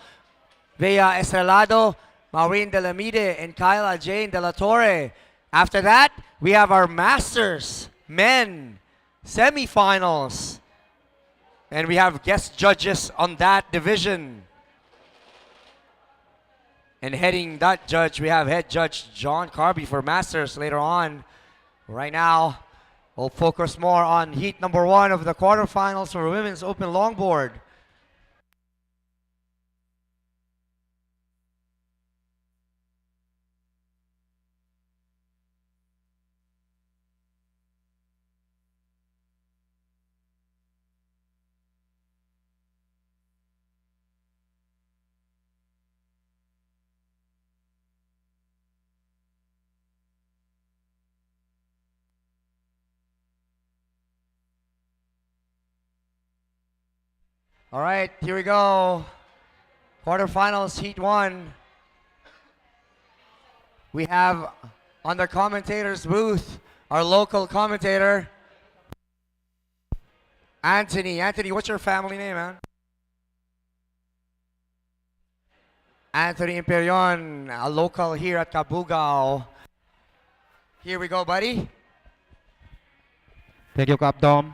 Vea Estrelado, Maureen Delamide, and Kyla Jane De La Torre. After that, we have our Masters Men semifinals. And we have guest judges on that division. And heading that judge, we have head judge John Carby for Masters later on. Right now, we'll focus more on heat number 1 of the quarterfinals for Women's Open Longboard. All right, here we go. Quarterfinals, heat 1. We have on the commentator's booth our local commentator, Anthony. Anthony, what's your family name, man? Anthony Imperion, a local here at Cabugao. Here we go, buddy. Thank you, Cap Dom.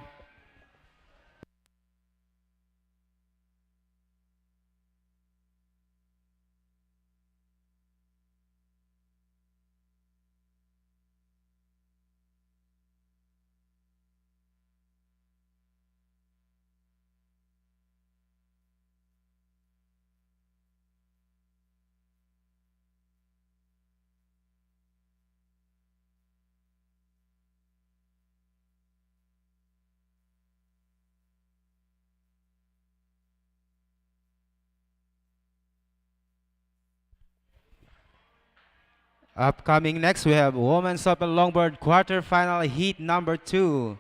Upcoming next, we have Women's Open Longboard quarterfinal heat number 2.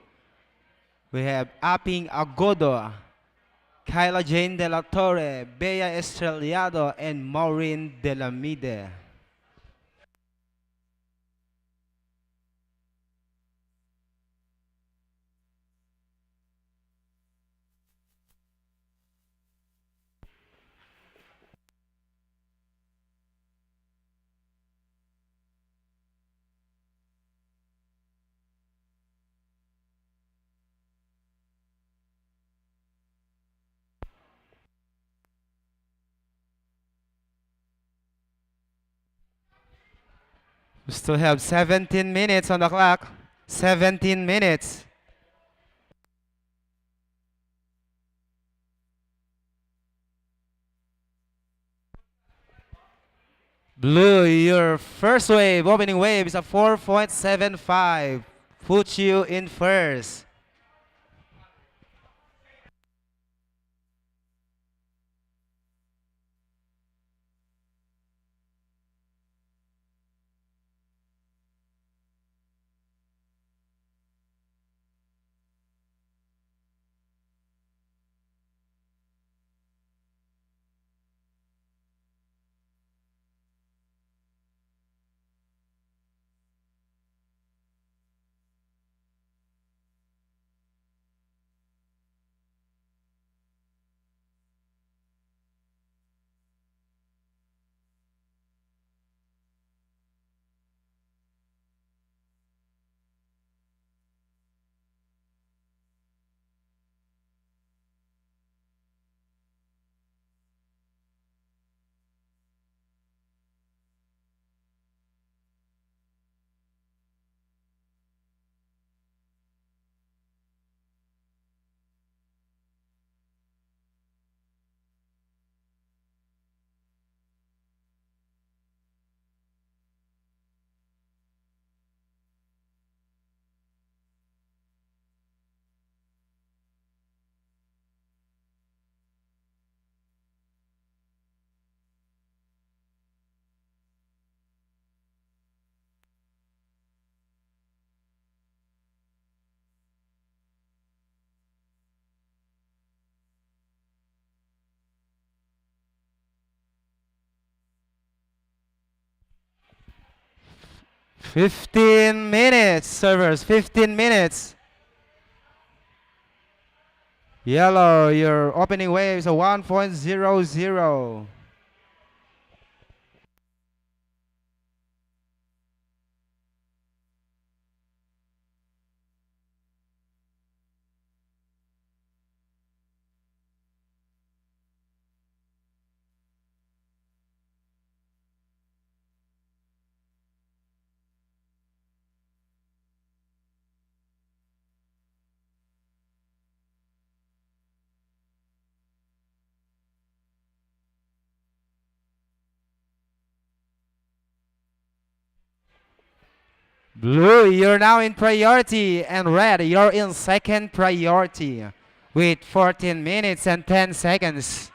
We have Aping Agodo, Kyla Jane De La Torre, Bea Estrellado, and Maureen Delamide. We still have 17 minutes on the clock. 17 minutes. Blue, your first wave, opening wave is a 4.75. Puts you in first. 15 minutes, servers, 15 minutes. Yellow, your opening waves are 1.00. Blue, you're now in priority, and red, you're in second priority with 14 minutes and 10 seconds.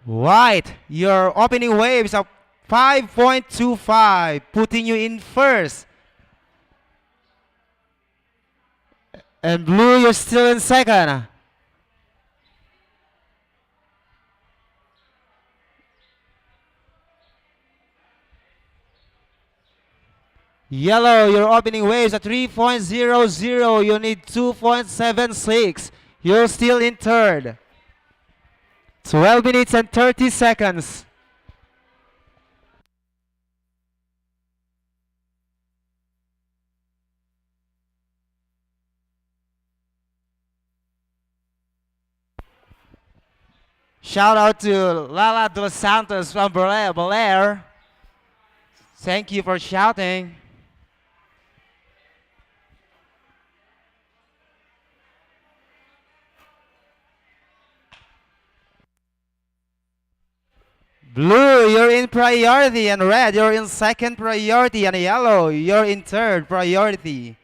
White, your opening waves are 5.25, putting you in first. And blue, you're still in second. Yellow, your opening waves are 3.00. You need 2.76. You're still in third. 12 minutes and 30 seconds. Shout out to Lala Dos Santos from Bel Air. Thank you for shouting. Blue, you're in priority, and red, you're in second priority, and yellow, you're in third priority.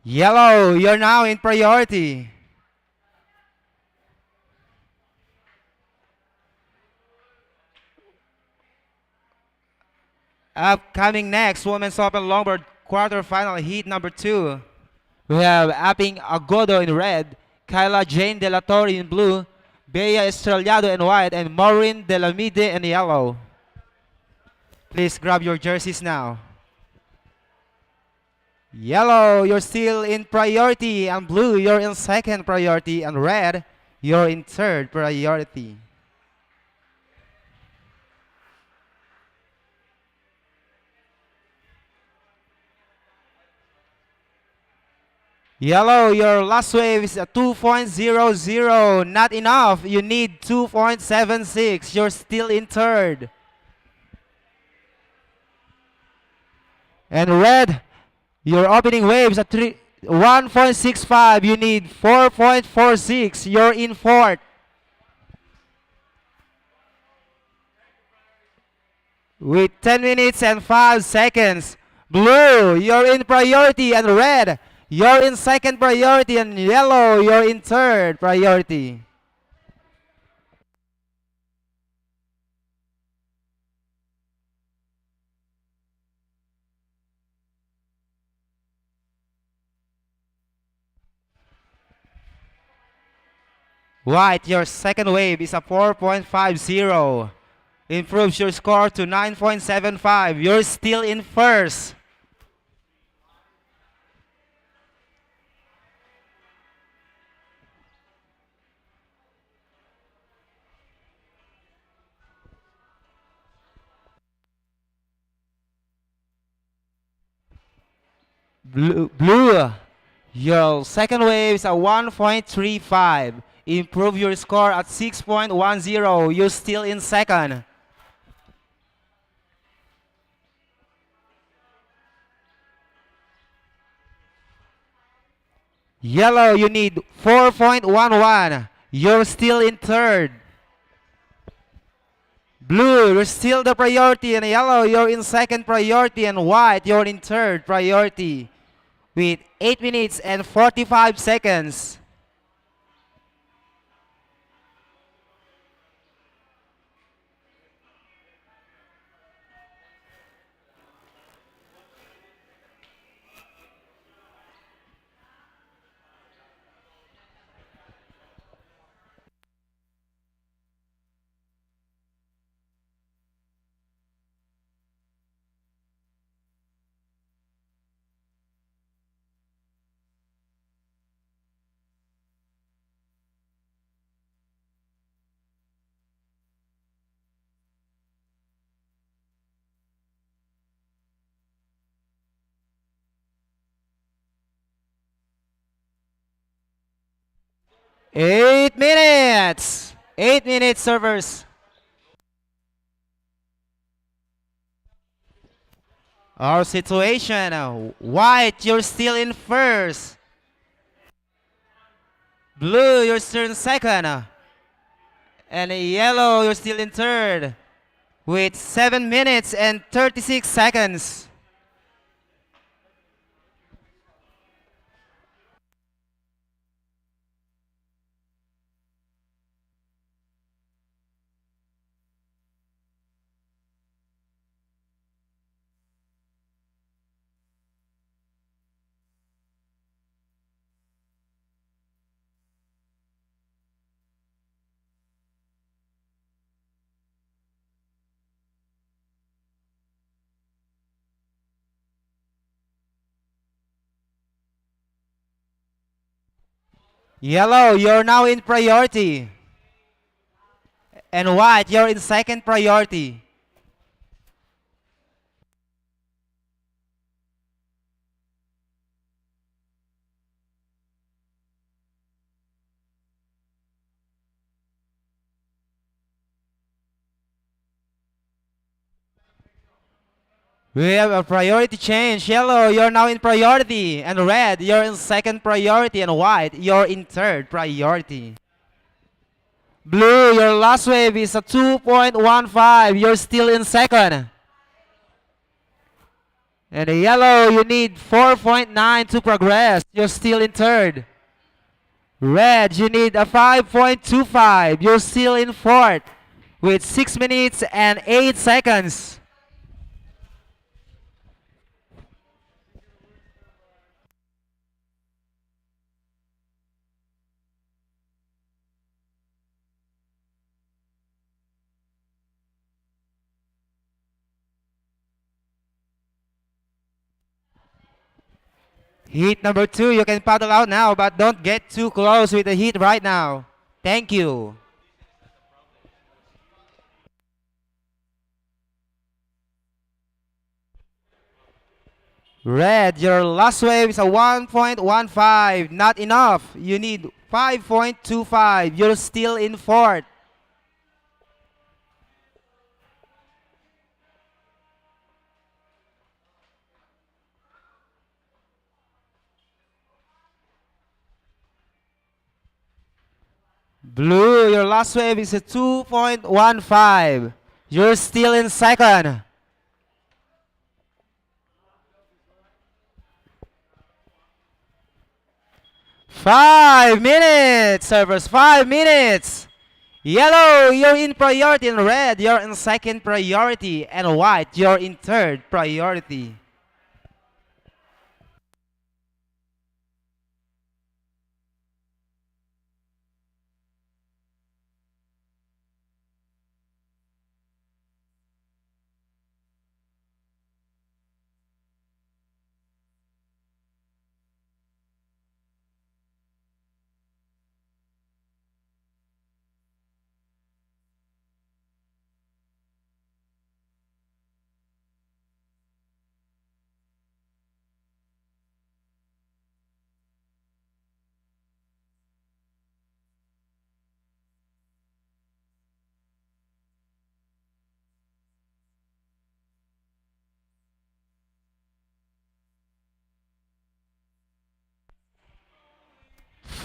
Yellow, you're now in priority. Upcoming next, Women's Open Longboard quarterfinal heat number 2. We have Aping Agodo in red, Kyla Jane De La Torre in blue, Bea Estrellado in white, and Maureen De La Mide in yellow. Please grab your jerseys now. Yellow, you're still in priority, and blue, you're in second priority, and red, you're in third priority. Yellow, your last wave is a 2.00. Not enough. You need 2.76. You're still in third. And red, your opening waves are 1.65. You need 4.46. You're in fourth. With 10 minutes and 5 seconds, Blue, you're in priority, and red, you're in second priority, and yellow, you're in third priority. White, your second wave is a 4.50. Improves your score to 9.75. You're still in first. Blue, your second wave is a 1.35. Improve your score at 6.10. You're still in second. Yellow, you need 4.11. You're still in third. Blue, you're still the priority, and yellow, you're in second priority, and white, you're in third priority with 8 minutes and 45 seconds. Eight minutes. 8 minutes, servers. Our situation, white, you're still in first. Blue, you're still in second. And yellow, you're still in third with 7 minutes and 36 seconds. Yellow, you're now in priority. And white, you're in second priority. We have a priority change. Yellow, you're now in priority. And red, you're in second priority. And white, you're in third priority. Blue, your last wave is a 2.15. You're still in second. And yellow, you need 4.9 to progress. You're still in third. Red, you need a 5.25. You're still in fourth with 6 minutes and 8 seconds. Heat number 2, you can paddle out now, but don't get too close with the heat right now. Thank you. Red, your last wave is a 1.15. Not enough. You need 5.25. You're still in fourth. Blue, your last wave is a 2.15. You're still in second. 5 minutes, servers, 5 minutes. Yellow, you're in priority, and red, you're in second priority, and white, you're in third priority.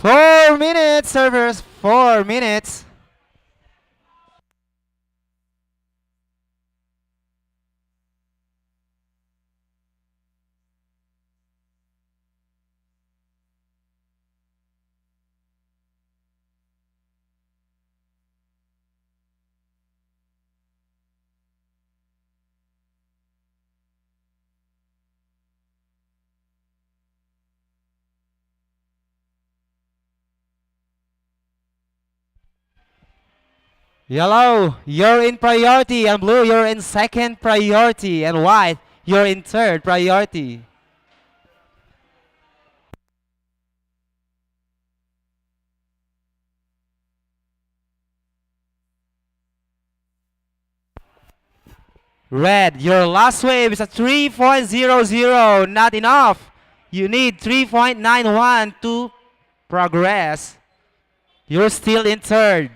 Four minutes, servers, 4 minutes. Yellow, you're in priority, and blue, you're in second priority, and white, you're in third priority. Red, your last wave is a 3.00, not enough. You need 3.91 to progress. You're still in third.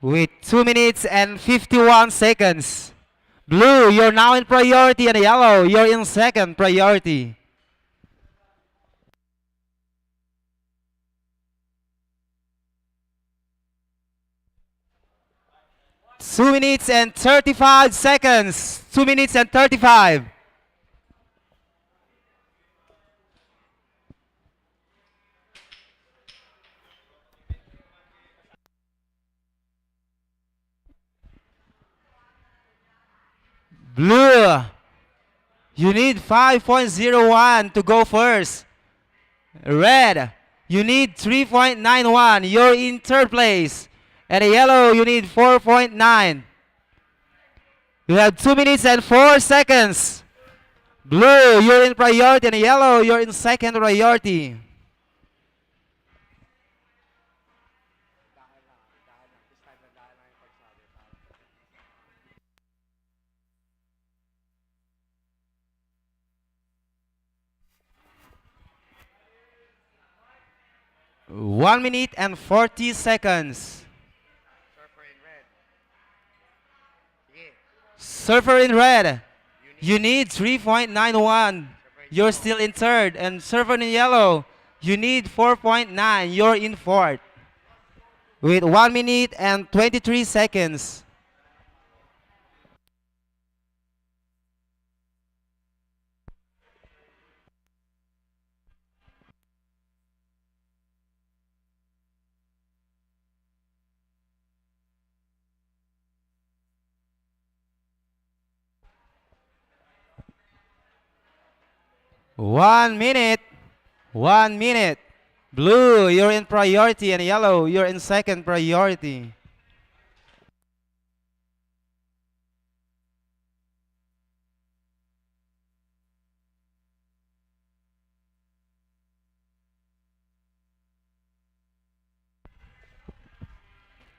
With 2 minutes and 51 seconds. Blue, you're now in priority, and yellow, you're in second priority. Two minutes and 35 seconds. 2 minutes and 35. Blue, you need 5.01 to go first. Red, you need 3.91. You're in third place. And yellow, you need 4.9. You have 2 minutes and 4 seconds. Blue, you're in priority, and yellow, you're in second priority. One minute and 40 seconds. Surfer in red, you need 3.91. You're still in third. And surfer in yellow, you need 4.9. You're in fourth. With 1 minute and 23 seconds. One minute. 1 minute. Blue, you're in priority, and yellow, you're in second priority.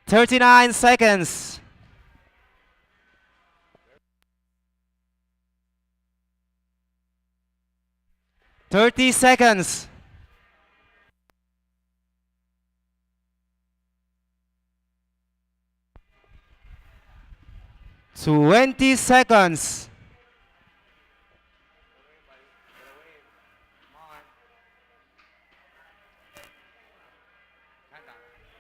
"39 seconds. 30 seconds. 20 seconds.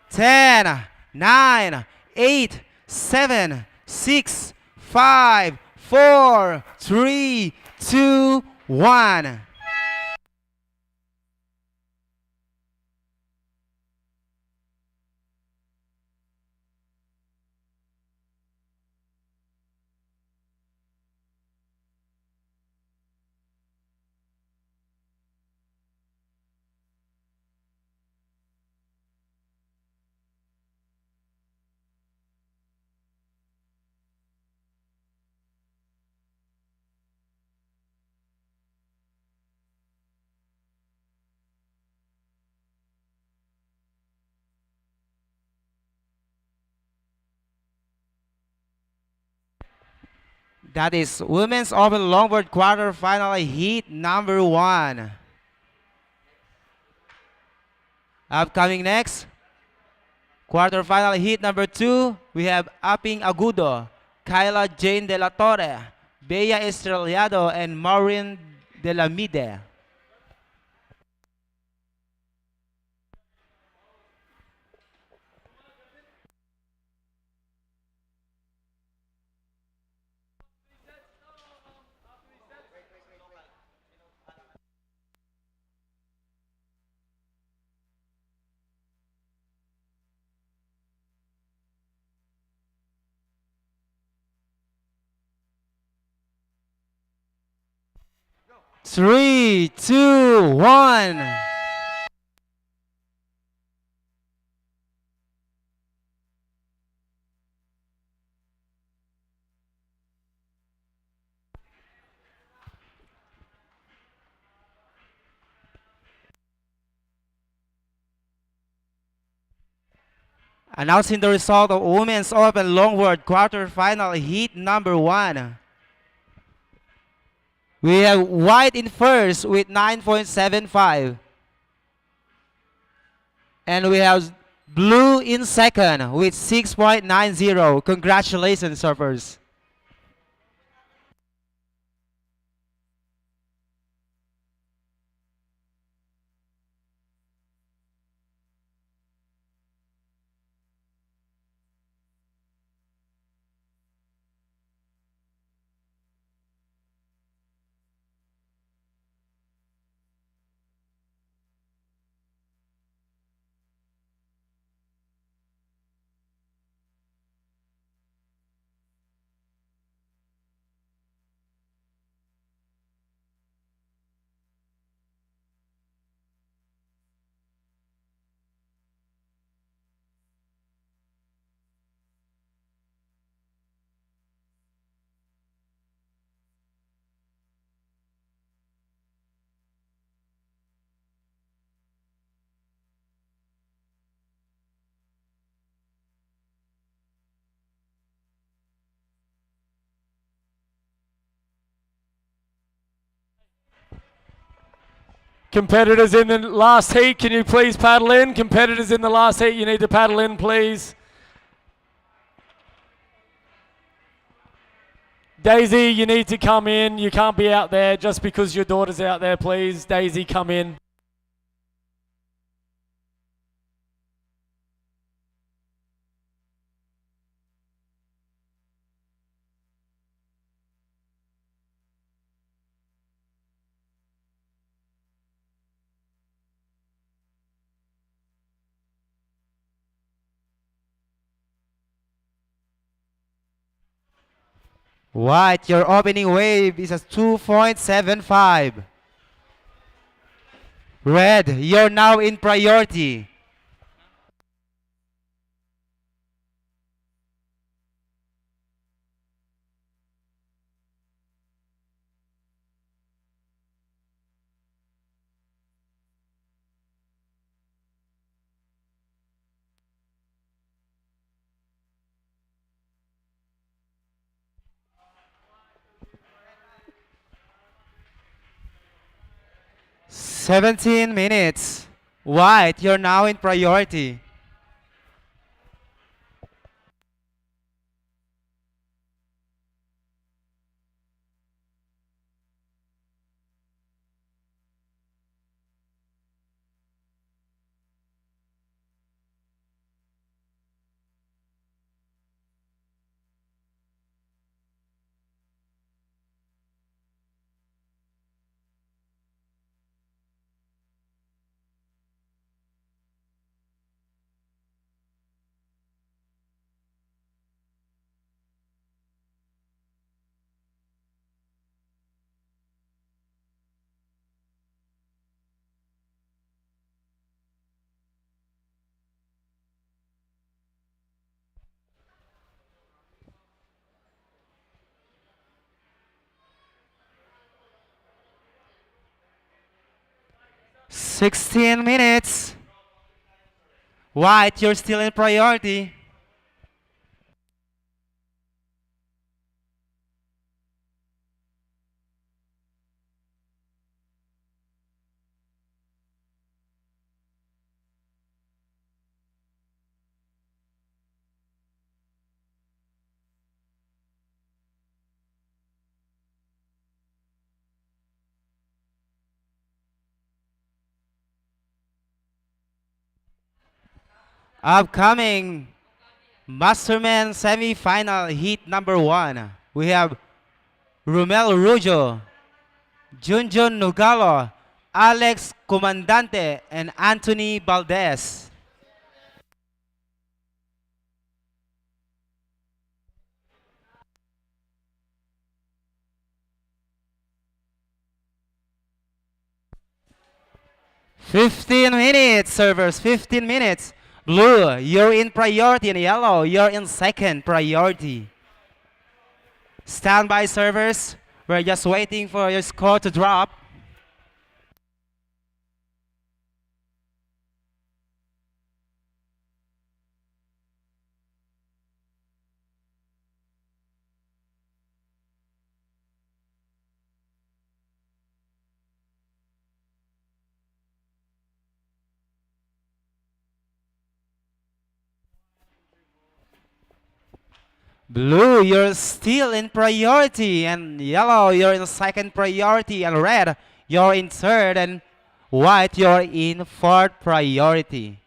10, 9, 8, 7, 6, 5, 4, 3, 2, 1. That is Women's Open Longboard Quarterfinal Heat number 1. Upcoming next, quarterfinal heat number 2, we have Aping Agudo, Kyla Jane De La Torre, Bea Estrellado, and Maureen De La Mide. Three, two, one. Announcing the result of Women's Open Longboard Quarterfinal Heat number 1. We have white in first with 9.75. And we have blue in second with 6.90. Congratulations, surfers. Competitors in the last heat, can you please paddle in? Competitors in the last heat, you need to paddle in, please. Daisy, you need to come in. You can't be out there just because your daughter's out there, please. Daisy, come in. White, your opening wave is a 2.75. Red, you're now in priority. "17 minutes. White, you're now in priority. "16 minutes. White, you're still in priority. Upcoming Masterman semi-final heat number 1. We have Romel Rujo, Junjun Nugalo, Alex Comandante, and Anthony Valdez. "15 minutes, servers, 15 minutes. Blue, you're in priority, and yellow, you're in second priority. Stand by, servers. We're just waiting for your score to drop. Blue, you're still in priority, and yellow, you're in second priority, and red, you're in third, and white, you're in fourth priority.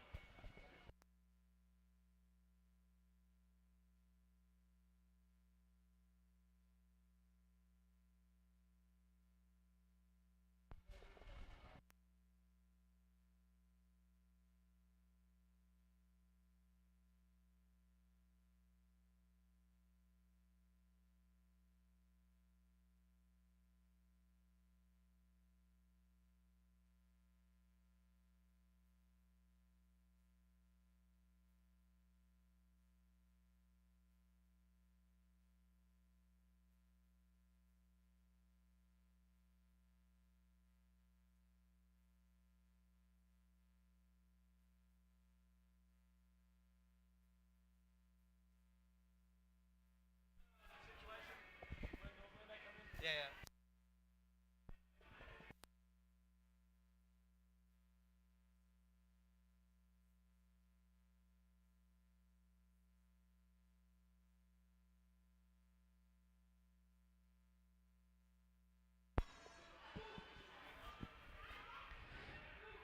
Yeah.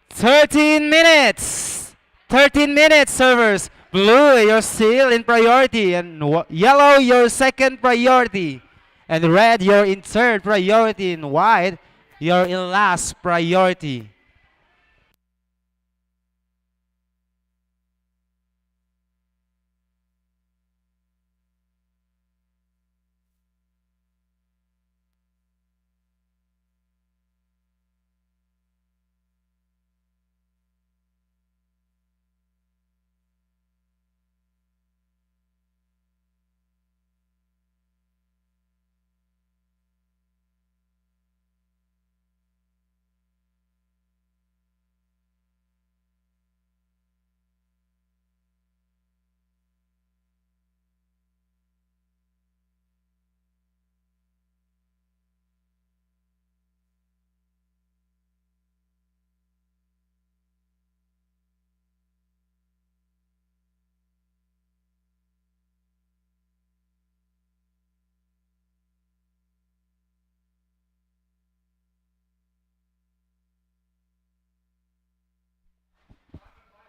13 minutes. 13 minutes, servers. Blue, you're still in priority, and yellow, you're second priority, and red, you're in third priority, and white, you're in last priority.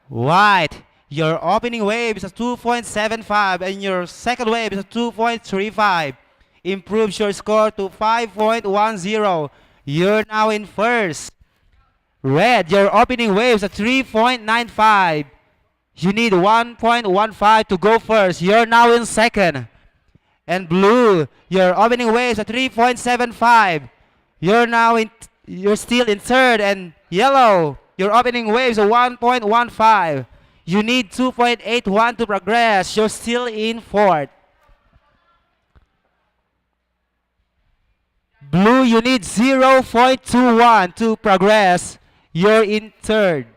White, your opening wave is a 2.75 and your second wave is a 2.35. Improves your score to 5.10. You're now in first. Red, your opening wave is a 3.95. You need 1.15 to go first. You're now in second. And blue, your opening wave is a 3.75. You're still in third. And yellow, your opening wave is a 1.15. You need 2.81 to progress. You're still in fourth. Blue, you need 0.21 to progress. You're in third.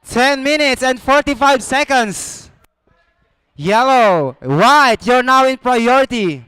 Ten minutes and 45 seconds. Yellow, white, you're now in priority.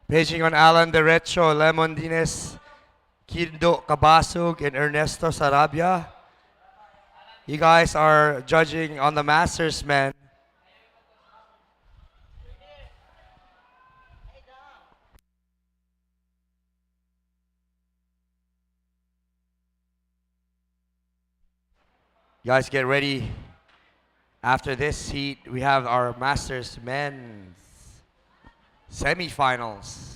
Paging on Alan Derecho, Lemon Dines, Kindo Cabasug, and Ernesto Sarabia. You guys are judging on the Masters men. Guys, get ready. After this heat, we have our Masters men's semifinals.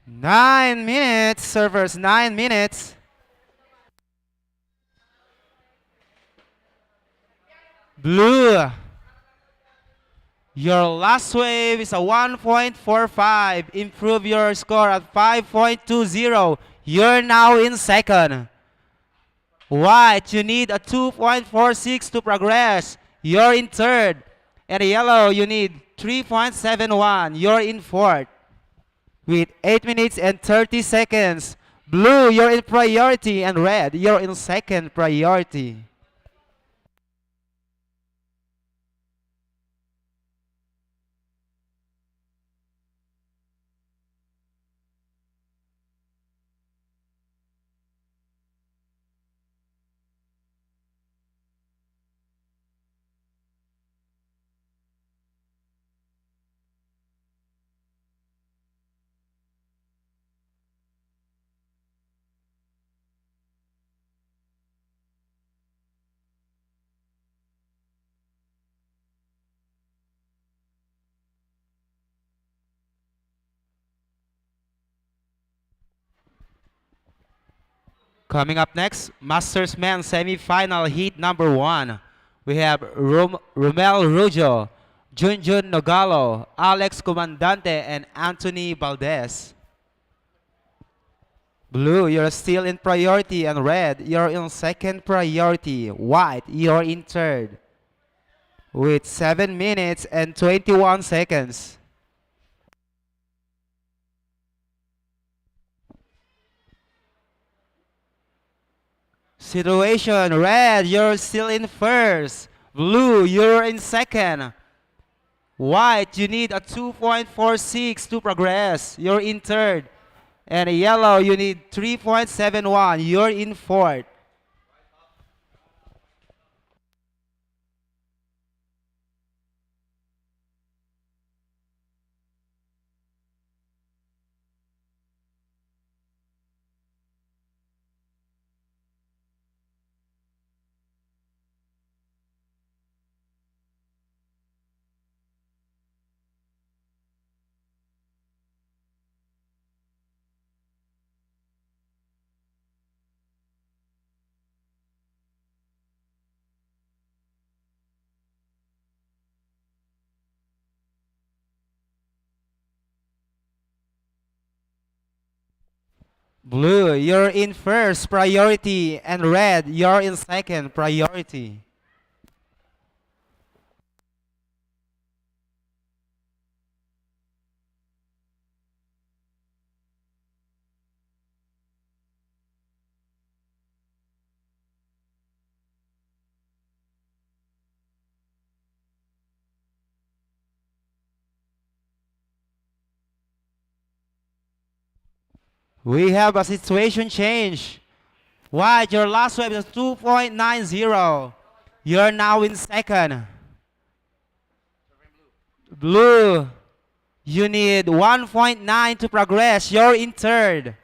Nine minutes, servers, 9 minutes. Blue, your last wave is a 1.45. Improve your score at 5.20. You're now in second. White, you need a 2.46 to progress. You're in third. And yellow, you need 3.71. You're in fourth. With 8 minutes and 30 seconds. Blue, you're in priority. And red, you're in second priority. Coming up next, Masters Men semi-final heat number 1. We have Romel Rujo, Junjun Nogalo, Alex Comandante, and Anthony Valdez. Blue, you're still in priority, and red, you're in second priority. White, you're in third. With 7 minutes and 21 seconds. Situation, red, you're still in first. Blue, you're in second. White, you need a 2.46 to progress. You're in third. And yellow, you need 3.71. You're in fourth. Blue, you're in first priority, and red, you're in second priority. We have a situation change. White, your last wave is 2.90. You're now in second. Blue, you need 1.9 to progress. You're in third.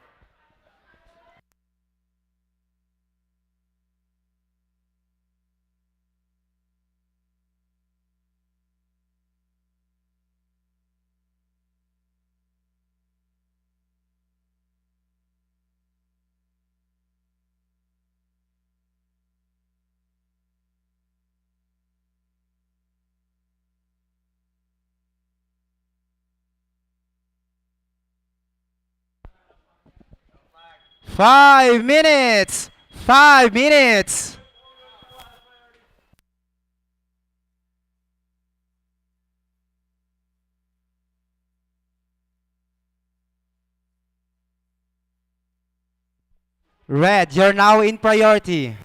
Five minutes. 5 minutes. Red, you're now in priority.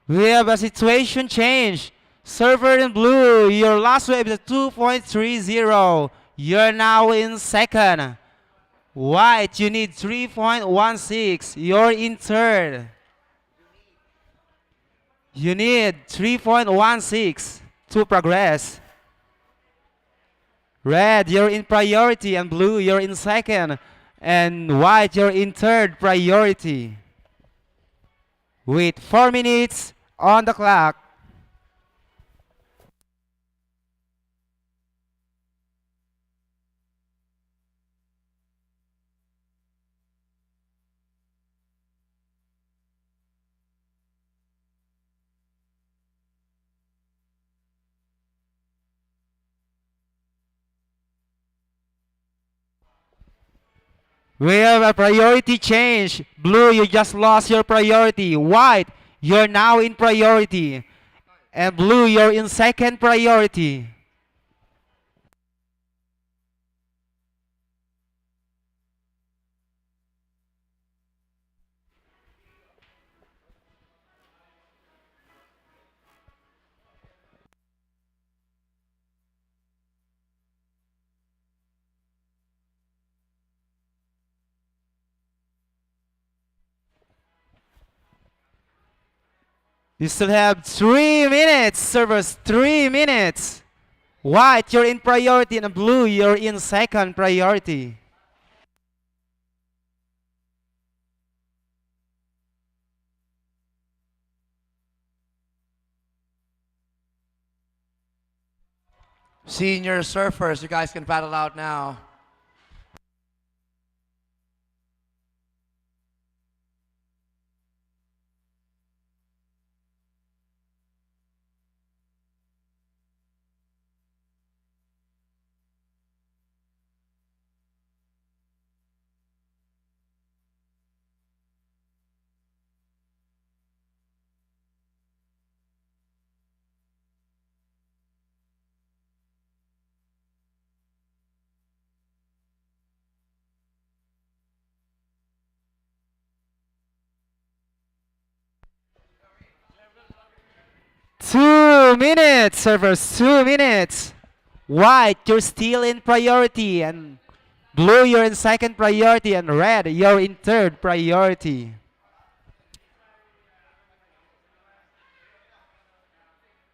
We have a situation change. Server in blue, your last wave is 2.30. You're now in second. White, you need 3.16. You're in third. You need 3.16 to progress. Red, you're in priority, and blue, you're in second. And white, you're in third priority. With 4 minutes on the clock. We have a priority change. Blue, you just lost your priority. White, you're now in priority. And blue, you're in second priority. You still have 3 minutes, servers, 3 minutes. White, you're in priority, and blue, you're in second priority. Senior surfers, you guys can paddle out now. Two minutes, servers, 2 minutes. White, you're still in priority, and blue, you're in second priority, and red, you're in third priority.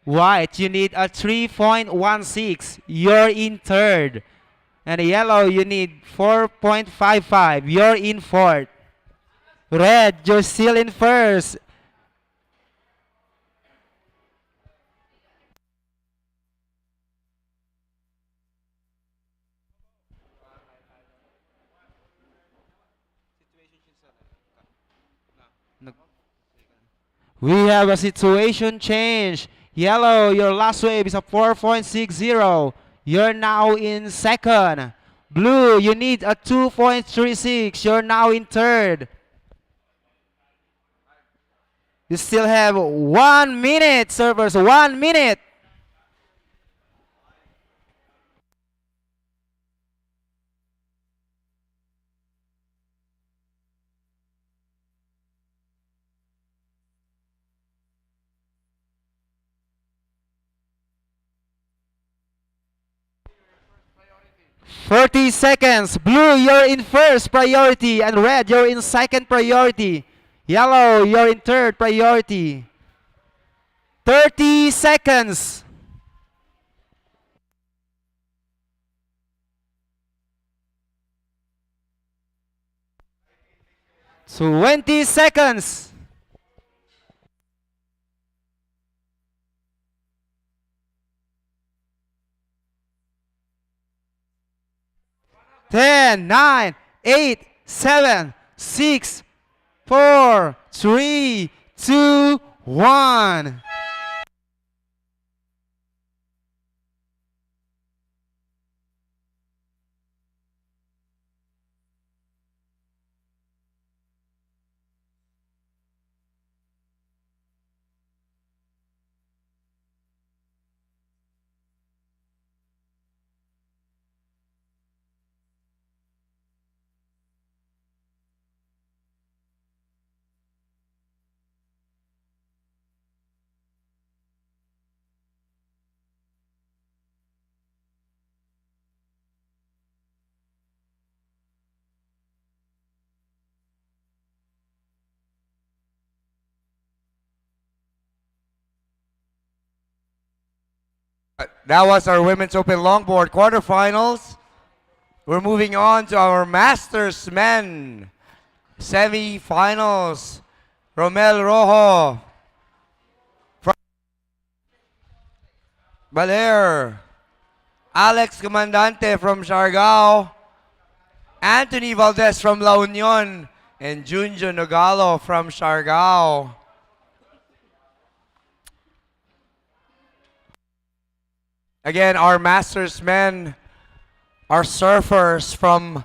White, you need a 3.16. You're in third. And yellow, you need 4.55. You're in fourth. Red, you're still in first. We have a situation change. Yellow, your last wave is a 4.60. You're now in second. Blue, you need a 2.36. You're now in third. You still have 1 minute, servers. 1 minute. Thirty seconds. Blue, you're in first priority, and red, you're in second priority. Yellow, you're in third priority. 30 seconds. So 20 seconds. Ten, 9, 8, 7, 6, 4, 3, 2, 1. That was our Women's Open Longboard quarterfinals. We're moving on to our Masters Men semi-finals. Romel Rojo from Baler. Alex Comandante from Siargao. Anthony Valdez from La Union. And Junjo Nogalo from Siargao. Again, our Masters men are surfers from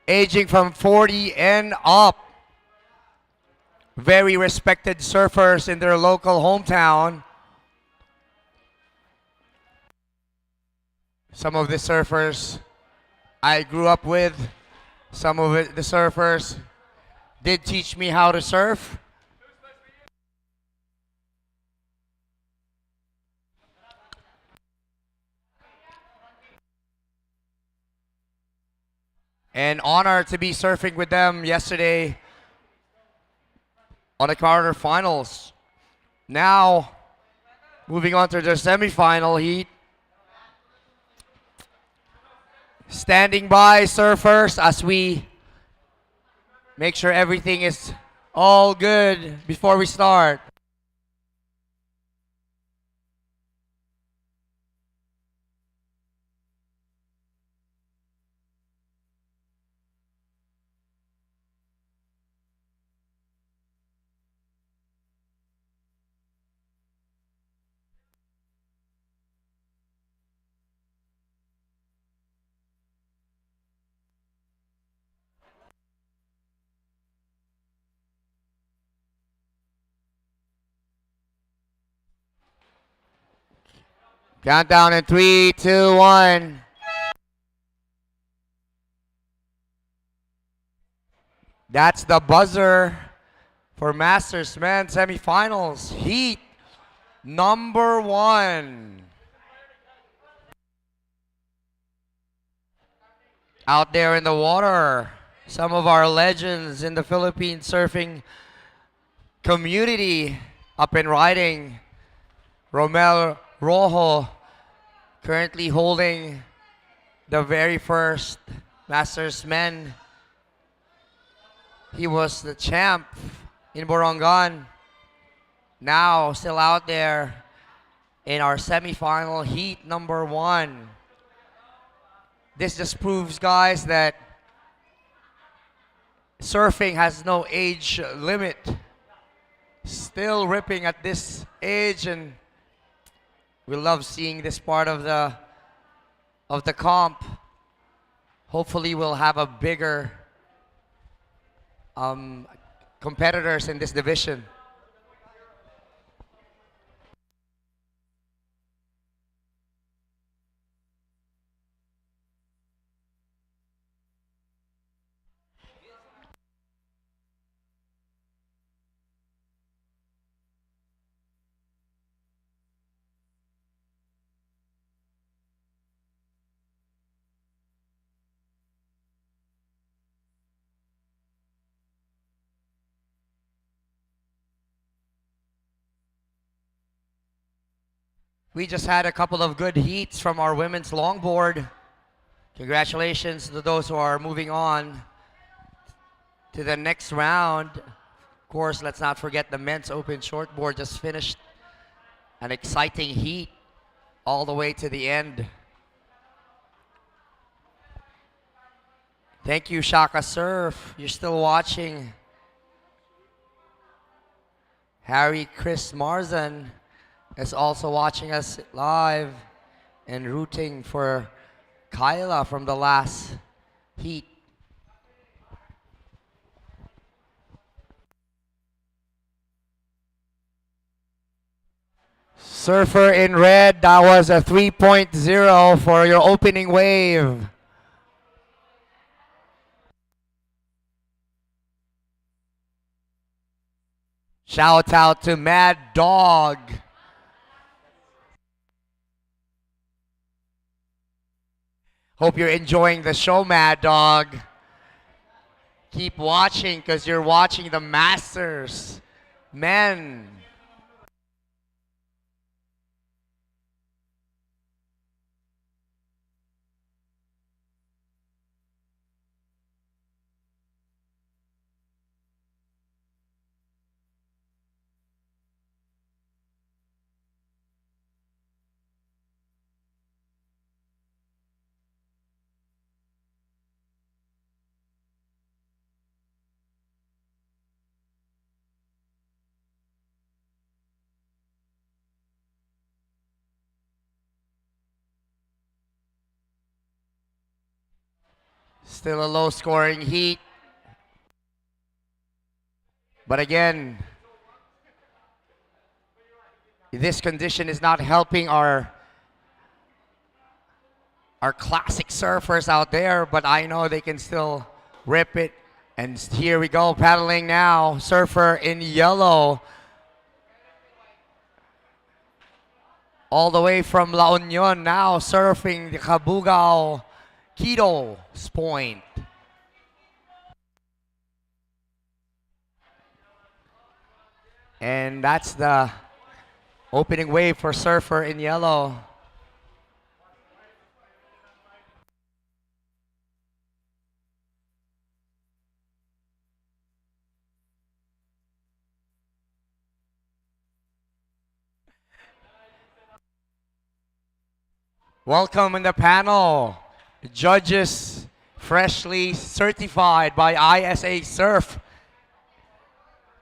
aging from 40 and up. Very respected surfers in their local hometown. Some of the surfers I grew up with. Some of the surfers did teach me how to surf. And honored to be surfing with them yesterday on the quarterfinals. Now, moving on to the semifinal heat. Standing by, surfers, as we make sure everything is all good before we start. Countdown in 3, 2, 1. That's the buzzer for Masters Men semifinals. Heat number 1. Out there in the water, some of our legends in the Philippine surfing community up and riding. Romel Rojo currently holding the very first Masters Men. He was the champ in Borongan. Now still out there in our semifinal heat number 1. This just proves, guys, that surfing has no age limit. Still ripping at this age, and we love seeing this part of the comp. Hopefully we'll have a bigger competitors in this division. We just had a couple of good heats from our women's longboard. Congratulations to those who are moving on to the next round. Of course, let's not forget the men's open shortboard just finished an exciting heat all the way to the end. Thank you, Shaka Surf. You're still watching. Harry Chris Marzan is also watching us live and rooting for Kyla from the last heat. Surfer in red, that was a 3.0 for your opening wave. Shout out to Mad Dog. Hope you're enjoying the show, Mad Dog. Keep watching because you're watching the Masters Men. Still a low scoring heat. But again, this condition is not helping our classic surfers out there, but I know they can still rip it. And here we go, paddling now. Surfer in yellow. All the way from La Union now, surfing the Cabugao Quito's Point. And that's the opening wave for surfer in yellow. Welcome in the panel, judges freshly certified by ISA Surf.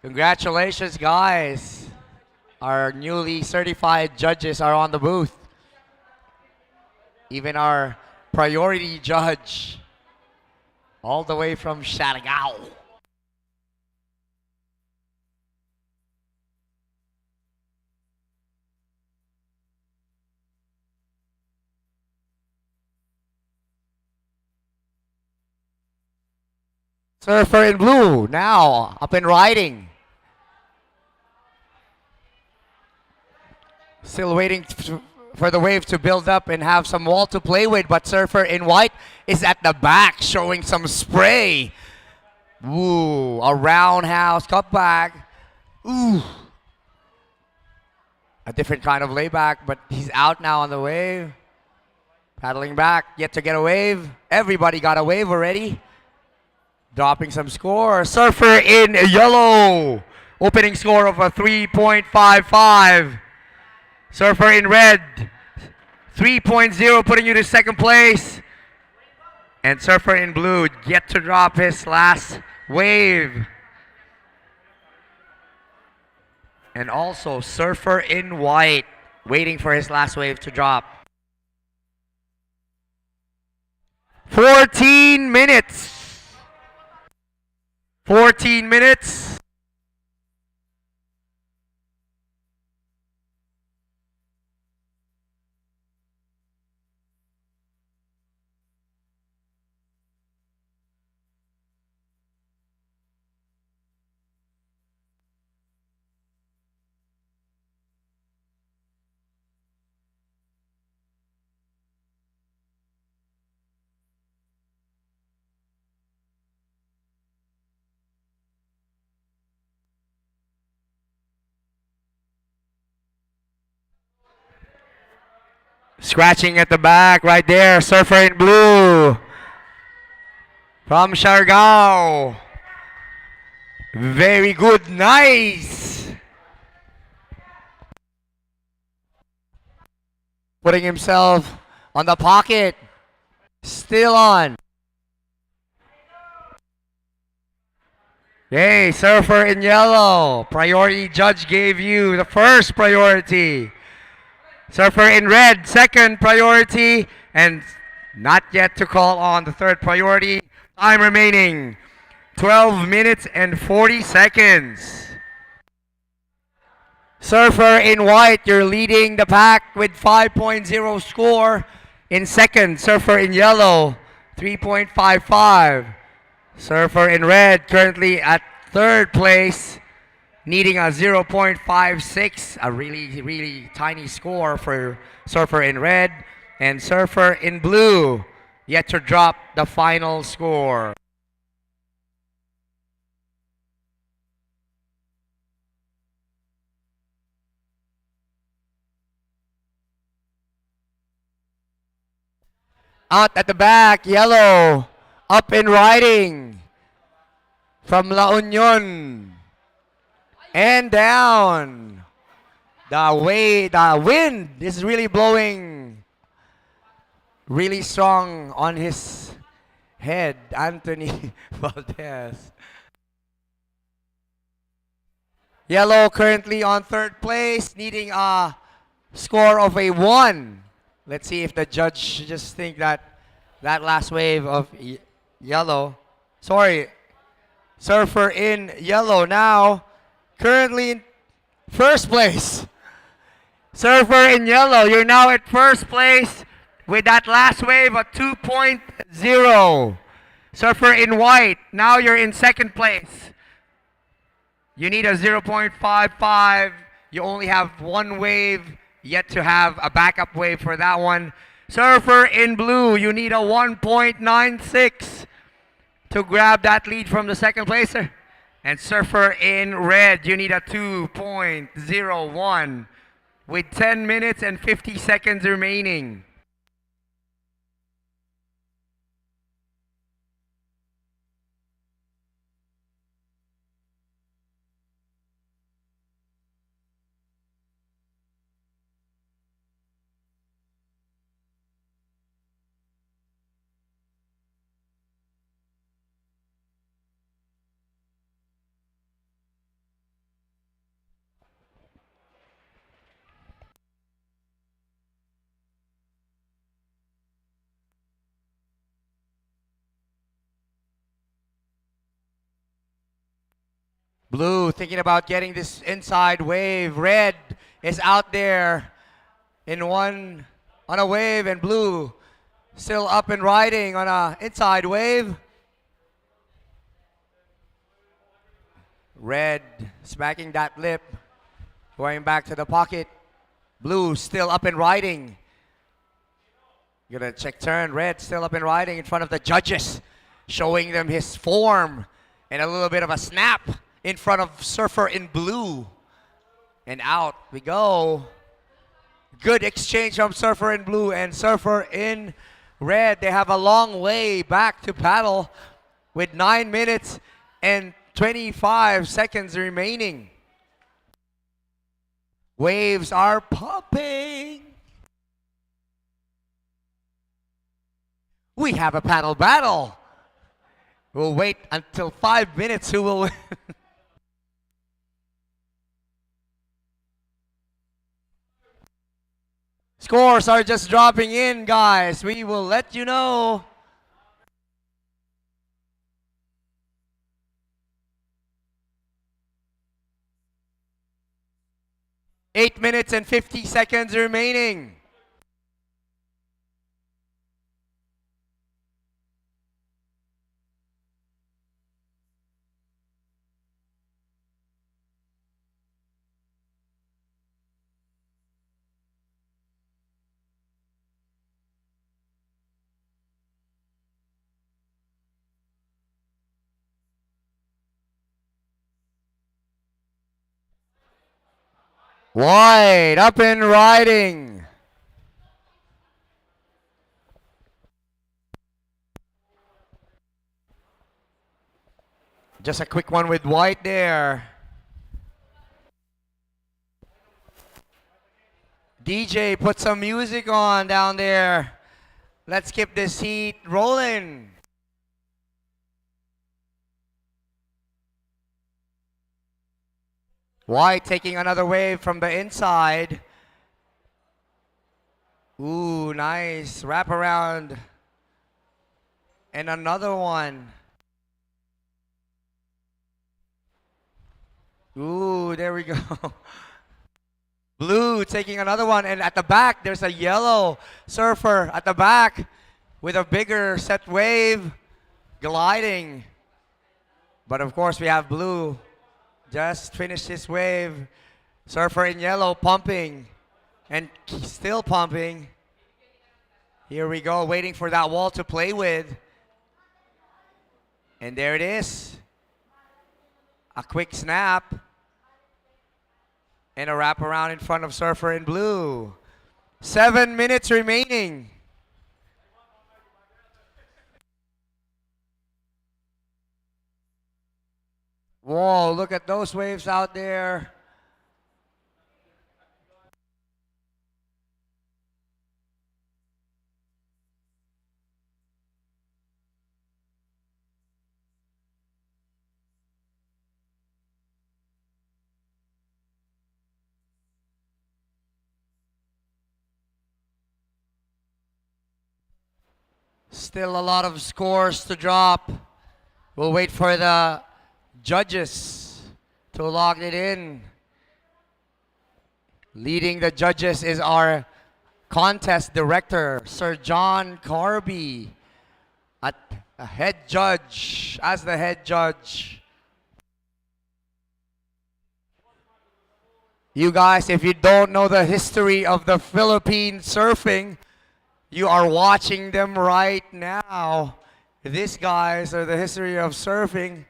Congratulations, guys. Our newly certified judges are on the booth. Even our priority judge, all the way from Cabugao. Surfer in blue, now up and riding. Still waiting for the wave to build up and have some wall to play with, but surfer in white is at the back showing some spray. Ooh, a roundhouse cutback. Ooh. A different kind of layback, but he's out now on the wave. Paddling back, yet to get a wave. Everybody got a wave already. Dropping some score. Surfer in yellow. Opening score of a 3.55. Surfer in red. 3.0 putting you to second place. And surfer in blue yet to drop his last wave. And also surfer in white waiting for his last wave to drop. 14 minutes. 14 minutes. Scratching at the back right there, surfer in blue from Cabugao. Very good, nice. Putting himself on the pocket, still on. Hey, surfer in yellow, priority judge gave you the first priority. Surfer in red, second priority, and not yet to call on the third priority. Time remaining, 12 minutes and 40 seconds. Surfer in white, you're leading the pack with 5.0 score. In second, surfer in yellow, 3.55. Surfer in red, currently at third place, needing a 0.56, a really tiny score for surfer in red. And surfer in blue, yet to drop the final score. Out at the back, yellow, up and riding from La Union. And down. The wind is really blowing really strong on his head, Anthony Valdez. Yellow currently on third place, needing a score of a 1. Let's see if the judge just think that that last wave of yellow. Sorry, surfer in yellow now. Currently in first place. Surfer in yellow, you're now at first place with that last wave of 2.0. Surfer in white, now you're in second place. You need a 0.55. You only have one wave, yet to have a backup wave for that one. Surfer in blue, you need a 1.96 to grab that lead from the second placer. And surfer in red, you need a 2.01 with 10 minutes and 50 seconds remaining. Blue thinking about getting this inside wave. Red is out there on a wave, and blue still up and riding on a inside wave. Red smacking that lip, going back to the pocket. Blue still up and riding. Gonna check turn. Red still up and riding in front of the judges, showing them his form and a little bit of a snap in front of surfer in blue. And out we go. Good exchange from surfer in blue and surfer in red. They have a long way back to paddle with 9 minutes and 25 seconds remaining. Waves are popping. We have a paddle battle. We'll wait until 5 minutes who will win. Scores are just dropping in, guys. We will let you know. Eight minutes and 50 seconds remaining. Wide, up and riding. Just a quick one with white there. DJ, put some music on down there. Let's keep this heat rolling. White taking another wave from the inside. Ooh, nice wraparound. And another one. Ooh, there we go. Blue taking another one. And at the back, there's a yellow surfer at the back with a bigger set wave gliding. But of course, we have blue. Just finished his wave. Surfer in yellow pumping and still pumping. Here we go, waiting for that wall to play with. And there it is. A quick snap. And a wraparound in front of surfer in blue. 7 minutes remaining. Whoa, look at those waves out there. Still a lot of scores to drop. We'll wait for the judges to log it in. Leading the judges is our contest director, Sir John Carby, as the head judge. You guys, if you don't know the history of the Philippine surfing, you are watching them right now. These guys are the history of surfing.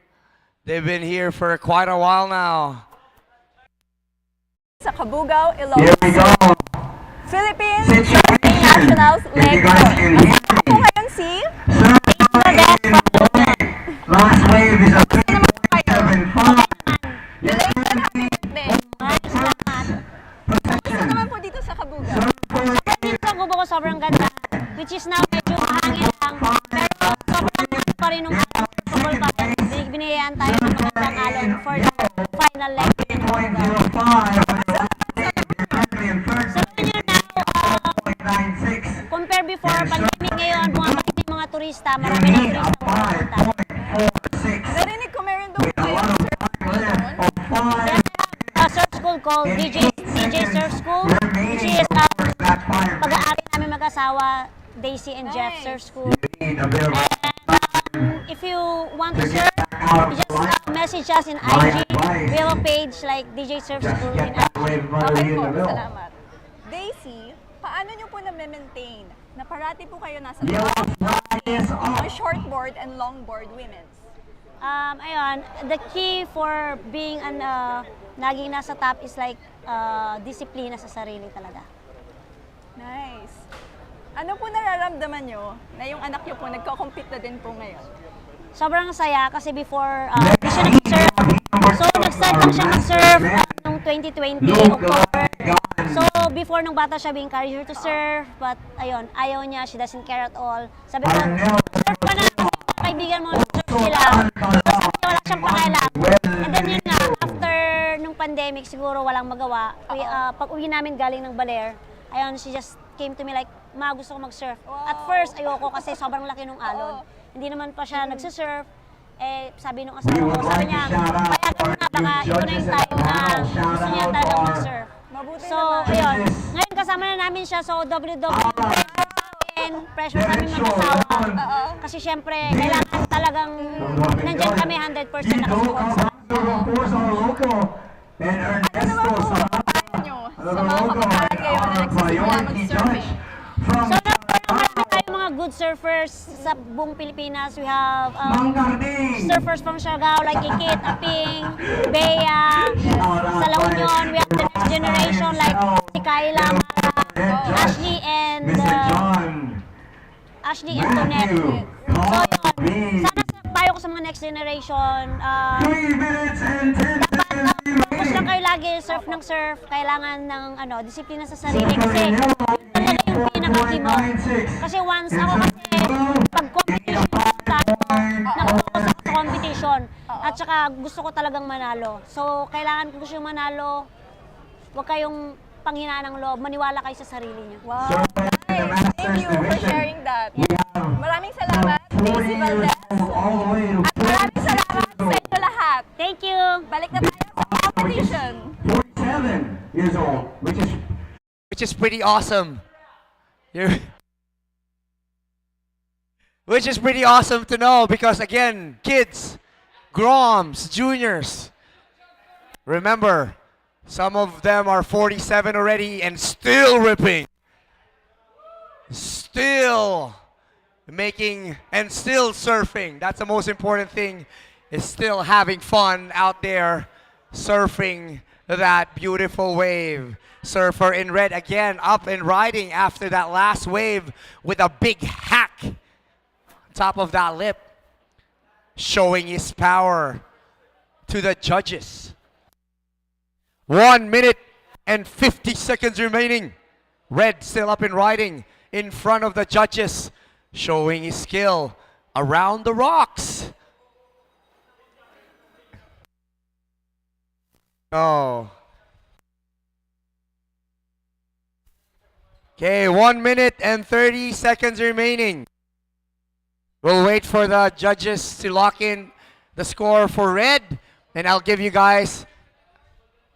They've been here for quite a while now. Sa Cabugao, Ilocos, Philippine Surfing Nationals, Leg 4. Kasama po ngayon si Last wave is a 3.75. Kamusta naman po dito sa Cabugao? Dito ang gubo ko sobrang ganda, which is now medyo mahangin lang, pero sobrang ganda pa rin nung araw. Sobrang pa rin. Binigyan tayo ng magandang alon for the final leg. Compare before, pandemic ngayon, bumabalik yung mga turista, marami na turista pumunta. Narinig ko meron doon kayo Surf school called DJ Surf School, which is pag-aari namin mag-asawa, Daisy and Jeff Surf School. And if you want to surf, you just message us in IG. We have a page like DJ Surf School in IG. Okay po, salamat. Daisy, paano nyo po na-maintain na parati po kayo nasa top shortboard and longboard women's? Ayun, the key for being naging nasa top is like disiplina sa sarili talaga. Nice. Ano po nararamdaman nyo na yung anak nyo po nagko-compete na din po ngayon? Sobrang saya kasi before, hindi siya nag-surf. So, nag-start lang siya mag-surf noong 2020, October. So, before nung bata siya, we encourage her to surf. But, ayun, ayaw niya. She doesn't care at all. Sabi ko, surf ka na. Kaibigan mo, surf sila. So, sabi niya, wala siyang pakialam. And then yun nga, after nung pandemic, siguro walang magawa. Pag uwi namin galing ng Baler, ayun, she just came to me like, ma, gusto ko mag-surf. At first, ayoko kasi sobrang laki nung alon. Hindi naman pa siya nagsisurf. Eh, sabi nung asawa ko, sabi niya, payagan mo na, baka ito na yung time na gusto niya talagang mag-surf. So, ayun. Ngayon, kasama na namin siya. So, pressure namin mag-asawa. Kasi syempre, kailangan talagang nandyan kami 100% nakasupport sa Ano naman po paano nyo sa mga kapatid kayo na nagsisimula mag-surfing? So, marami tayong mga good surfers sa buong Pilipinas. We have surfers from Siargao like Ikit, Aping, Bea. Sa La Union, we have the next generation like si Kyla, Ashley and Tonet. So, yun. Sana tayo ko sa mga next generation. Dapat focus lang kayo lagi, surf ng surf. Kailangan ng disiplina sa sarili kasi yun talaga yung pinaka-key mo. Kasi once ako kasi pag competition tayo, nakafocus ako sa competition. At saka gusto ko talagang manalo. So, kailangan kung gusto yung manalo, huwag kayong panghinaan ng loob, maniwala kayo sa sarili niyo. Wow, nice! Thank you for sharing that. Maraming salamat, Daisy Valdez. At maraming salamat sa inyo lahat. Thank you! Balik na tayo sa competition. 47 years old, Which is pretty awesome. Which is pretty awesome to know because again, kids, groms, juniors, remember, some of them are 47 already and still ripping. Still making and still surfing. That's the most important thing, is still having fun out there surfing that beautiful wave. Surfer in red again up and riding after that last wave with a big hack on top of that lip, showing his power to the judges. 1 minute and 50 seconds remaining. Red still up and riding in front of the judges, showing his skill around the rocks. Oh. Okay, 1 minute and 30 seconds remaining. We'll wait for the judges to lock in the score for red, and I'll give you guys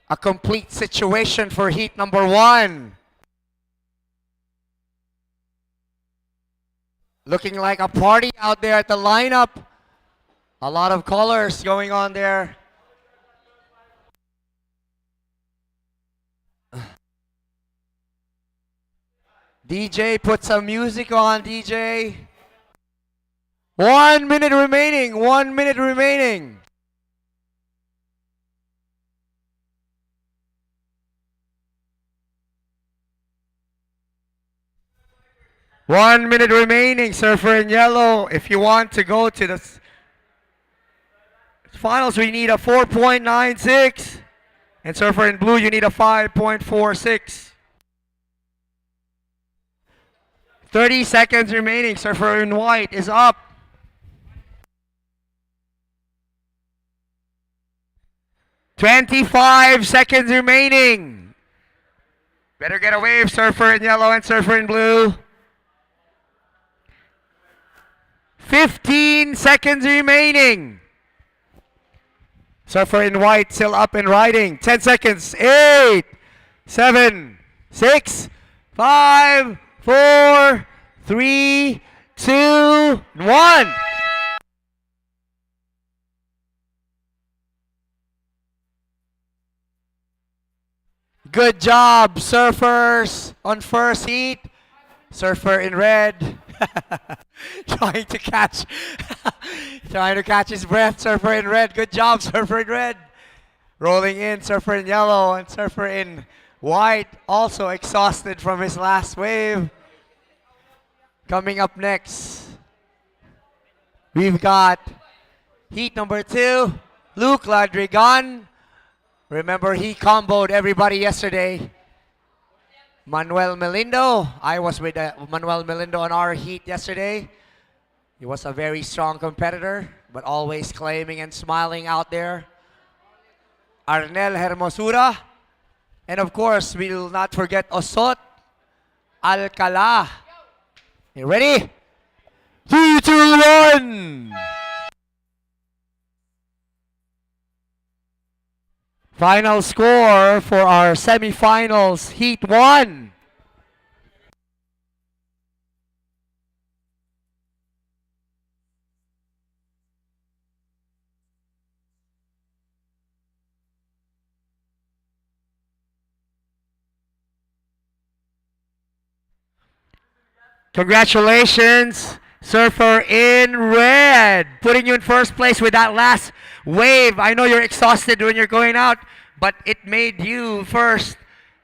a complete situation for heat number 1. Looking like a party out there at the lineup. A lot of colors going on there. DJ, put some music on, DJ. 1 minute remaining. 1 minute remaining. One minute remaining, Surfer in yellow. If you want to go to the finals, we need a 4.96. And Surfer in blue, you need a 5.46. 30 seconds remaining. Surfer in white is up. 25 seconds remaining. Better get a wave, Surfer in yellow and Surfer in blue. 15 seconds remaining. Surfer in white still up and riding. 10 seconds. 8, 7, 6, 5, 4, 3, 2, 1. Good job, surfers on first heat. Surfer in red. trying to catch his breath. Surfer in red. Good job, Surfer in red. Rolling in, Surfer in yellow and Surfer in white, also exhausted from his last wave. Coming up next, we've got heat number 2, Luke Ladrigan. Remember, he comboed everybody yesterday. Manuel Melindo. I was with Manuel Melindo on our heat yesterday. He was a very strong competitor, but always claiming and smiling out there. Arnel Hermosura. And of course, we will not forget Osot Alcala. You ready? 3, 2, 1! Final score for our semifinals, Heat 1. Congratulations, Surfer in red, putting you in first place with that last wave. I know you're exhausted when you're going out, but it made you first.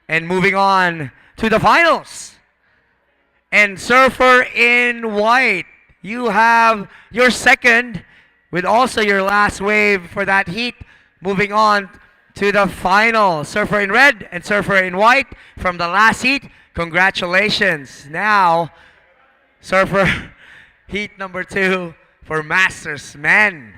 And moving on to the finals. And Surfer in white, you have your second with also your last wave for that heat. Moving on to the final. Surfer in red and Surfer in white from the last heat. Congratulations. Now, Surfer heat number 2 for Masters Men.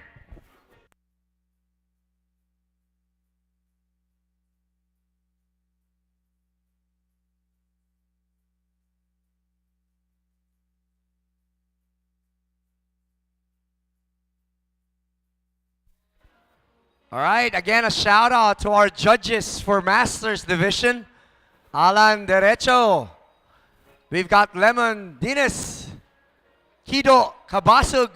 All right, again, a shout out to our judges for Masters Division. Alan Derecho. We've got Lemon Dines, Kido Kabasug,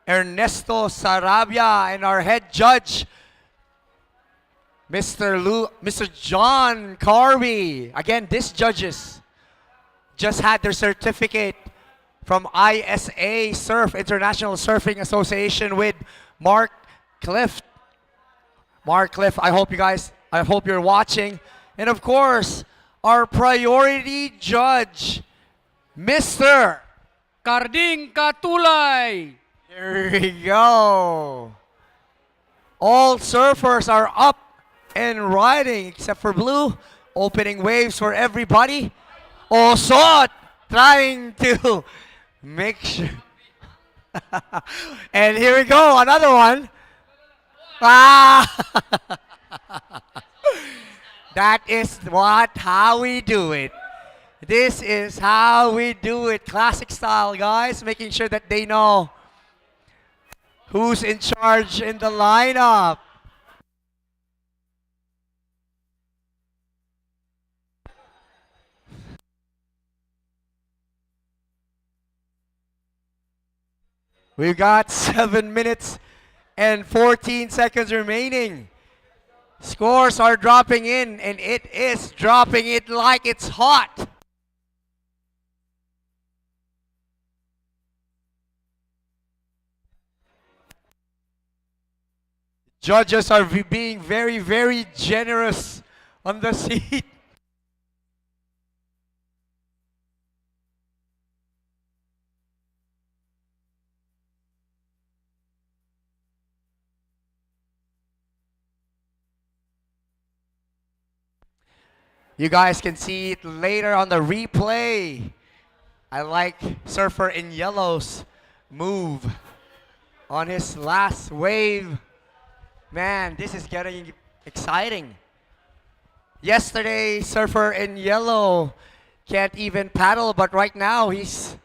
Ernesto Sarabia, and our head judge, Mr. John Carby. Again, these judges just had their certificate from ISA Surf, International Surfing Association, with Mark Clift. Mark Clift, I hope you're watching. And of course, our priority judge, Mr. Carding Katulay. There we go. All surfers are up and riding except for blue. Opening waves for everybody. Osot trying to make sure. And here we go, another one. That is how we do it. This is how we do it. Classic style, guys. Making sure that they know who's in charge in the lineup. We've got 7 minutes and 14 seconds remaining. Scores are dropping in, and it is dropping it like it's hot. Judges are being very, very generous on the seat. You guys can see it later on the replay. I like Surfer in Yellow's move on his last wave. Man, this is getting exciting. Yesterday, Surfer in Yellow can't even paddle, but right now he's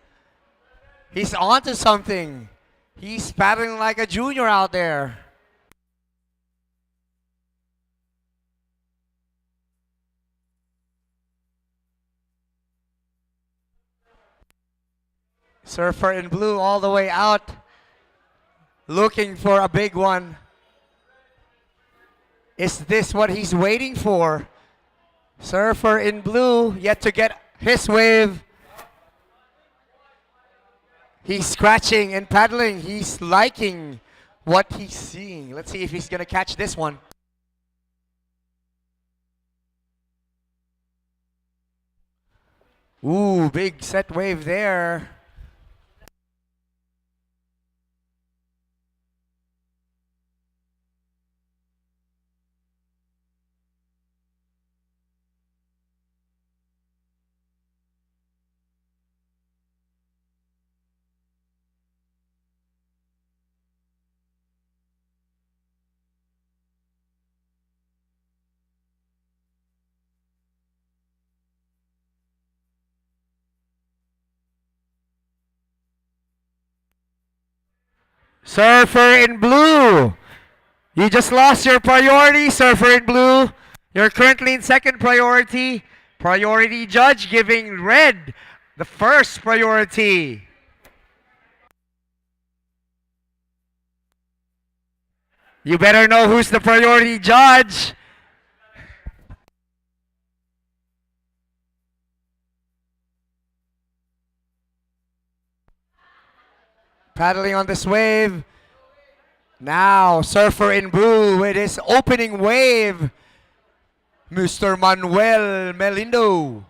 onto something. He's paddling like a junior out there. Surfer in blue all the way out, looking for a big one. Is this what he's waiting for? Surfer in blue, yet to get his wave. He's scratching and paddling. He's liking what he's seeing. Let's see if he's going to catch this one. Ooh, big set wave there. Surfer in blue. You just lost your priority, Surfer in blue. You're currently in second priority. Priority judge giving red the first priority. You better know who's the priority judge. Paddling on this wave. Now, Surfer in blue with his opening wave. Mr. Manuel Melindo.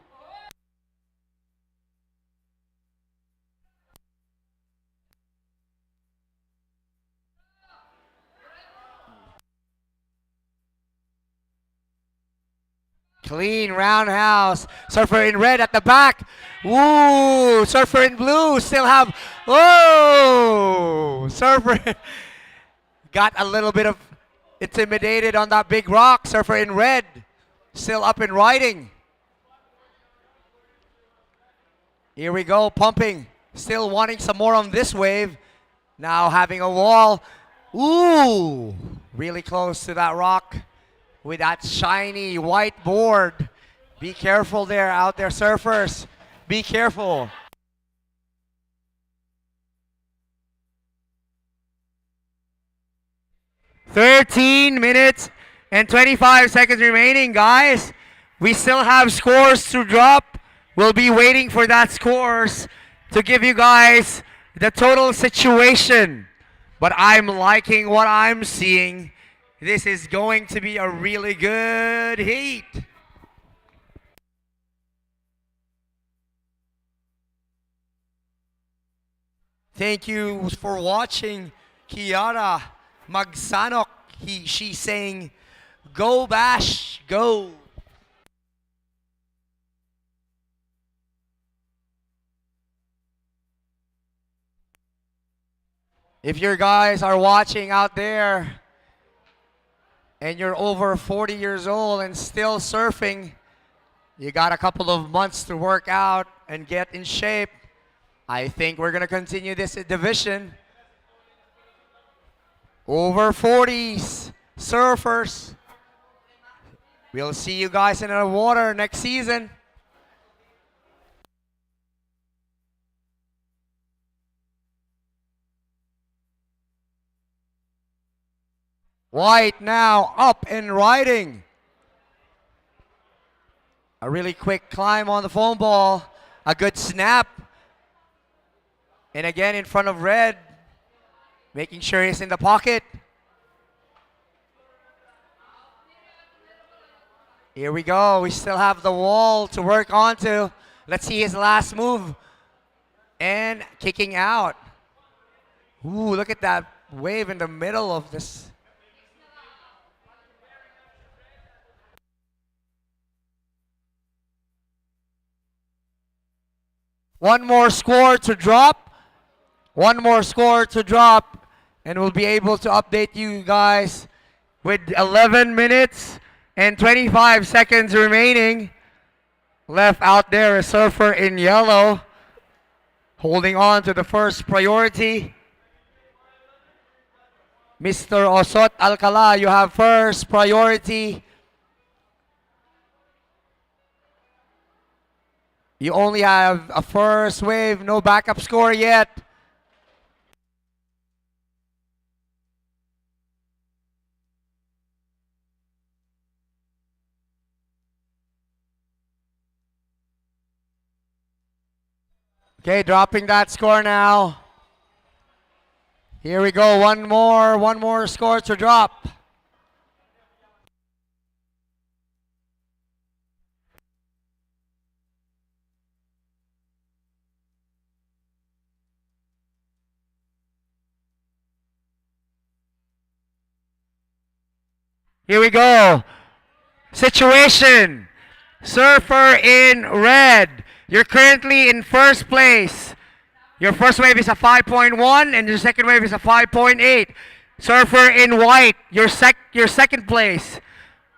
Clean roundhouse. Surfer in red at the back. Ooh, Surfer in blue still have. Oh, Surfer got a little bit of intimidated on that big rock. Surfer in red still up and riding. Here we go, pumping. Still wanting some more on this wave. Now having a wall. Ooh, really close to that rock. With that shiny white board. Be careful there, out there, surfers. Be careful. "13 minutes and 25 seconds remaining, guys. We still have scores to drop. We'll be waiting for that scores to give you guys the total situation. But I'm liking what I'm seeing. This is going to be a really good heat. Thank you for watching. Kiara Magsanok, she's saying, "Go Bash, go." If you guys are watching out there, and you're over 40 years old and still surfing, You got a couple of months to work out and get in shape. I think we're going to continue this division. Over 40s, surfers. We'll see you guys in the water next season. White now up and riding. A really quick climb on the foam ball. A good snap. And again in front of red. Making sure he's in the pocket. Here we go. We still have the wall to work onto. Let's see his last move. And kicking out. Ooh, look at that wave in the middle of this. One more score to drop. One more score to drop. And we'll be able to update you guys with 11 minutes and 25 seconds remaining. Left out there, a surfer in yellow. Holding on to the first priority. Mr. Osot Alcala, you have first priority. You only have a first wave, no backup score yet. Okay, dropping that score now. Here we go, one more score to drop. Here we go. Situation. Surfer in red. You're currently in first place. Your first wave is a 5.1 and your second wave is a 5.8. Surfer in white. Your second place.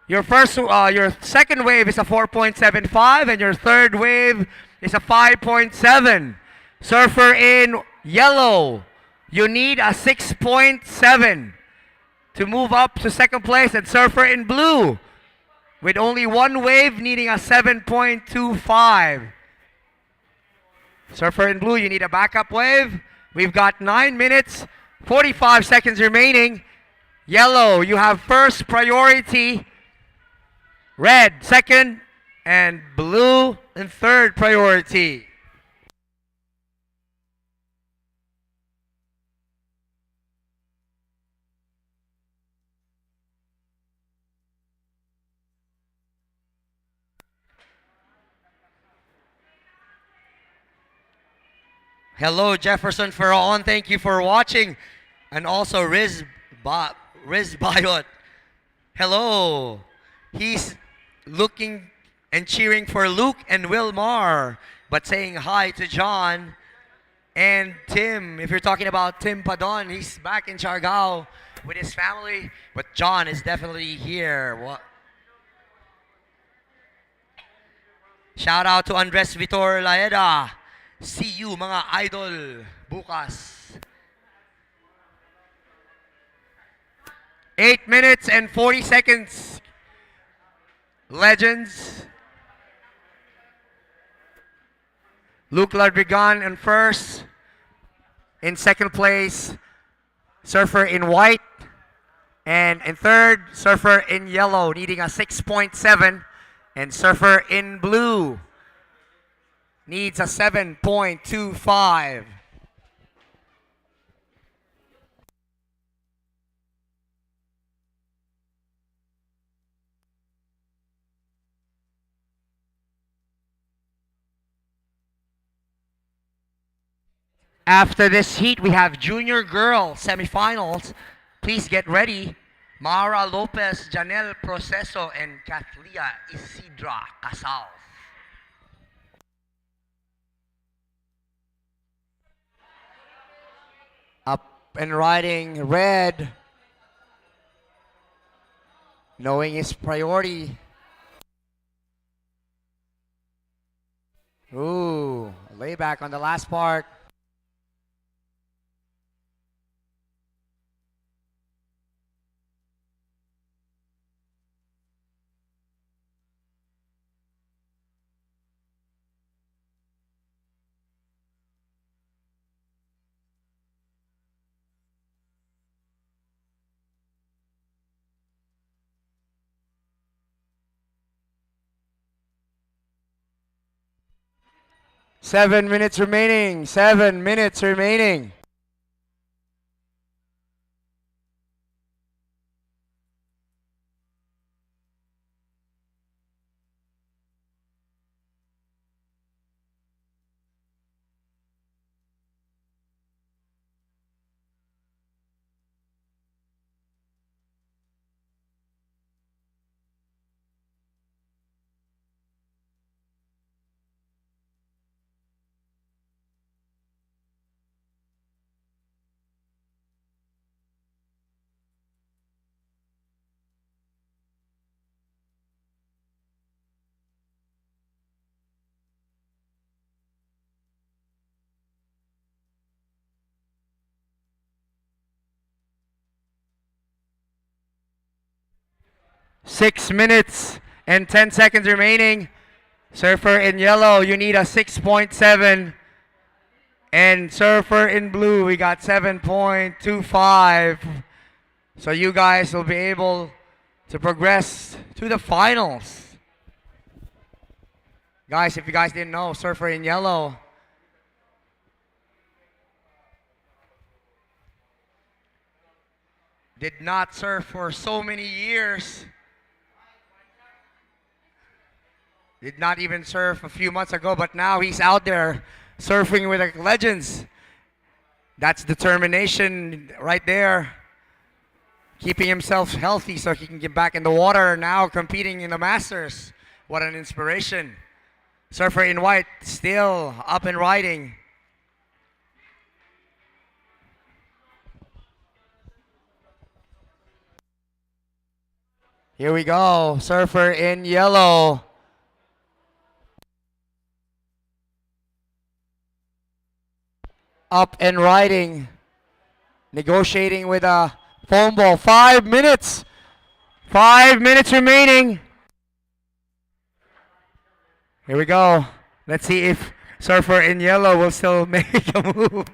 Your second wave is a 4.75 and your third wave is a 5.7. Surfer in yellow. You need a 6.7 to move up to second place, and surfer in blue with only one wave needing a 7.25. Surfer in blue, you need a backup wave. We've got 9 minutes, 45 seconds remaining. Yellow, you have first priority. Red, second, and blue in third priority. Hello, Jefferson Ferron. Thank you for watching. And also Riz Bayot. Hello. He's looking and cheering for Luke and Wilmar, but saying hi to John and Tim. If you're talking about Tim Padon, he's back in Siargao with his family, but John is definitely here. What? Shout out to Andres Vitor Laeda. See you mga idol bukas. 8 minutes and 40 seconds. Legends. Luke Ladrigan in first. In second place, surfer in white. And in third, surfer in yellow, needing a 6.7. And surfer in blue needs a 7.25. After this heat, we have junior girl semifinals. Please get ready. Mara Lopez, Janelle Proceso, and Kathlia Isidra Casal. Up and riding red, knowing his priority. Layback on the last part. Seven minutes remaining. 7 minutes remaining. Six minutes and 10 seconds remaining. Surfer in yellow, you need a 6.7. And surfer in blue, we got 7.25. So you guys will be able to progress to the finals. Guys, if you guys didn't know, surfer in yellow did not surf for so many years. Did not even surf a few months ago, but now he's out there surfing with the legends. That's determination right there. Keeping himself healthy so he can get back in the water, now competing in the Masters. What an inspiration. Surfer in white still up and riding. Here we go, surfer in yellow. Up and riding. Negotiating with a foam ball. 5 minutes. 5 minutes remaining. Here we go. Let's see if surfer in yellow will still make a move.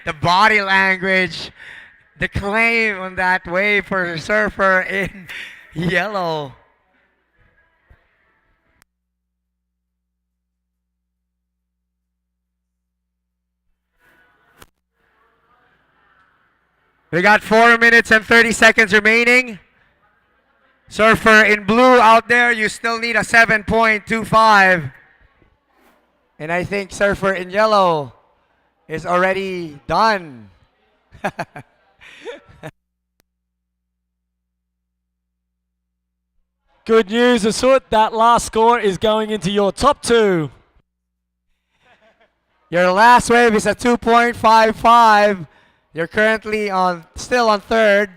The body language, the claim on that wave for surfer in yellow. We got 4 minutes and 30 seconds remaining. Surfer in blue out there, you still need a 7.25. And I think surfer in yellow is already done. Good news, Asut. That last score is going into your top two. Your last wave is a 2.55. You're currently still on third.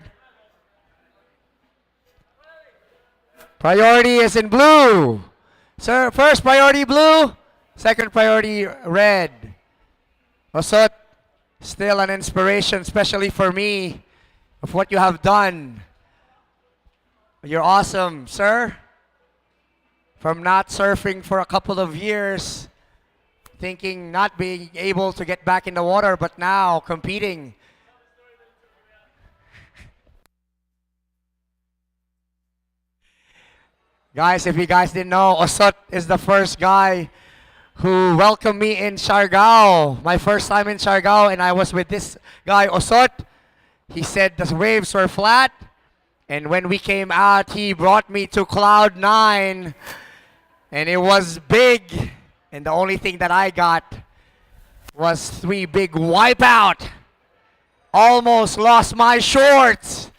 Priority is in blue. Sir, first priority blue, second priority red. Osot, still an inspiration, especially for me, of what you have done. You're awesome, sir. From not surfing for a couple of years, thinking not being able to get back in the water, but now competing. Guys, if you guys didn't know, Osot is the first guy who welcomed me in Siargao. My first time in Siargao, and I was with this guy, Osot. He said the waves were flat, and when we came out, he brought me to Cloud 9, and it was big, and the only thing that I got was 3 big wipeout. Almost lost my shorts.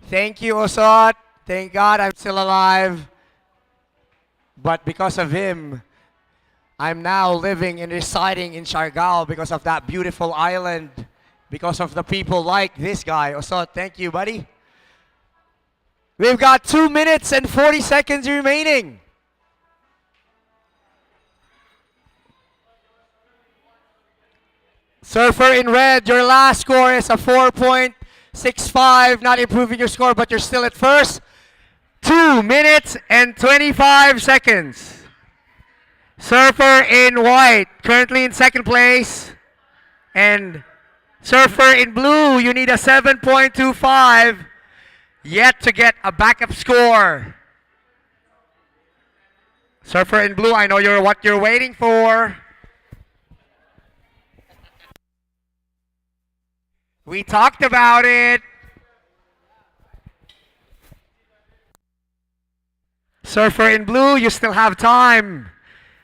Thank you, Osot. Thank God I'm still alive. But because of him, I'm now living and residing in Siargao because of that beautiful island, because of the people like this guy. Osot, thank you, buddy. We've got 2 minutes and 40 seconds remaining. Surfer in red, your last score is a 4.65. Not improving your score, but you're still at first. 2 minutes and 25 seconds. Surfer in white, currently in second place. And surfer in blue, you need a 7.25 yet to get a backup score. Surfer in blue, I know what you're waiting for. We talked about it. Surfer in blue, you still have time.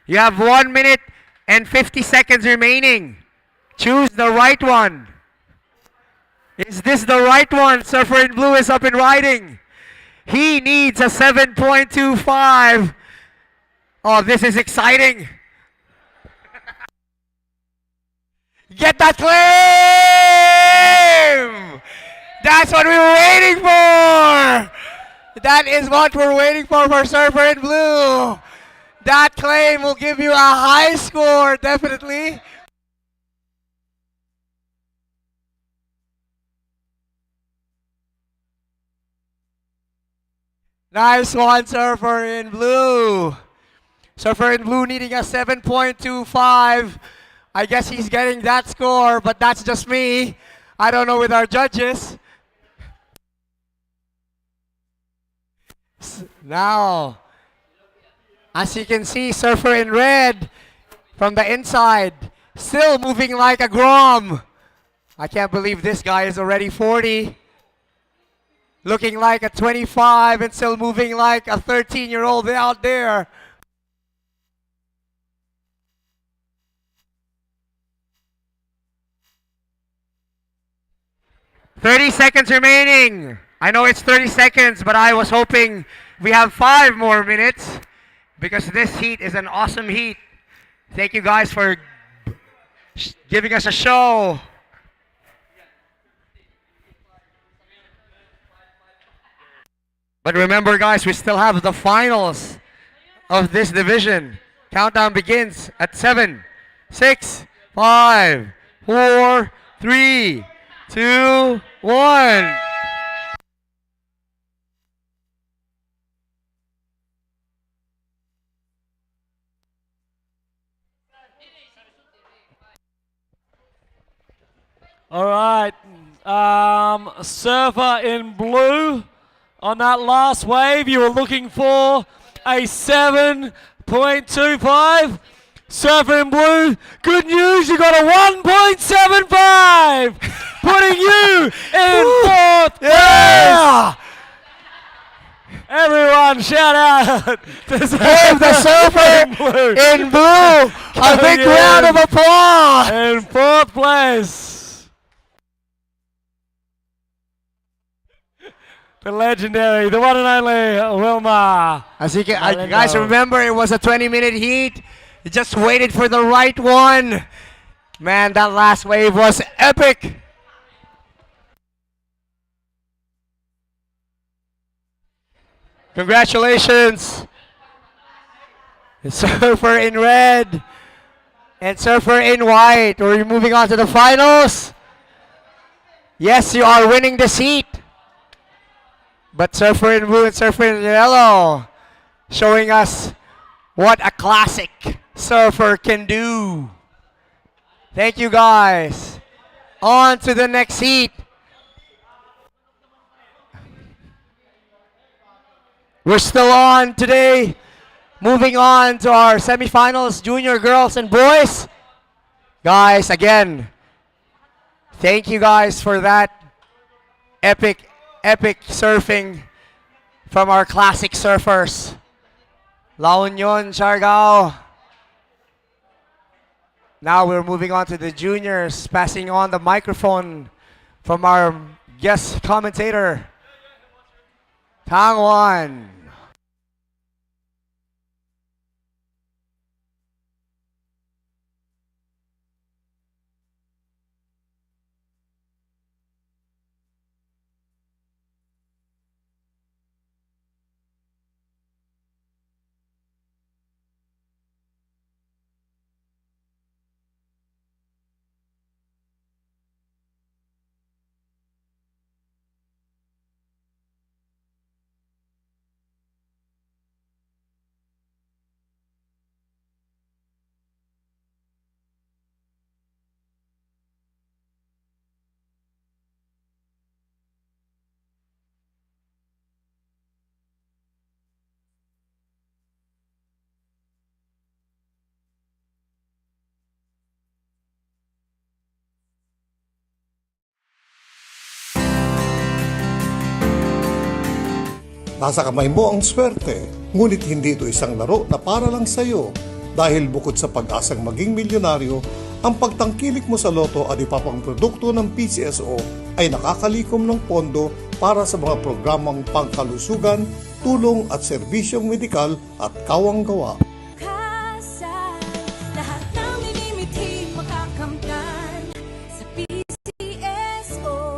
You have 1 minute and 50 seconds remaining. Choose the right one. Is this the right one? Surfer in blue is up and riding. He needs a 7.25. Oh, this is exciting. Get that claim! That's what we were waiting for! That is what we're waiting for Surfer in blue. That claim will give you a high score, definitely. Nice one, Surfer in blue. Surfer in blue needing a 7.25. I guess he's getting that score, but that's just me. I don't know with our judges. Now, as you can see, Surfer in red from the inside, still moving like a Grom. I can't believe this guy is already 40. Looking like a 25 and still moving like a 13-year-old out there. "30 seconds remaining." I know it's 30 seconds, but I was hoping we have 5 more minutes because this heat is an awesome heat. Thank you guys for giving us a show. But remember, guys, we still have the finals of this division. Countdown begins at 7, 6, 5, 4, 3, 2, 1. All right. Surfer in blue. On that last wave, you were looking for a 7.25. Surfer in blue, good news, you got a 1.75, putting you in 4th place. Everyone shout out to Give the Surfer in blue a big round of applause. In 4th place. The legendary, the one and only Wilma. As you guys remember, it was a 20-minute heat. You just waited for the right one. Man, that last wave was epic. Congratulations. Surfer in red and Surfer in white. We're moving on to the finals. Yes, you are winning this heat. But Surfer in blue and Surfer in yellow showing us what a classic surfer can do. Thank you, guys. On to the next heat. We're still on today. Moving on to our semifinals, junior girls and boys. Guys, again, thank you guys for that epic surfing from our classic surfers. La Union, Siargao. Now we're moving on to the juniors, passing on the microphone from our guest commentator, Tangwan. Nasa kamay mo ang swerte, ngunit hindi ito isang laro na para lang sa'yo. Dahil bukod sa pag-asang maging milyonaryo, ang pagtangkilik mo sa loto at iba pang produkto ng PCSO ay nakakalikom ng pondo para sa mga programang pangkalusugan, tulong at serbisyong medikal at kawang-gawa. Kasal, lahat ng minimiting makakamtan sa PCSO.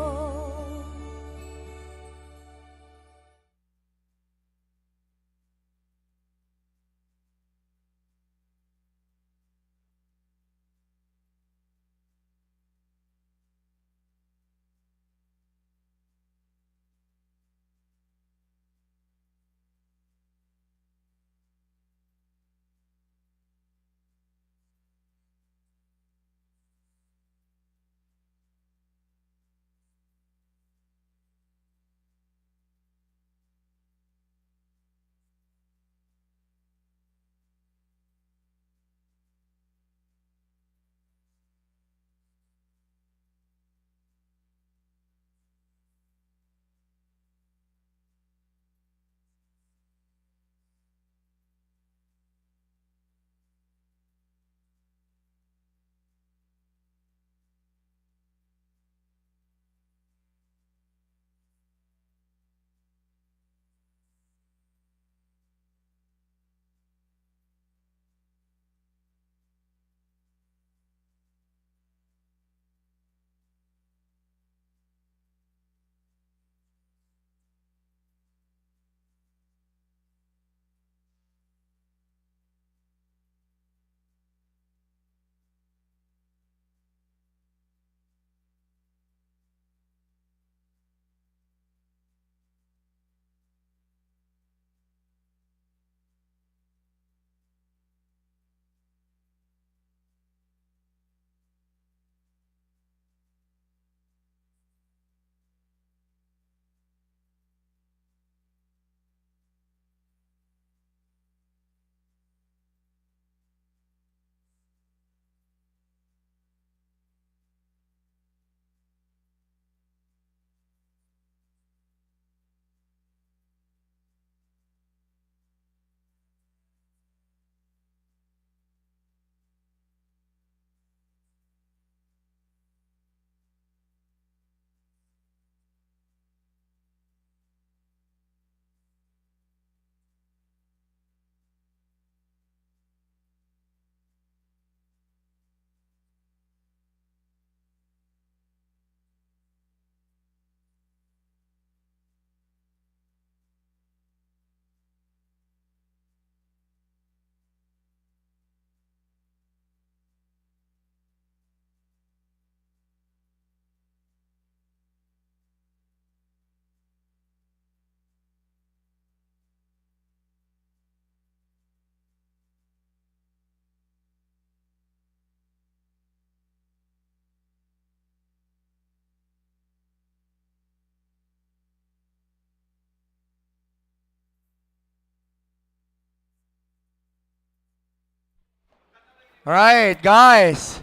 All right, guys.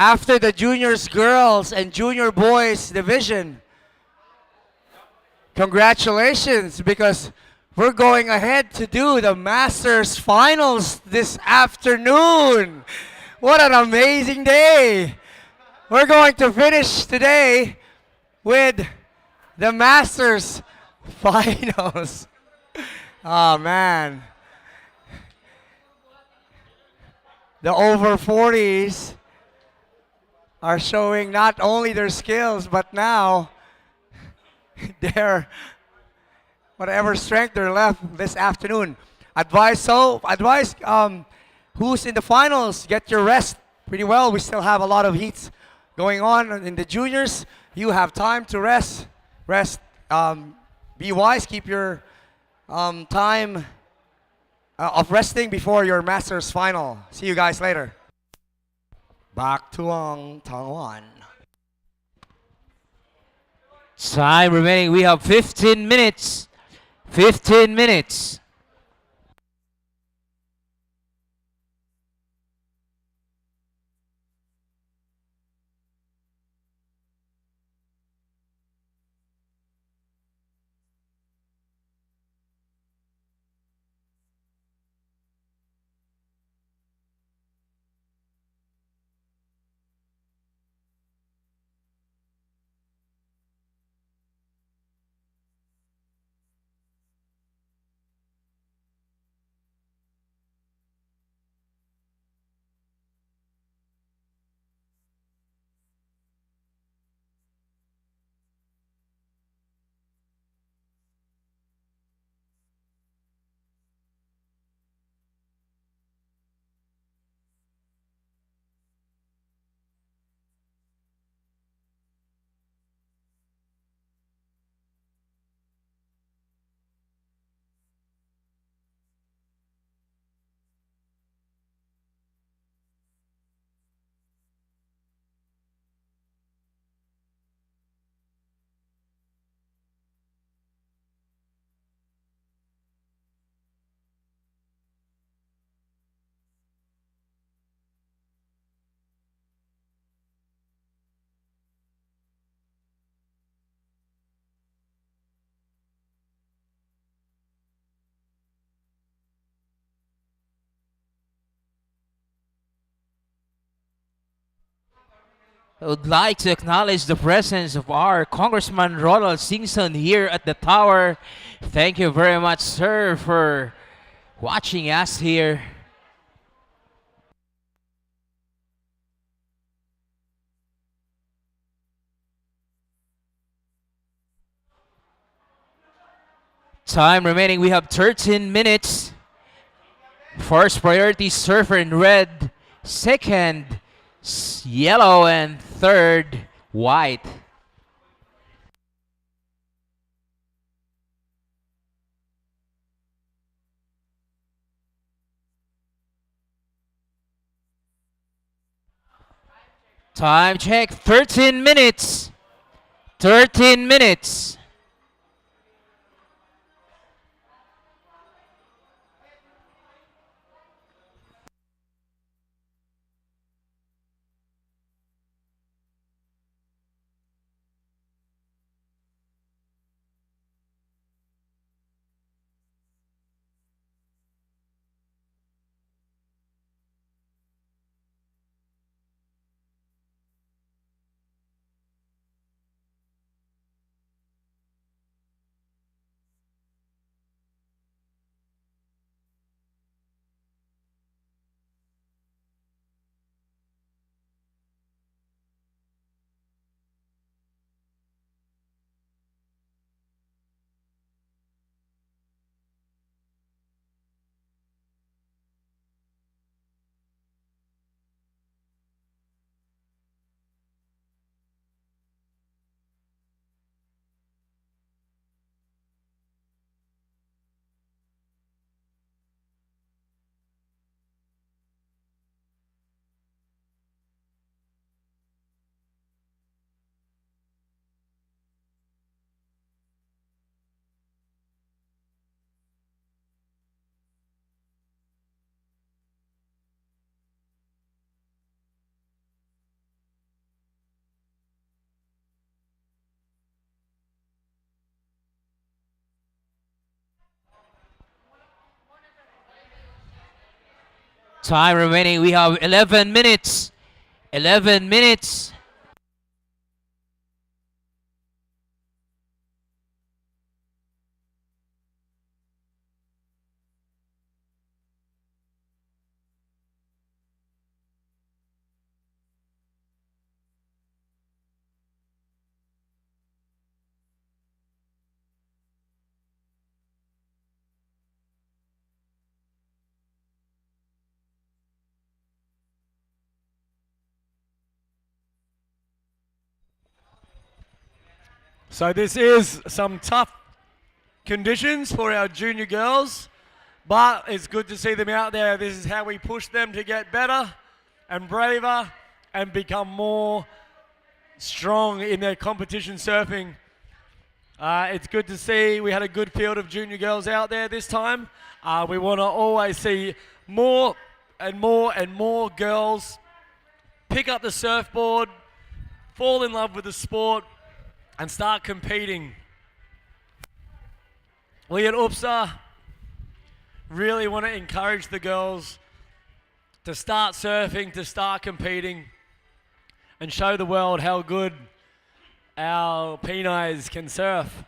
After the juniors girls and junior boys division, congratulations, because we're going ahead to do the Masters Finals this afternoon. What an amazing day. We're going to finish today with the Masters Finals. Oh, man. The over 40s are showing not only their skills, but now their whatever strength they're left this afternoon. Advise who's in the finals, get your rest pretty well. We still have a lot of heats going on in the juniors. You have time to rest. Be wise, keep your time of resting before your Masters final. See you guys later. Back to Taiwan. Time remaining. We have 15 minutes. 15 minutes. I would like to acknowledge the presence of our Congressman Ronald Singson here at the tower. Thank you very much, sir, for watching us here. Time remaining, we have 13 minutes. First priority, surfer in red. Second, yellow. And third, white. Time check, 13 minutes. 13 minutes. Time remaining, we have 11 minutes. 11 minutes. So this is some tough conditions for our junior girls, but it's good to see them out there. This is how we push them to get better and braver and become more strong in their competition surfing. It's good to see we had a good field of junior girls out there this time. We want to always see more and more and more girls pick up the surfboard, fall in love with the sport, and start competing. We at UPSA really want to encourage the girls to start surfing, to start competing, and show the world how good our Pinoys can surf.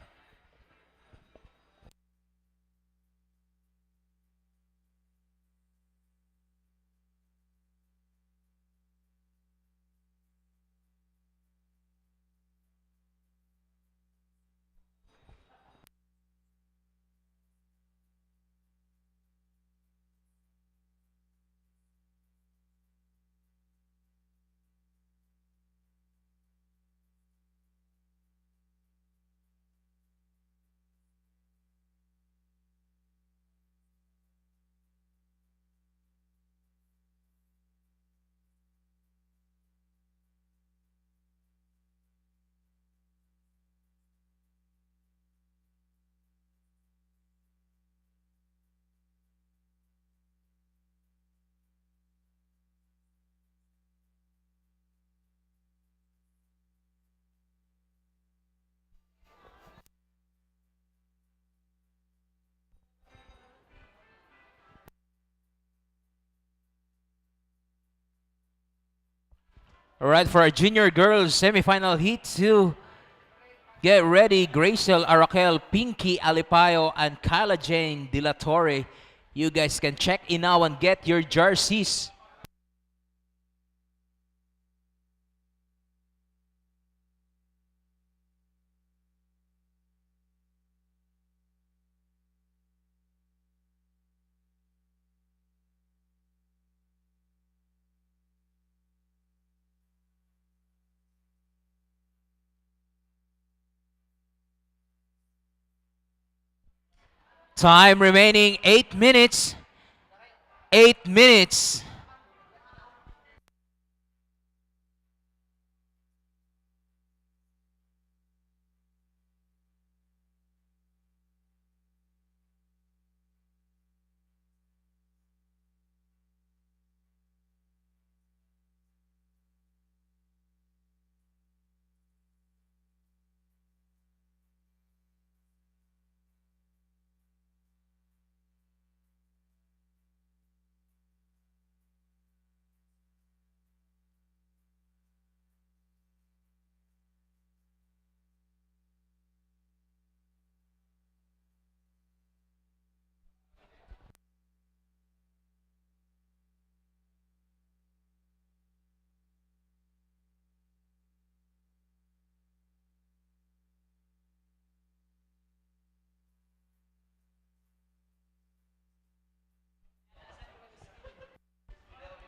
All right, for our junior girls semifinal heat 2. Get ready, Graciel Araquel, Pinky Alipayo, and Kyla Jane De La Torre. You guys can check in now and get your jerseys. Time remaining 8 minutes. 8 minutes.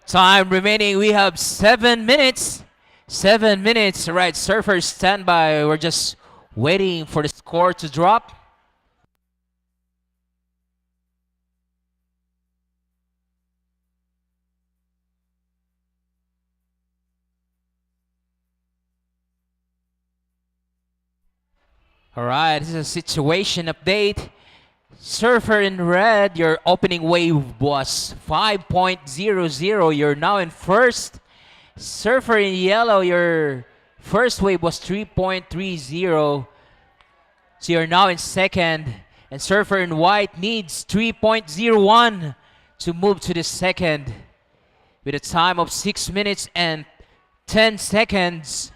Time remaining, we have 7 minutes. 7 minutes. All right, surfers stand by. We're just waiting for the score to drop. All right, this is a situation update. Surfer in red, your opening wave was 5.00. You're now in first. Surfer in yellow, your first wave was 3.30. So you're now in second. And surfer in white needs 3.01 to move to the second with a time of 6 minutes and 10 seconds.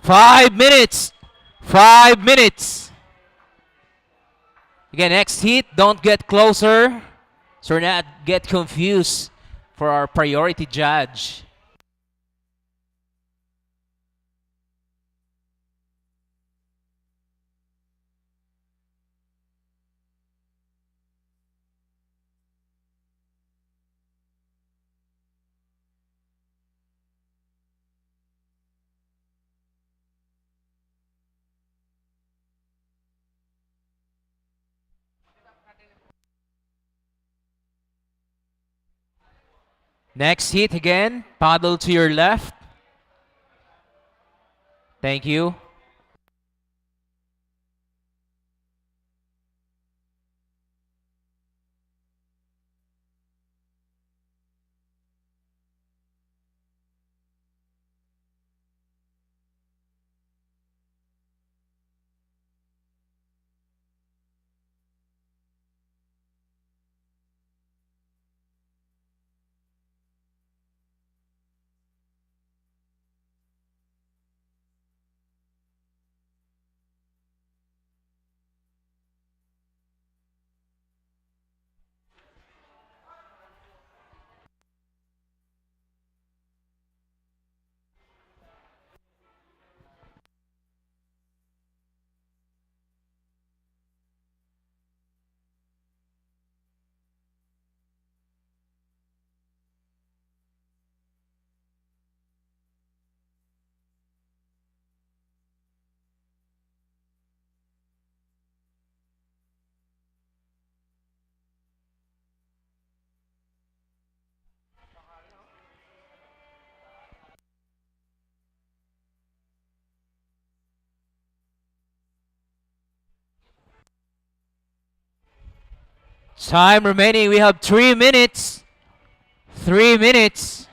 Five minutes. 5 minutes. Again, next heat, don't get closer. So we're not get confused for our priority judge. Next hit again, paddle to your left. Thank you. Time remaining. We have 3 minutes. 3 minutes.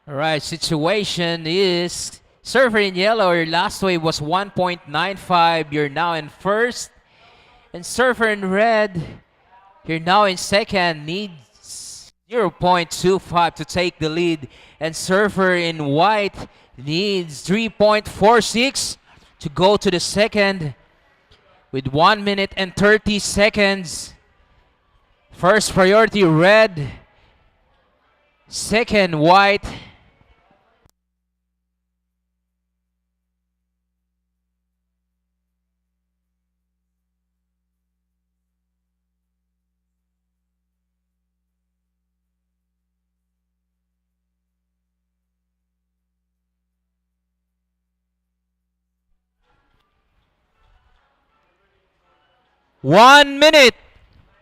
All right, situation is Surfer in yellow, your last wave was 1.95. You're now in first. And Surfer in red, you're now in second. Needs 0.25 to take the lead. And Surfer in white needs 3.46 to go to the second with 1 minute and 30 seconds. First priority red, second white. One minute.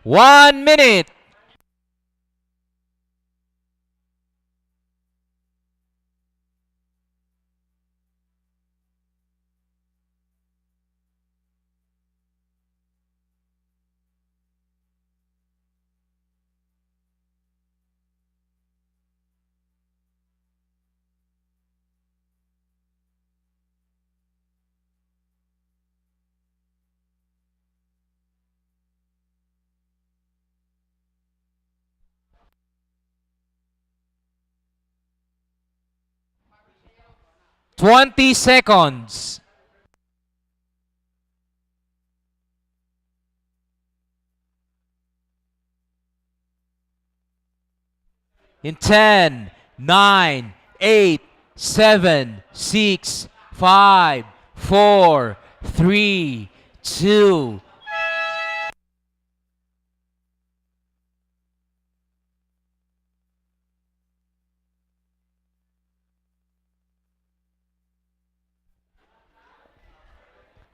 1 minute. Twenty seconds. In 10, 9, 8, 7, 6, 5, 4, 3, 2.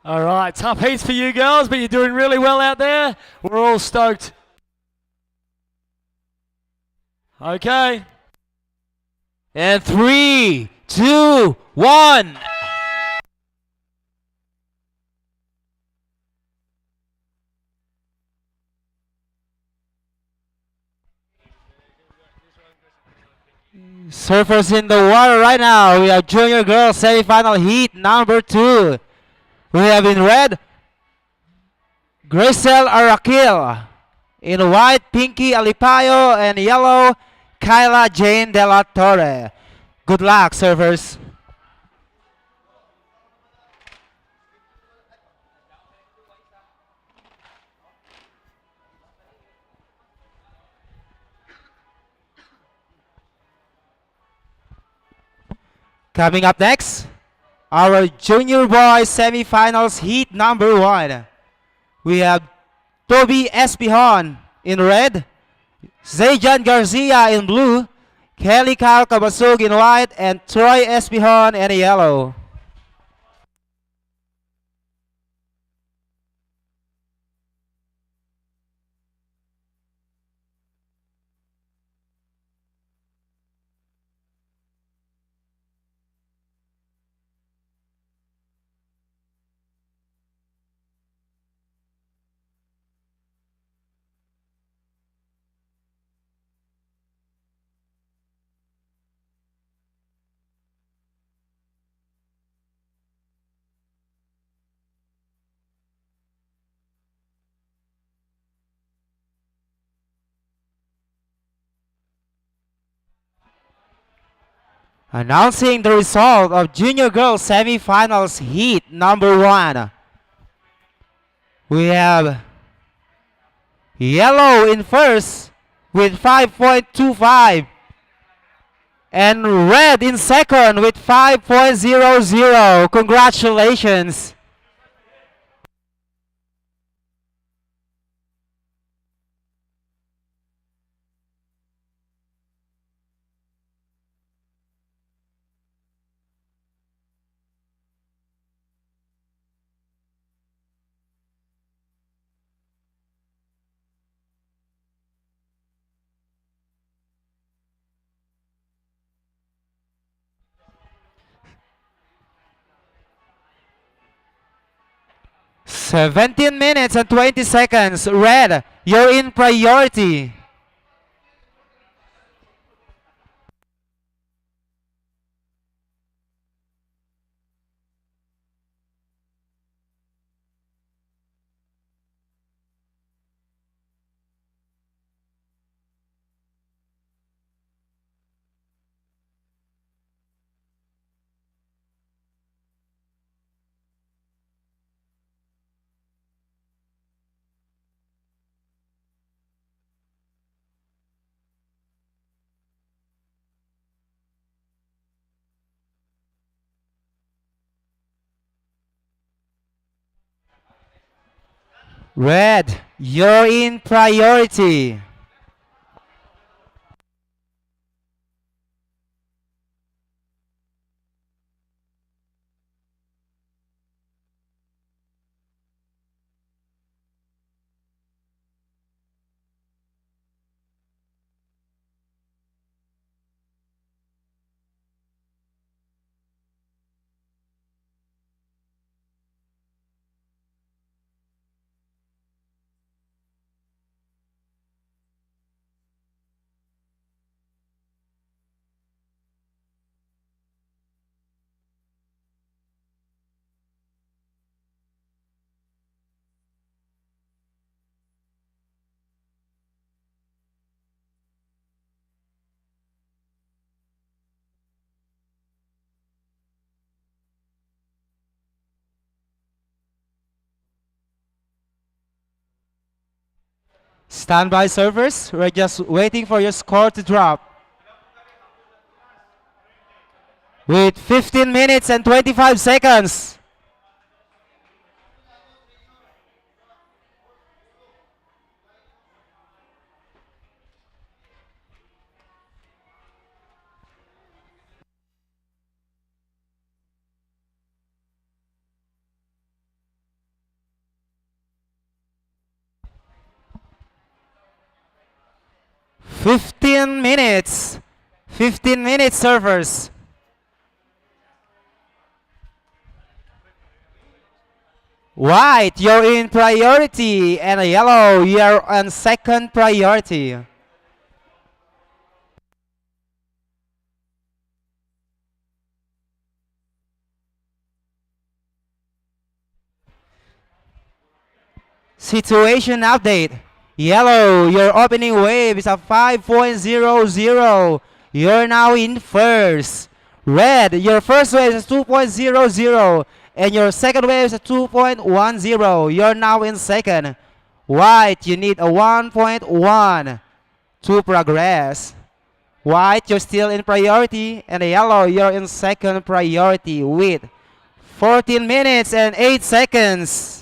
All right, tough heats for you girls, but you're doing really well out there. We're all stoked. Okay. And 3, 2, 1. Surfers in the water right now. We have junior girls semifinal heat number 2. We have in red Grisel Arakil. In white, Pinky Alipayo. And yellow, Kyla Jane De La Torre. Good luck, surfers. Coming up next, our junior boys semifinals heat number 1. We have Toby Espihon in red, Zayjan Garcia in blue, Kelly Cal Cabasug in white, and Troy Espihon in yellow. Announcing the result of Junior Girls Semifinals Heat number 1. We have yellow in first with 5.25 and red in second with 5.00. Congratulations. "17 minutes and 20 seconds. Red, you're in priority." Red, you're in priority. Stand by, servers. We're just waiting for your score to drop. With 15 minutes and 25 seconds. Fifteen minutes, servers. White, you're in priority, and yellow, you're on second priority. Situation update. Yellow, your opening wave is a 5.00. You're now in first. Red, your first wave is 2.00. And your second wave is a 2.10. You're now in second. White, you need a 1.1 to progress. White, you're still in priority. And yellow, you're in second priority with 14 minutes and 8 seconds.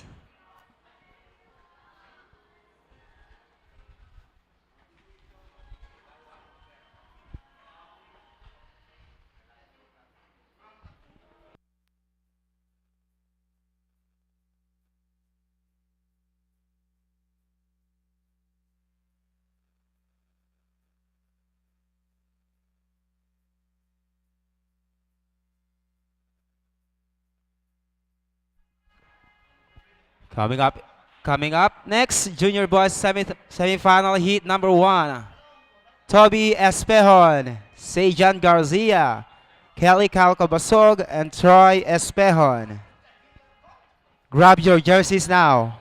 Coming up next, Junior Boys Semifinal Heat number 1. Toby Espejon, Sejan Garcia, Kelly Calcabasog, and Troy Espejon. Grab your jerseys now.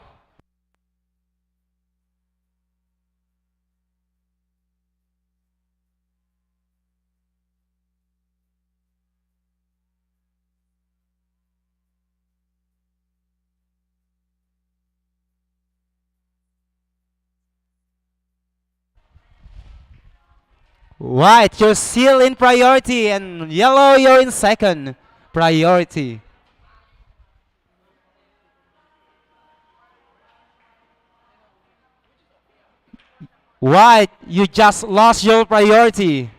White, you're still in priority, and yellow, you're in second priority. White, you just lost your priority.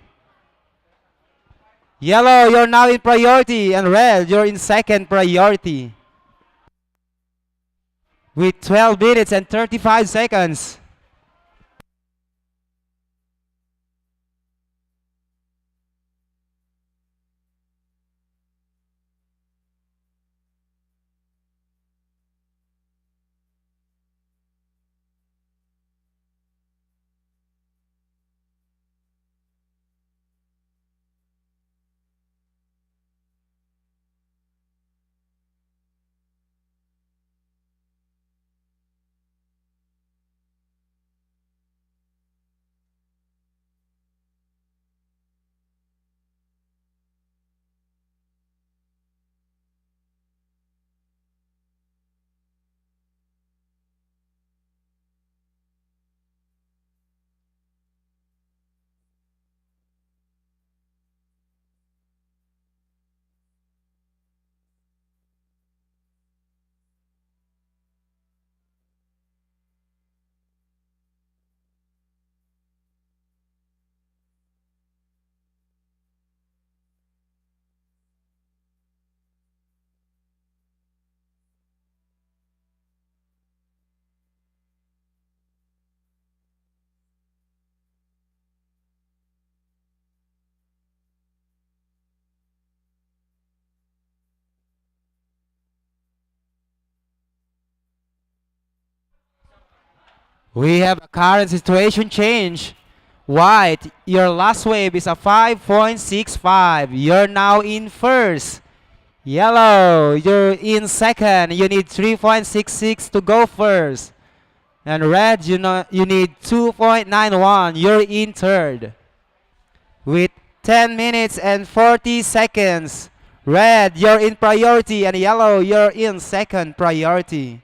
Yellow, you're now in priority, and red, you're in second priority. With 12 minutes and 35 seconds. We have a current situation change. White, your last wave is a 5.65. You're now in first. Yellow, you're in second. You need 3.66 to go first. And red, you need 2.91. You're in third. With 10 minutes and 40 seconds. Red, you're in priority, and yellow, you're in second priority.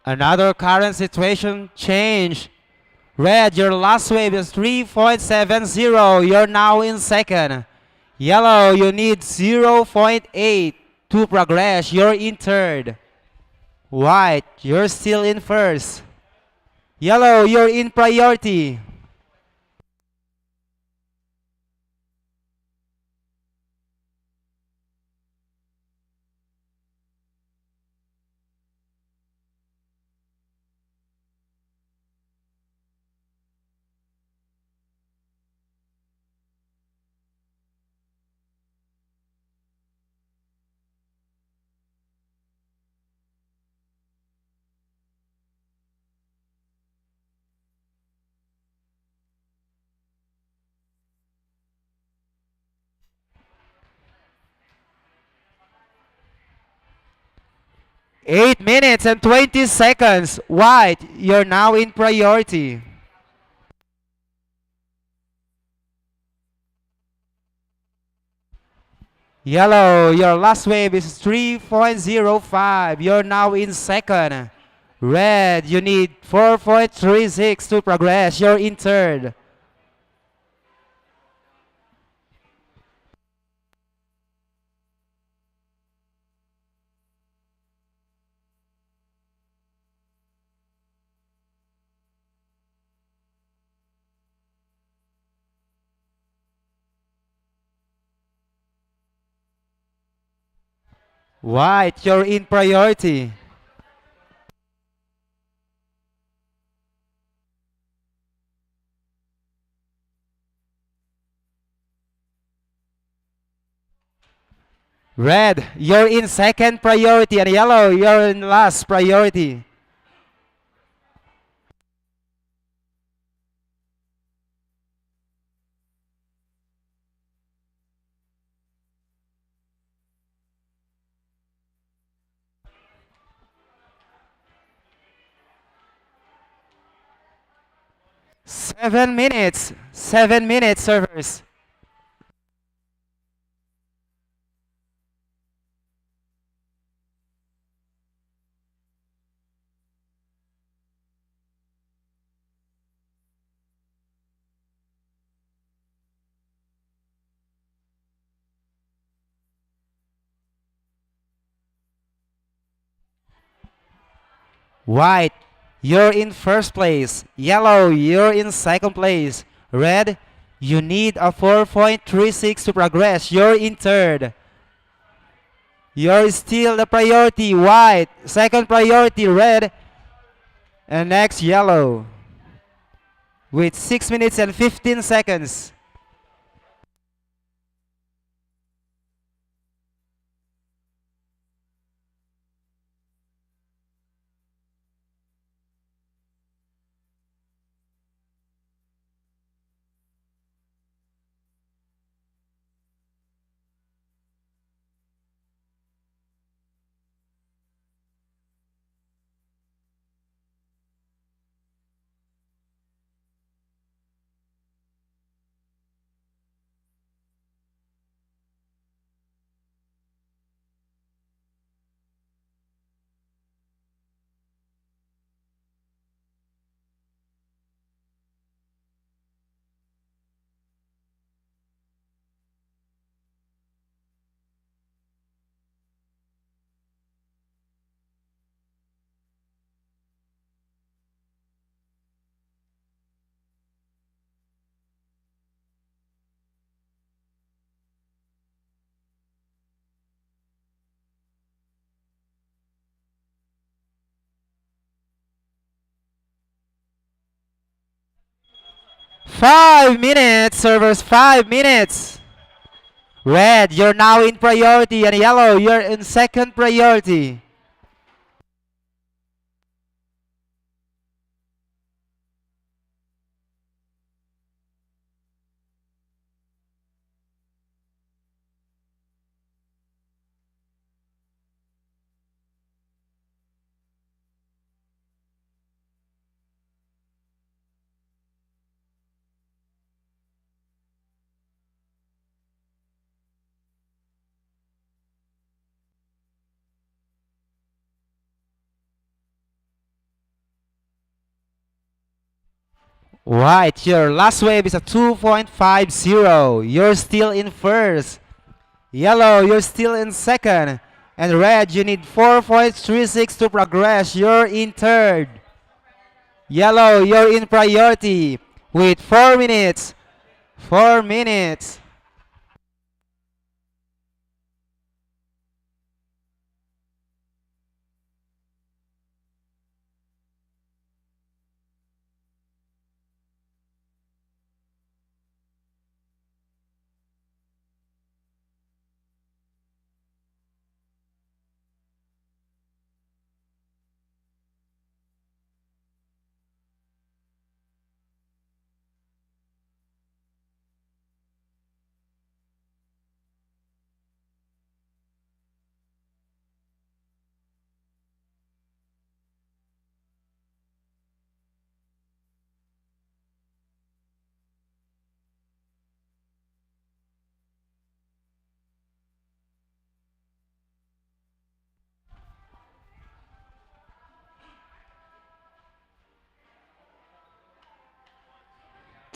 Another current situation change. Red, your last wave is 3.70. You're now in second. Yellow, you need 0.8 to progress. You're in third. White, you're still in first. Yellow, you're in priority. Eight minutes and 20 seconds. White, you're now in priority. Yellow, your last wave is 3.05. You're now in second. Red, you need 4.36 to progress. You're in third. White, you're in priority. Red, you're in second priority, and yellow, you're in last priority. Seven minutes, servers. White, you're in first place. Yellow, you're in second place. Red, you need a 4.36 to progress. You're in third. You're still the priority. White, second priority. Red, and next yellow. With 6 minutes and 15 seconds. Five minutes, servers, 5 minutes. Red, you're now in priority, and yellow, you're in second priority. White, your last wave is a 2.50. You're still in first. Yellow, you're still in second. And red, you need 4.36 to progress. You're in third. Yellow, you're in priority with 4 minutes. 4 minutes.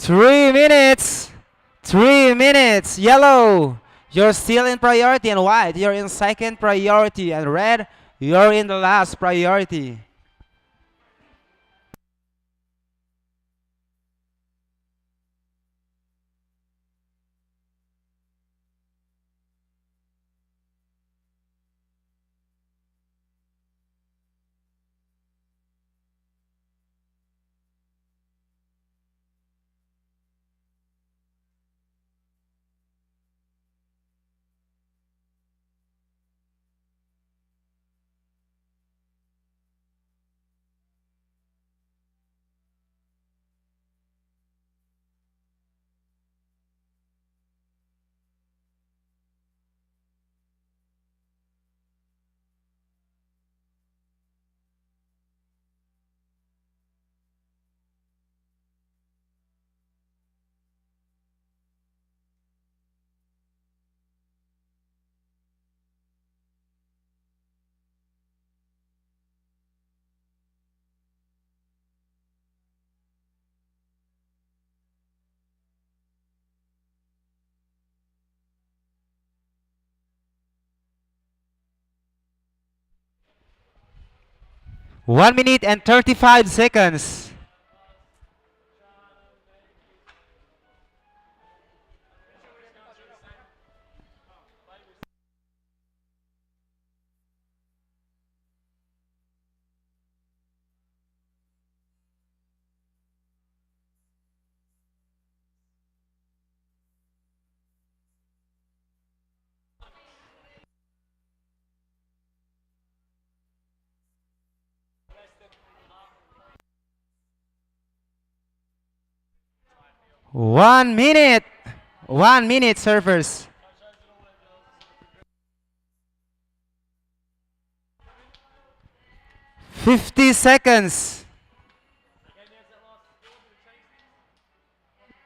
3 minutes. 3 minutes. Yellow, you're still in priority, and white, you're in second priority, and red, you're in the last priority. One minute and 35 seconds. One minute. 1 minute, surfers. $50.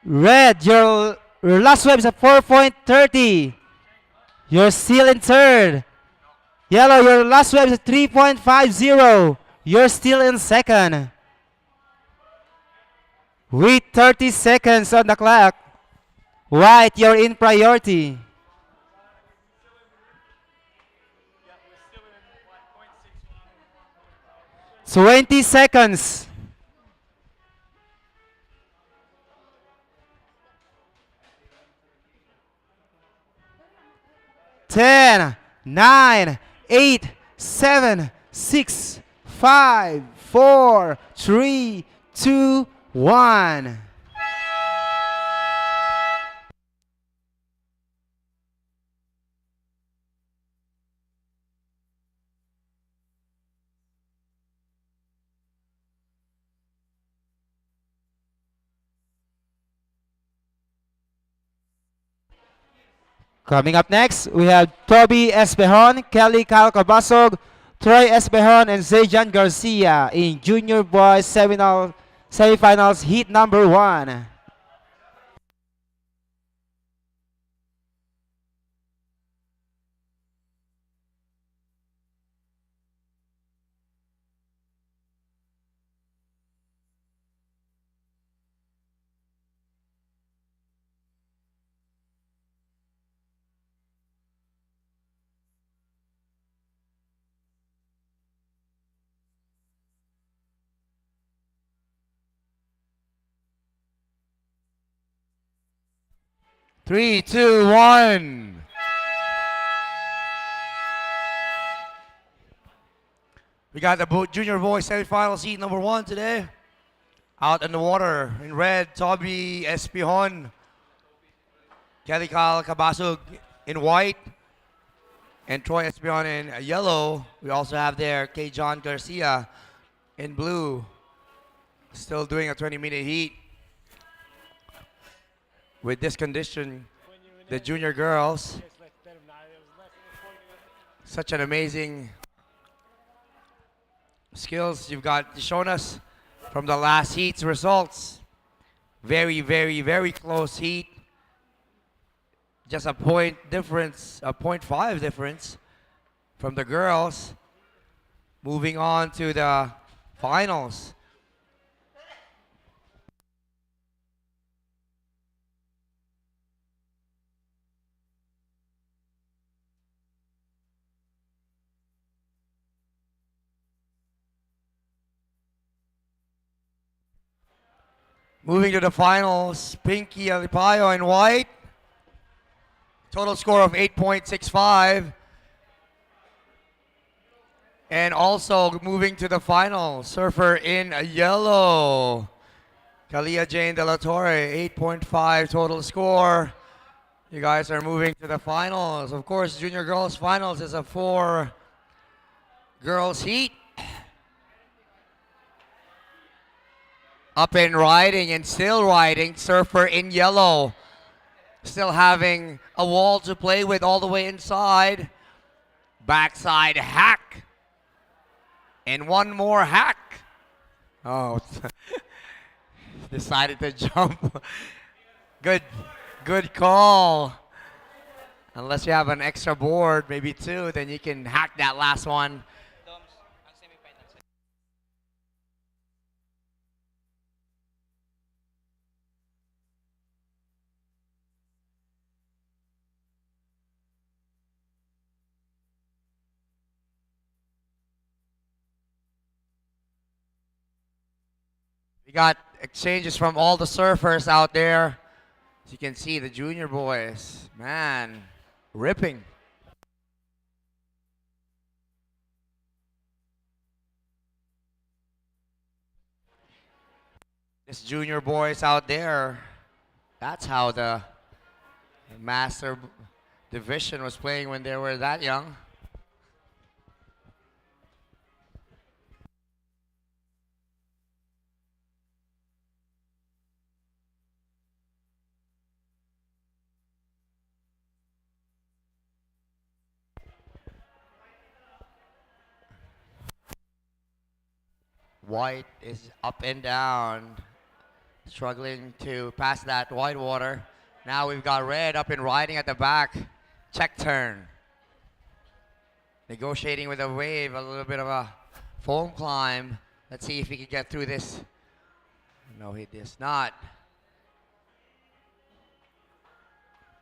Red, your last wave is at 4.30. You're still in third. Yellow, your last wave is at 3.50. You're still in second. With 30 seconds on the clock. White, you're in priority. $20 seconds. 10, 9, 8, 7, 6, 5, 4, 3, 2, 1. Coming up next, we have Toby Espejon, Kelly Calcabasog, Troy Espejon, and Zajan Garcia in Junior Boys Semifinals Heat number 1. Three, two, one. We got the junior boys semifinals heat number 1 today. Out in the water in red, Toby Espihon, Kelly Cabasug in white, and Troy Espihon in yellow. We also have there K. John Garcia in blue. Still doing a 20-minute heat. With this condition, the junior girls, such an amazing skills you've got shown us from the last heat's results. Very, very, very close heat. Just a point difference, a 0.5 difference from the girls. Moving on to the finals. Moving to the finals, Pinky Alipayo in white. Total score of 8.65. And also moving to the final, surfer in yellow, Kalia Jane De La Torre, 8.5 total score. You guys are moving to the finals. Of course, junior girls finals is a 4 girls heat. Up and riding and still riding, surfer in yellow. Still having a wall to play with all the way inside. Backside hack. And one more hack. Oh, decided to jump. Good call. Unless you have an extra board, maybe 2, then you can hack that last one. We got exchanges from all the surfers out there. As you can see, the junior boys, man, ripping. This junior boys out there, that's how the master division was playing when they were that young. White is up and down, struggling to pass that white water. Now we've got red up and riding at the back. Check turn. Negotiating with a wave, a little bit of a foam climb. Let's see if he can get through this. No, he does not.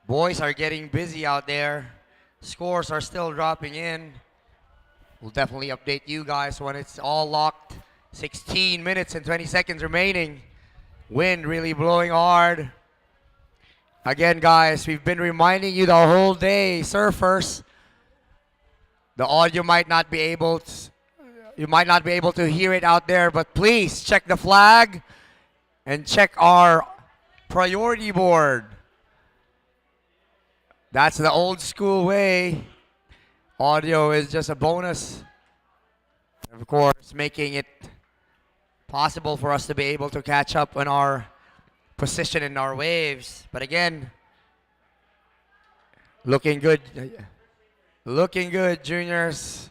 Boys are getting busy out there. Scores are still dropping in. We'll definitely update you guys when it's all locked. 16 minutes and 20 seconds remaining. Wind really blowing hard. Again, guys, we've been reminding you the whole day, surfers. The audio might not be able to, you might not be able to hear it out there, but please check the flag and check our priority board. That's the old school way. Audio is just a bonus. Of course, making it possible for us to be able to catch up on our position in our waves. But again, looking good. Looking good, juniors.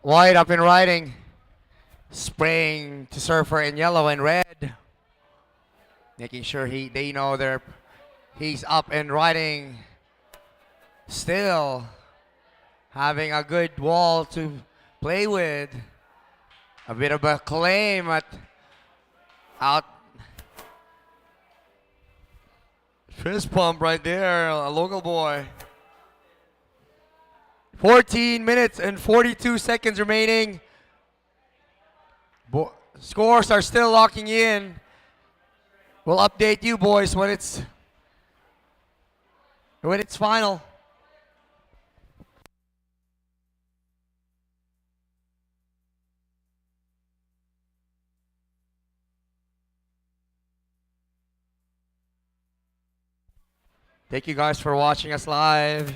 White up and riding, spraying to surfer in yellow and red, making sure they know he's up and riding. Still having a good wall to play with. A bit of a claim out. Fist pump right there, a local boy. 14 minutes and 42 seconds remaining. Scores are still locking in. We'll update you boys when it's final. Thank you guys for watching us live.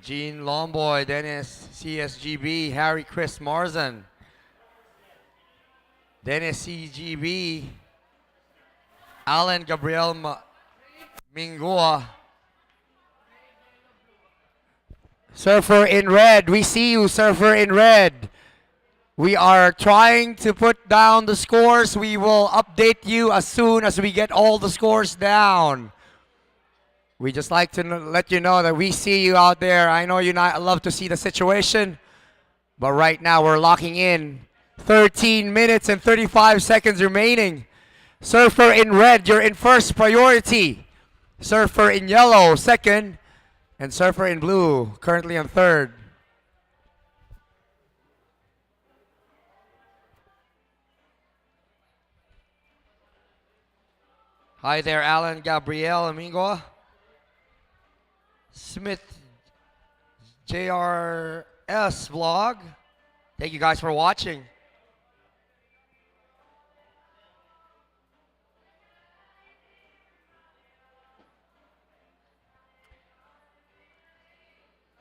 Gene Lomboy, Dennis CSGB, Harry Chris Marzan, Dennis CGB, Alan Gabriel Mingua. Surfer in red, we see you, surfer in red. We are trying to put down the scores. We will update you as soon as we get all the scores down. We just like to let you know that we see you out there. I know you not love to see the situation, but right now we're locking in. 13 minutes and 35 seconds remaining. Surfer in red, you're in first priority. Surfer in yellow, second. And surfer in blue, currently on third. Hi there, Alan, Gabriel, Amigo. Smith, JRS vlog. Thank you guys for watching.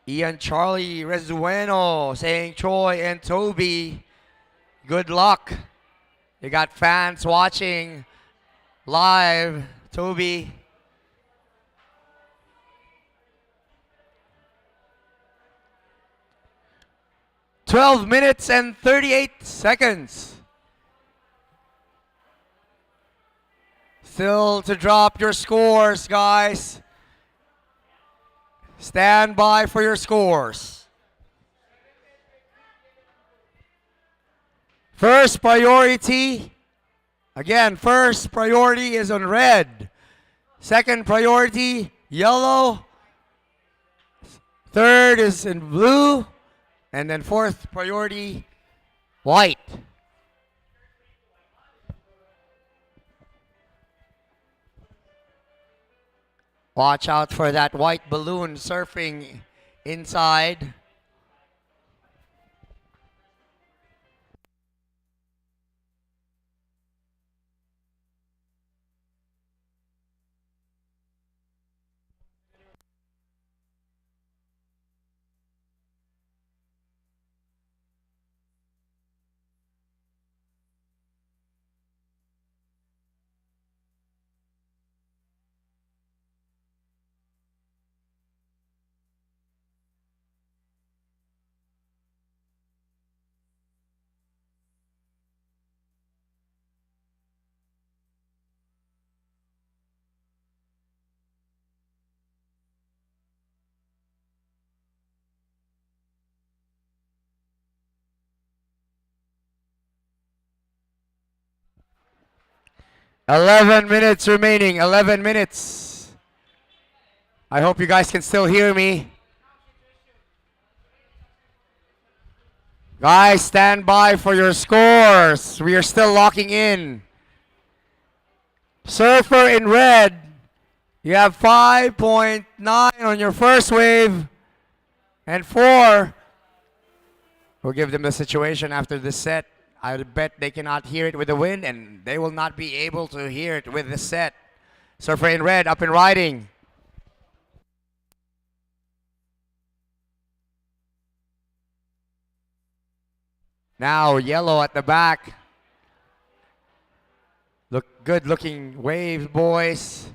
Ian Charlie Rezueno saying Troy and Toby, good luck. You got fans watching live. Toby. "12 minutes and 38 seconds. Still to drop your scores, guys. Stand by for your scores. First priority, again, first priority is on red. Second priority, yellow. Third is in blue. And then fourth priority, white. Watch out for that white balloon surfing inside. "11 minutes remaining, 11 minutes. I hope you guys can still hear me. Guys, stand by for your scores. We are still locking in. Surfer in red, you have 5.9 on your first wave and 4. We'll give them the situation after this set. I bet they cannot hear it with the wind, and they will not be able to hear it with the set. Surfer in red, up and riding. Now yellow at the back. Look good looking waves, boys.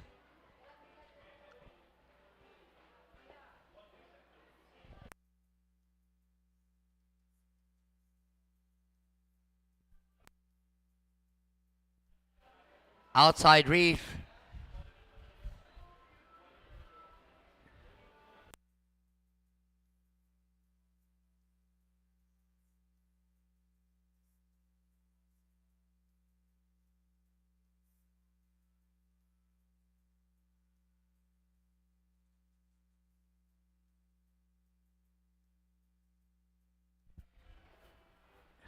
Outside reef.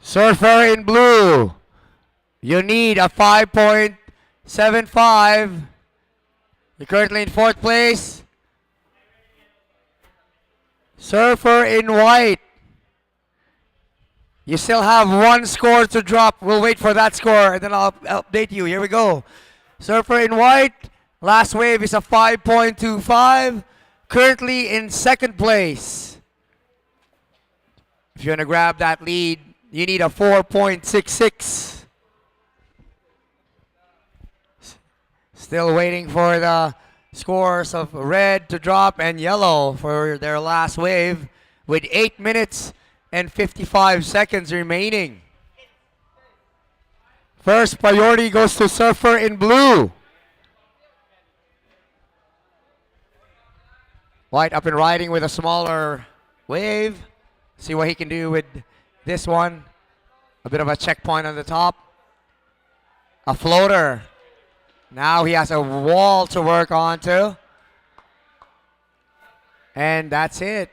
Surfer in blue. You need a 5.75. You're currently in 4th place. Surfer in white. You still have 1 score to drop. We'll wait for that score and then I'll update you. Here we go. Surfer in white. Last wave is a 5.25. Currently in 2nd place. If you want to grab that lead, you need a 4.66. Still waiting for the scores of red to drop and yellow for their last wave with 8 minutes and 55 seconds remaining. First priority goes to surfer in blue. White up and riding with a smaller wave. See what he can do with this one. A bit of a checkpoint on the top. A floater. Now he has a wall to work onto. And that's it.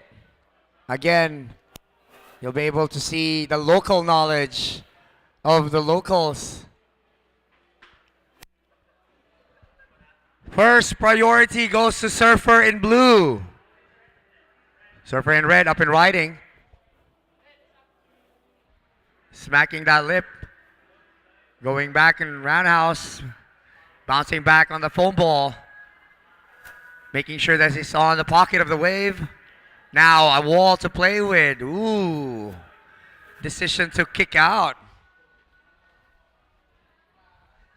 Again, you'll be able to see the local knowledge of the locals. First priority goes to surfer in blue. Surfer in red up and riding. Smacking that lip. Going back in roundhouse. Bouncing back on the foam ball. Making sure that he's on the pocket of the wave. Now a wall to play with. Ooh. Decision to kick out.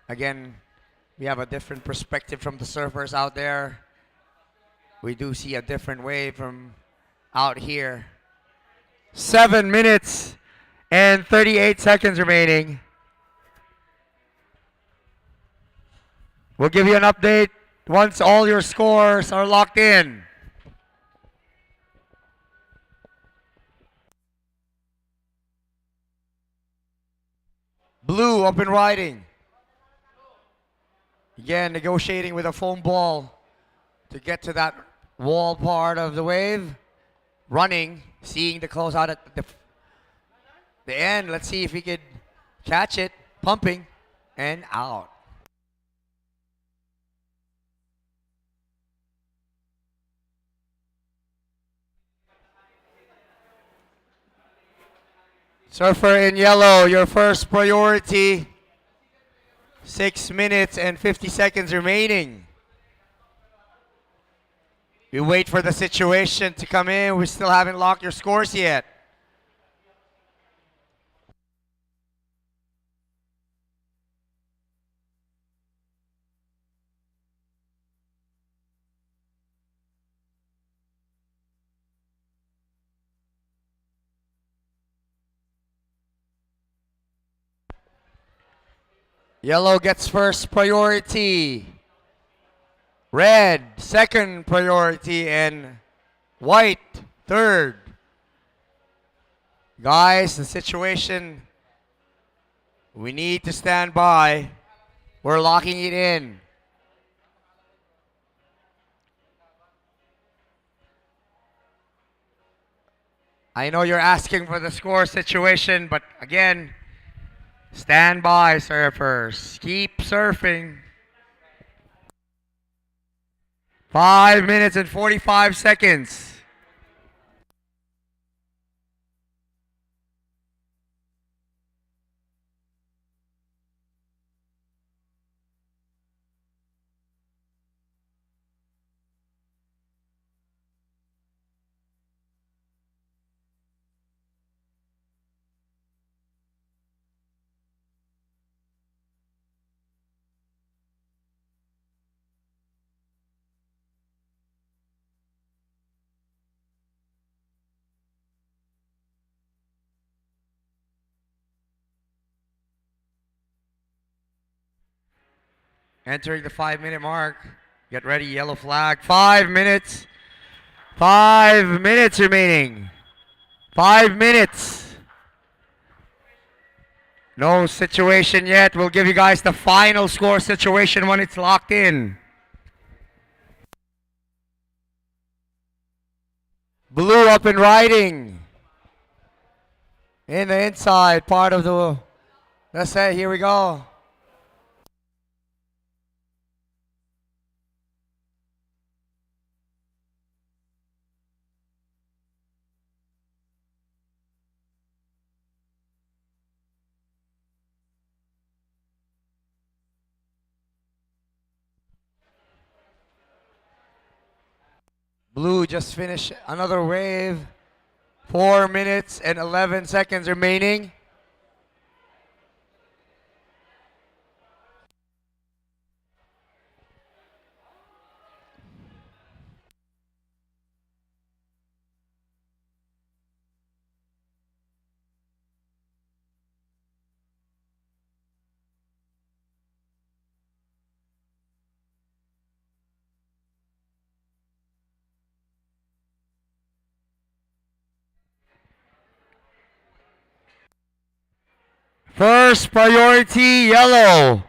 Again, we have a different perspective from the surfers out there. We do see a different wave from out here. 7 minutes and 38 seconds remaining. We'll give you an update once all your scores are locked in. Blue up and riding. Again, negotiating with a foam ball to get to that wall part of the wave. Running, seeing the close out at the end. Let's see if he could catch it. Pumping and out. Surfer in yellow, your first priority. 6 minutes and 50 seconds remaining. We wait for the situation to come in. We still haven't locked your scores yet. Yellow gets first priority. Red, second priority, and white, third. Guys, the situation, we need to stand by. We're locking it in. I know you're asking for the score situation, but again, stand by, surfers. Keep surfing. 5 minutes and 45 seconds. Entering the 5-minute mark. Get ready, yellow flag. 5 minutes. 5 minutes remaining. 5 minutes. No situation yet. We'll give you guys the final score situation when it's locked in. Blue up and riding. In the inside part of the... Let's say, here we go. Blue just finished another wave. 4 minutes and 11 seconds remaining. First priority, yellow.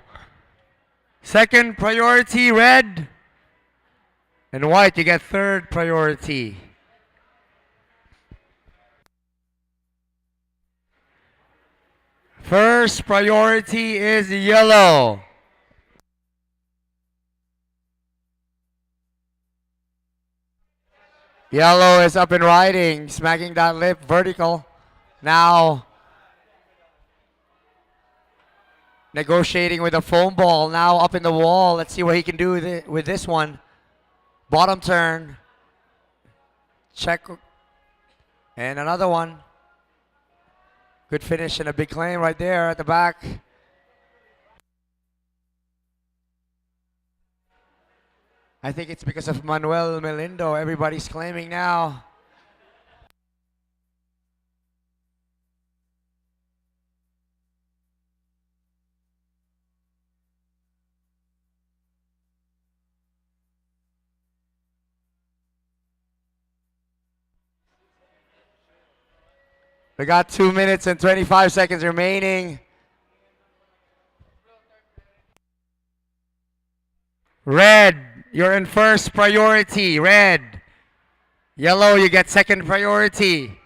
Second priority, red. And white, you get third priority. First priority is yellow. Yellow is up and riding, smacking that lip vertical. Now, negotiating with a foam ball, now up in the wall. Let's see what he can do with this one. Bottom turn. Check. And another one. Good finish and a big claim right there at the back. I think it's because of Manuel Melindo. Everybody's claiming now. We got 2 minutes and 25 seconds remaining. Red, you're in first priority, red. Yellow, you get second priority.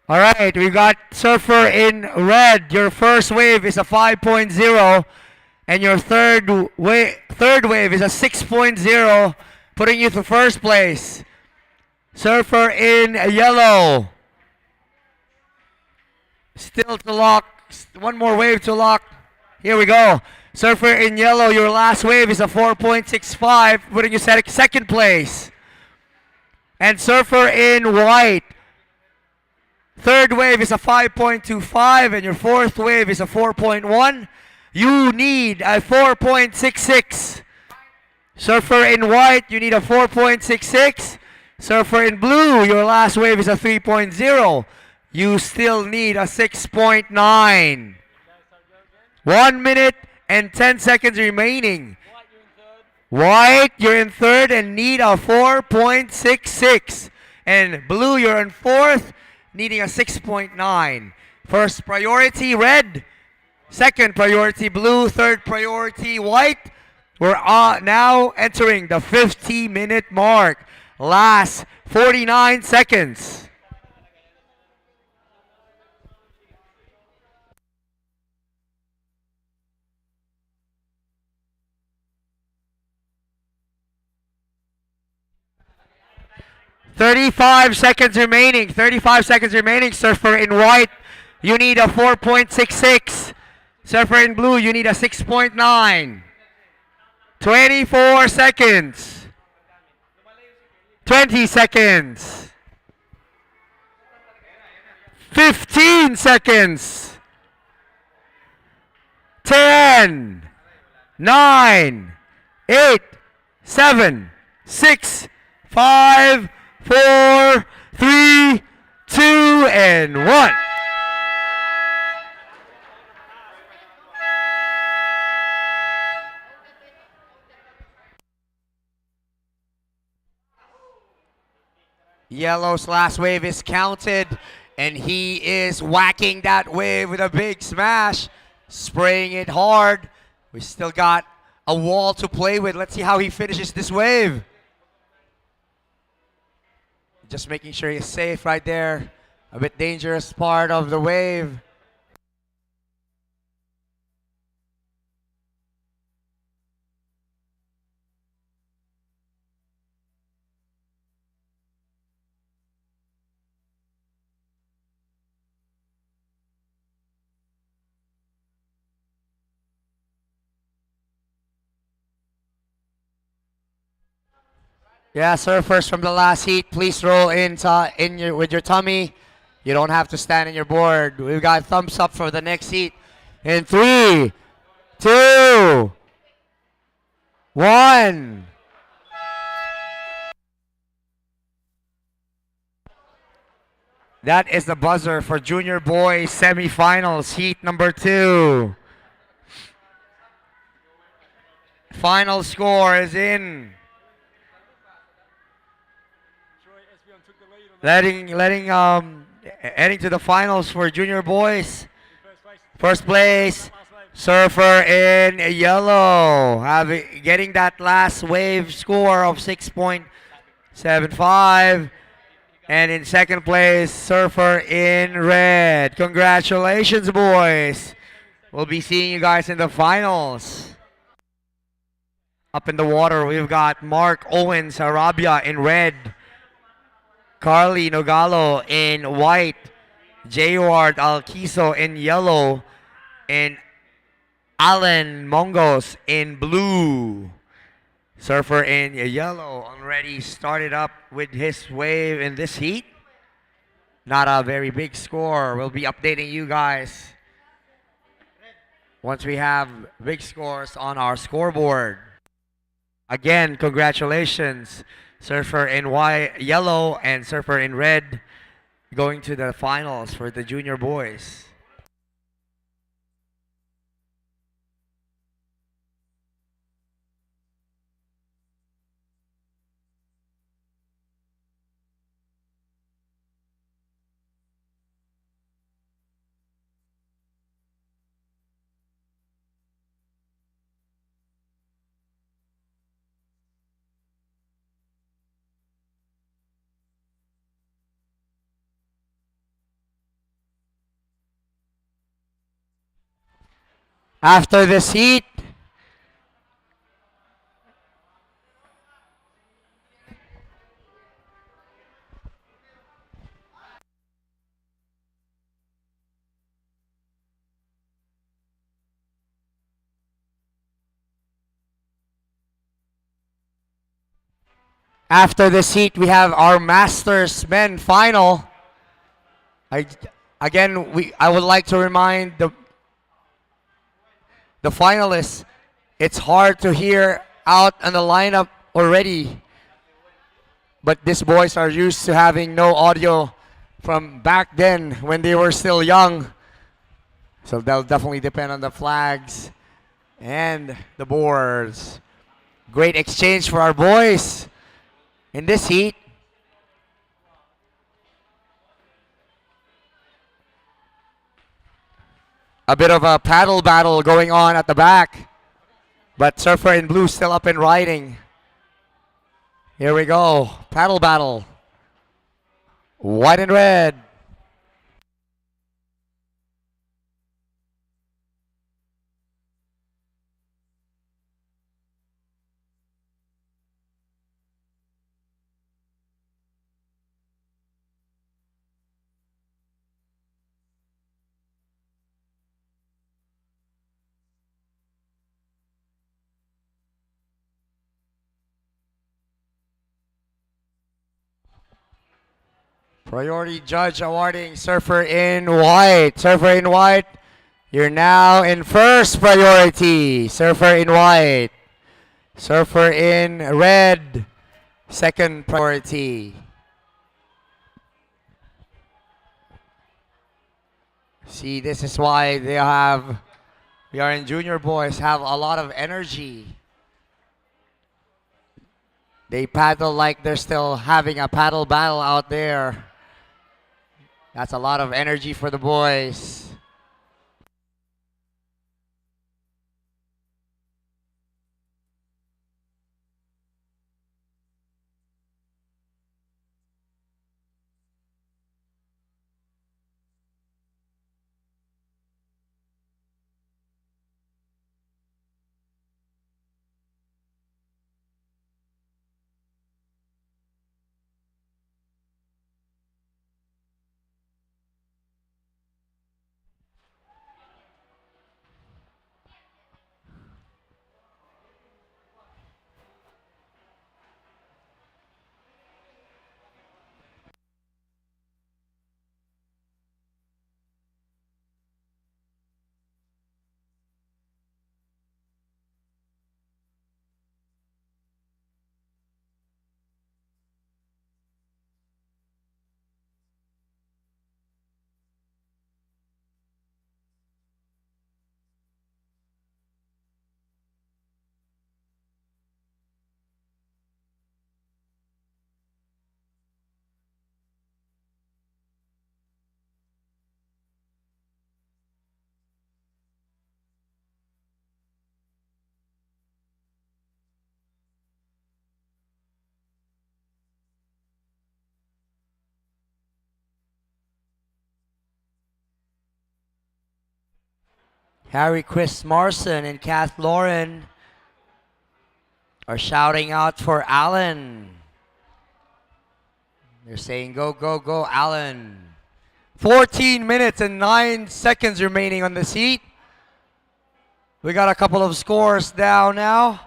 All right, we got surfer in red. Your first wave is a 5.0, and your third wave is a 6.0, putting you to first place. Surfer in yellow. Still to lock. One more wave to lock. Here we go. Surfer in yellow, your last wave is a 4.65, putting you second place. And surfer in white. Third wave is a 5.25, and your fourth wave is a 4.1. You need a 4.66. Surfer in white, you need a 4.66. Surfer in blue, your last wave is a 3.0. You still need a 6.9. 1 minute and 10 seconds remaining. White, you're in third and need a 4.66. And blue, you're in fourth, needing a 6.9. First priority, red. Second priority, blue. Third priority, white. We're now entering the 50-minute mark. Last 49 seconds. Thirty-five seconds remaining. 35 seconds remaining. Surfer in white, you need a 4.66. Surfer in blue, you need a 6.9. 24 seconds. 20 seconds. 15 seconds. 10, 9, 8, 7, 6, 5, 4, 3, 2, and 1. Yellow's last wave is counted, and he is whacking that wave with a big smash, spraying it hard. We still got a wall to play with. Let's see how he finishes this wave. Just making sure he's safe right there. A bit dangerous part of the wave. Yeah, surfers from the last heat, please roll with your tummy. You don't have to stand in your board. We've got thumbs up for the next heat. In 3, 2, 1. That is the buzzer for junior boys semifinals, heat number 2. Final score is in. Heading to the finals for junior boys. First place, Surfer in yellow, getting that last wave score of 6.75. And in second place, Surfer in red. Congratulations, boys. We'll be seeing you guys in the finals. Up in the water, we've got Mark Owens Arabia in red, Carly Nogalo in white, Jayward Alquizo in yellow, and Alan Mongos in blue. Surfer in yellow already started up with his wave in this heat. Not a very big score. We'll be updating you guys once we have big scores on our scoreboard. Again, congratulations, Surfer in yellow and Surfer in red going to the finals for the junior boys. After this heat, we have our Masters Men final. I would like to remind the finalists, it's hard to hear out on the lineup already, but these boys are used to having no audio from back then when they were still young. So that'll definitely depend on the flags and the boards. Great exchange for our boys in this heat. A bit of a paddle battle going on at the back, but Surfer in blue still up and riding. Here we go, paddle battle. White and red. Priority judge awarding Surfer in white. Surfer in white, you're now in first priority. Surfer in white. Surfer in red, second priority. See, this is why we are in junior boys, have a lot of energy. They paddle like they're still having a paddle battle out there. That's a lot of energy for the boys. Harry Chris Morrison and Kath Lauren are shouting out for Alan. They're saying, go, go, go, Alan. 14 minutes and 9 seconds remaining on this heat. We got a couple of scores down now.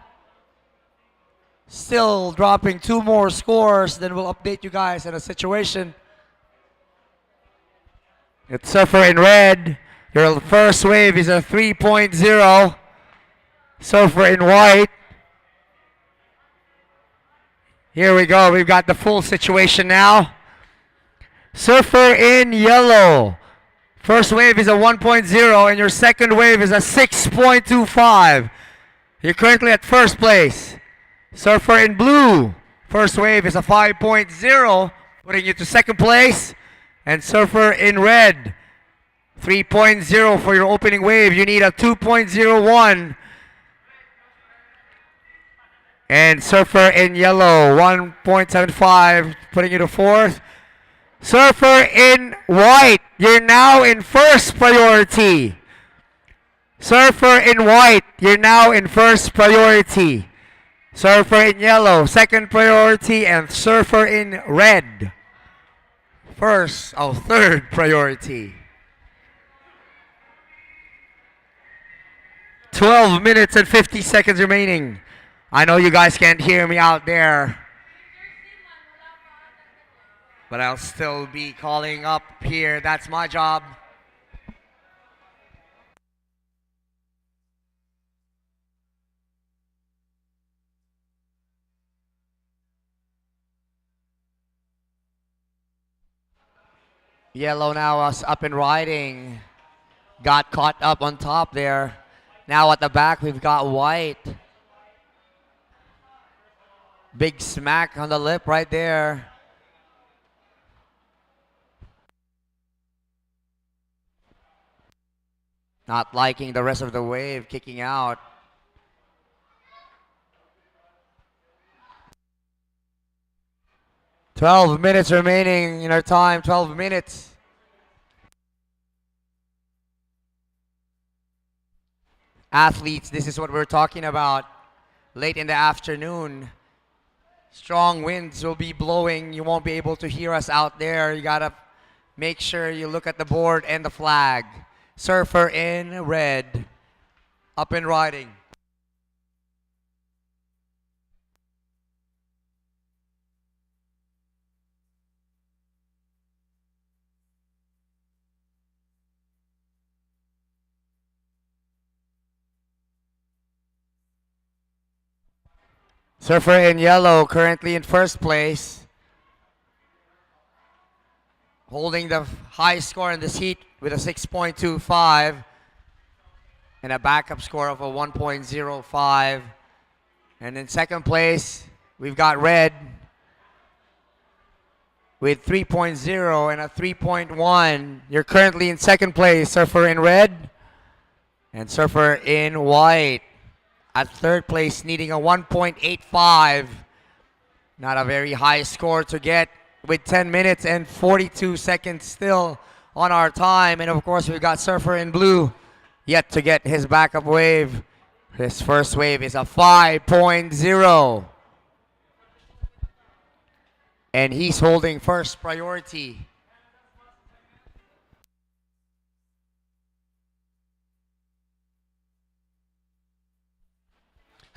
Still dropping 2 more scores, then we'll update you guys on the situation. It's Surfer in red. Your first wave is a 3.0. Surfer in white. Here we go. We've got the full situation now. Surfer in yellow. First wave is a 1.0 and your second wave is a 6.25. You're currently at first place. Surfer in blue. First wave is a 5.0, putting you to second place. And Surfer in red. 3.0 for your opening wave. You need a 2.01. And Surfer in yellow, 1.75, putting you to fourth. Surfer in white, you're now in first priority. Surfer in white, you're now in first priority. Surfer in yellow, second priority, and Surfer in red, third priority. 12 minutes and 50 seconds remaining. I know you guys can't hear me out there, but I'll still be calling up here. That's my job. Yellow now is up and riding. Got caught up on top there. Now at the back we've got white. Big smack on the lip right there. Not liking the rest of the wave, kicking out. "12 minutes remaining in our time, 12 minutes. Athletes, this is what we're talking about. Late in the afternoon, strong winds will be blowing. You won't be able to hear us out there. You gotta make sure you look at the board and the flag. Surfer in red, up and riding. Surfer in yellow, currently in first place. Holding the high score in this heat with a 6.25 and a backup score of a 1.05. And in second place, we've got red with 3.0 and a 3.1. You're currently in second place, Surfer in red and Surfer in white. At third place, needing a 1.85. Not a very high score to get with 10 minutes and 42 seconds still on our time. And of course, we've got Surfer in blue yet to get his backup wave. His first wave is a 5.0. And he's holding first priority.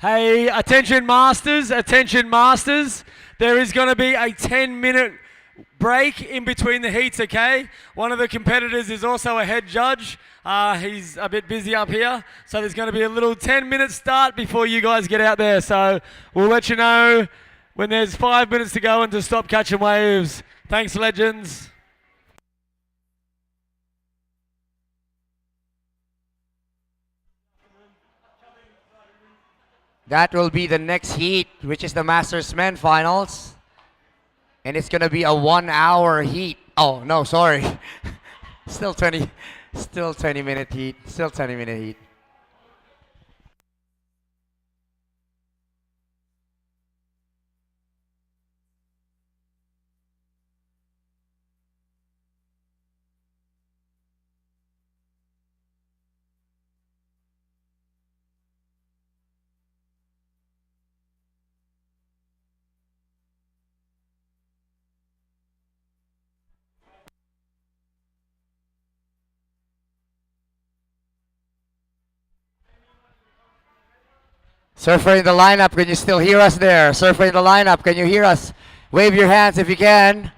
Hey, attention masters, attention masters. There is going to be a 10-minute break in between the heats, okay? One of the competitors is also a head judge. He's a bit busy up here. So there's going to be a little 10-minute start before you guys get out there. So we'll let you know when there's 5 minutes to go and to stop catching waves. Thanks, legends. That will be the next heat, which is the Masters Men Finals. And it's going to be a 1-hour heat. Oh, no, sorry. Still 20-minute heat. Still 20-minute heat. Surfer in the lineup, can you still hear us there? Surfer in the lineup, can you hear us? Wave your hands if you can.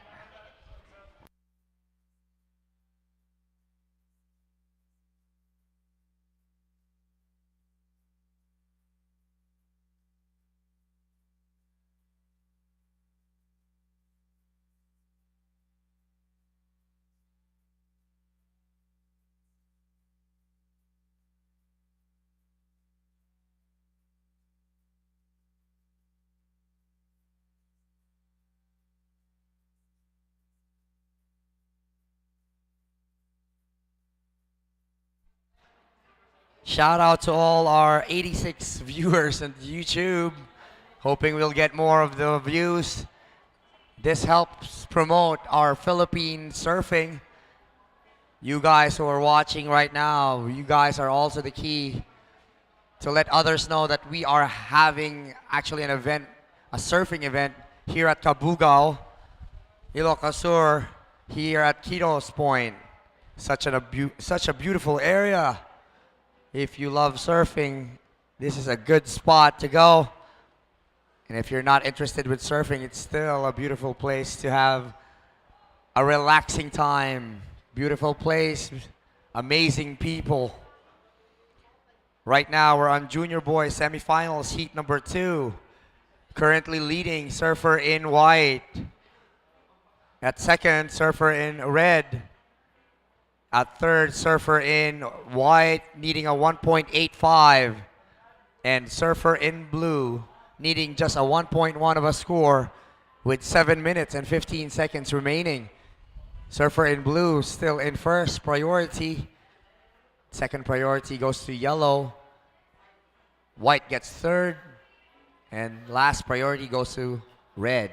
Shout out to all our 86 viewers on YouTube. Hoping we'll get more of the views. This helps promote our Philippine surfing. You guys who are watching right now, you guys are also the key to let others know that we are having actually an event, a surfing event here at Cabugao, Ilocos, here at Quitos Point. Such a beautiful area. If you love surfing, this is a good spot to go. And if you're not interested with surfing, it's still a beautiful place to have a relaxing time. Beautiful place, amazing people. Right now, we're on Junior Boys semifinals, heat number 2. Currently leading, Surfer in white. At second, Surfer in red. At third, Surfer in white, needing a 1.85. And Surfer in blue, needing just a 1.1 of a score with 7 minutes and 15 seconds remaining. Surfer in blue still in first priority. Second priority goes to yellow. White gets third. And last priority goes to red.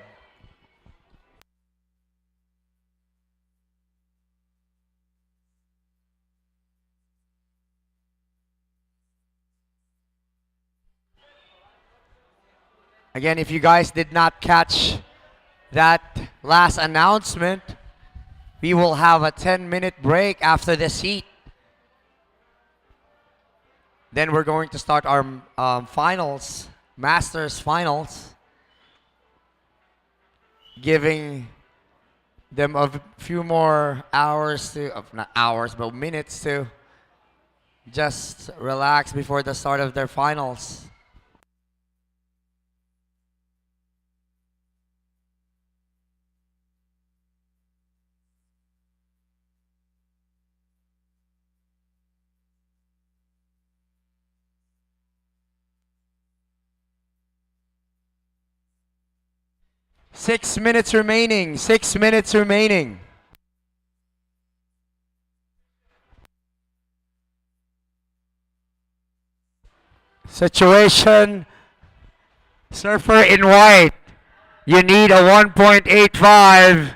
Again, if you guys did not catch that last announcement, we will have a 10-minute break after this heat. Then we're going to start our finals, Masters finals, giving them a few more hours to, not hours, but minutes to just relax before the start of their finals. Six minutes remaining. Situation. Surfer in white. You need a 1.85.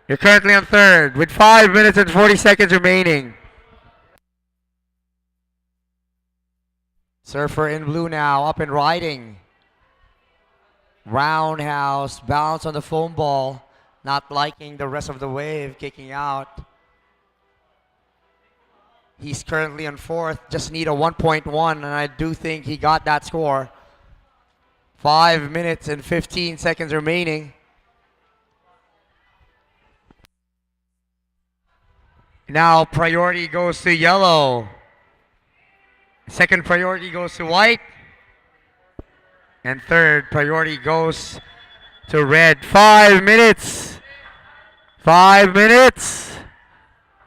You're currently on third with 5 minutes and 40 seconds remaining. Surfer in blue now, up and riding. Roundhouse, bounce on the foam ball, not liking the rest of the wave, kicking out. He's currently on fourth, just need a 1.1, and I do think he got that score. 5 minutes and 15 seconds remaining. Now priority goes to yellow. Second priority goes to white. And third priority goes to red. 5 minutes. 5 minutes.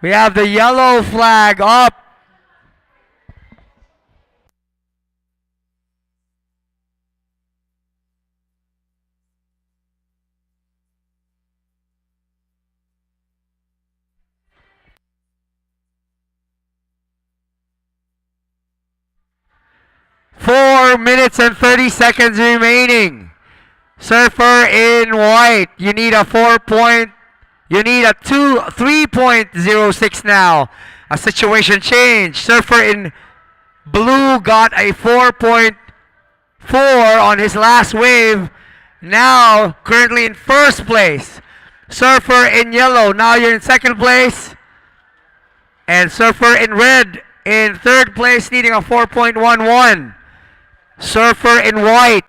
We have the yellow flag up. Four minutes and 30 seconds remaining. Surfer in white. You need a 3.06 now. A situation change. Surfer in blue got a 4.4 on his last wave. Now currently in first place. Surfer in yellow. Now you're in second place. And Surfer in red In third place, needing a 4.11. Surfer in white.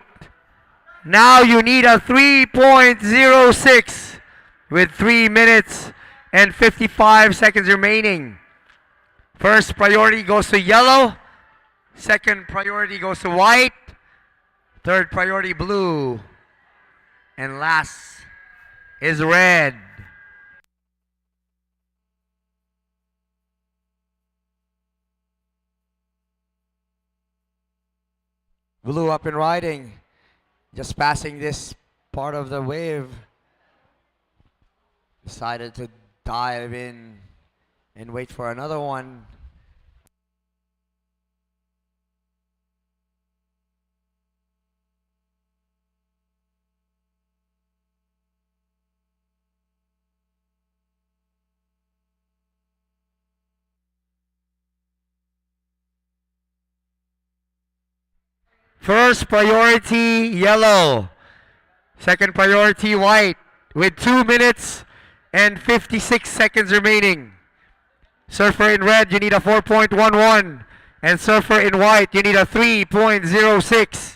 Now you need a 3.06 with 3 minutes and 55 seconds remaining. First priority goes to yellow. Second priority goes to white. Third priority blue. And last is red. Blue up and riding. Just passing this part of the wave. Decided to dive in and wait for another one. First priority, yellow. Second priority, white. With 2 minutes and 56 seconds remaining. Surfer in red, you need a 4.11. And surfer in white, you need a 3.06.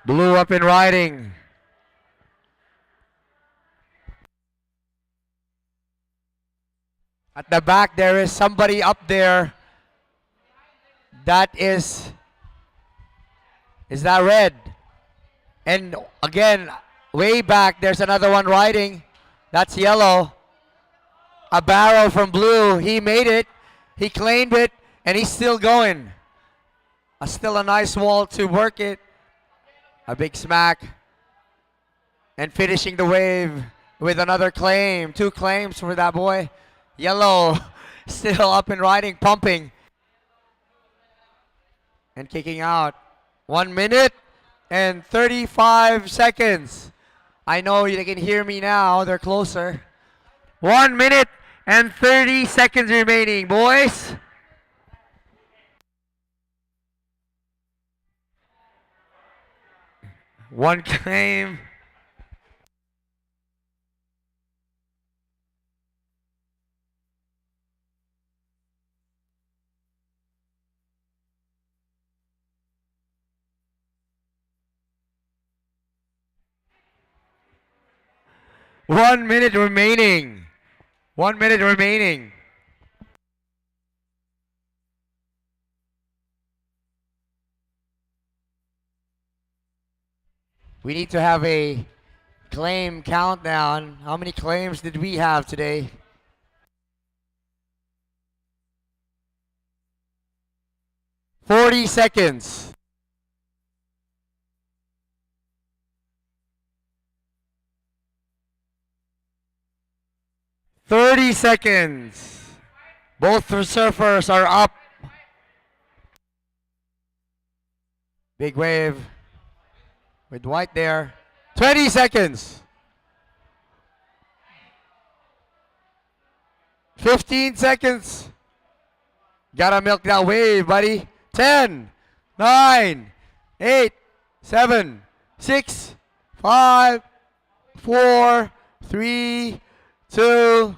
Blue up and riding. At the back, there is somebody up there. That is that red? And again, way back, there's another one riding. That's yellow. A barrel from blue. He made it. He claimed it, and he's still going. Still a nice wall to work it. A big smack. And finishing the wave with another claim. 2 claims for that boy. Yellow still up and riding, pumping. And kicking out. 1 minute and 35 seconds. I know they can hear me now. They're closer. 1 minute and 30 seconds remaining, boys. One claim. One minute remaining. 1 minute remaining. We need to have a claim countdown. How many claims did we have today? $40 seconds. $30 seconds. Both surfers are up. Big wave with white there. 20 seconds. 15 seconds. Gotta milk that wave, buddy. 10, 9, 8, 7, 6, 5, 4, 3, 2.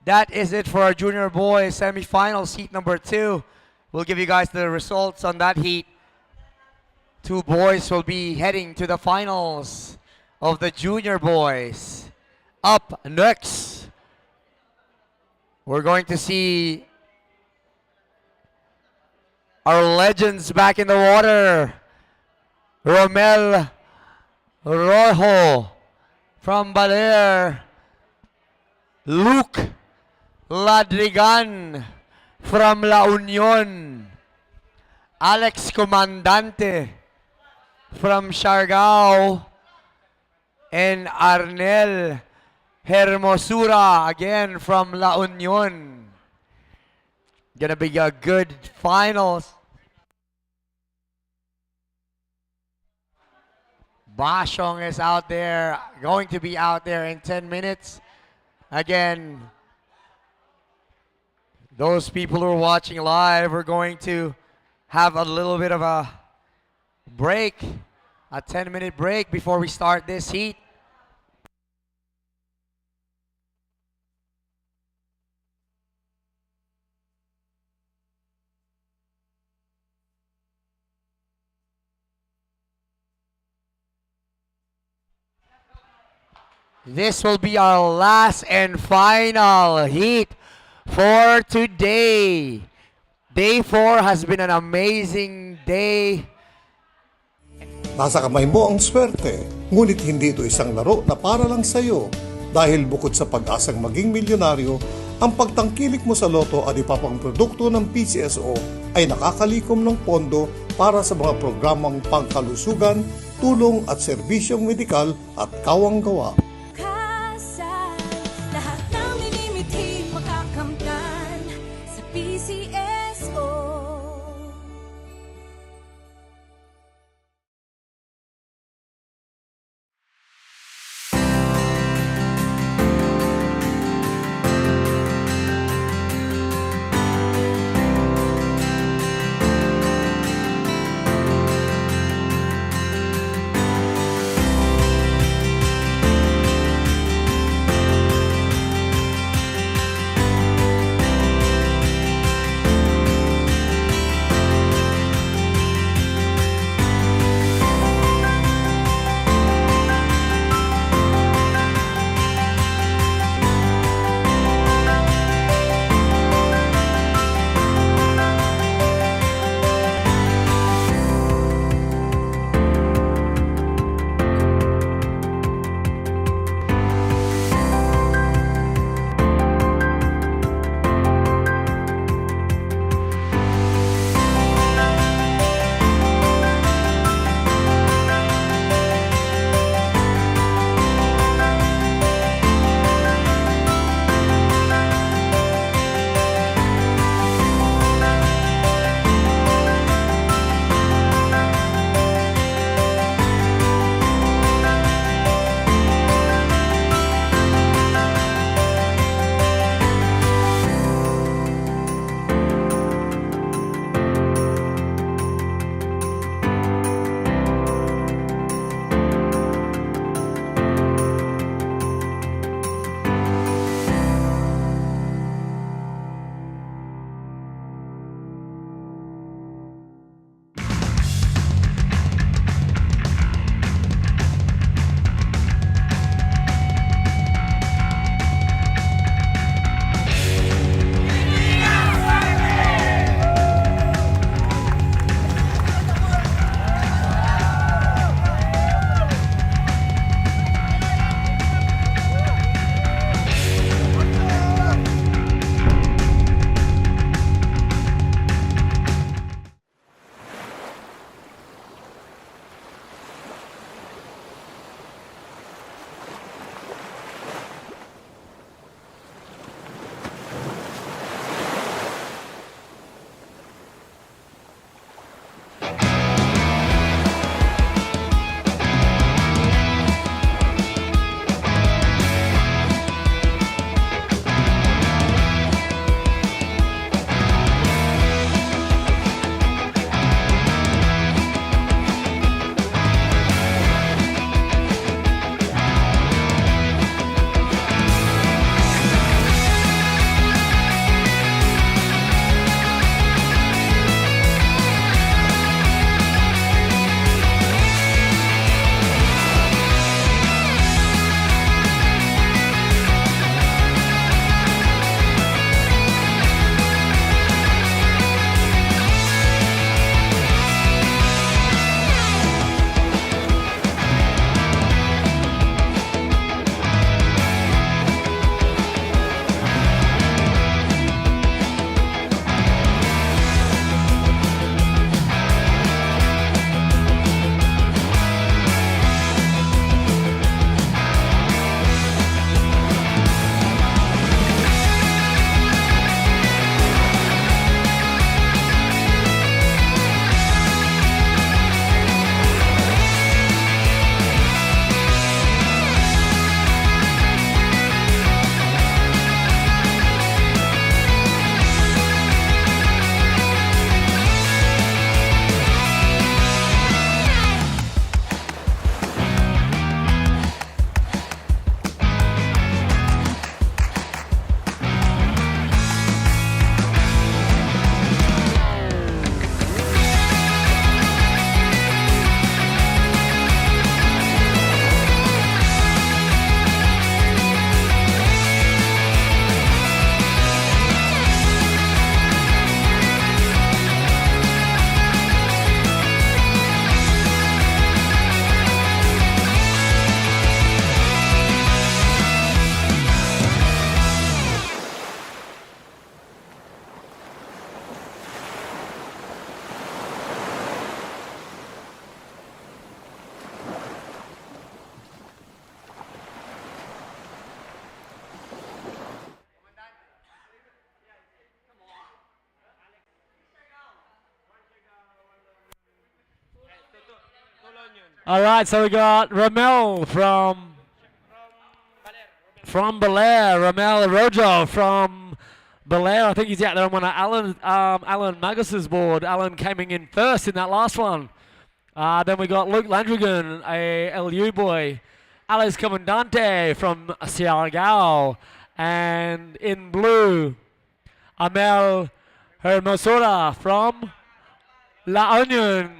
That is it for our junior boys semifinals, heat number 2. We'll give you guys the results on that heat. 2 boys will be heading to the finals of the junior boys. Up next, we're going to see our legends back in the water. Romel Rojo from Baler. Luke Ladrigan from La Union. Alex Comandante from Siargao. And Arnel Hermosura again from La Union. Gonna be a good finals. Bashong is out there, going to be out there in 10 minutes. Again, those people who are watching live are going to have a little bit of a break, a 10-minute break before we start this heat. This will be our last and final heat for today. Day 4 has been an amazing day. Nasa kamay mo ang swerte, ngunit hindi ito isang laro na para lang sa'yo. Dahil bukod sa pag-asang maging milyonaryo, ang pagtangkilik mo sa loto at iba pang produkto ng PCSO ay nakakalikom ng pondo para sa mga programang pangkalusugan, tulong at serbisyong medikal at kawang-gawa. Lahat ng minimithi makakamtan sa PCSO. All right, so we got Ramel from Belair, Ramel Rojo from Belair. I think he's out there on one of Alan Magus's board. Alan coming in first in that last one. Then we got Luke Landrigan, a LU boy. Alex Comandante from Siargao. And in blue, Amel Hermosura from La Union.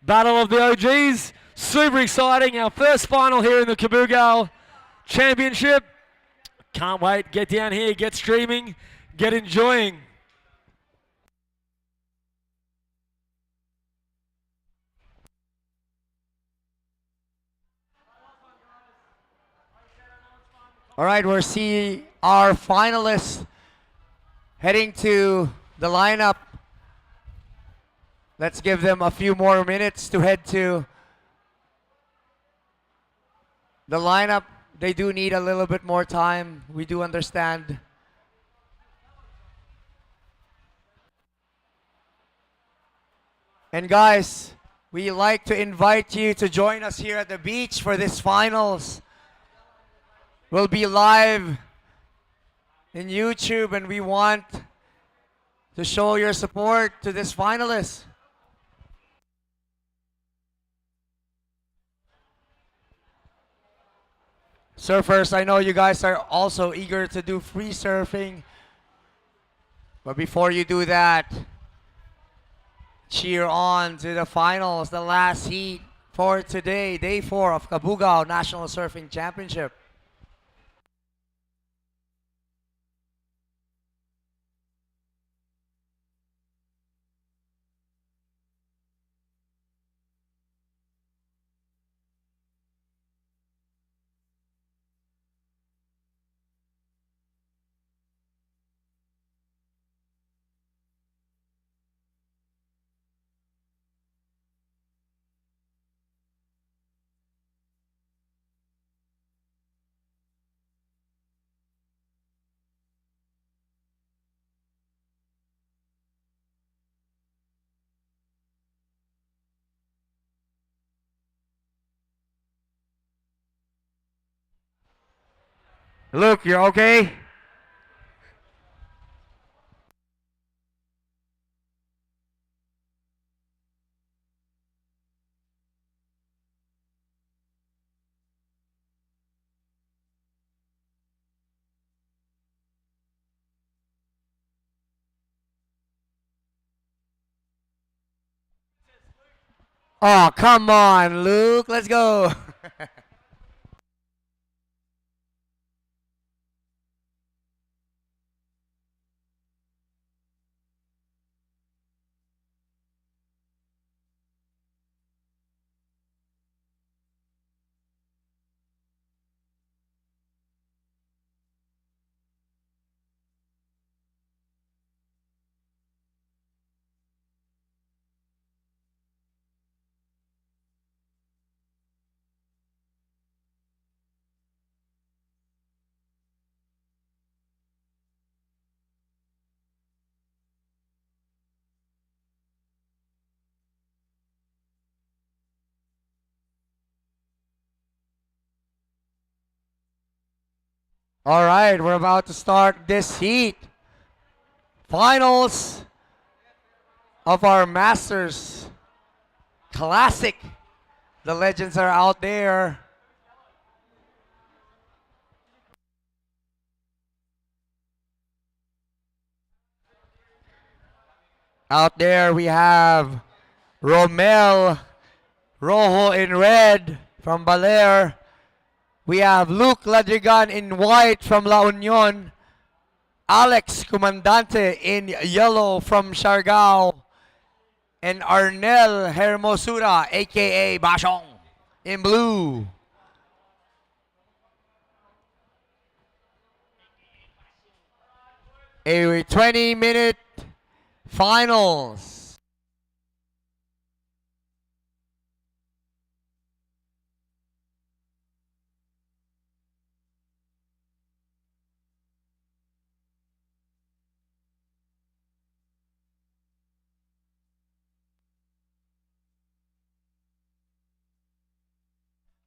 Battle of the OGs. Super exciting. Our first final here in the Cabugao Championship. Can't wait. Get down here, get streaming, get enjoying. All right, we're seeing our finalists heading to the lineup. Let's give them a few more minutes to head to the lineup. They do need a little bit more time. We do understand. And guys, we like to invite you to join us here at the beach for this finals. We'll be live in YouTube, and we want to show your support to this finalist. Surfers, I know you guys are also eager to do free surfing. But before you do that, cheer on to the finals, the last heat for today, day 4 of Cabugao National Surfing Championship. Luke, you're okay? Oh, come on, Luke. Let's go. All right, we're about to start this heat. Finals of our Masters Classic. The legends are out there. Out there we have Romel Rojo in red from Balair. We have Luke Ladrigan in white from La Union. Alex Comandante in yellow from Siargao. And Arnel Hermosura, a.k.a. Bashong, in blue. A 20-minute finals.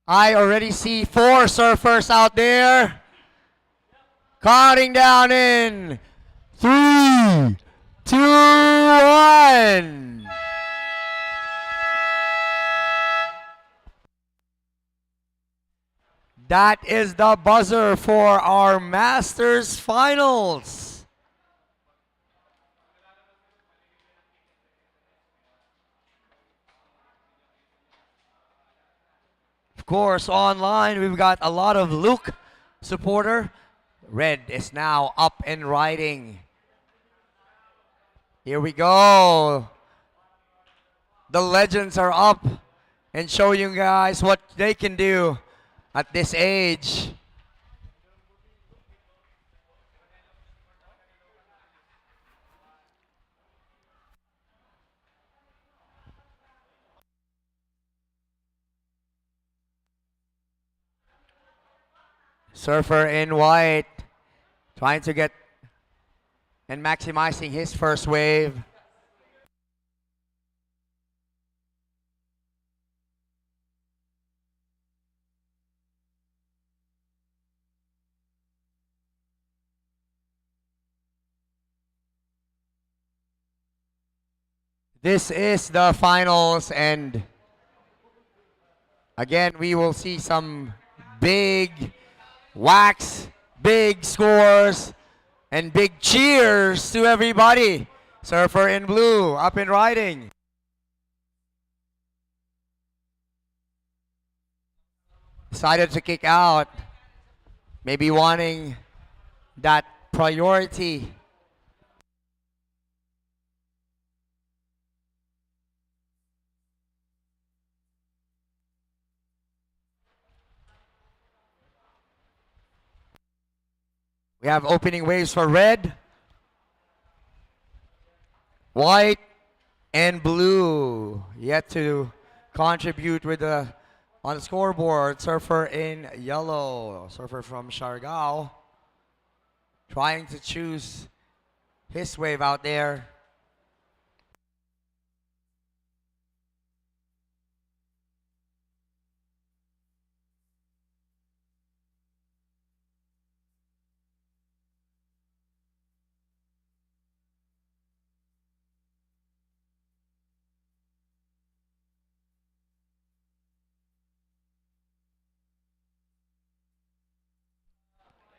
I already see 4 surfers out there. Counting down in 3, 2, 1. That is the buzzer for our Masters Finals. Of course, online we've got a lot of Luke supporter. Red is now up and riding. Here we go. The legends are up and showing you guys what they can do at this age. Surfer in white, trying to get and maximizing his first wave. This is the finals, and again, we will see some big whacks, big scores, and big cheers to everybody. Surfer in blue, up and riding. Decided to kick out, maybe wanting that priority. We have opening waves for red, white, and blue. Yet to contribute with the on the scoreboard. Surfer in yellow, surfer from Siargao, trying to choose his wave out there.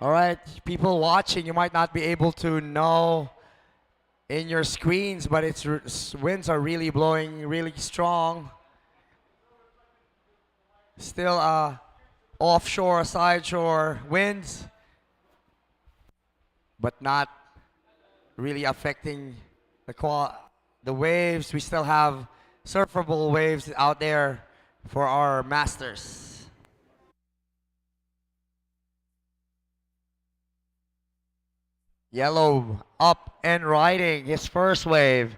All right, people watching, you might not be able to know in your screens, but winds are really blowing really strong. Still offshore, sideshore winds, but not really affecting the waves. We still have surfable waves out there for our masters. Yellow up and riding his first wave.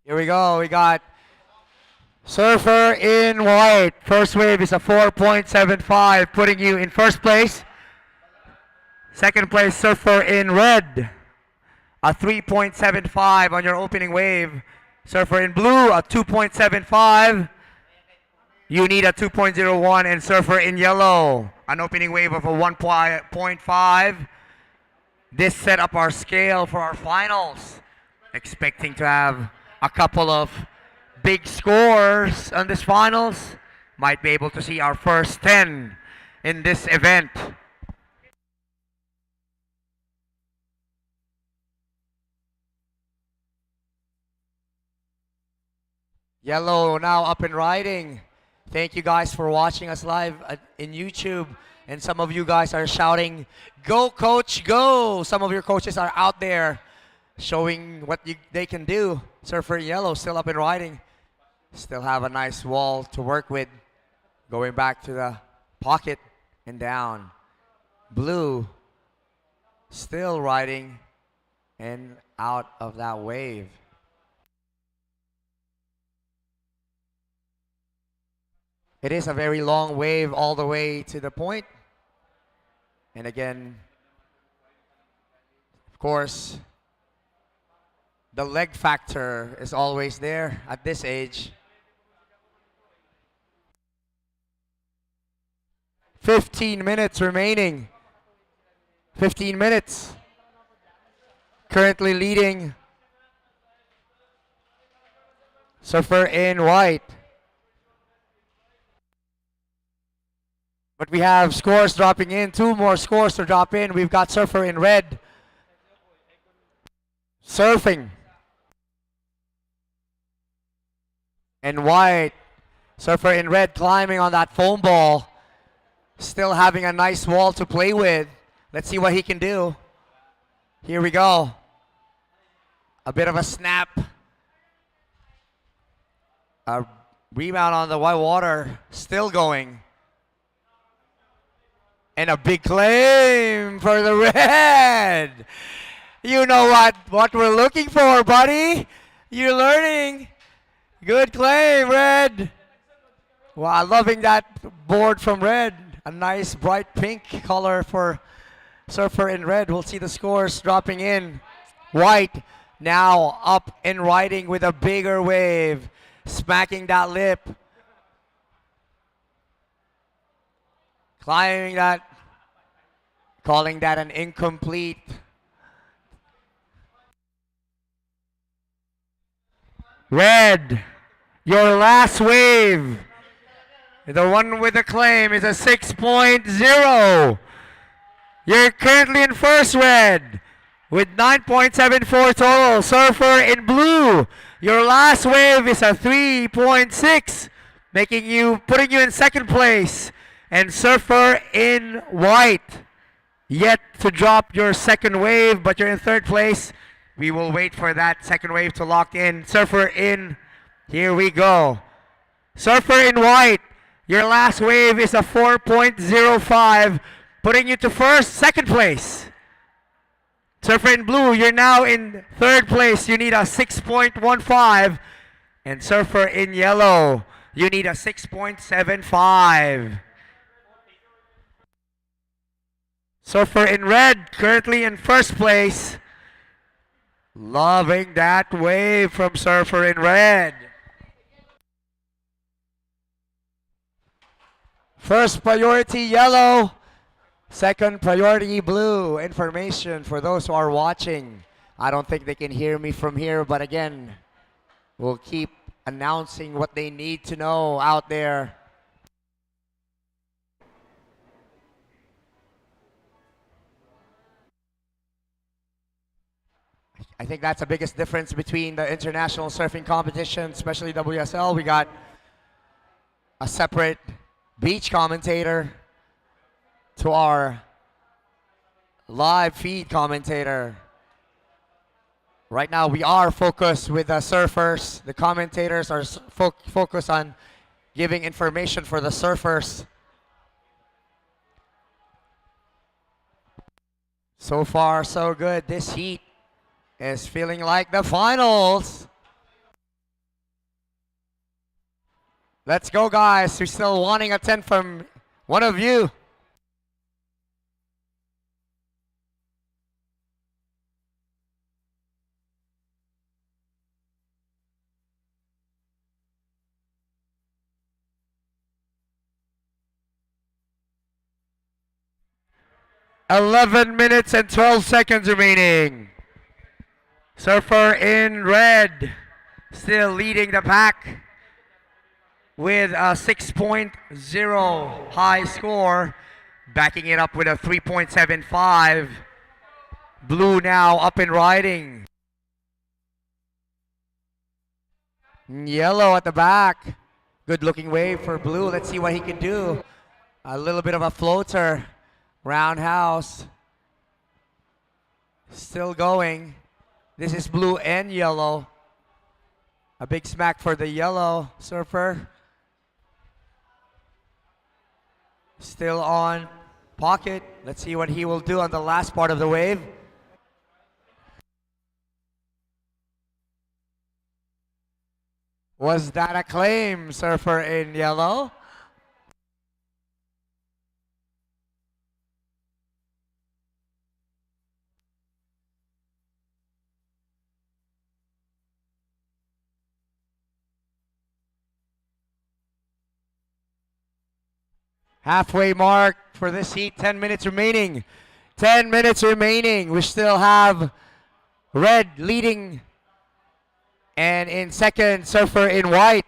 Here we go. We got surfer in white. First wave is a 4.75, putting you in first place. Second place, surfer in red, a 3.75 on your opening wave. Surfer in blue, a 2.75. You need a 2.01, and surfer in yellow, an opening wave of a 1.5. This set up our scale for our finals. Expecting to have a couple of big scores on this finals. Might be able to see our first 10 in this event. Yellow now up and riding. Thank you guys for watching us live in YouTube. And some of you guys are shouting, "Go coach, go!" Some of your coaches are out there showing what they can do. Surfer in yellow still up and riding. Still have a nice wall to work with. Going back to the pocket and down. Blue still riding and out of that wave. It is a very long wave all the way to the point. And again, Of course, the leg factor is always there at this age. 15 minutes remaining. 15 minutes. Currently leading surfer in white. But we have scores dropping in. 2 more scores to drop in. We've got surfer in red surfing. And white, surfer in red climbing on that foam ball. Still having a nice wall to play with. Let's see what he can do. Here we go. A bit of a snap. A rebound on the white water. Still going. And a big claim for the red. You know what we're looking for, buddy. You're learning. Good claim, red. Wow, loving that board from red. A nice bright pink color for surfer in red. We'll see the scores dropping in. White now up and riding with a bigger wave. Smacking that lip. Climbing that. Calling that an incomplete. Red, your last wave. The one with the claim is a 6.0. You're currently in first, red, with 9.74 total. Surfer in blue, your last wave is a 3.6, putting you in second place. And surfer in white, yet to drop your second wave, but you're in third place. We will wait for that second wave to lock in. Surfer in, here we go. Surfer in white, your last wave is a 4.05, putting you to second place. Surfer in blue, you're now in third place. You need a 6.15. And surfer in yellow, you need a 6.75. Surfer in red, currently in first place. Loving that wave from surfer in red. First priority yellow, second priority blue. Information for those who are watching. I don't think they can hear me from here, but again, we'll keep announcing what they need to know out there. I think that's the biggest difference between the international surfing competition, especially WSL. We got a separate beach commentator to our live feed commentator. Right now we are focused with the surfers. The commentators are focused on giving information for the surfers. So far, so good. This heat is feeling like the finals. Let's go, guys. We're still wanting a 10 from one of you. $11 minutes and 12 seconds remaining. Surfer in red, still leading the pack with a 6.0 high score, backing it up with a 3.75. Blue now up and riding. Yellow at the back. Good looking wave for blue. Let's see what he can do. A little bit of a floater. Roundhouse. Still going. This is blue and yellow. A big smack for the yellow surfer. Still on pocket. Let's see what he will do on the last part of the wave. Was that a claim, surfer in yellow? Halfway mark for this heat. 10 minutes remaining. 10 minutes remaining. We still have red leading. And in second, Surfer in white.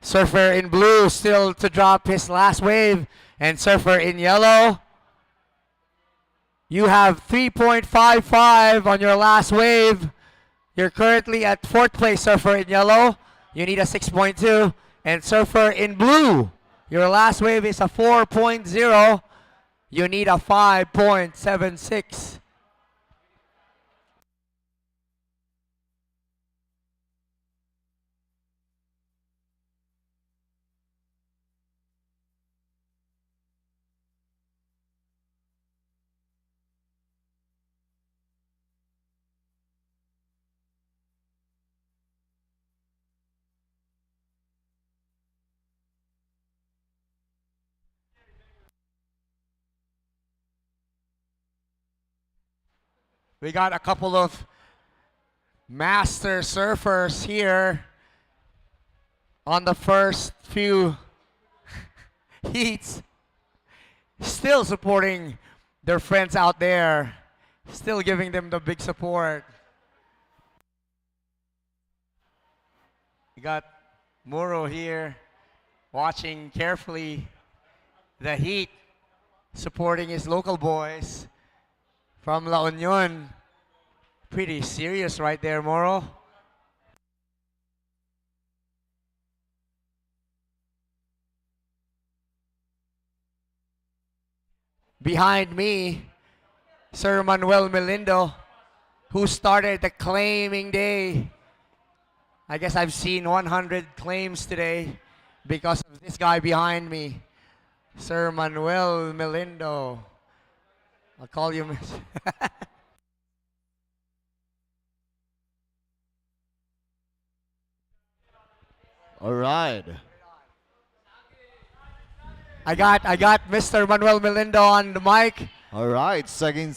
Surfer in blue still to drop his last wave. And Surfer in yellow. You have 3.55 on your last wave. You're currently at fourth place, Surfer in yellow. You need a 6.2. And Surfer in blue, your last wave is a 4.0. You need a 5.76. We got a couple of master surfers here on the first few heats. Still supporting their friends out there. Still giving them the big support. We got Muro here watching carefully the heat, supporting his local boys from La Union. Pretty serious right there, Moro. Behind me, Sir Manuel Melindo, who started the claiming day. I guess I've seen 100 claims today because of this guy behind me, Sir Manuel Melindo. I'll call you. All right. I got Mr. Manuel Melindo on the mic. All right, saging.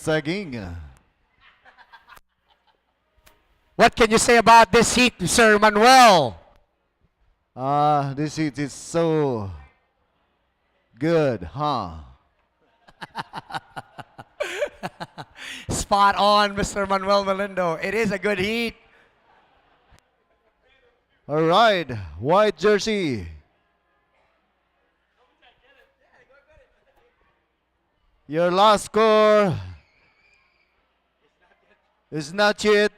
What can you say about this heat, Sir Manuel? This heat is so good, huh? Spot on, Mr. Manuel Melindo. It is a good heat. All right, white jersey. Your last score is not yet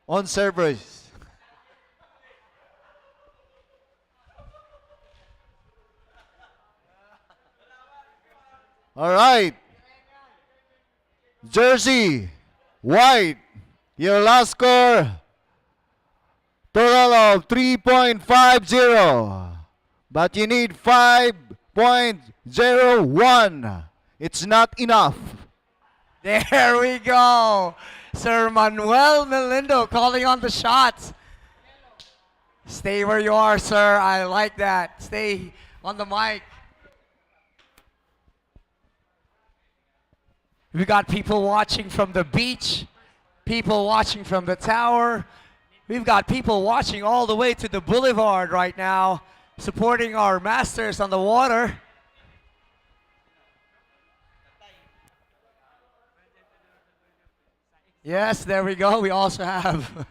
on service. All right. Jersey, white, your last score, total of 3.50. But you need 5.01. It's not enough. There we go. Sir Manuel Melindo calling on the shots. Stay where you are, sir. I like that. Stay on the mic. We got people watching from the beach, people watching from the tower. We've got people watching all the way to the boulevard right now, supporting our masters on the water. Yes, there we go. We also have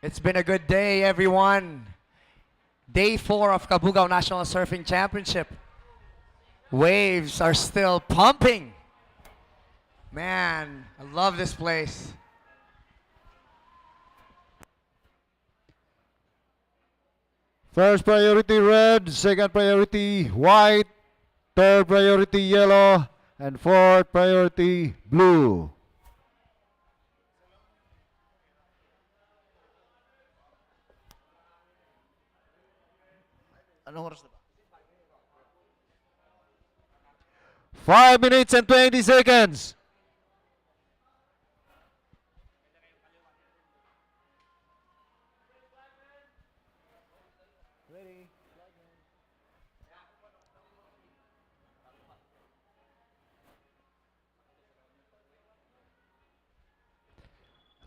It's been a good day, everyone. Day 4 of Cabugao National Surfing Championship. Waves are still pumping. Man, I love this place. First priority red, second priority white, third priority yellow, and fourth priority blue. Anong oras na ba? 5 minutes and 20 seconds.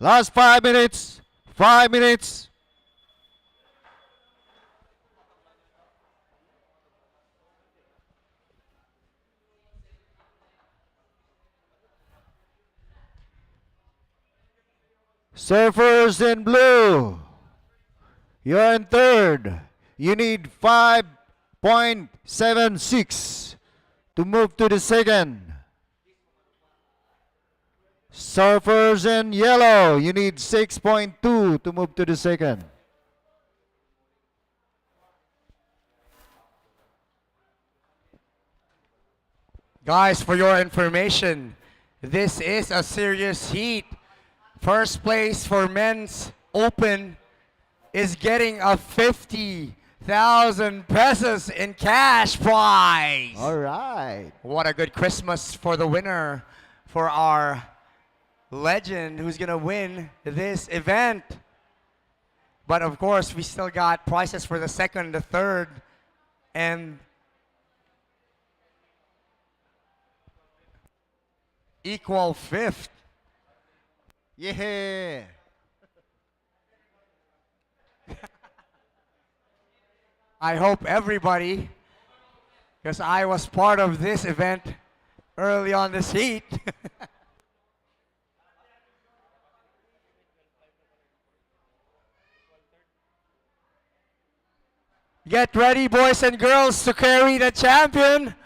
Last 5 minutes. 5 minutes. Surfers in blue. You're in third. You need 5.76 to move to the second. Surfers in yellow, you need 6.2 to move to the second. Guys, for your information, this is a serious heat. First place for men's open is getting a 50,000 pesos in cash prize. All right. What a good Christmas for the winner, for our legend who's gonna win this event. But of course, we still got prizes for the second, the third, and equal fifth. Yeah. I hope everybody, because I was part of this event early on this heat. Get ready, boys and girls, to carry the champion,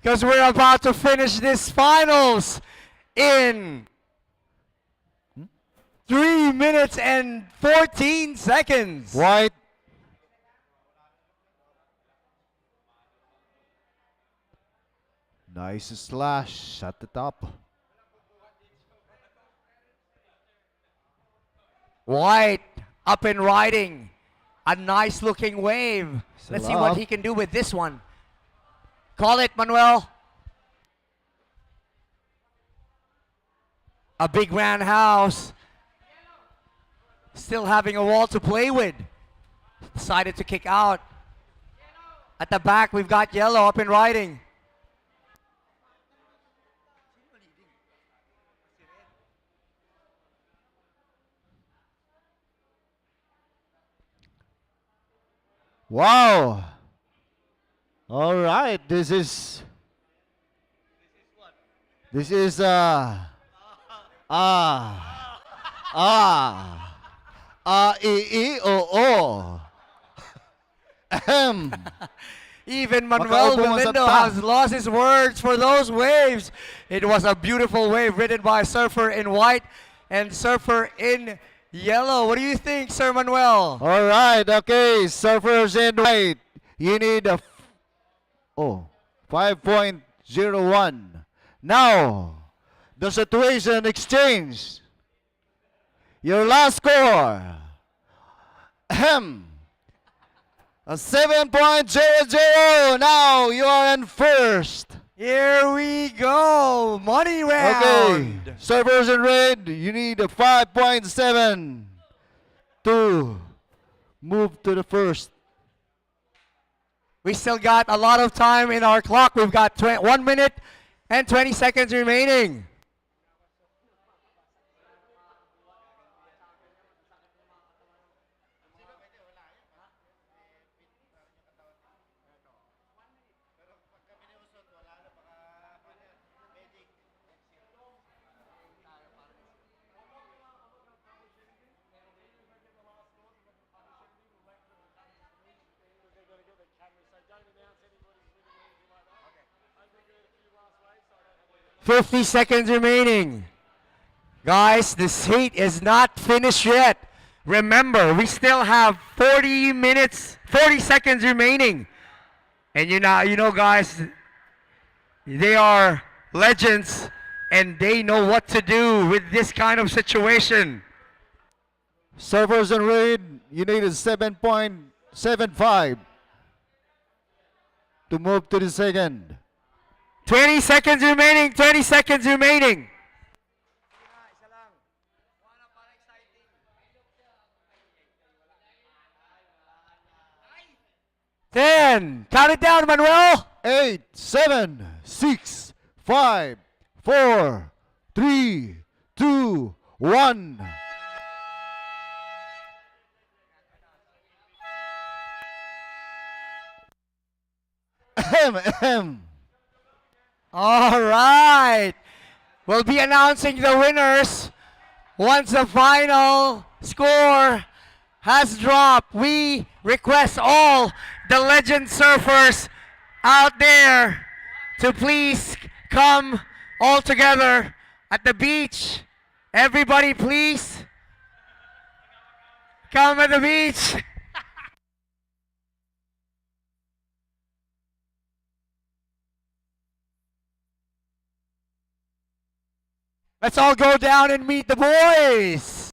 because we're about to finish this finals in 3 minutes and 14 seconds. White. Nice slash at the top. White up and riding. A nice looking wave. Let's see what up. he can do with this one. Call it, Manuel. A big roundhouse. Still having a wall to play with. Decided to kick out. At the back, we've got yellow up and riding. Wow. All right, this is Ahem. Even Manuel Galindo has lost his words for those waves. It was a beautiful wave ridden by surfer in white and surfer in yellow. What do you think, Sir Manuel? All right, okay, surfers in white. You need a 5.01. Now, the situation exchange. Your last score. Ahem. A 7.00. Now you are in first. Here we go. Money round. Okay. Surfers in red, you need a 5.7 to move to the first. We still got a lot of time in our clock. We've got 1 minute and 20 seconds remaining. $50 seconds remaining. Guys, this heat is not finished yet. Remember, we still have 40 seconds remaining. And you know, guys, they are legends and they know what to do with this kind of situation. Surfers in red, you need a 7.75 to move to the second. 20 seconds remaining, 20 seconds remaining. 10. Count it down, Manuel. 8, 7, 6, 5, 4, 3, 2, 1. All right. We'll be announcing the winners once the final score has dropped. We request all the legend surfers out there to please come all together at the beach. Everybody, please come at the beach. Let's all go down and meet the boys.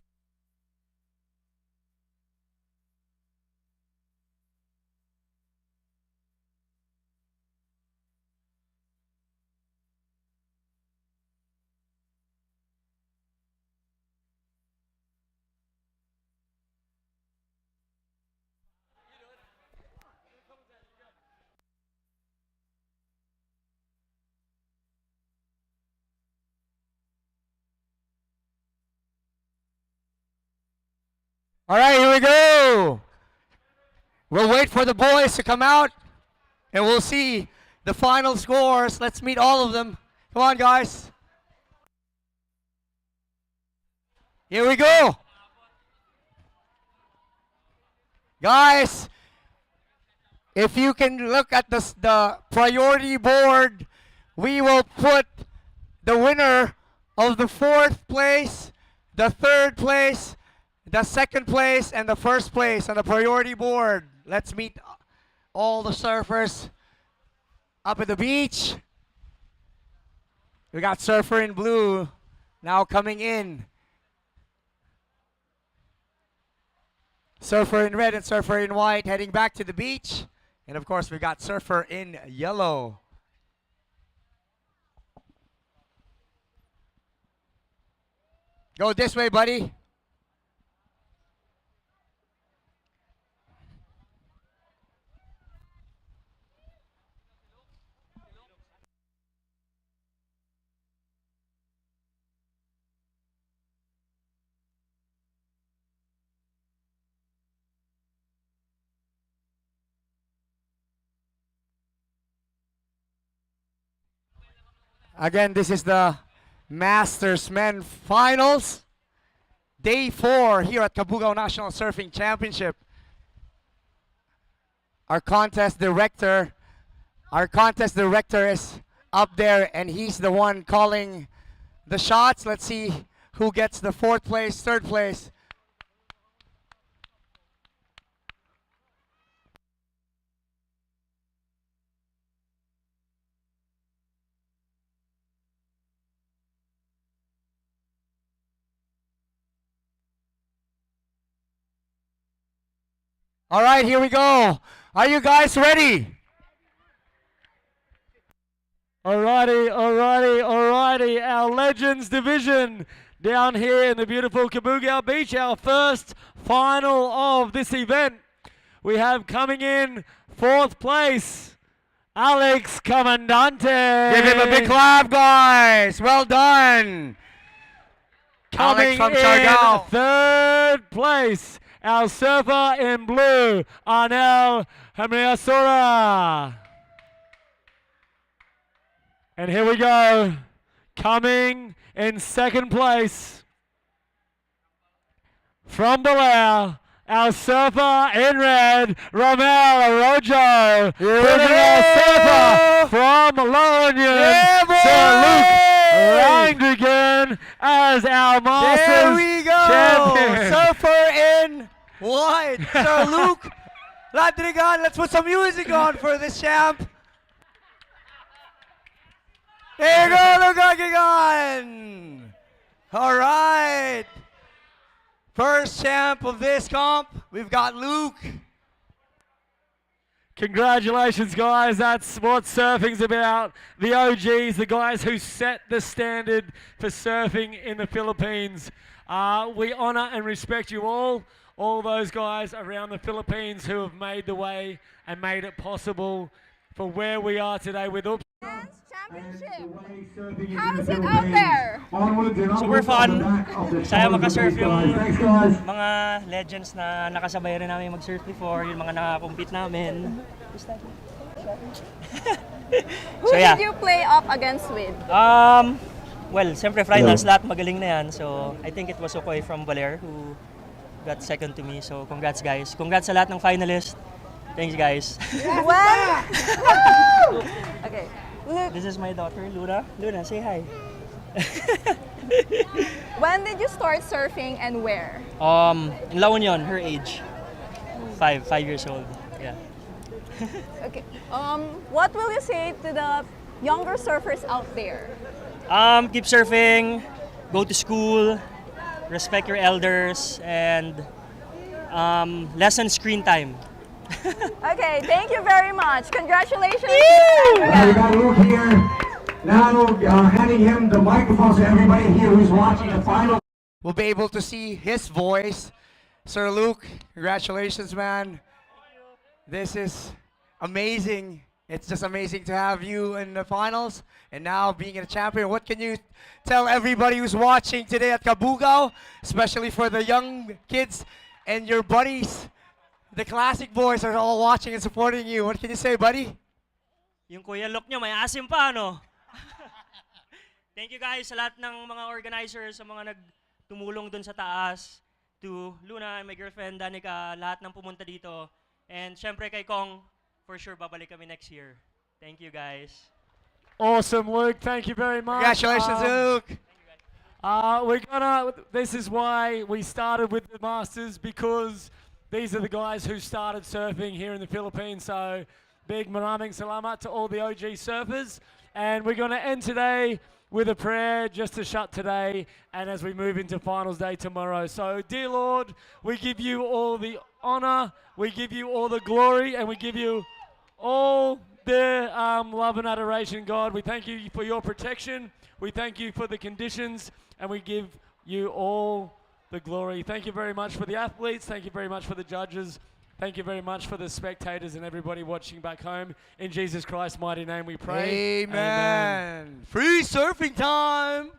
All right, here we go. We'll wait for the boys to come out, and we'll see the final scores. Let's meet all of them. Come on, guys. Here we go. Guys, if you can look at the priority board, we will put the winner of the 4th place, the 3rd place, the 2nd place, and the 1st place on the priority board. Let's meet all the surfers up at the beach. We got surfer in blue now coming in. Surfer in red and surfer in white heading back to the beach. And of course, we got surfer in yellow. Go this way, buddy. Again, this is the Masters Men Finals. Day 4 here at Cabugao National Surfing Championship. Our contest director is up there, and he's the one calling the shots. Let's see who gets the 4th place, 3rd place. All right, here we go. Are you guys ready? Alrighty. Our Legends division down here in the beautiful Cabugao Beach. Our first final of this event. We have coming in 4th place, Alex Comandante. Give him a big clap, guys. Well done. Coming Alex from in Siargao. 3rd place, our surfer in blue, Arnel Hamiasura. And here we go. Coming in 2nd place, from Balao, our surfer in red, Romel Arrojo. Putting our surfer from Lonian, Sir Luke Langdrigan, as our Masters There we go. champion. Surfer in white. Sir Luke Ladrigan. Let's put some music on for this champ. There you go, Luke Ladrigan. All right. First champ of this comp, we've got Luke. Congratulations, guys. That's what surfing's about. The OGs, the guys who set the standard for surfing in the Philippines. We honor and respect you all those guys around the Philippines who have made the way and made it possible for where we are today with Oops. Championship. How is it out there? Super fun. Saya makasurf yung mga legends na nakasabay rin namin mag-surf before, yung mga nakakompete namin. Who did you play up against with? Well, siyempre finals, lahat magaling na yan. So, I think it was Okoy from Valer who got second to me. So, congrats guys. Congrats sa lahat ng finalists. Thanks guys. Well, okay. Look, This is my daughter, Luna. Luna, say hi. when did you start surfing and where? In La Union, her age. 5 years old. Yeah. Okay. What will you say to the younger surfers out there? Keep surfing, go to school, respect your elders, and lessen screen time. Okay, thank you very much. Congratulations. We got Luke here. Now handing him the microphone so everybody here who's watching the final We'll be able to see his voice. Sir Luke, congratulations, man. This is amazing. It's just amazing to have you in the finals and now being a champion. What can you tell everybody who's watching today at Cabugao, especially for the young kids and your buddies? The classic boys are all watching and supporting you. What can you say, buddy? Yung Kuya Luke nyo, may asim pa, no? Thank you guys sa lahat ng mga organizers, sa mga nagtumulong dun sa taas, to Luna and my girlfriend, Danica, lahat ng pumunta dito. And syempre kay Kong, for sure babalik kami next year. Thank you guys. Awesome, Luke. Thank you very much. Congratulations, Luke. This is why we started with the Masters, because these are the guys who started surfing here in the Philippines. So big maraming salamat to all the OG surfers. And we're going to end today with a prayer just to shut today and as we move into finals day tomorrow. So dear Lord, we give you all the honor, we give you all the glory, and we give you all the love and adoration, God. We thank you for your protection. We thank you for the conditions, and we give you all the glory. Thank you very much for the athletes. Thank you very much for the judges. Thank you very much for the spectators and everybody watching back home. In Jesus Christ's mighty name we pray. Amen. Free surfing time!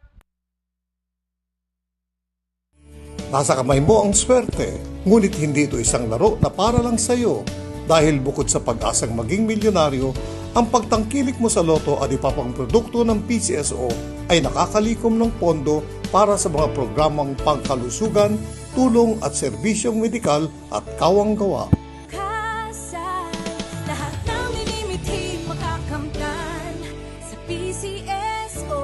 Nasa kamay mo ang swerte, ngunit hindi ito isang laro na para lang sa'yo. Dahil bukod sa pag-asang maging milyonaryo, ang pagtangkilik mo sa loto at iba pang produkto ng PCSO ay nakakalikom ng pondo para sa mga programang pangkalusugan, tulong at serbisyong medikal at kawang-gawa. Kasal, lahat ng minimithi makakamtan sa PCSO.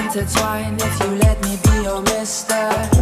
intertwine if you let me be your mister.